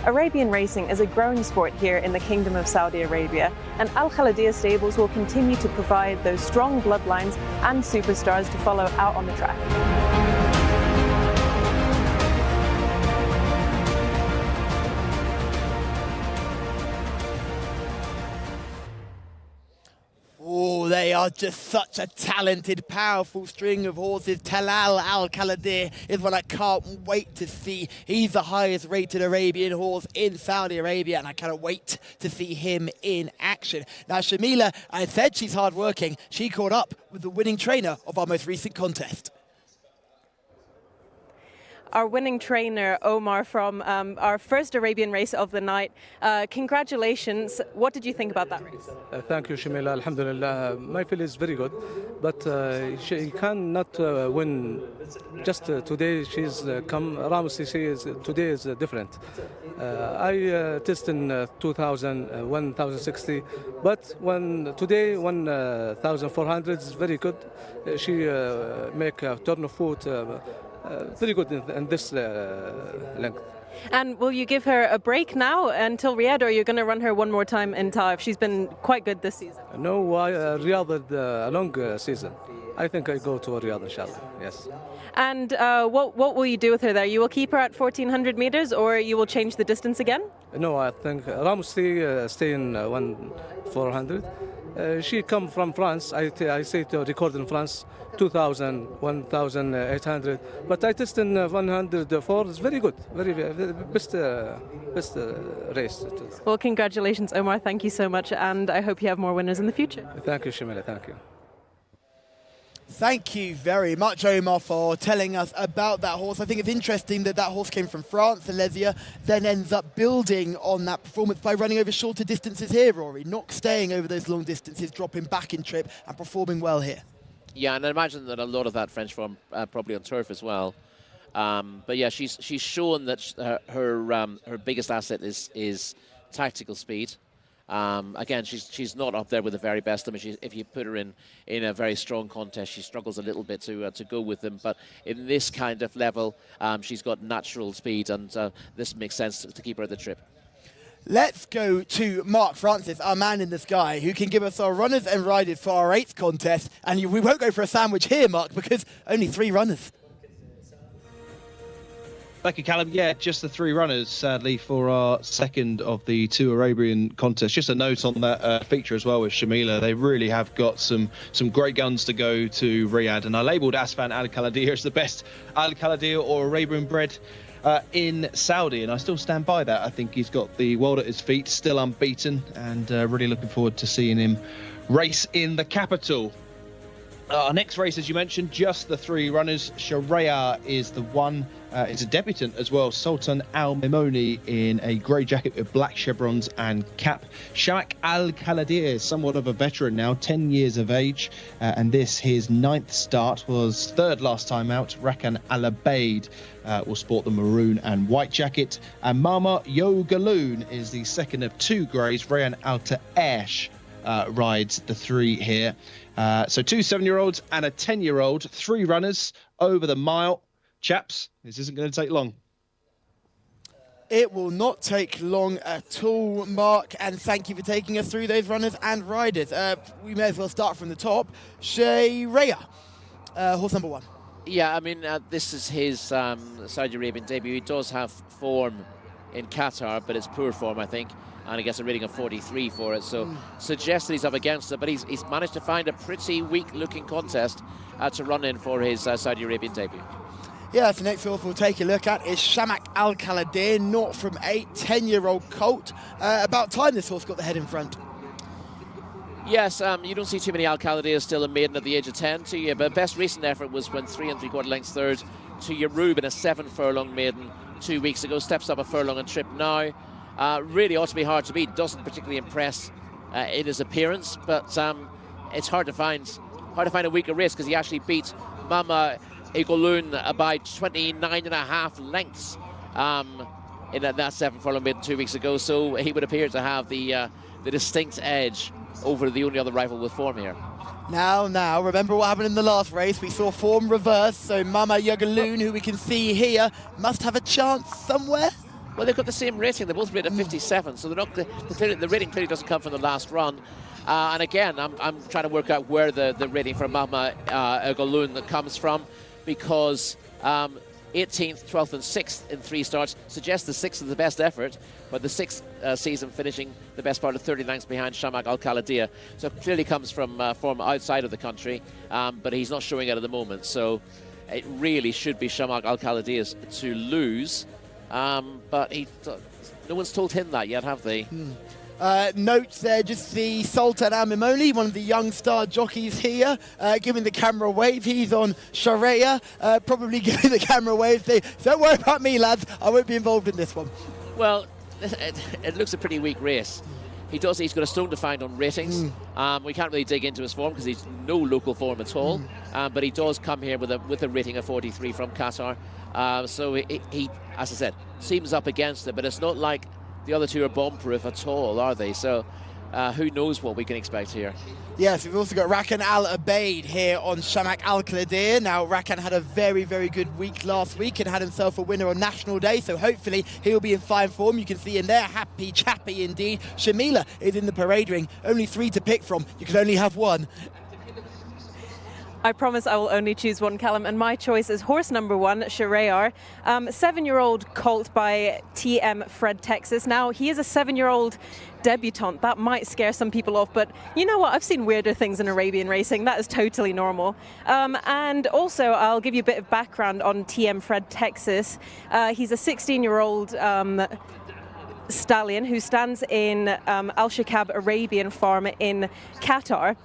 Arabian racing is a growing sport here in the Kingdom of Saudi Arabia, and Al Khaladiya stables will continue to provide those strong bloodlines and superstars to follow out on the track. Oh, they are just such a talented, powerful string of horses. Talal Al Khaladiya is one I can't wait to see. He's the highest rated Arabian horse in Saudi Arabia, and I cannot wait to see him in action. Now, Shamila, I said she's hardworking. She caught up with the winning trainer of our most recent contest. Our winning trainer, Omar, from our first Arabian race of the night. Congratulations. What did you think about that race? Thank you, Shamila. Alhamdulillah. My feel is very good, but she cannot win. Just today, she's come. Ramos, today is different. I tested in 2000, 1060, but when today 1400 is very good. She make a turn of foot. Very good in this length. And will you give her a break now until Riyadh, or you're going to run her one more time in Taif? She's been quite good this season. No, Riyadh a long season. I think I go to Riyadh, inshallah. Yes. And what will you do with her there? You will keep her at 1400 meters, or you will change the distance again? No, I think Ramos stay in 1400. She come from France. I say to record in France 2000, 1800. But I test in 104. It's very good. Very best race. Well, congratulations, Omar. Thank you so much, and I hope you have more winners in the future. Thank you, Shamila. Thank you. Thank you very much, Omar, for telling us about that horse. I think it's interesting that horse came from France, Alesia, then ends up building on that performance by running over shorter distances here, Rory, not staying over those long distances, dropping back in trip and performing well here. Yeah, and I imagine that a lot of that French form probably on turf as well. But yeah, she's shown that her biggest asset is tactical speed. Again, she's not up there with the very best. I mean, if you put her in a very strong contest, she struggles a little bit to go with them. But in this kind of level, she's got natural speed, and this makes sense to keep her at the trip. Let's go to Mark Francis, our man in the sky, who can give us our runners and riders for our 8th contest. And we won't go for a sandwich here, Mark, because only 3 runners. Thank you, Callum. Yeah, just the 3 runners, sadly, for our second of the 2 Arabian contests. Just a note on that feature as well with Shamila. They really have got some great guns to go to Riyadh. And I labelled Asfan Al Khaladiya as the best Al Khaladiya or Arabian bred in Saudi. And I still stand by that. I think he's got the world at his feet, still unbeaten. And really looking forward to seeing him race in the capital. Our next race, as you mentioned, just the 3 runners. Sharia is the one. It's a debutant as well. Sultan Al Mimoni in a grey jacket with black chevrons and cap. Shamak Al Khaladiya is somewhat of a veteran now, 10 years of age. And this, his 9th start, was 3rd last time out. Rakan Al Abaid will sport the maroon and white jacket. And Mama Yo Galoon is the 2nd of 2 greys. Rayan Al Ta'esh rides the 3 here. So 2 7-year-olds and a 10-year-old, 3 runners over the mile. Chaps, this isn't going to take long. It will not take long at all, Mark, and thank you for taking us through those runners and riders. We may as well start from the top. Sharia, horse number 1. Yeah, I mean, this is his Saudi Arabian debut. He does have form in Qatar, but it's poor form, I think. And he gets a rating of 43 for it, so suggests that he's up against it, but he's managed to find a pretty weak-looking contest to run in for his Saudi Arabian debut. Yeah, so next horse we'll take a look at is Shamak Al Kaladir, 0 from 8, 10-year-old colt. About time this horse got the head in front. Yes, you don't see too many Al-Khalidiyas still a maiden at the age of 10 to you, but best recent effort was when 3 3/4 lengths third to Yarub in a 7-furlong maiden 2 weeks ago. Steps up a furlong and trip now. Really ought to be hard to beat. Doesn't particularly impress in his appearance, but it's hard to find a weaker race because he actually beat Mama Igoloon by 29.5 lengths in that 7-furlong maiden 2 weeks ago. So he would appear to have the distinct edge over the only other rival with form here. Now, remember what happened in the last race? We saw form reverse, so Mama Yagaloon, who we can see here, must have a chance somewhere. Well, they've got the same rating. They're both rated at 57, so they're not the rating clearly doesn't come from the last run. And again, I'm trying to work out where the rating for Mama Yagaloon comes from, because 18th, 12th and 6th in 3 starts suggests the 6th is the best effort, but the 6th season finishing the best part of 30 lengths behind Shamak Al Kaladir. So it clearly comes from outside of the country, but he's not showing it at the moment. So it really should be Shamak Al Kaladir's to lose, but no one's told him that yet, have they? Notes there, just the Sultan Al Mimoli, one of the young star jockeys here, giving the camera a wave. He's on Sharia, probably giving the camera a wave. Say, don't worry about me, lads. I won't be involved in this one. Well, it looks a pretty weak race. He's got a stone to find on ratings. We can't really dig into his form because he's no local form at all. But he does come here with a rating of 43 from Qatar. So he, as I said, seems up against it, but it's not like the other two are bomb-proof at all, are they? So who knows what we can expect here. Yes, we've also got Rakan Al Abeid here on Shamak Al Kaladir. Now, Rakan had a very, very good week last week and had himself a winner on National Day, so hopefully he'll be in fine form. You can see him there, happy chappy indeed. Shamila is in the parade ring. Only 3 to pick from. You can only have 1. I promise I will only choose one, Callum, and my choice is horse number 1, Sharayar, 7-year-old colt by TM Fred Texas. Now, he is a 7-year-old debutant. That might scare some people off, but you know what? I've seen weirder things in Arabian racing. That is totally normal. And also, I'll give you a bit of background on TM Fred Texas. He's a 16-year-old stallion who stands in Al Shakab Arabian Farm in Qatar.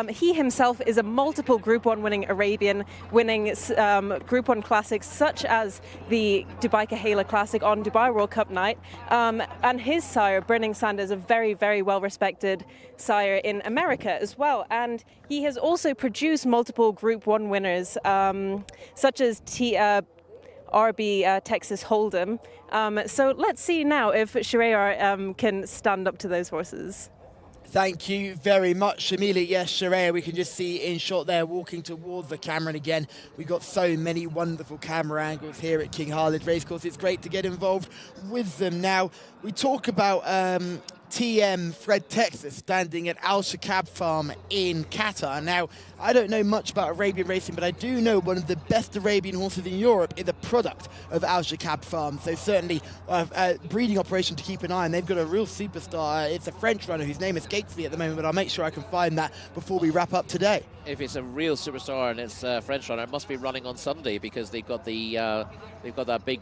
He himself is a multiple Group 1 winning Arabian, winning Group 1 classics such as the Dubai Kahela Classic on Dubai World Cup night. And his sire, Burning Sand, is a very, very well-respected sire in America as well. And he has also produced multiple Group 1 winners, such as RB Texas Hold'em. So let's see now if Sharayar can stand up to those horses. Thank you very much, Shamila. Yes, Sharia, we can just see in shot there walking towards the camera. And again, we've got so many wonderful camera angles here at King Khalid Racecourse. It's great to get involved with them. Now, we talk about TM Fred Texas standing at Al Shakab Farm in Qatar. Now, I don't know much about Arabian racing, but I do know one of the best Arabian horses in Europe is a product of Al Shakab Farm. So certainly a breeding operation to keep an eye on. They've got a real superstar. It's a French runner whose name escapes me at the moment, but I'll make sure I can find that before we wrap up today. If it's a real superstar and it's a French runner, it must be running on Sunday because they've got that big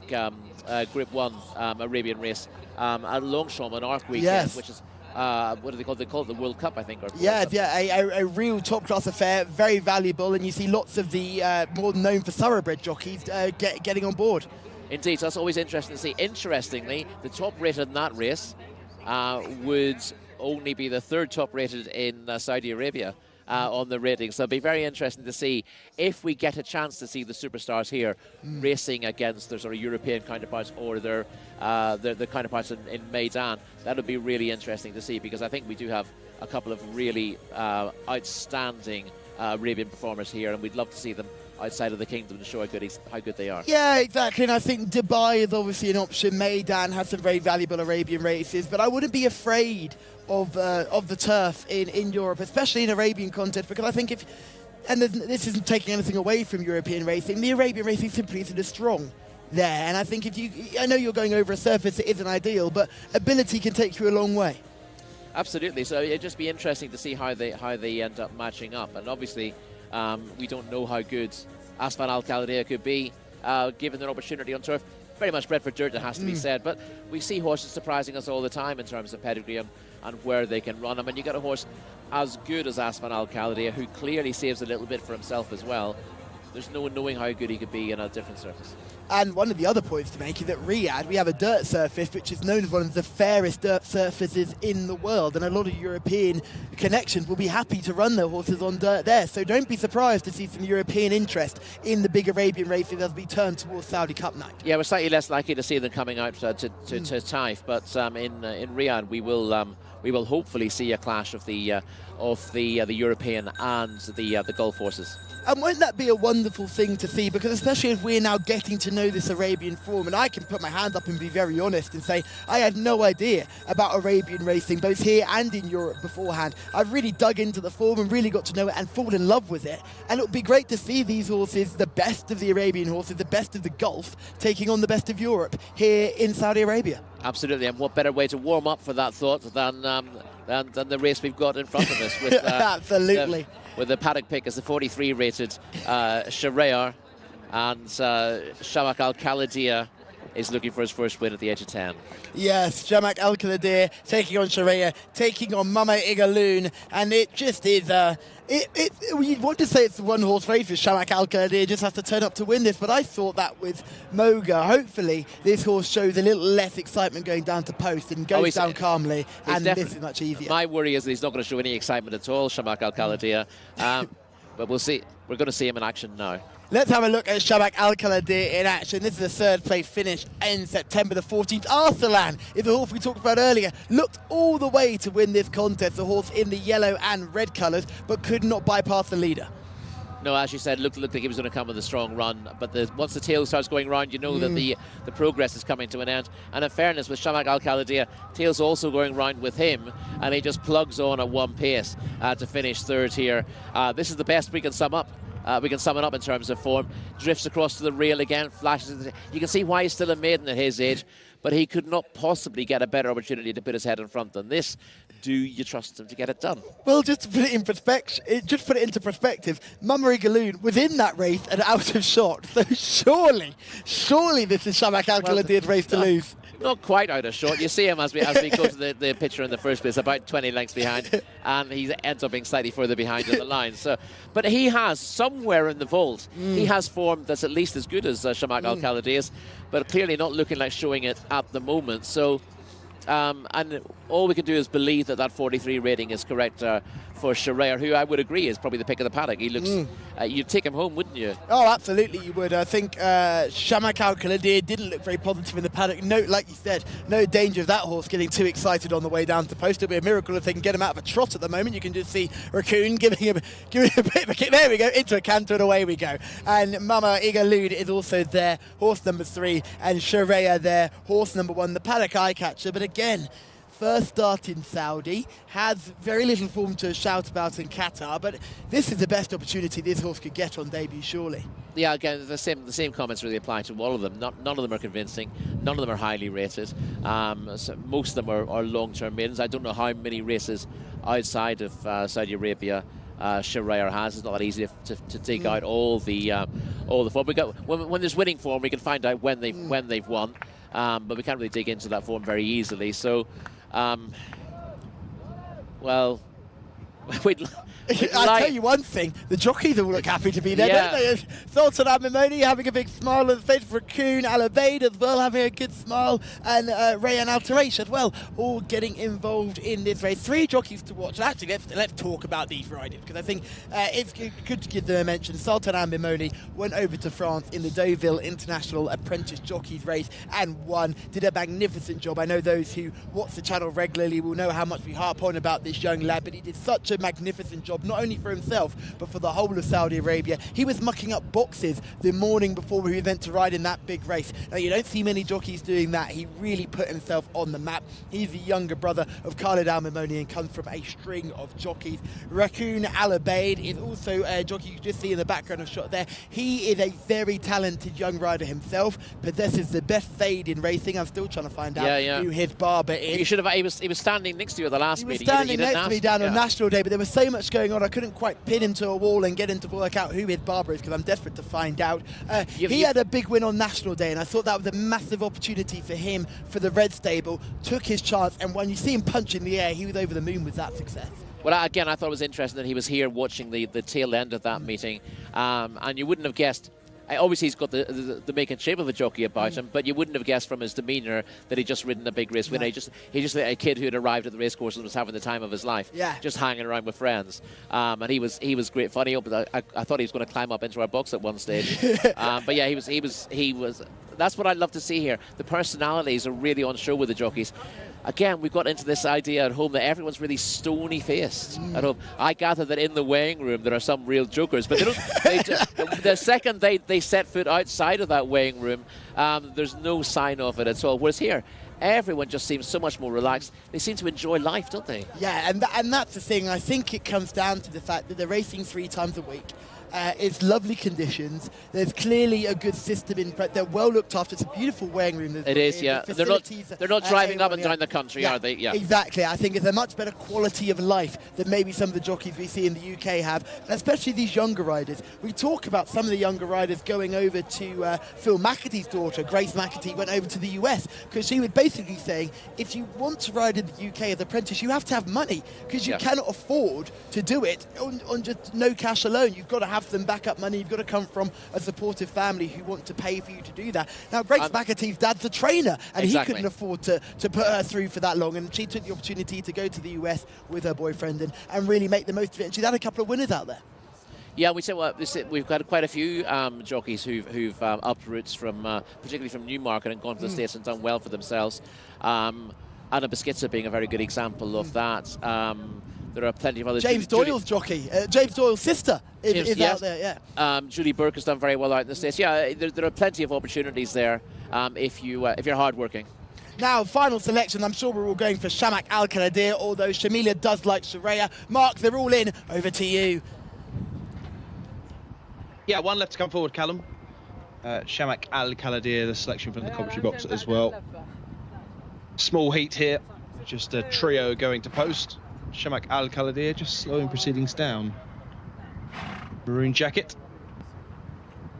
Group 1 Arabian race at Longchamp on Arc Weekend, yes. Which is what do they call it? They call it the World Cup, I think. Or a real top-class affair, very valuable, and you see lots of the more known for thoroughbred jockeys getting on board. Indeed, so that's always interesting to see. Interestingly, the top rated in that race would only be the 3rd top rated in Saudi Arabia on the rating. So it'll be very interesting to see if we get a chance to see the superstars here racing against their sort of European counterparts or their counterparts in Maidan. That'll be really interesting to see because I think we do have a couple of really outstanding Arabian performers here, and we'd love to see them outside of the kingdom to show how good they are. Yeah, exactly, and I think Dubai is obviously an option. Maidan has some very valuable Arabian races, but I wouldn't be afraid of the turf in Europe, especially in Arabian context, because I think this isn't taking anything away from European racing, the Arabian racing simply isn't as strong there, and I think I know you're going over a surface that isn't ideal, but ability can take you a long way. Absolutely, so it'd just be interesting to see how they end up matching up, and obviously we don't know how good Asfan Al Kaladir could be given an opportunity on turf. Very much bred for dirt, it has to be said, but we see horses surprising us all the time in terms of pedigree and where they can run. I mean, you got a horse as good as Asman Al Khalidiyah, who clearly saves a little bit for himself as well. There's no knowing how good he could be in a different surface. And one of the other points to make is that Riyadh, we have a dirt surface which is known as one of the fairest dirt surfaces in the world, and a lot of European connections will be happy to run their horses on dirt there. So don't be surprised to see some European interest in the big Arabian races as we turn towards Saudi Cup night. Yeah, we're slightly less likely to see them coming out to Taif, but in Riyadh we will hopefully see a clash of the European and the Gulf horses. And won't that be a wonderful thing to see? Because especially as we're now getting to know this Arabian form, and I can put my hand up and be very honest and say I had no idea about Arabian racing, both here and in Europe beforehand. I've really dug into the form and really got to know it and fall in love with it. And it would be great to see these horses, the best of the Arabian horses, the best of the Gulf, taking on the best of Europe here in Saudi Arabia. Absolutely, and what better way to warm up for that thought than the race we've got in front of us with absolutely. With the paddock pick as the 43 rated Shahryar, and Shamak Al Khalidiyah is looking for his first win at the age of 10. Yes, Shamak Al Khalidiyah taking on Shahryar, taking on Mama Igaloon, and it just is you'd want to say it's a one-horse race with Shamak Al Khalidiyah, just has to turn up to win this, but I thought that with Moga, hopefully this horse shows a little less excitement going down to post and goes down calmly, and this is much easier. My worry is that he's not going to show any excitement at all, Shamak Al Khalidiyah, but we'll see. We're going to see him in action now. Let's have a look at Shamak Al Khalidiyah in action. This is a third place finish in September the 14th. Arsalan is the horse we talked about earlier. Looked all the way to win this contest, the horse in the yellow and red colours, but could not bypass the leader. No, as you said, looked like he was going to come with a strong run, but once the tail starts going round, you know that the progress is coming to an end. And in fairness, with Shamak Al Khalidiyah, tail's also going round with him, and he just plugs on at one pace to finish third here. This is the best we can sum up. We can sum it up in terms of form. Drifts across to the rail again, flashes. You can see why he's still a maiden at his age, but he could not possibly get a better opportunity to put his head in front than this. Do you trust him to get it done? Well, just to put it in into perspective, Mama Igaloon was in that race and out of shot. So surely this is Shamak Al Khalidiyah's race to lose. Not quite out of shot. You see him as we go to the picture in the first place, about 20 lengths behind, and he ends up being slightly further behind in the line. So, but he has somewhere in the vault, he has form that's at least as good as Shamak Al Khalidiyah's, but clearly not looking like showing it at the moment. So, and all we can do is believe that 43 rating is correct for Shahryar, who I would agree is probably the pick of the paddock. He looks, you'd take him home, wouldn't you? Oh, absolutely you would. I think Shamak Al Khalidiyah didn't look very positive in the paddock. No, like you said, no danger of that horse getting too excited on the way down to post. It'll be a miracle if they can get him out of a trot at the moment. You can just see Raccoon giving him a bit of a kick. There we go, into a canter and away we go. And Mama Igaloon is also there, horse number 3, and Shahryar there, horse number 1, the paddock eye catcher. But again, first start in Saudi, has very little form to shout about in Qatar, but this is the best opportunity this horse could get on debut, surely. Yeah, again, the same comments really apply to all of them. None of them are convincing. None of them are highly rated. So most of them are long-term maidens. I don't know how many races outside of Saudi Arabia Shahryar has. It's not that easy to dig out all the form. When there's winning form, we can find out when they've won, but we can't really dig into that form very easily. So. Well, I'll tell you one thing, the jockeys all look happy to be there, don't they? Sultan Al-Mimoni having a big smile on his face, Raccoon, Al-Abaid as well having a good smile, and Rayan Al-Taraish as well, all getting involved in this race. 3 jockeys to watch. Actually, let's talk about these riders, because I think it's good to give them a mention. Sultan Al-Mimoni went over to France in the Deauville International Apprentice Jockeys race and won. Did a magnificent job. I know those who watch the channel regularly will know how much we harp on about this young lad, but he did such a magnificent job, not only for himself, but for the whole of Saudi Arabia. He was mucking up boxes the morning before he was meant to ride in that big race. Now, you don't see many jockeys doing that. He really put himself on the map. He's the younger brother of Khalid Al-Mimoni and comes from a string of jockeys. Raccoon Al-Abaid is also a jockey you can just see in the background of shot there. He is a very talented young rider himself, possesses the best fade in racing. I'm still trying to find out who his barber is. He was standing next to you at the last meeting. He was standing next to me down on National Day, but there was so much going on, I couldn't quite pin him to a wall and get him to work out who his barber is, because I'm desperate to find out. He had a big win on National Day, and I thought that was a massive opportunity for him, for the Red Stable, took his chance, and when you see him punch in the air, he was over the moon with that success. Well, again, I thought it was interesting that he was here watching the tail end of that meeting, and you wouldn't have guessed. Obviously, he's got the make and shape of a jockey about him, but you wouldn't have guessed from his demeanour that he'd just ridden a big race winner. He just like a kid who had arrived at the racecourse and was having the time of his life, just hanging around with friends. And he was great fun. I thought he was going to climb up into our box at one stage. But yeah, he was. That's what I'd love to see here. The personalities are really on show with the jockeys. Again, we've got into this idea at home that everyone's really stony-faced at home. I gather that in the weighing room there are some real jokers, but they don't. The second they set foot outside of that weighing room, there's no sign of it at all. Whereas here, everyone just seems so much more relaxed. They seem to enjoy life, don't they? Yeah, and that's the thing. I think it comes down to the fact that they're racing 3 times a week. It's lovely conditions. There's clearly a good system in prep. They're well looked after. It's a beautiful weighing room. It is, yeah. They're not driving up and down the country, are they? Yeah. Exactly. I think it's a much better quality of life than maybe some of the jockeys we see in the UK have, and especially these younger riders. We talk about some of the younger riders going over to Phil McAtee's daughter, Grace McAtee, went over to the US, because she was basically saying, if you want to ride in the UK as an apprentice, you have to have money, because you cannot afford to do it on just no cash alone. You've got to have some backup money. You've got to come from a supportive family who want to pay for you to do that. Now, Grace McAtee's dad's a trainer, and he couldn't afford to put her through for that long, and she took the opportunity to go to the US with her boyfriend and really make the most of it, and she's had a couple of winners out there. Yeah, we've got quite a few jockeys who've upped routes from, particularly from Newmarket, and gone to the States and done well for themselves. Anna Jcsa being a very good example of that. There are plenty of others. James Doyle's jockey, James Doyle's sister is out there, Julie Burke has done very well out in the States. Yeah, there are plenty of opportunities there if you're hardworking. Now, final selection, I'm sure we're all going for Shamak Al-Kaladir, although Shamila does like Sharia. Mark, they're all in. Over to you. Yeah, one left to come forward, Callum. Shamak Al-Kaladir, the selection from the commentary box as well. Small heat here, just a trio going to post. Shamak Al-Kaladir just slowing proceedings down. Maroon jacket.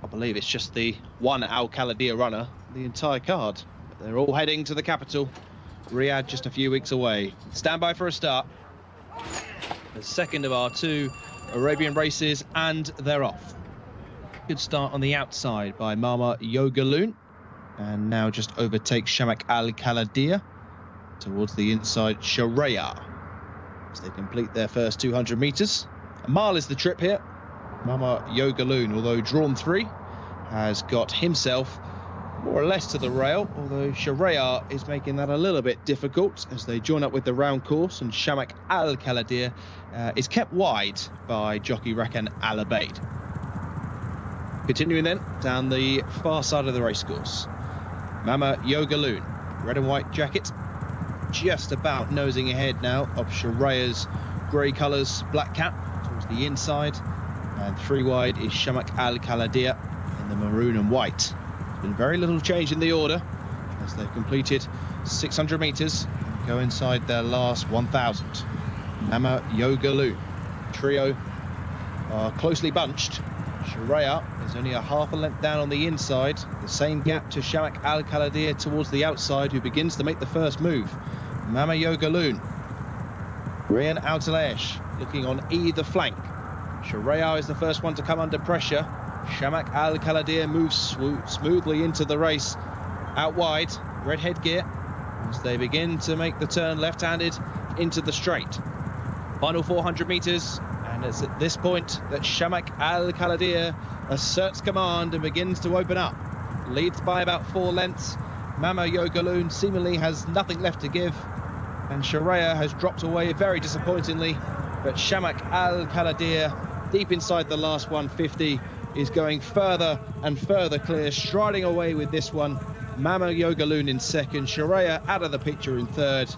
I believe it's just the one Al-Kaladir runner, the entire card. They're all heading to the capital. Riyadh just a few weeks away. Stand by for a start. The second of our 2 Arabian races, and they're off. Good start on the outside by Mama Yogaloon, and now just overtakes Shamak Al-Kaladir towards the inside Sharia as they complete their first 200 metres. A mile is the trip here. Mama Yogaloon, although drawn 3, has got himself more or less to the rail, although Sharia is making that a little bit difficult as they join up with the round course, and Shamak Al-Kaladir is kept wide by jockey Rakan Al Abeid. Continuing then down the far side of the racecourse, Mama Yogaloon, red and white jacket, just about nosing ahead now of Sharia's grey colours, black cap towards the inside, and 3 wide is Shamak Al-Kaladir in the maroon and white. There's been very little change in the order as they've completed 600 metres and go inside their last 1,000. Mama Yogaloon trio are closely bunched. Sharia is only a half a length down on the inside, the same gap to Shamak Al-Kaladir towards the outside, who begins to make the first move. Mama Yogaloon, Rian Altalesh looking on either flank. Sharia is the first one to come under pressure. Shamak Al-Kaladir moves smoothly into the race out wide, red headgear, as they begin to make the turn left-handed into the straight. Final 400 metres, and it's at this point that Shamak Al-Kaladir asserts command and begins to open up. Leads by about 4 lengths. Mama Yogaloon seemingly has nothing left to give, and Sharia has dropped away very disappointingly, but Shamak Al-Kaladir, deep inside the last 150, is going further and further clear, striding away with this one. Mama Yogaloon in second, Sharia out of the picture in third,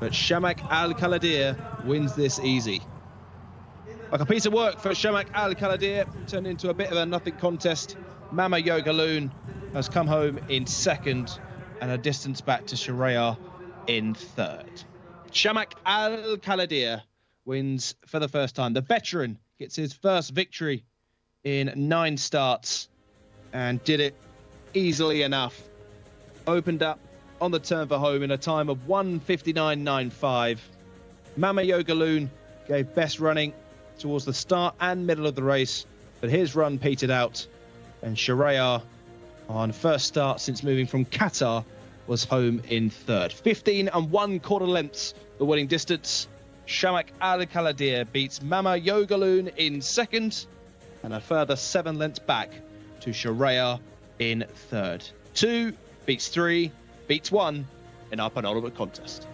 but Shamak Al-Kaladir wins this easy. Like a piece of work for Shamak Al-Kaladir, turned into a bit of a nothing contest. Mama Yogaloon has come home in second, and a distance back to Sharia in third. Shamak Al-Kaladir wins for the first time. The veteran gets his first victory in 9 starts and did it easily enough. Opened up on the turn for home in a time of 1:59.95. Mama Yogaloon gave best running towards the start and middle of the race, but his run petered out, and Sharia, on first start since moving from Qatar, was home in third. 15 1/4 lengths the winning distance. Shamak Al-Khaladir beats Mama Yogaloon in second, and a further 7 lengths back to Sharia in third. 2 beats 3, beats 1 in our penultimate contest.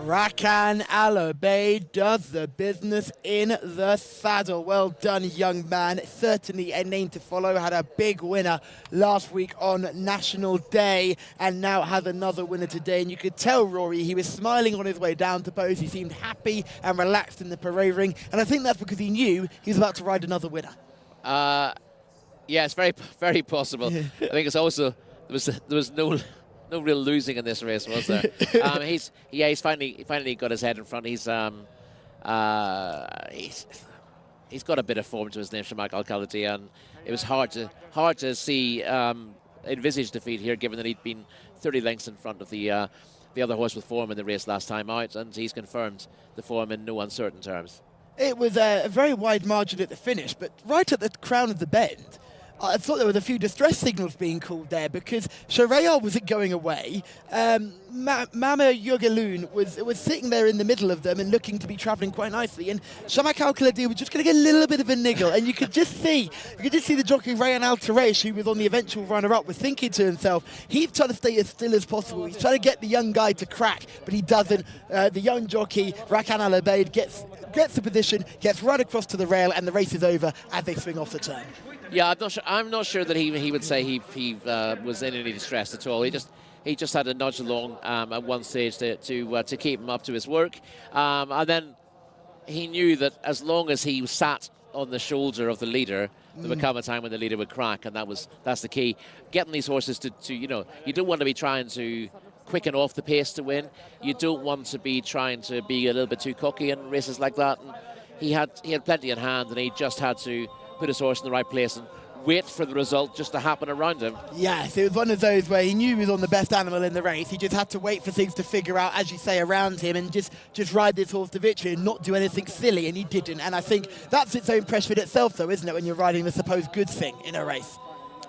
Rakan Al-Obeid does the business in the saddle. Well done, young man. Certainly a name to follow. Had a big winner last week on National Day and now has another winner today. And you could tell, Rory, he was smiling on his way down to pose. He seemed happy and relaxed in the parade ring. And I think that's because he knew he was about to ride another winner. Yeah, it's very, very possible. I think it's also, there was no real losing in this race, was there? He's finally got his head in front. He's got a bit of form to his name, Shamak Al-Khaladir, and it was hard to see envisage defeat here, given that he'd been 30 lengths in front of the other horse with form in the race last time out, and he's confirmed the form in no uncertain terms. It was a very wide margin at the finish, but right at the crown of the bend, I thought there was a few distress signals being called there because Sharia wasn't going away. Mama Yogaloon was sitting there in the middle of them and looking to be travelling quite nicely. And Shamak Al-Khaladir was just going to get a little bit of a niggle. And you could just see the jockey Rayan Al-Taresh, who was on the eventual runner-up, was thinking to himself, he's trying to stay as still as possible. He's trying to get the young guy to crack, but he doesn't. The young jockey, Rakan Al-Obeid, gets the position, gets right across to the rail, and the race is over as they swing off the turn. Yeah, I'm not sure that he would say he was in any distress at all. He just had a nudge along at one stage to keep him up to his work, and then he knew that as long as he sat on the shoulder of the leader, there would come a time when the leader would crack, and that's the key. Getting these horses to you don't want to be trying to quicken off the pace to win. You don't want to be trying to be a little bit too cocky in races like that. And he had plenty in hand, and he just had to put his horse in the right place and wait for the result just to happen around him. Yes, it was one of those where he knew he was on the best animal in the race. He just had to wait for things to figure out, as you say, around him and just ride this horse to victory and not do anything silly, and he didn't. And I think that's its own pressure in itself, though, isn't it, when you're riding the supposed good thing in a race?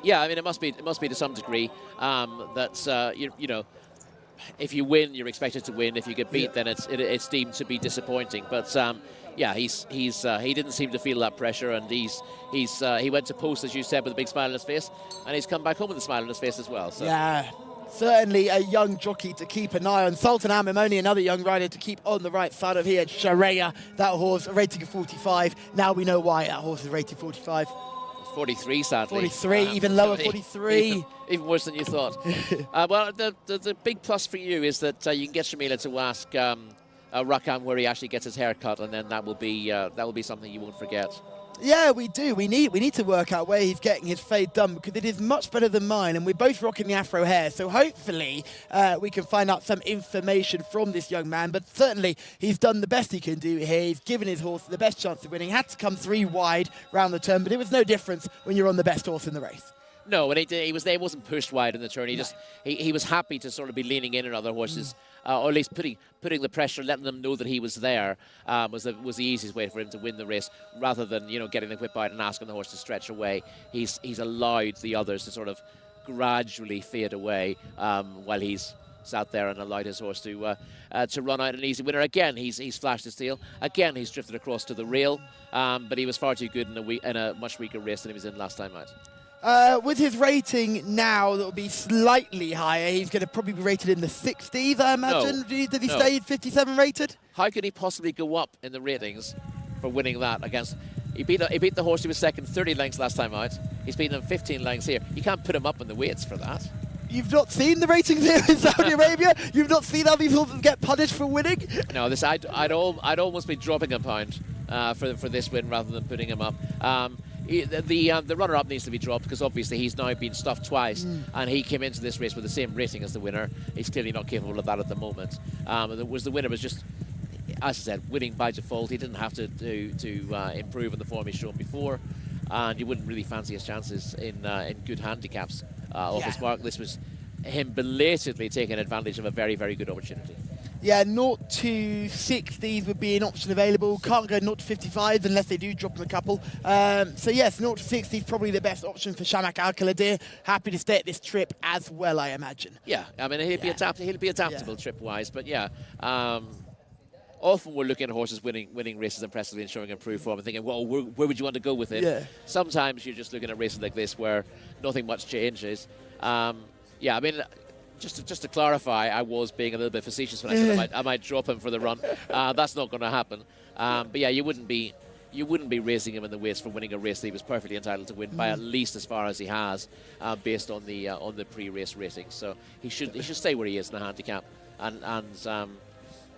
Yeah, I mean, it must be to some degree that, you know, if you win, you're expected to win. If you get beat, then it's deemed to be disappointing. But yeah, he didn't seem to feel that pressure, and he went to post, as you said, with a big smile on his face, and he's come back home with a smile on his face as well. So. Yeah, certainly a young jockey to keep an eye on. Sultan Amimoni, another young rider to keep on the right side of here. Sharia, that horse, rating of 45. Now we know why that horse is rated 45. 43, sadly. 43, even lower, 43. Even worse than you thought. Well, the big plus for you is that you can get Shamila to ask Rakan where he actually gets his haircut, and then that will be something you won't forget. Yeah, we do. We need to work out where he's getting his fade done, because it is much better than mine, and we're both rocking the afro hair. So hopefully we can find out some information from this young man. But certainly he's done the best he can do here. He's given his horse the best chance of winning. Had to come 3 wide round the turn, but it was no difference when you're on the best horse in the race. No, and he wasn't pushed wide in the turn. He was happy to sort of be leaning in on other horses, or at least putting the pressure, letting them know that he was there, was the easiest way for him to win the race, rather than getting the whip out and asking the horse to stretch away. He's allowed the others to sort of gradually fade away while he's sat there and allowed his horse to run out an easy winner. Again, he's flashed his tail. Again, he's drifted across to the rail, but he was far too good in a much weaker race than he was in last time out. With his rating now, that will be slightly higher. He's going to probably be rated in the 60s, I imagine. No. Did he No. stay 57 rated? How could he possibly go up in the ratings for winning that against... He beat the horse who was second 30 lengths last time out. He's beaten him 15 lengths here. You can't put him up in the weights for that. You've not seen the ratings here in Saudi Arabia? You've not seen how these horses get punished for winning? No, I'd almost be dropping a pound for this win rather than putting him up. The runner-up needs to be dropped because obviously he's now been stuffed twice, and he came into this race with the same rating as the winner. He's clearly not capable of that at the moment. The winner was just, as I said, winning by default. He didn't have to improve on the form he's shown before, and you wouldn't really fancy his chances in good handicaps off his mark. This was him belatedly taking advantage of a very, very good opportunity. Yeah, 0 to 60s would be an option available. Can't go 0 to 55s unless they do drop him a couple. So yes, 0 to 60s probably the best option for Shamak Al-Khaldir. Happy to stay at this trip as well, I imagine. Yeah, I mean he'll be adaptable trip-wise, but yeah. Often we're looking at horses winning races impressively and showing improved form and thinking, well, where would you want to go with it? Yeah. Sometimes you're just looking at races like this where nothing much changes. Yeah, I mean, just to clarify, I was being a little bit facetious when I said I might drop him for the run. That's not going to happen. But yeah, you wouldn't be racing him in the weights for winning a race that he was perfectly entitled to win by at least as far as he has, based on the pre-race rating. So he should stay where he is in the handicap, and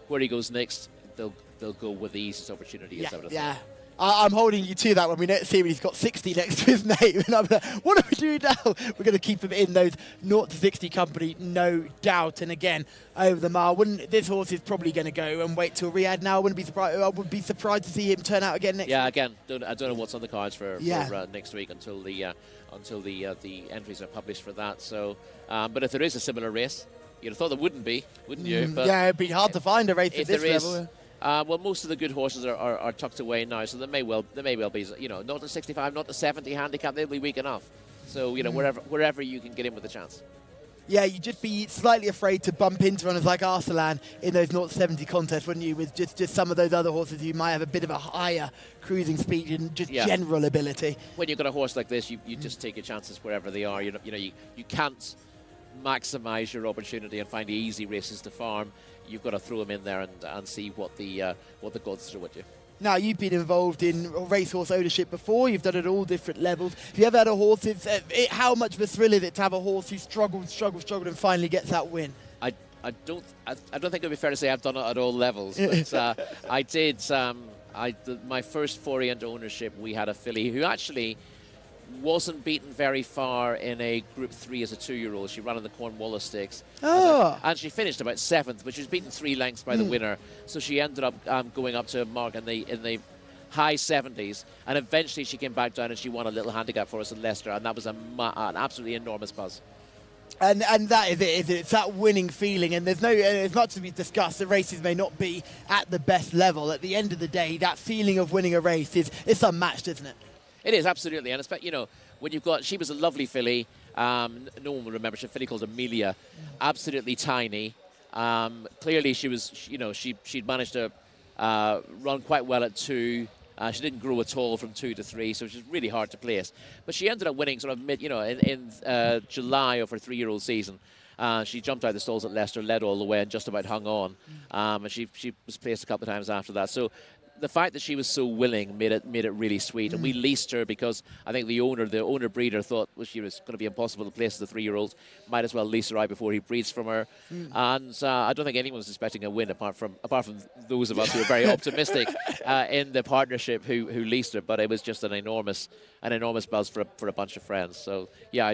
where he goes next, they'll go with the easiest opportunity. Yeah. I'm holding you to that when we see when he's got 60 next to his name. And I'm like, what do we do now? We're going to keep him in those 0 to 60 company, no doubt. And again, over the mile, this horse is probably going to go and wait till Riyadh now. I would be surprised to see him turn out again next week. Yeah, again, I don't know what's on the cards for next week until the entries are published for that. So, but if there is a similar race, you'd have thought there wouldn't be, wouldn't you? But yeah, it'd be hard to find a race at this level. Well, most of the good horses are tucked away now, so there may well be, 0 to 65, 0 to 70 handicap. They'll be weak enough. So wherever you can get in with a chance. Yeah, you'd just be slightly afraid to bump into runners like Arsalan in those 0 to 70 contests, wouldn't you? With just some of those other horses who might have a bit of a higher cruising speed and just general ability. When you've got a horse like this, you just take your chances wherever they are. You can't maximise your opportunity and find easy races to farm. You've got to throw them in there and see what the gods throw at you. Now, you've been involved in racehorse ownership before. You've done it at all different levels. Have you ever had a horse? How much of a thrill is it to have a horse who struggled and finally gets that win? I don't think it would be fair to say I've done it at all levels. But I did. My first foray into ownership, we had a filly who actually wasn't beaten very far in a Group 3 as a 2-year-old. She ran in the Cornwallis Stakes. And she finished about 7th, but she was beaten 3 lengths by the winner. So she ended up going up to a mark in the high 70s. And eventually she came back down and she won a little handicap for us in Leicester. And that was an absolutely enormous buzz. And that is it, is it? It's that winning feeling. And there's as much as we've discussed, the races may not be at the best level. At the end of the day, that feeling of winning a race is unmatched, isn't it? It is, absolutely. And when you've got, she was a lovely filly. No one will remember. She's a filly called Amelia, absolutely tiny. Clearly, she was, she'd managed to run quite well at 2. She didn't grow at all from 2 to 3, so it was really hard to place. But she ended up winning sort of in July of her 3-year-old season. She jumped out of the stalls at Leicester, led all the way, and just about hung on. And she was placed a couple of times after that. So the fact that she was so willing made it really sweet, and we leased her because I think the owner breeder thought she was going to be impossible to place as a 3-year-old. Might as well lease her out before he breeds from her. And I don't think anyone was expecting a win apart from those of us who were very optimistic in the partnership who leased her. But it was just an enormous buzz for a bunch of friends. So yeah,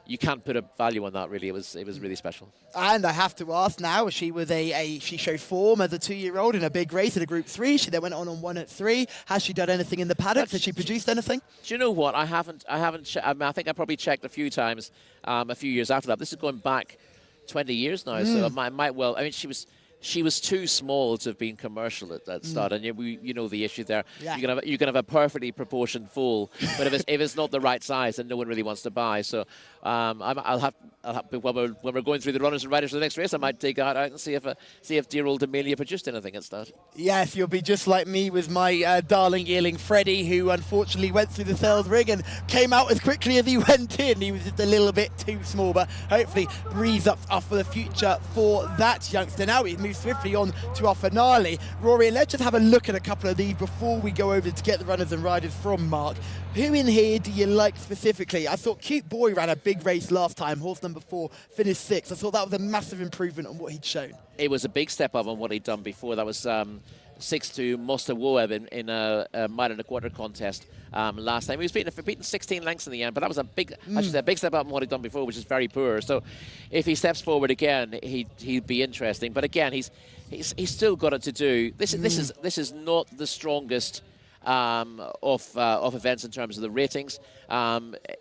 you can't put a value on that, really. It was really special. And I have to ask now, she showed form as a 2-year-old in a big race in a Group 3. She then went on 1 at 3. Has she done anything in the paddock? Has she produced anything? Do you know what? I haven't. I think I probably checked a few times a few years after that. This is going back 20 years now, so I might well. I mean, she was too small to have been commercial at that start, and you know the issue there. Yeah. You can have a perfectly proportioned foal, but if it's not the right size, then no one really wants to buy. So I'll have when we're going through the runners and riders for the next race, I might take that out and see if dear old Amelia produced anything instead. Yes, you'll be just like me with my darling yearling Freddie, who unfortunately went through the sales ring and came out as quickly as he went in. He was just a little bit too small, but hopefully breathes up for the future for that youngster. Now we move swiftly on to our finale. Rory, let's just have a look at a couple of these before we go over to get the runners and riders from Mark. Who in here do you like specifically? I thought Cute Boy ran a big race last time, horse number 4, finished 6th. I thought that was a massive improvement on what he'd shown. It was a big step up on what he'd done before. That was 6 to Mosta Woeb in a mile and a quarter contest last time. He was beaten 16 lengths in the end, but that was a big step up on what he'd done before, which is very poor. So if he steps forward again, he'd be interesting. But again, he's still got it to do. This is not the strongest of events in terms of the ratings.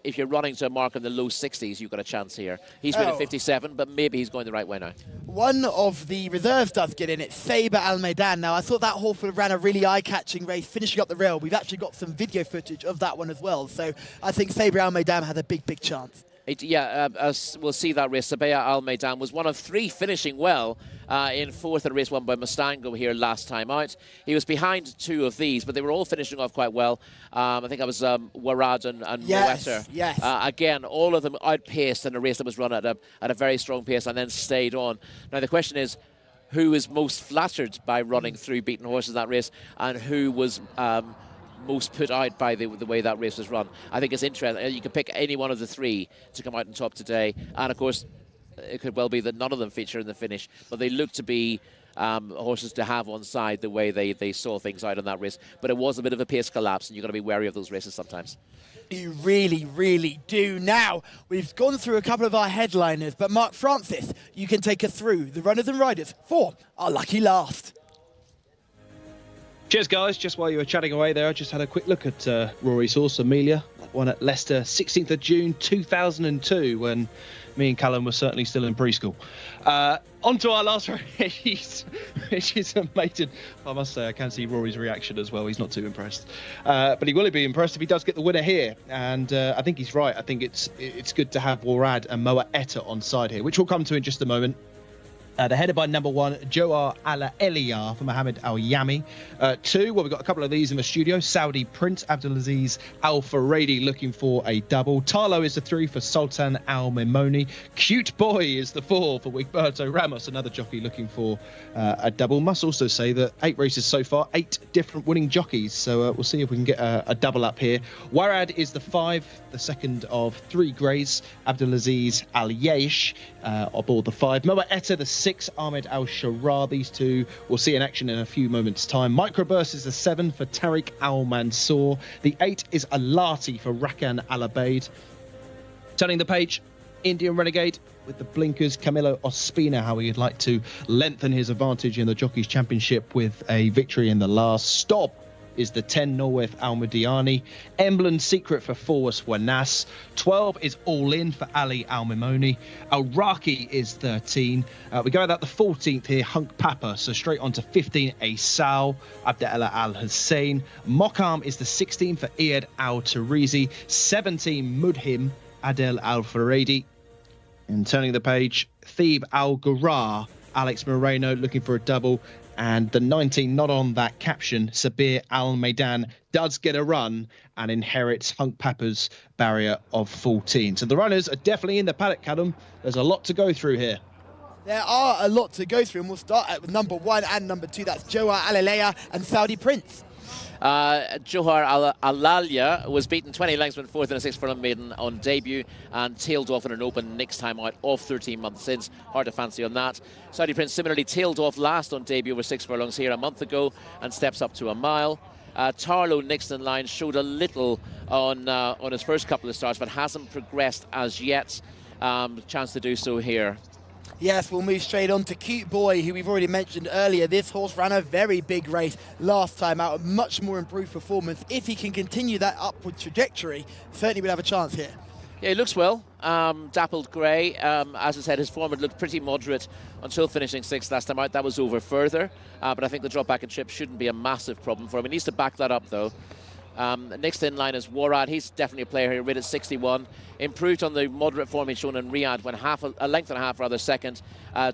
If you're running to a mark in the low 60s, you've got a chance here. He's been at 57, but maybe he's going the right way now. One of the reserves does get in. It's Sabre Al Maidan. Now, I thought that horse ran a really eye-catching race, finishing up the rail. We've actually got some video footage of that one as well. So I think Sabre Al Maidan has a big chance. We'll see that race. Sabea Al Maidan was one of 3 finishing well in 4th at a race won by Mustango here last time out. He was behind 2 of these, but they were all finishing off quite well. I think that was Warad and Moetter. Yes. Again, all of them outpaced in a race that was run at a very strong pace and then stayed on. Now the question is, who is most flattered by running through beaten horses in that race, and who was most put out by the way that race was run? I think it's interesting. You can pick any one of the 3 to come out on top today, and of course it could well be that none of them feature in the finish, but they look to be horses to have on side the way they saw things out in that race. But it was a bit of a pace collapse, and you've got to be wary of those races sometimes. You really do. Now, we've gone through a couple of our headliners, but Mark Francis, you can take us through the runners and riders for our lucky last. Cheers, guys. Just while you were chatting away there, I just had a quick look at Rory's horse, Amelia. That one at Leicester, 16th of June, 2002, when me and Callum were certainly still in preschool. On to our last race, which is amazing. I must say, I can see Rory's reaction as well. He's not too impressed. But he will be impressed if he does get the winner here. And I think he's right. I think it's good to have Warad and Moa Etta on side here, which we'll come to in just a moment. They're headed by number 1, Johar Ala Eliyar for Mohammed Al Yami. 2, well, we've got a couple of these in the studio. Saudi Prince Abdulaziz Al Faradi looking for a double. Tarlo is the 3 for Sultan Al Mimoni. Cute Boy is the 4 for Wigberto Ramos, another jockey looking for a double. Must also say that 8 races so far, 8 different winning jockeys. So we'll see if we can get a double up here. Warad is the 5, the second of 3 greys. Abdulaziz Al Yesh aboard the 5. Moa Etta, the 6, Ahmed Al Sharar. These 2 we'll see in action in a few moments' time. Microburst is the 7 for Tariq Al Mansour. The 8 is Alati for Rakan Al Abaid. Turning the page, Indian Renegade with the blinkers. Camilo Ospina, how he'd like to lengthen his advantage in the Jockeys Championship with a victory in the last stop. Is the 10 Norweth Al Madiani. Emblem Secret for Forward Wanas. 12 is All In for Ali Al Mimoni. Al Raki is 13. We go without the 14th here, Hunk Papa. So straight on to 15, Aysal Abdallah Al Hussein. Mokam is the 16 for Iyad Al Tarizi. 17, Mudhim Adel Al Faradi. And turning the page, Thebe Al Ghurrar, Alex Moreno looking for a double. And the 19, not on that caption, Sabir Al Maidan does get a run and inherits Hunk Papa's barrier of 14. So the runners are definitely in the paddock, Callum. There's a lot to go through here. There are a lot to go through, and we'll start with number 1 and number 2. That's Johar Alaleya and Saudi Prince. Johar Alalia was beaten 20 lengths, went 4th in a 6 furlong maiden on debut and tailed off in an open next time out of 13 months since. Hard to fancy on that. Saudi Prince similarly tailed off last on debut over 6 furlongs here a month ago and steps up to a mile. Tarlo next in line showed a little on his first couple of starts, but hasn't progressed as yet. Chance to do so here. Yes, we'll move straight on to Cute Boy, who we've already mentioned earlier. This horse ran a very big race last time out, a much more improved performance. If he can continue that upward trajectory, certainly we'll have a chance here. Yeah, he looks well. Dappled grey. As I said, his form had looked pretty moderate until finishing 6th last time out. That was over further. But I think the drop back and chip shouldn't be a massive problem for him. He needs to back that up, though. Next in line is Warad. He's definitely a player here, rated 61. Improved on the moderate form he's shown in Riyadh, when a length and a half rather second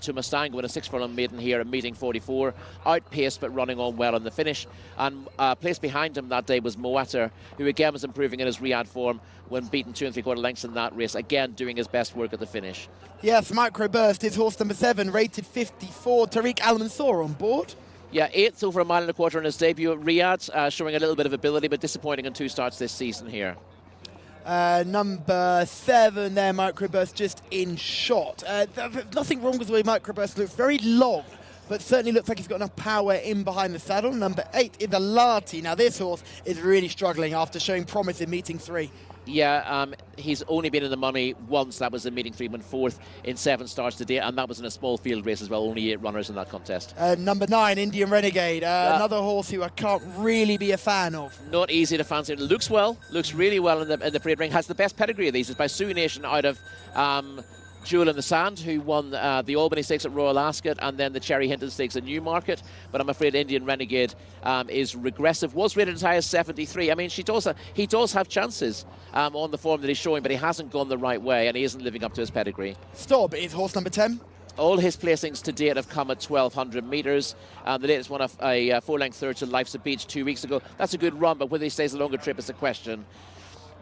to Mustang, with a 6 furlong maiden here at meeting 44. Outpaced but running on well in the finish. And placed behind him that day was Moatter, who again was improving in his Riyadh form when beaten 2 3/4 lengths in that race. Again, doing his best work at the finish. Yes, Microburst is horse number 7, rated 54. Tariq Al-Mansour on board. Yeah, 8th over a mile and a quarter in his debut at Riyadh, showing a little bit of ability, but disappointing in 2 starts this season here. Number 7 there, Microburst, just in shot. Nothing wrong with the way Microburst looks. Very long, but certainly looks like he's got enough power in behind the saddle. Number 8 is Alati. Now this horse is really struggling after showing promise in meeting 3. Yeah, he's only been in the money once. That was in meeting 3, went 4th in 7 starts today, and that was in a small field race as well. Only 8 runners in that contest. Number 9, Indian Renegade, another horse who I can't really be a fan of. Not easy to fancy. It looks well, looks really well in the parade ring. Has the best pedigree of these. It's by Sioux Nation out of Jewel in the Sand, who won the Albany Stakes at Royal Ascot and then the Cherry Hinton Stakes at Newmarket. But I'm afraid Indian Renegade is regressive. Was rated as high as 73. I mean, he does have chances on the form that he's showing, but he hasn't gone the right way and he isn't living up to his pedigree. Stob is horse number 10. All his placings to date have come at 1,200 metres. The latest one, a 4-length third to Life's a Beach 2 weeks ago. That's a good run, but whether he stays a longer trip is a question.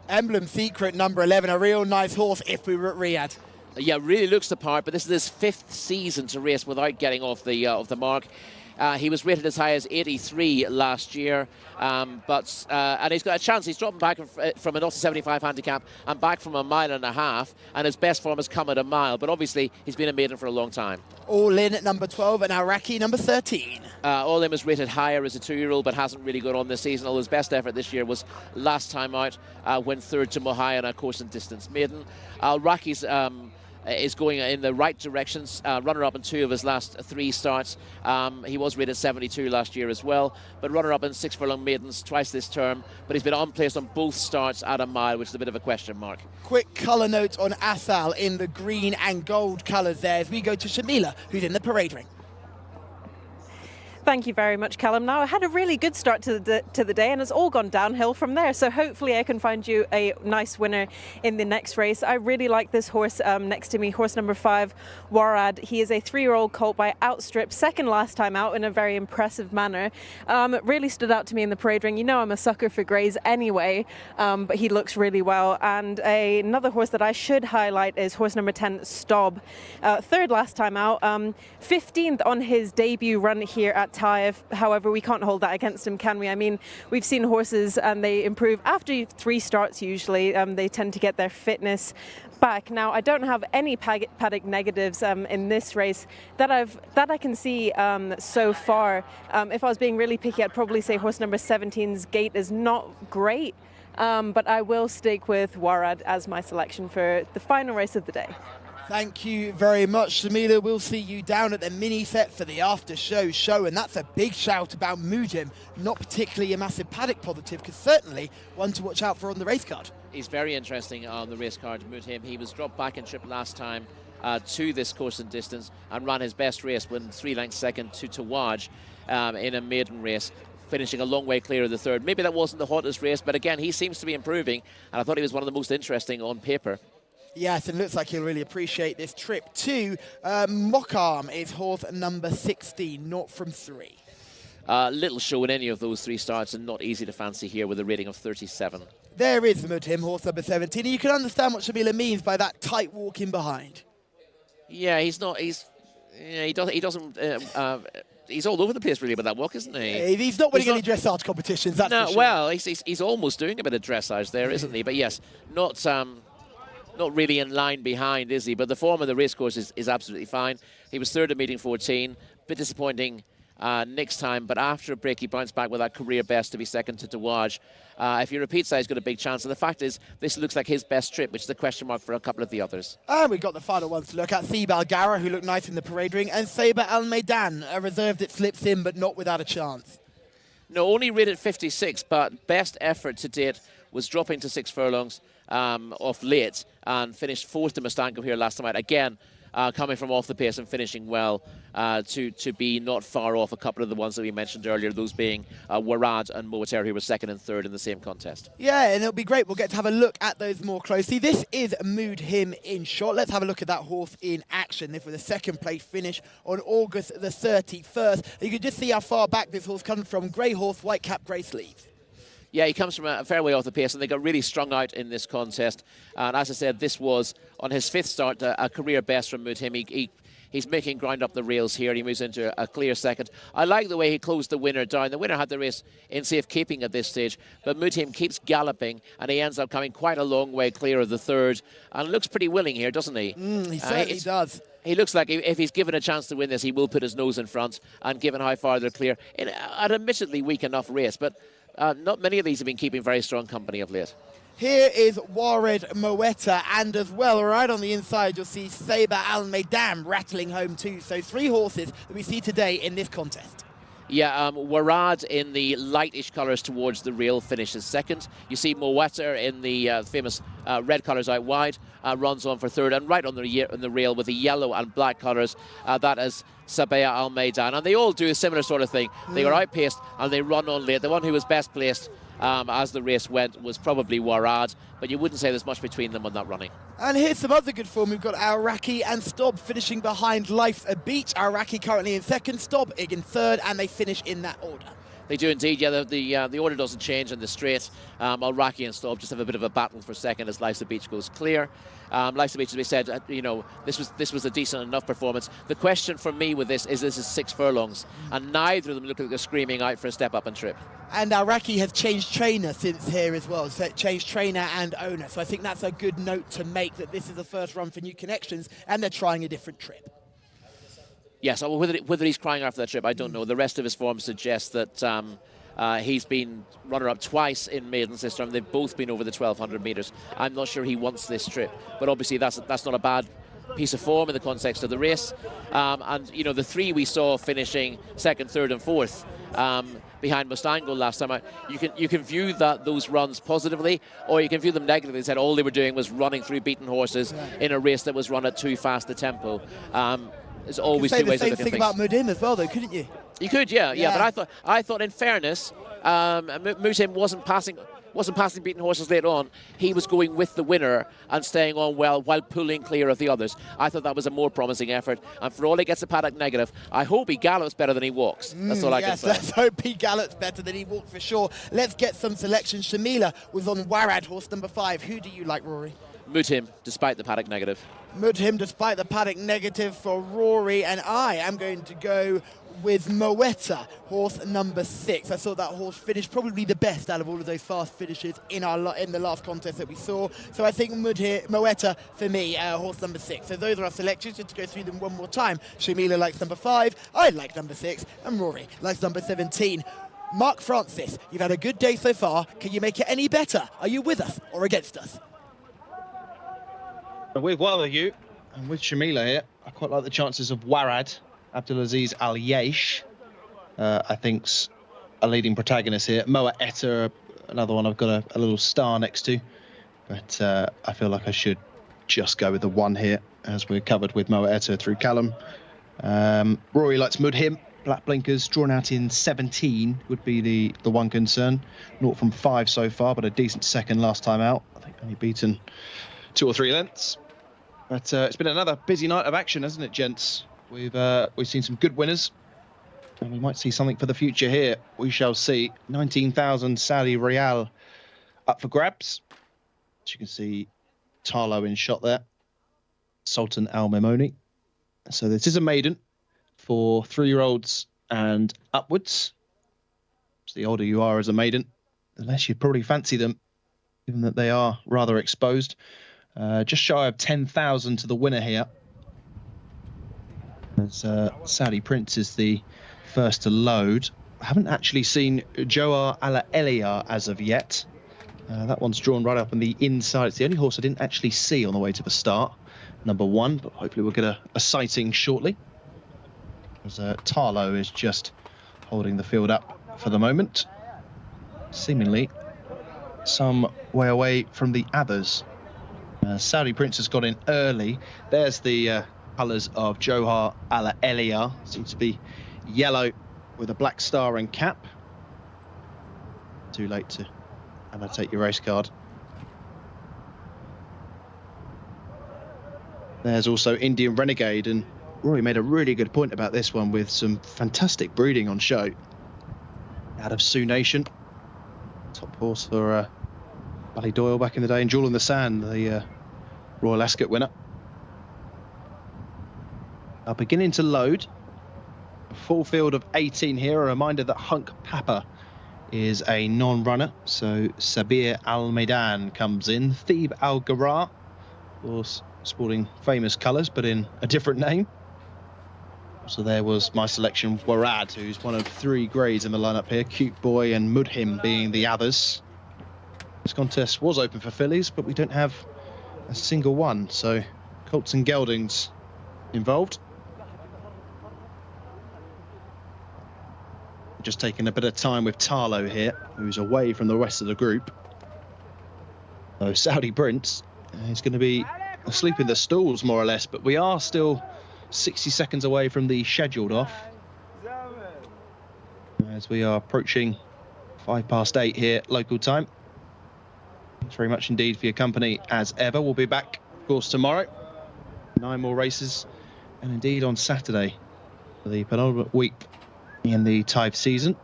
Emblem Secret, number 11, a real nice horse if we were at Riyadh. Yeah, really looks the part, but this is his 5th season to race without getting off the mark. He was rated as high as 83 last year, and he's got a chance. He's dropping back from a 0-75 handicap and back from a mile and a half, and his best form has come at a mile, but obviously he's been a maiden for a long time. All in at number 12 and Iraqi number 13. All in was rated higher as a 2-year-old, but hasn't really got on this season. Although his best effort this year was last time out, when 3rd to Mohai on a course and distance maiden. Iraqi's is going in the right directions, runner-up in 2 of his last 3 starts. He was rated 72 last year as well, but runner-up in 6 furlong maidens twice this term, but he's been unplaced on both starts at a mile, which is a bit of a question mark. Quick colour note on Asal in the green and gold colours there as we go to Shamila, who's in the parade ring. Thank you very much, Callum. Now, I had a really good start to the day, and it's all gone downhill from there. So hopefully I can find you a nice winner in the next race. I really like this horse next to me, horse number 5, Warad. He is a 3-year-old colt by Outstrip, second last time out in a very impressive manner. It really stood out to me in the parade ring. You know I'm a sucker for greys anyway, but he looks really well. And another horse that I should highlight is horse number 10, Stob. 3rd last time out, 15th on his debut run here at Taif. However, we can't hold that against him, can we? I mean, we've seen horses and they improve after 3 starts usually. They tend to get their fitness back. Now, I don't have any paddock negatives in this race that I can see so far. If I was being really picky, I'd probably say horse number 17's gait is not great, but I will stick with Warad as my selection for the final race of the day. Thank you very much, Shamila. We'll see you down at the mini set for the after show, and that's a big shout about Mudim. Not particularly a massive paddock positive, because certainly one to watch out for on the race card. He's very interesting on the race card, Mudim. He was dropped back in trip last time to this course and distance and ran his best race when 3 lengths second to Tawaj in a maiden race, finishing a long way clear of the 3rd. Maybe that wasn't the hottest race, but again, he seems to be improving, and I thought he was one of the most interesting on paper. Yes, and looks like he'll really appreciate this trip too. Mockarm is horse number 16, 0 from 3. Little show in any of those 3 starts, and not easy to fancy here with a rating of 37. There is Mudim, horse number 17, and you can understand what Shamila means by that tight walk in behind. Yeah, he's all over the place really with that walk, isn't he? He's not winning any dressage competitions, that's for sure. Well, he's almost doing a bit of dressage there, isn't he? But yes, not really in line behind, is he? But the form of the racecourse is absolutely fine. He was 3rd at meeting 14. Bit disappointing next time, but after a break, he bounced back with that career best to be 2nd to Tawaj. If he repeats that, he's got a big chance. And the fact is, this looks like his best trip, which is a question mark for a couple of the others. And we've got the final ones to look at. Sib Al-Gara, who looked nice in the parade ring, and Saber Al-Maidan, a reserve that slips in, but not without a chance. No, only rated 56, but best effort to date was dropping to 6 furlongs off late and finished 4th to Mustango here last time out. Again, coming from off the pace and finishing well, to be not far off a couple of the ones that we mentioned earlier, those being Warad and Moater, who were second and third in the same contest. Yeah, and it'll be great. We'll get to have a look at those more closely. This is Mood Him in shot. Let's have a look at that horse in action. This was a second place finish on August the 31st. You can just see how far back this horse comes from. Grey horse, white cap, grey sleeves. Yeah, he comes from a fair way off the pace, and they got really strung out in this contest. And as I said, this was, on his fifth start, a career best from Mood Him. He's making ground up the rails here. He moves into a clear second. I like the way he closed the winner down. The winner had the race in safekeeping at this stage, but Mood Him keeps galloping, and he ends up coming quite a long way clear of the third, and looks pretty willing here, doesn't he? He certainly does. He looks like if he's given a chance to win this, he will put his nose in front, and given how far they're clear, in an admittedly weak enough race, but not many of these have been keeping very strong company of late. Here is Wared Moeta, and as well, right on the inside, you'll see Saber Al Meidam rattling home too. So 3 horses that we see today in this contest. Yeah, Warad in the lightish colours towards the rail finishes second. You see Moeta in the famous red colours out wide, runs on for third, and right on the rail with the yellow and black colours, that is Sabea Al Meidan. And they all do a similar sort of thing. They were outpaced and they run on late. The one who was best placed as the race went was probably Warad, but you wouldn't say there's much between them on that running. And here's some other good form. We've got Aoraki and Stob finishing behind Life's a Beach. Aoraki currently in second, Stob in third, and they finish in that order. They do indeed, yeah. The order doesn't change in the straight. Al-Raki and Stob just have a bit of a battle for second as Life's a Beach goes clear. Life's a Beach, as we said, this was a decent enough performance. The question for me with this is 6 furlongs, and neither of them look like they're screaming out for a step up and trip. And Aoraki has changed trainer since here as well, so changed trainer and owner. So I think that's a good note to make, that this is the first run for New Connections, and they're trying a different trip. Yes, whether he's crying out for that trip, I don't know. The rest of his form suggests that he's been runner-up twice in maidens this time. They've both been over the 1,200 metres. I'm not sure he wants this trip, but obviously that's not a bad piece of form in the context of the race. And the 3 we saw finishing second, third, and fourth behind Mustango last time out, you can view those runs positively, or you can view them negatively. They said all they were doing was running through beaten horses in a race that was run at too fast a tempo. There's always two ways of looking at things. You could say the same thing about Mood Him as well, though, couldn't you? You could, yeah. But I thought, in fairness, Mood Him wasn't passing beaten horses later on. He was going with the winner and staying on well while pulling clear of the others. I thought that was a more promising effort. And for all he gets a paddock negative, I hope he gallops better than he walks. That's all I can say. Let's hope he gallops better than he walks for sure. Let's get some selection. Shamila was on Warad, horse number 5. Who do you like, Rory? Mood Him, despite the paddock negative. Mood Him, despite the paddock negative for Rory, and I am going to go with Moeta, horse number 6. I thought that horse finished probably the best out of all of those fast finishes in the last contest that we saw. So I think Moeta, for me, horse number 6. So those are our selections. Just to go through them one more time. Shamila likes number 5, I like number 6, and Rory likes number 17. Mark Francis, you've had a good day so far. Can you make it any better? Are you with us or against us? With one of you, and with Shamila here, I quite like the chances of Warad, Abdulaziz Al Yesh, I think's a leading protagonist here. Moa Etta, another one I've got a little star next to, but I feel like I should just go with the 1 here, as we're covered with Moa Etta through Callum. Rory likes Mood Him. Black blinkers drawn out in 17 would be the one concern. 0 from 5 so far, but a decent second last time out. I think only beaten 2 or 3 lengths. But it's been another busy night of action, hasn't it, gents? We've seen some good winners, and we might see something for the future here. We shall see. 19,000 Saudi Riyal up for grabs. As you can see, Tarlo in shot there. Sultan Al Memoni. So this is a maiden for 3-year-olds and upwards. So the older you are as a maiden, the less you'd probably fancy them, given that they are rather exposed. Just shy of 10,000 to the winner here. As Saudi Prince is the first to load. I haven't actually seen Joar Ala Elia as of yet. That one's drawn right up on the inside. It's the only horse I didn't actually see on the way to the start. Number 1, but hopefully we'll get a sighting shortly. As Tarlo is just holding the field up for the moment. Seemingly some way away from the others. Saudi Prince has got in early. There's the colours of Johar Ala Elia. Seems to be yellow with a black star and cap. Too late to annotate your race card. There's also Indian Renegade, and Rory made a really good point about this one with some fantastic breeding on show. Out of Sioux Nation, top horse for Ballydoyle back in the day, and Jewel in the Sand, the Royal Ascot winner. Are beginning to load. A full field of 18 here. A reminder that Hunk Papa is a non-runner, so Sabir Al Maidan comes in. Thebe Al Ghara, of course, sporting famous colours, but in a different name. So there was my selection, Warad, who's one of 3 grades in the lineup here. Cute Boy and Mudhim being the others. This contest was open for fillies, but we don't have a single one, so Colts and Geldings involved. Just taking a bit of time with Tarlo here, who's away from the rest of the group. So Saudi Prince is going to be asleep in the stalls, more or less, but we are still 60 seconds away from the scheduled off. As we are approaching 8:05 here, local time. Thanks very much indeed for your company, as ever. We'll be back, of course, tomorrow. 9 more races, and indeed on Saturday for the penultimate week in the Taif season.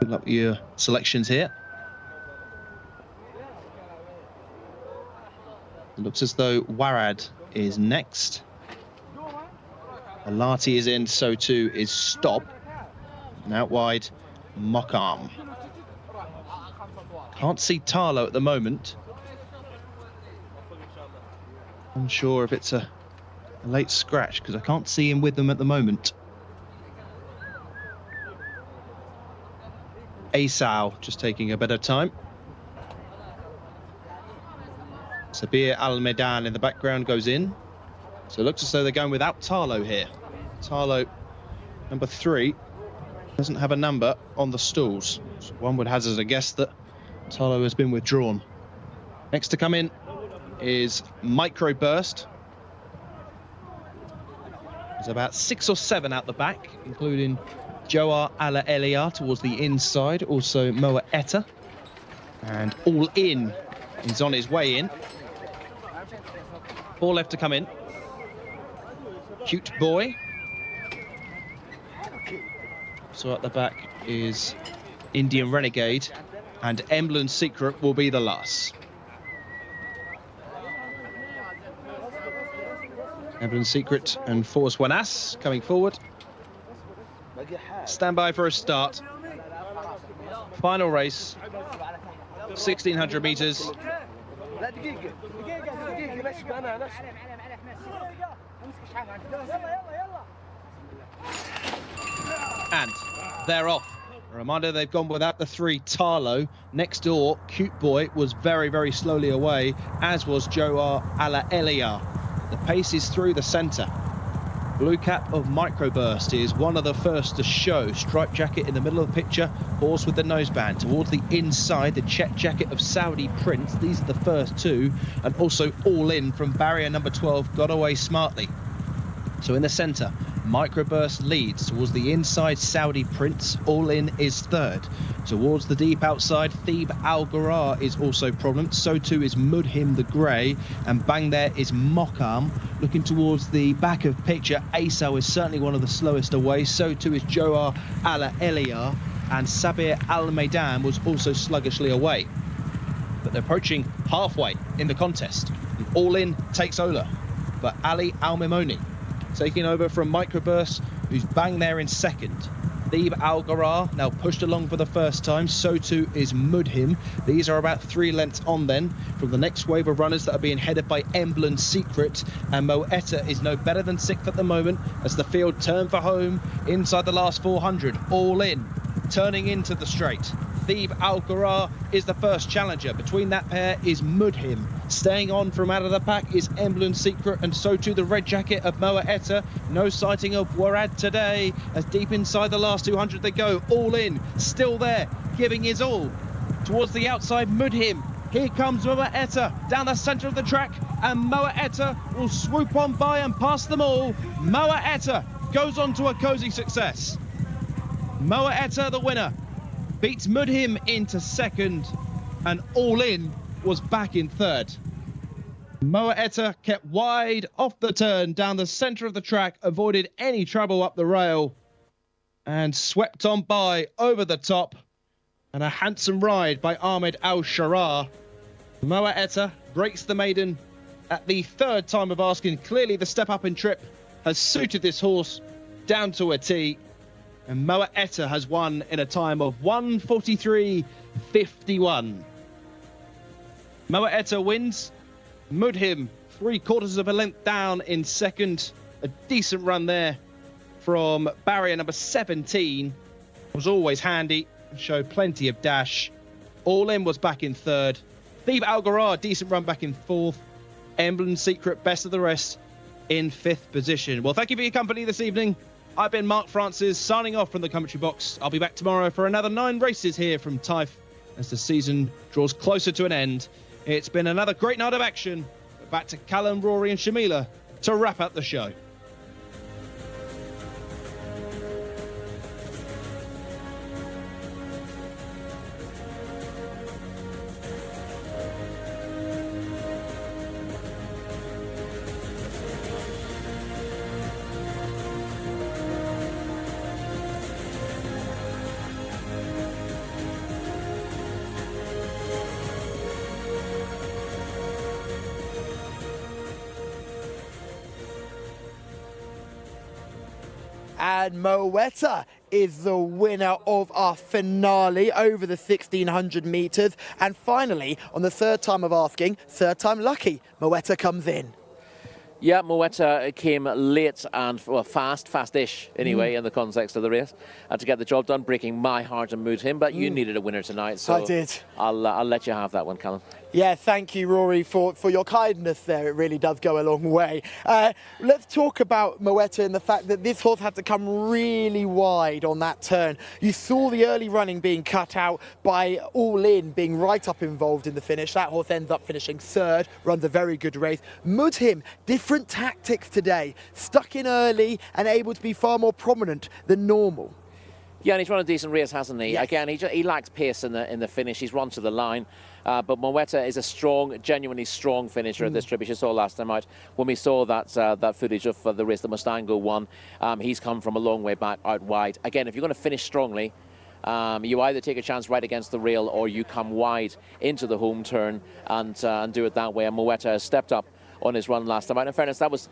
Good luck with your selections here. It looks as though Warad is next. Alati is in, so too is Stop. And out wide, Mockam. Can't see Tarlo at the moment. Unsure if it's a late scratch, because I can't see him with them at the moment. Asau just taking a bit of time. Sabir Al Maidan in the background goes in. So it looks as though they're going without Tarlo here. Tarlo, number 3, doesn't have a number on the stalls. So one would hazard a guess that Tarlo has been withdrawn. Next to come in is Microburst. There's about 6 or 7 out the back, including Johar Ala Elia towards the inside, also Moa Etta. And All In is on his way in. 4 left to come in. Cute Boy. So at the back is Indian Renegade, and Emblem Secret will be the last. Emblem Secret and Force Wanas coming forward. Stand by for a start. Final race, 1600 metres. And they're off. A reminder, they've gone without the 3 Tarlo. Next door, Cute Boy was very, very slowly away, as was Johar Ala Elia. The pace is through the centre. Blue cap of Microburst is one of the first to show. Striped jacket in the middle of the picture, horse with the noseband. Towards the inside, the check jacket of Saudi Prince. These are the first 2. And also All In from barrier number 12, got away smartly. So in the centre, Microburst leads. Towards the inside, Saudi Prince. All In is 3rd. Towards the deep outside, Thebe Al Ghara is also prominent. So too is Mudhim the Grey. And bang there is Mockam. Looking towards the back of picture, Asau is certainly one of the slowest away. So too is Johar Ala Elia. And Sabir Al Maidan was also sluggishly away. But they're approaching halfway in the contest. And All In takes Ola. But Ali Al Mimoni taking over from Microburst, who's bang there in 2nd. Thebe Al Ghara now pushed along for the first time. So too is Mudhim. These are about 3 lengths on then from the next wave of runners that are being headed by Emblem Secret. And Moetta is no better than 6th at the moment as the field turn for home inside the last 400. All In, turning into the straight. Thebe Al Ghara is the first challenger. Between that pair is Mudhim. Staying on from out of the pack is Emblem Secret, and so too the red jacket of Moa Etta. No sighting of Warad today, as deep inside the last 200 they go. All In, still there, giving his all. Towards the outside, Mudhim. Here comes Moa Etta down the centre of the track. and Moa Etta will swoop on by and pass them all. Moa Etta goes on to a cosy success. Moa Etta, the winner, beats Mudhim into second, and All In was back in third. Moa Etta kept wide off the turn down the centre of the track, avoided any trouble up the rail, and swept on by over the top. And a handsome ride by Ahmed Al-Sharar. Moa Etta breaks the maiden at the third time of asking. Clearly the step up in trip has suited this horse down to a T. And Moa Etta has won in a time of 1:43.51. Moa Etta wins. Mudhim 3/4 of a length down in second. A decent run there from barrier number 17. Was always handy. Showed plenty of dash. All In was back in third. Thief Algarar, decent run back in fourth. Emblem Secret, best of the rest, in fifth position. Well, thank you for your company this evening. I've been Mark Francis, signing off from the commentary box. I'll be back tomorrow for another 9 races here from Taif as the season draws closer to an end. It's been another great night of action. Back to Callum, Rory and Shamila to wrap up the show. And Moetta is the winner of our finale over the 1600 metres. And finally, on the third time of asking, third time lucky, Moetta comes in. Yeah, Moetta came late and fast-ish anyway in the context of the race, to get the job done, breaking my heart and Mudhim. But you needed a winner tonight, so I did. I'll let you have that one, Callum. Yeah, thank you, Rory, for your kindness there. It really does go a long way. Let's talk about Moetta and the fact that this horse had to come really wide on that turn. You saw the early running being cut out by All In being right up involved in the finish. That horse ends up finishing third, runs a very good race. Mudhim, different tactics today. Stuck in early and able to be far more prominent than normal. Yeah, and he's run a decent race, hasn't he? Yes. Again, he lacks pace in the finish. He's run to the line. But Moetta is a genuinely strong finisher at this trip. As you saw last time out, when we saw that footage of the race that Mustango won, he's come from a long way back out wide. Again, if you're going to finish strongly, you either take a chance right against the rail or you come wide into the home turn and do it that way. And Moetta has stepped up on his run last time out. In fairness, that was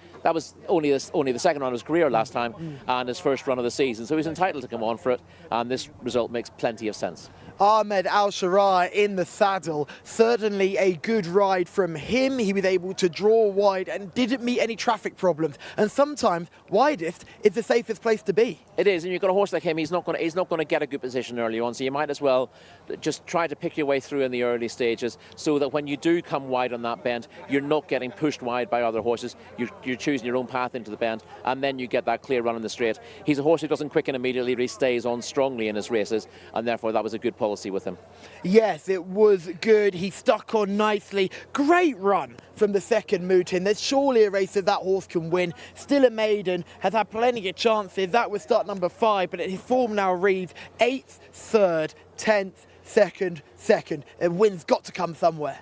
only the second run of his career last time and his first run of the season. So he's entitled to come on for it. And this result makes plenty of sense. Ahmed Al-Sharar in the saddle. Certainly a good ride from him. He was able to draw wide and didn't meet any traffic problems. And sometimes widest is the safest place to be. It is, and you've got a horse like him. He's not going to get a good position early on. So you might as well just try to pick your way through in the early stages, so that when you do come wide on that bend, you're not getting pushed wide by other horses. You're choosing your own path into the bend, and then you get that clear run in the straight. He's a horse who doesn't quicken immediately. He stays on strongly in his races, and therefore that was a good policy with him. Yes, it was good. He stuck on nicely. Great run from the second Mudhim. There's surely a race that horse can win. Still a maiden, has had plenty of chances. That was start number 5, but his form now reads 8th, 3rd, 10th, 2nd. A win's got to come somewhere.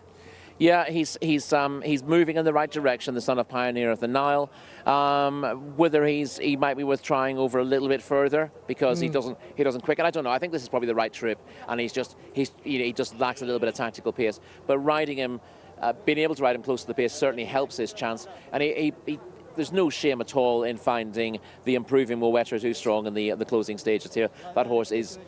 Yeah, he's moving in the right direction, the son of Pioneer of the Nile. Whether he might be worth trying over a little bit further because he doesn't quicken. I don't know. I think this is probably the right trip, and he just lacks a little bit of tactical pace. But riding him, being able to ride him close to the pace certainly helps his chance. And there's no shame at all in finding the improving Moetta too strong in the closing stages here. That horse is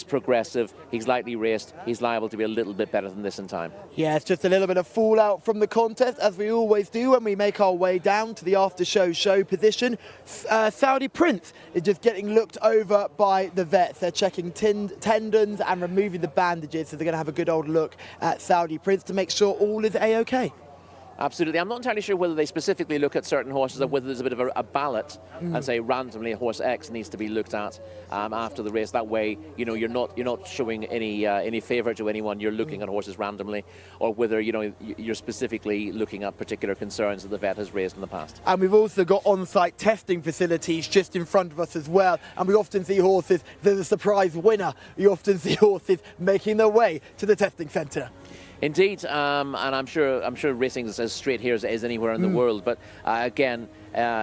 progressive. He's lightly raced. He's liable to be a little bit better than this in time. Yeah, it's just a little bit of fallout from the contest, as we always do when we make our way down to the after-show position. Saudi Prince is just getting looked over by the vets. They're checking tendons and removing the bandages, so they're going to have a good old look at Saudi Prince to make sure all is A-OK. Absolutely. I'm not entirely sure whether they specifically look at certain horses or whether there's a bit of a ballot and say randomly horse X needs to be looked at after the race. That way, you know, you're not showing any favour to anyone. You're looking at horses randomly, or whether you're specifically looking at particular concerns that the vet has raised in the past. And we've also got on-site testing facilities just in front of us as well. And we often see horses, there's a surprise winner. You often see horses making their way to the testing centre. Indeed, and I'm sure racing is as straight here as anywhere in the world. But again,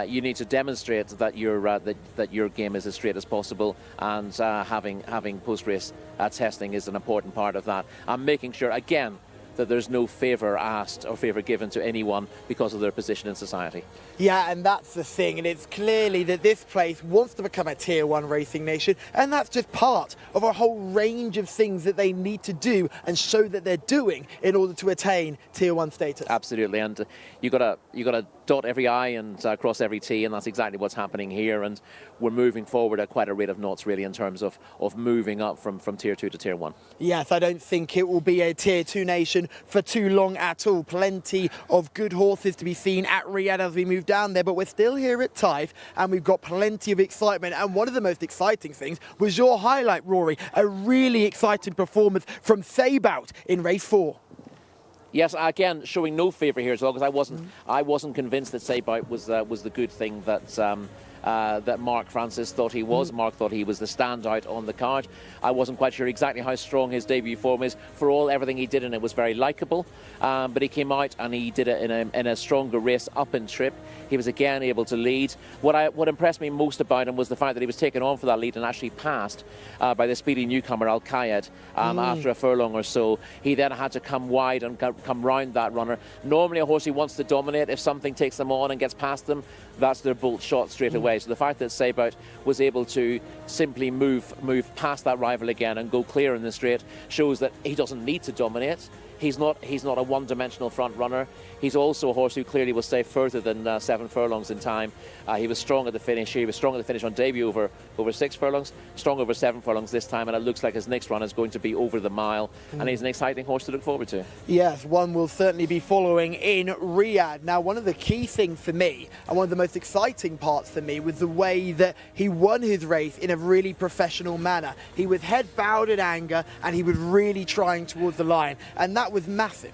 you need to demonstrate that your game is as straight as possible, and having post-race testing is an important part of that. I'm making sure again that there's no favour asked or favour given to anyone because of their position in society. Yeah, and that's the thing, and it's clearly that this place wants to become a Tier 1 racing nation, and that's just part of a whole range of things that they need to do and show that they're doing in order to attain Tier 1 status. Absolutely, and you gotta dot every I and cross every T, and that's exactly what's happening here. And we're moving forward at quite a rate of knots, really, in terms of moving up from Tier 2 to Tier 1. Yes, I don't think it will be a Tier 2 nation for too long at all. Plenty of good horses to be seen at Riyadh as we move down there, but we're still here at Taif, and we've got plenty of excitement. And one of the most exciting things was your highlight, Rory, a really exciting performance from Sabout in race 4. Yes, again, showing no favour here as well, because I wasn't convinced that Sabout was the good thing that Mark Francis thought he was. Mark thought he was the standout on the card. I wasn't quite sure exactly how strong his debut form is. For everything he did in it was very likeable, but he came out and he did it in a stronger race up in trip. He was again able to lead. What impressed me most about him was the fact that he was taken on for that lead and actually passed by the speedy newcomer Al Qaed after a furlong or so. He then had to come wide and come round that runner. Normally a horse who wants to dominate, if something takes them on and gets past them, that's their bolt shot straight away. So the fact that Sabout was able to simply move past that rival again and go clear in the straight shows that he doesn't need to dominate. He's not a one-dimensional front runner. He's also a horse who clearly will stay further than 7 furlongs in time. He was strong at the finish. He was strong at the finish on debut over 6 furlongs, strong over 7 furlongs this time, and it looks like his next run is going to be over the mile, and he's an exciting horse to look forward to. Yes, one will certainly be following in Riyadh. Now, one of the key things for me, and one of the most exciting parts for me, was the way that he won his race in a really professional manner. He was head bowed in anger, and he was really trying towards the line, and that was massive.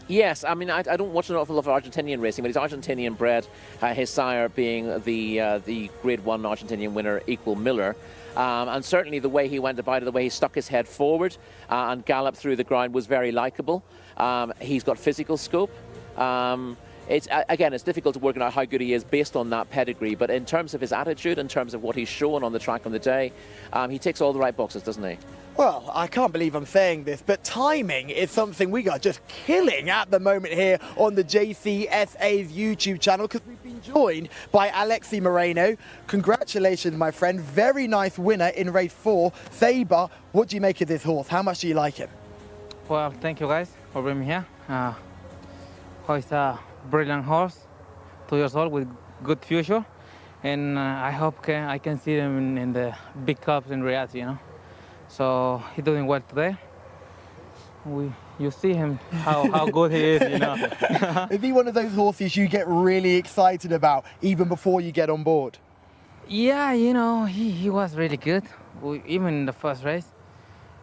Yes, I mean, I don't watch an awful lot of Argentinian racing, but he's Argentinian bred, his sire being the Grade 1 Argentinian winner, Equal Miller. And certainly the way he went about it, the way he stuck his head forward and galloped through the ground was very likeable. He's got physical scope. It's difficult to work out how good he is based on that pedigree, but in terms of his attitude, in terms of what he's shown on the track on the day, he ticks all the right boxes, doesn't he? Well, I can't believe I'm saying this, but timing is something we are just killing at the moment here on the JCSA's YouTube channel, because we've been joined by Alexi Moreno. Congratulations, my friend. Very nice winner in race 4. Saber, what do you make of this horse? How much do you like him? Well, thank you guys for bringing me here. He's a brilliant horse, 2 years old with good future, and I hope I can see him in the big cups in Riyadh, you know. So he's doing well today. You see him, how good he is, you know. Is he one of those horses you get really excited about even before you get on board? Yeah, you know, he was really good. Even in the first race,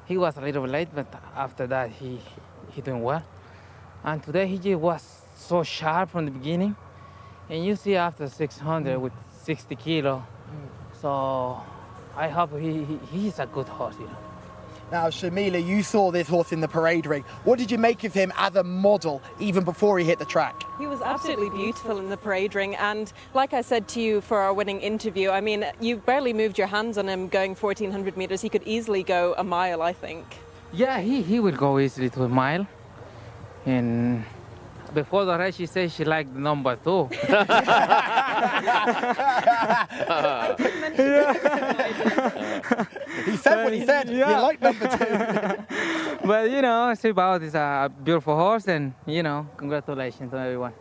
he was a little bit late, but after that he doing well. And today he just was so sharp from the beginning. And you see after 600 with 60 kilo. So I hope he's a good horse, you know. Now, Shamila, you saw this horse in the parade ring. What did you make of him as a model, even before he hit the track? He was absolutely beautiful in the parade ring, and like I said to you for our winning interview, I mean, you barely moved your hands on him going 1,400 meters. He could easily go a mile, I think. Yeah, he will go easily to a mile. And before the race, she said she liked the number 2. He said what he said. Yeah. You like number 2. But, you know, Sabout is a beautiful horse, and, you know, congratulations to everyone.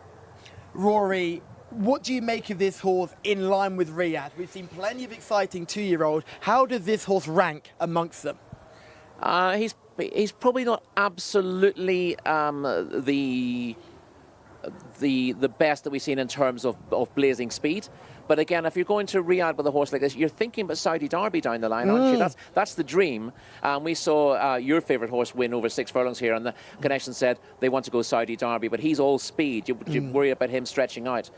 Rory, what do you make of this horse in line with Riyadh? We've seen plenty of exciting 2-year-olds. How does this horse rank amongst them? He's probably not absolutely the the best that we've seen in terms of blazing speed. But again, if you're going to Riyadh with a horse like this, you're thinking about Saudi Derby down the line, aren't you? That's the dream. We saw your favourite horse win over 6 furlongs here, and the connection said they want to go Saudi Derby, but he's all speed. You worry about him stretching out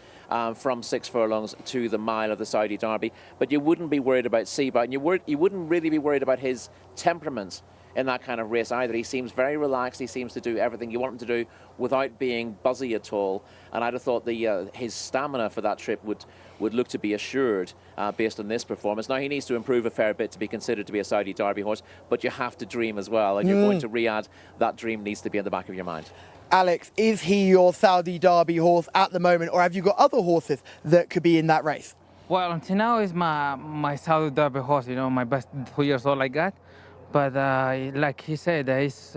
from 6 furlongs to the mile of the Saudi Derby, but you wouldn't be worried about Seba, and you wouldn't really be worried about his temperament in that kind of race either. He seems very relaxed. He seems to do everything you want him to do without being buzzy at all. And I'd have thought his stamina for that trip would look to be assured based on this performance. Now, he needs to improve a fair bit to be considered to be a Saudi Derby horse, but you have to dream as well. And you're going to Riyadh, that dream needs to be in the back of your mind. Alex, is he your Saudi Derby horse at the moment, or have you got other horses that could be in that race? Well, until now is my Saudi Derby horse, my best 2 years old I got. But like he said, there is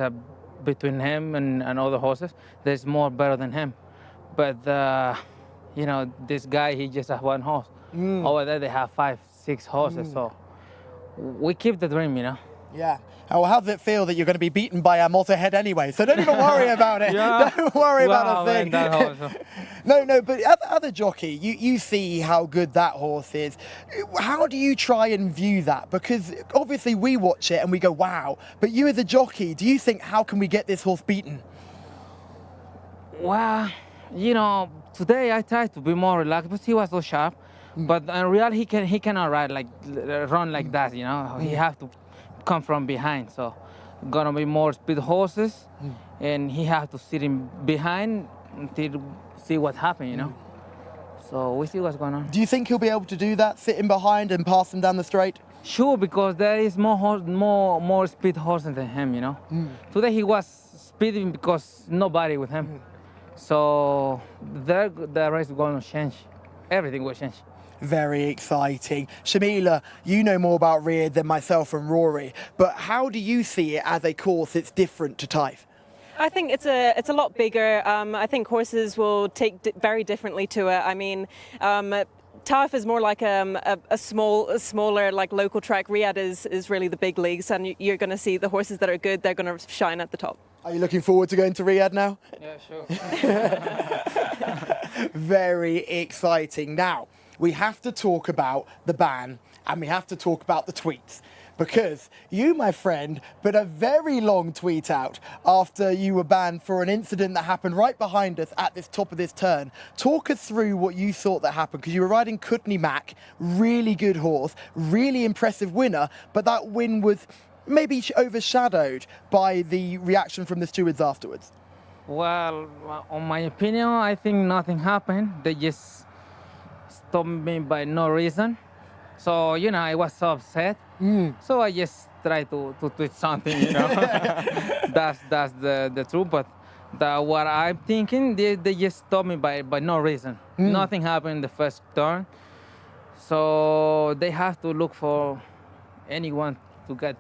between him and other horses, there's more better than him. But this guy, he just has one horse. Over there, they have 5, 6 horses. So we keep the dream, Yeah. Oh, how does it feel that you're going to be beaten by a Motorhead anyway? So don't even worry about it. Yeah. Don't worry about a thing. Man, that horse. No, but as a jockey, you see how good that horse is. How do you try and view that? Because obviously we watch it and we go, wow. But you as a jockey, do you think, how can we get this horse beaten? Well, today I tried to be more relaxed, but he was so sharp. But in reality, he cannot run like that, He have to come from behind. So gonna be more speed horses, and he have to sit in behind until see what happens, So we see what's going on. Do you think he'll be able to do that, sitting behind and pass them down the straight? Sure, because there is more speed horses than him, Today he was speeding because nobody with him. So the race is going to change. Everything will change. Very exciting. Shamila, you know more about Riyadh than myself and Rory, but how do you see it as a course that's different to Taif? I think it's a lot bigger. I think horses will take very differently to it. I mean, Taif is more like a smaller like local track. Riyadh is really the big leagues, and you're going to see the horses that are good. They're going to shine at the top. Are you looking forward to going to Riyadh now? Yeah, sure. Very exciting. Now, we have to talk about the ban, and we have to talk about the tweets, because you, my friend, put a very long tweet out after you were banned for an incident that happened right behind us at this top of this turn. Talk us through what you thought that happened, because you were riding Kutni Mac, really good horse, really impressive winner, but that win was maybe overshadowed by the reaction from the stewards afterwards. Well, on my opinion, I think nothing happened. They just stopped me by no reason. So, I was so upset. So I just tried to tweet something, That's the truth. But what I'm thinking, they just stopped me by no reason. Nothing happened in the first turn. So they have to look for anyone to get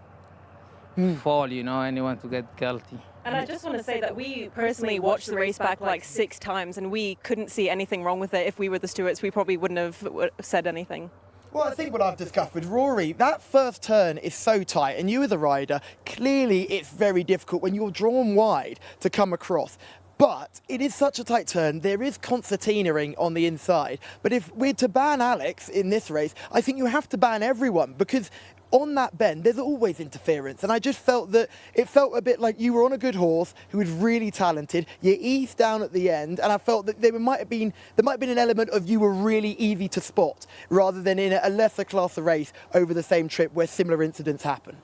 fall, anyone to get guilty. And I just want to say that we personally watched the race back like 6 times, and we couldn't see anything wrong with it. If we were the stewards, we probably wouldn't have said anything. Well, I think what I've discussed with Rory, that first turn is so tight, and you as a rider, clearly it's very difficult when you're drawn wide to come across. But it is such a tight turn. There is concertinaing on the inside. But if we're to ban Alex in this race, I think you have to ban everyone, because on that bend, there's always interference. And I just felt that it felt a bit like you were on a good horse who was really talented. You eased down at the end, and I felt that there might have been an element of you were really easy to spot, rather than in a lesser class of race over the same trip where similar incidents happen.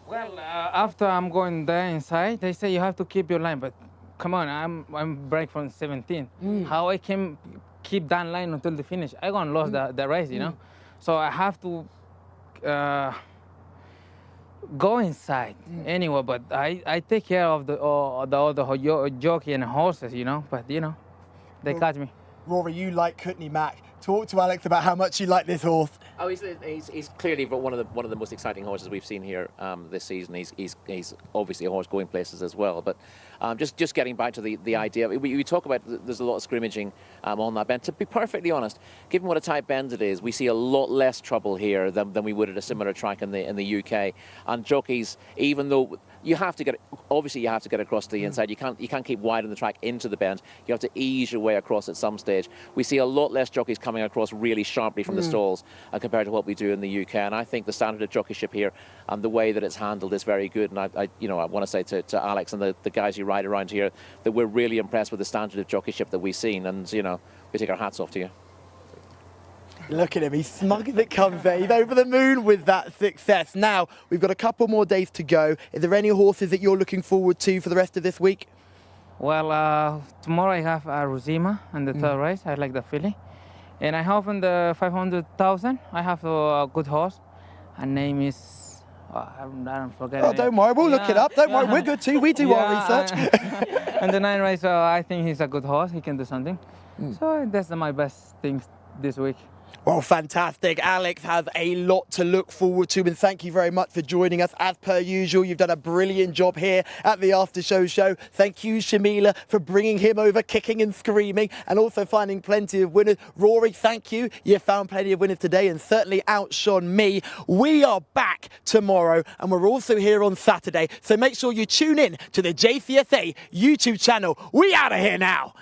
Well, after I'm going there inside, they say you have to keep your line. But come on, I'm break from 17. How I can keep that line until the finish? I gonna lose the race, So I have to go inside anyway, but I take care of the other jockey and horses, but they catch me. Rory, you like Kutni Mac. Talk to Alex about how much you like this horse. Oh, he's clearly one of the most exciting horses we've seen here this season. He's obviously a horse going places as well. But just getting back to the idea, we talk about there's a lot of scrimmaging on that bend. To be perfectly honest, given what a tight bend it is, we see a lot less trouble here than we would at a similar track in the UK. And jockeys, even though you have to get, obviously you have to get across the inside. You can't keep wide on the track into the bend. You have to ease your way across at some stage. We see a lot less jockeys coming across really sharply from the stalls compared to what we do in the UK. And I think the standard of jockeyship here and the way that it's handled is very good. And I want to say to Alex and the guys who ride around here that we're really impressed with the standard of jockeyship that we've seen. And, we take our hats off to you. Look at him, he's smug as it comes there. He's over the moon with that success. Now, we've got a couple more days to go. Is there any horses that you're looking forward to for the rest of this week? Well, tomorrow I have Rosima in the third race. I like the filly. And I have in the 500,000, I have a good horse. Her name is, I don't forget. Oh, don't worry, we'll look it up. Don't worry, we're good too. We do our research. And the 9th race, I think he's a good horse. He can do something. So that's my best things this week. Well, fantastic. Alex has a lot to look forward to, and thank you very much for joining us. As per usual, you've done a brilliant job here at the After Show Show. Thank you, Shamila, for bringing him over, kicking and screaming, and also finding plenty of winners. Rory, thank you. You found plenty of winners today and certainly outshone me. We are back tomorrow, and we're also here on Saturday, so make sure you tune in to the JCSA YouTube channel. We out of here now.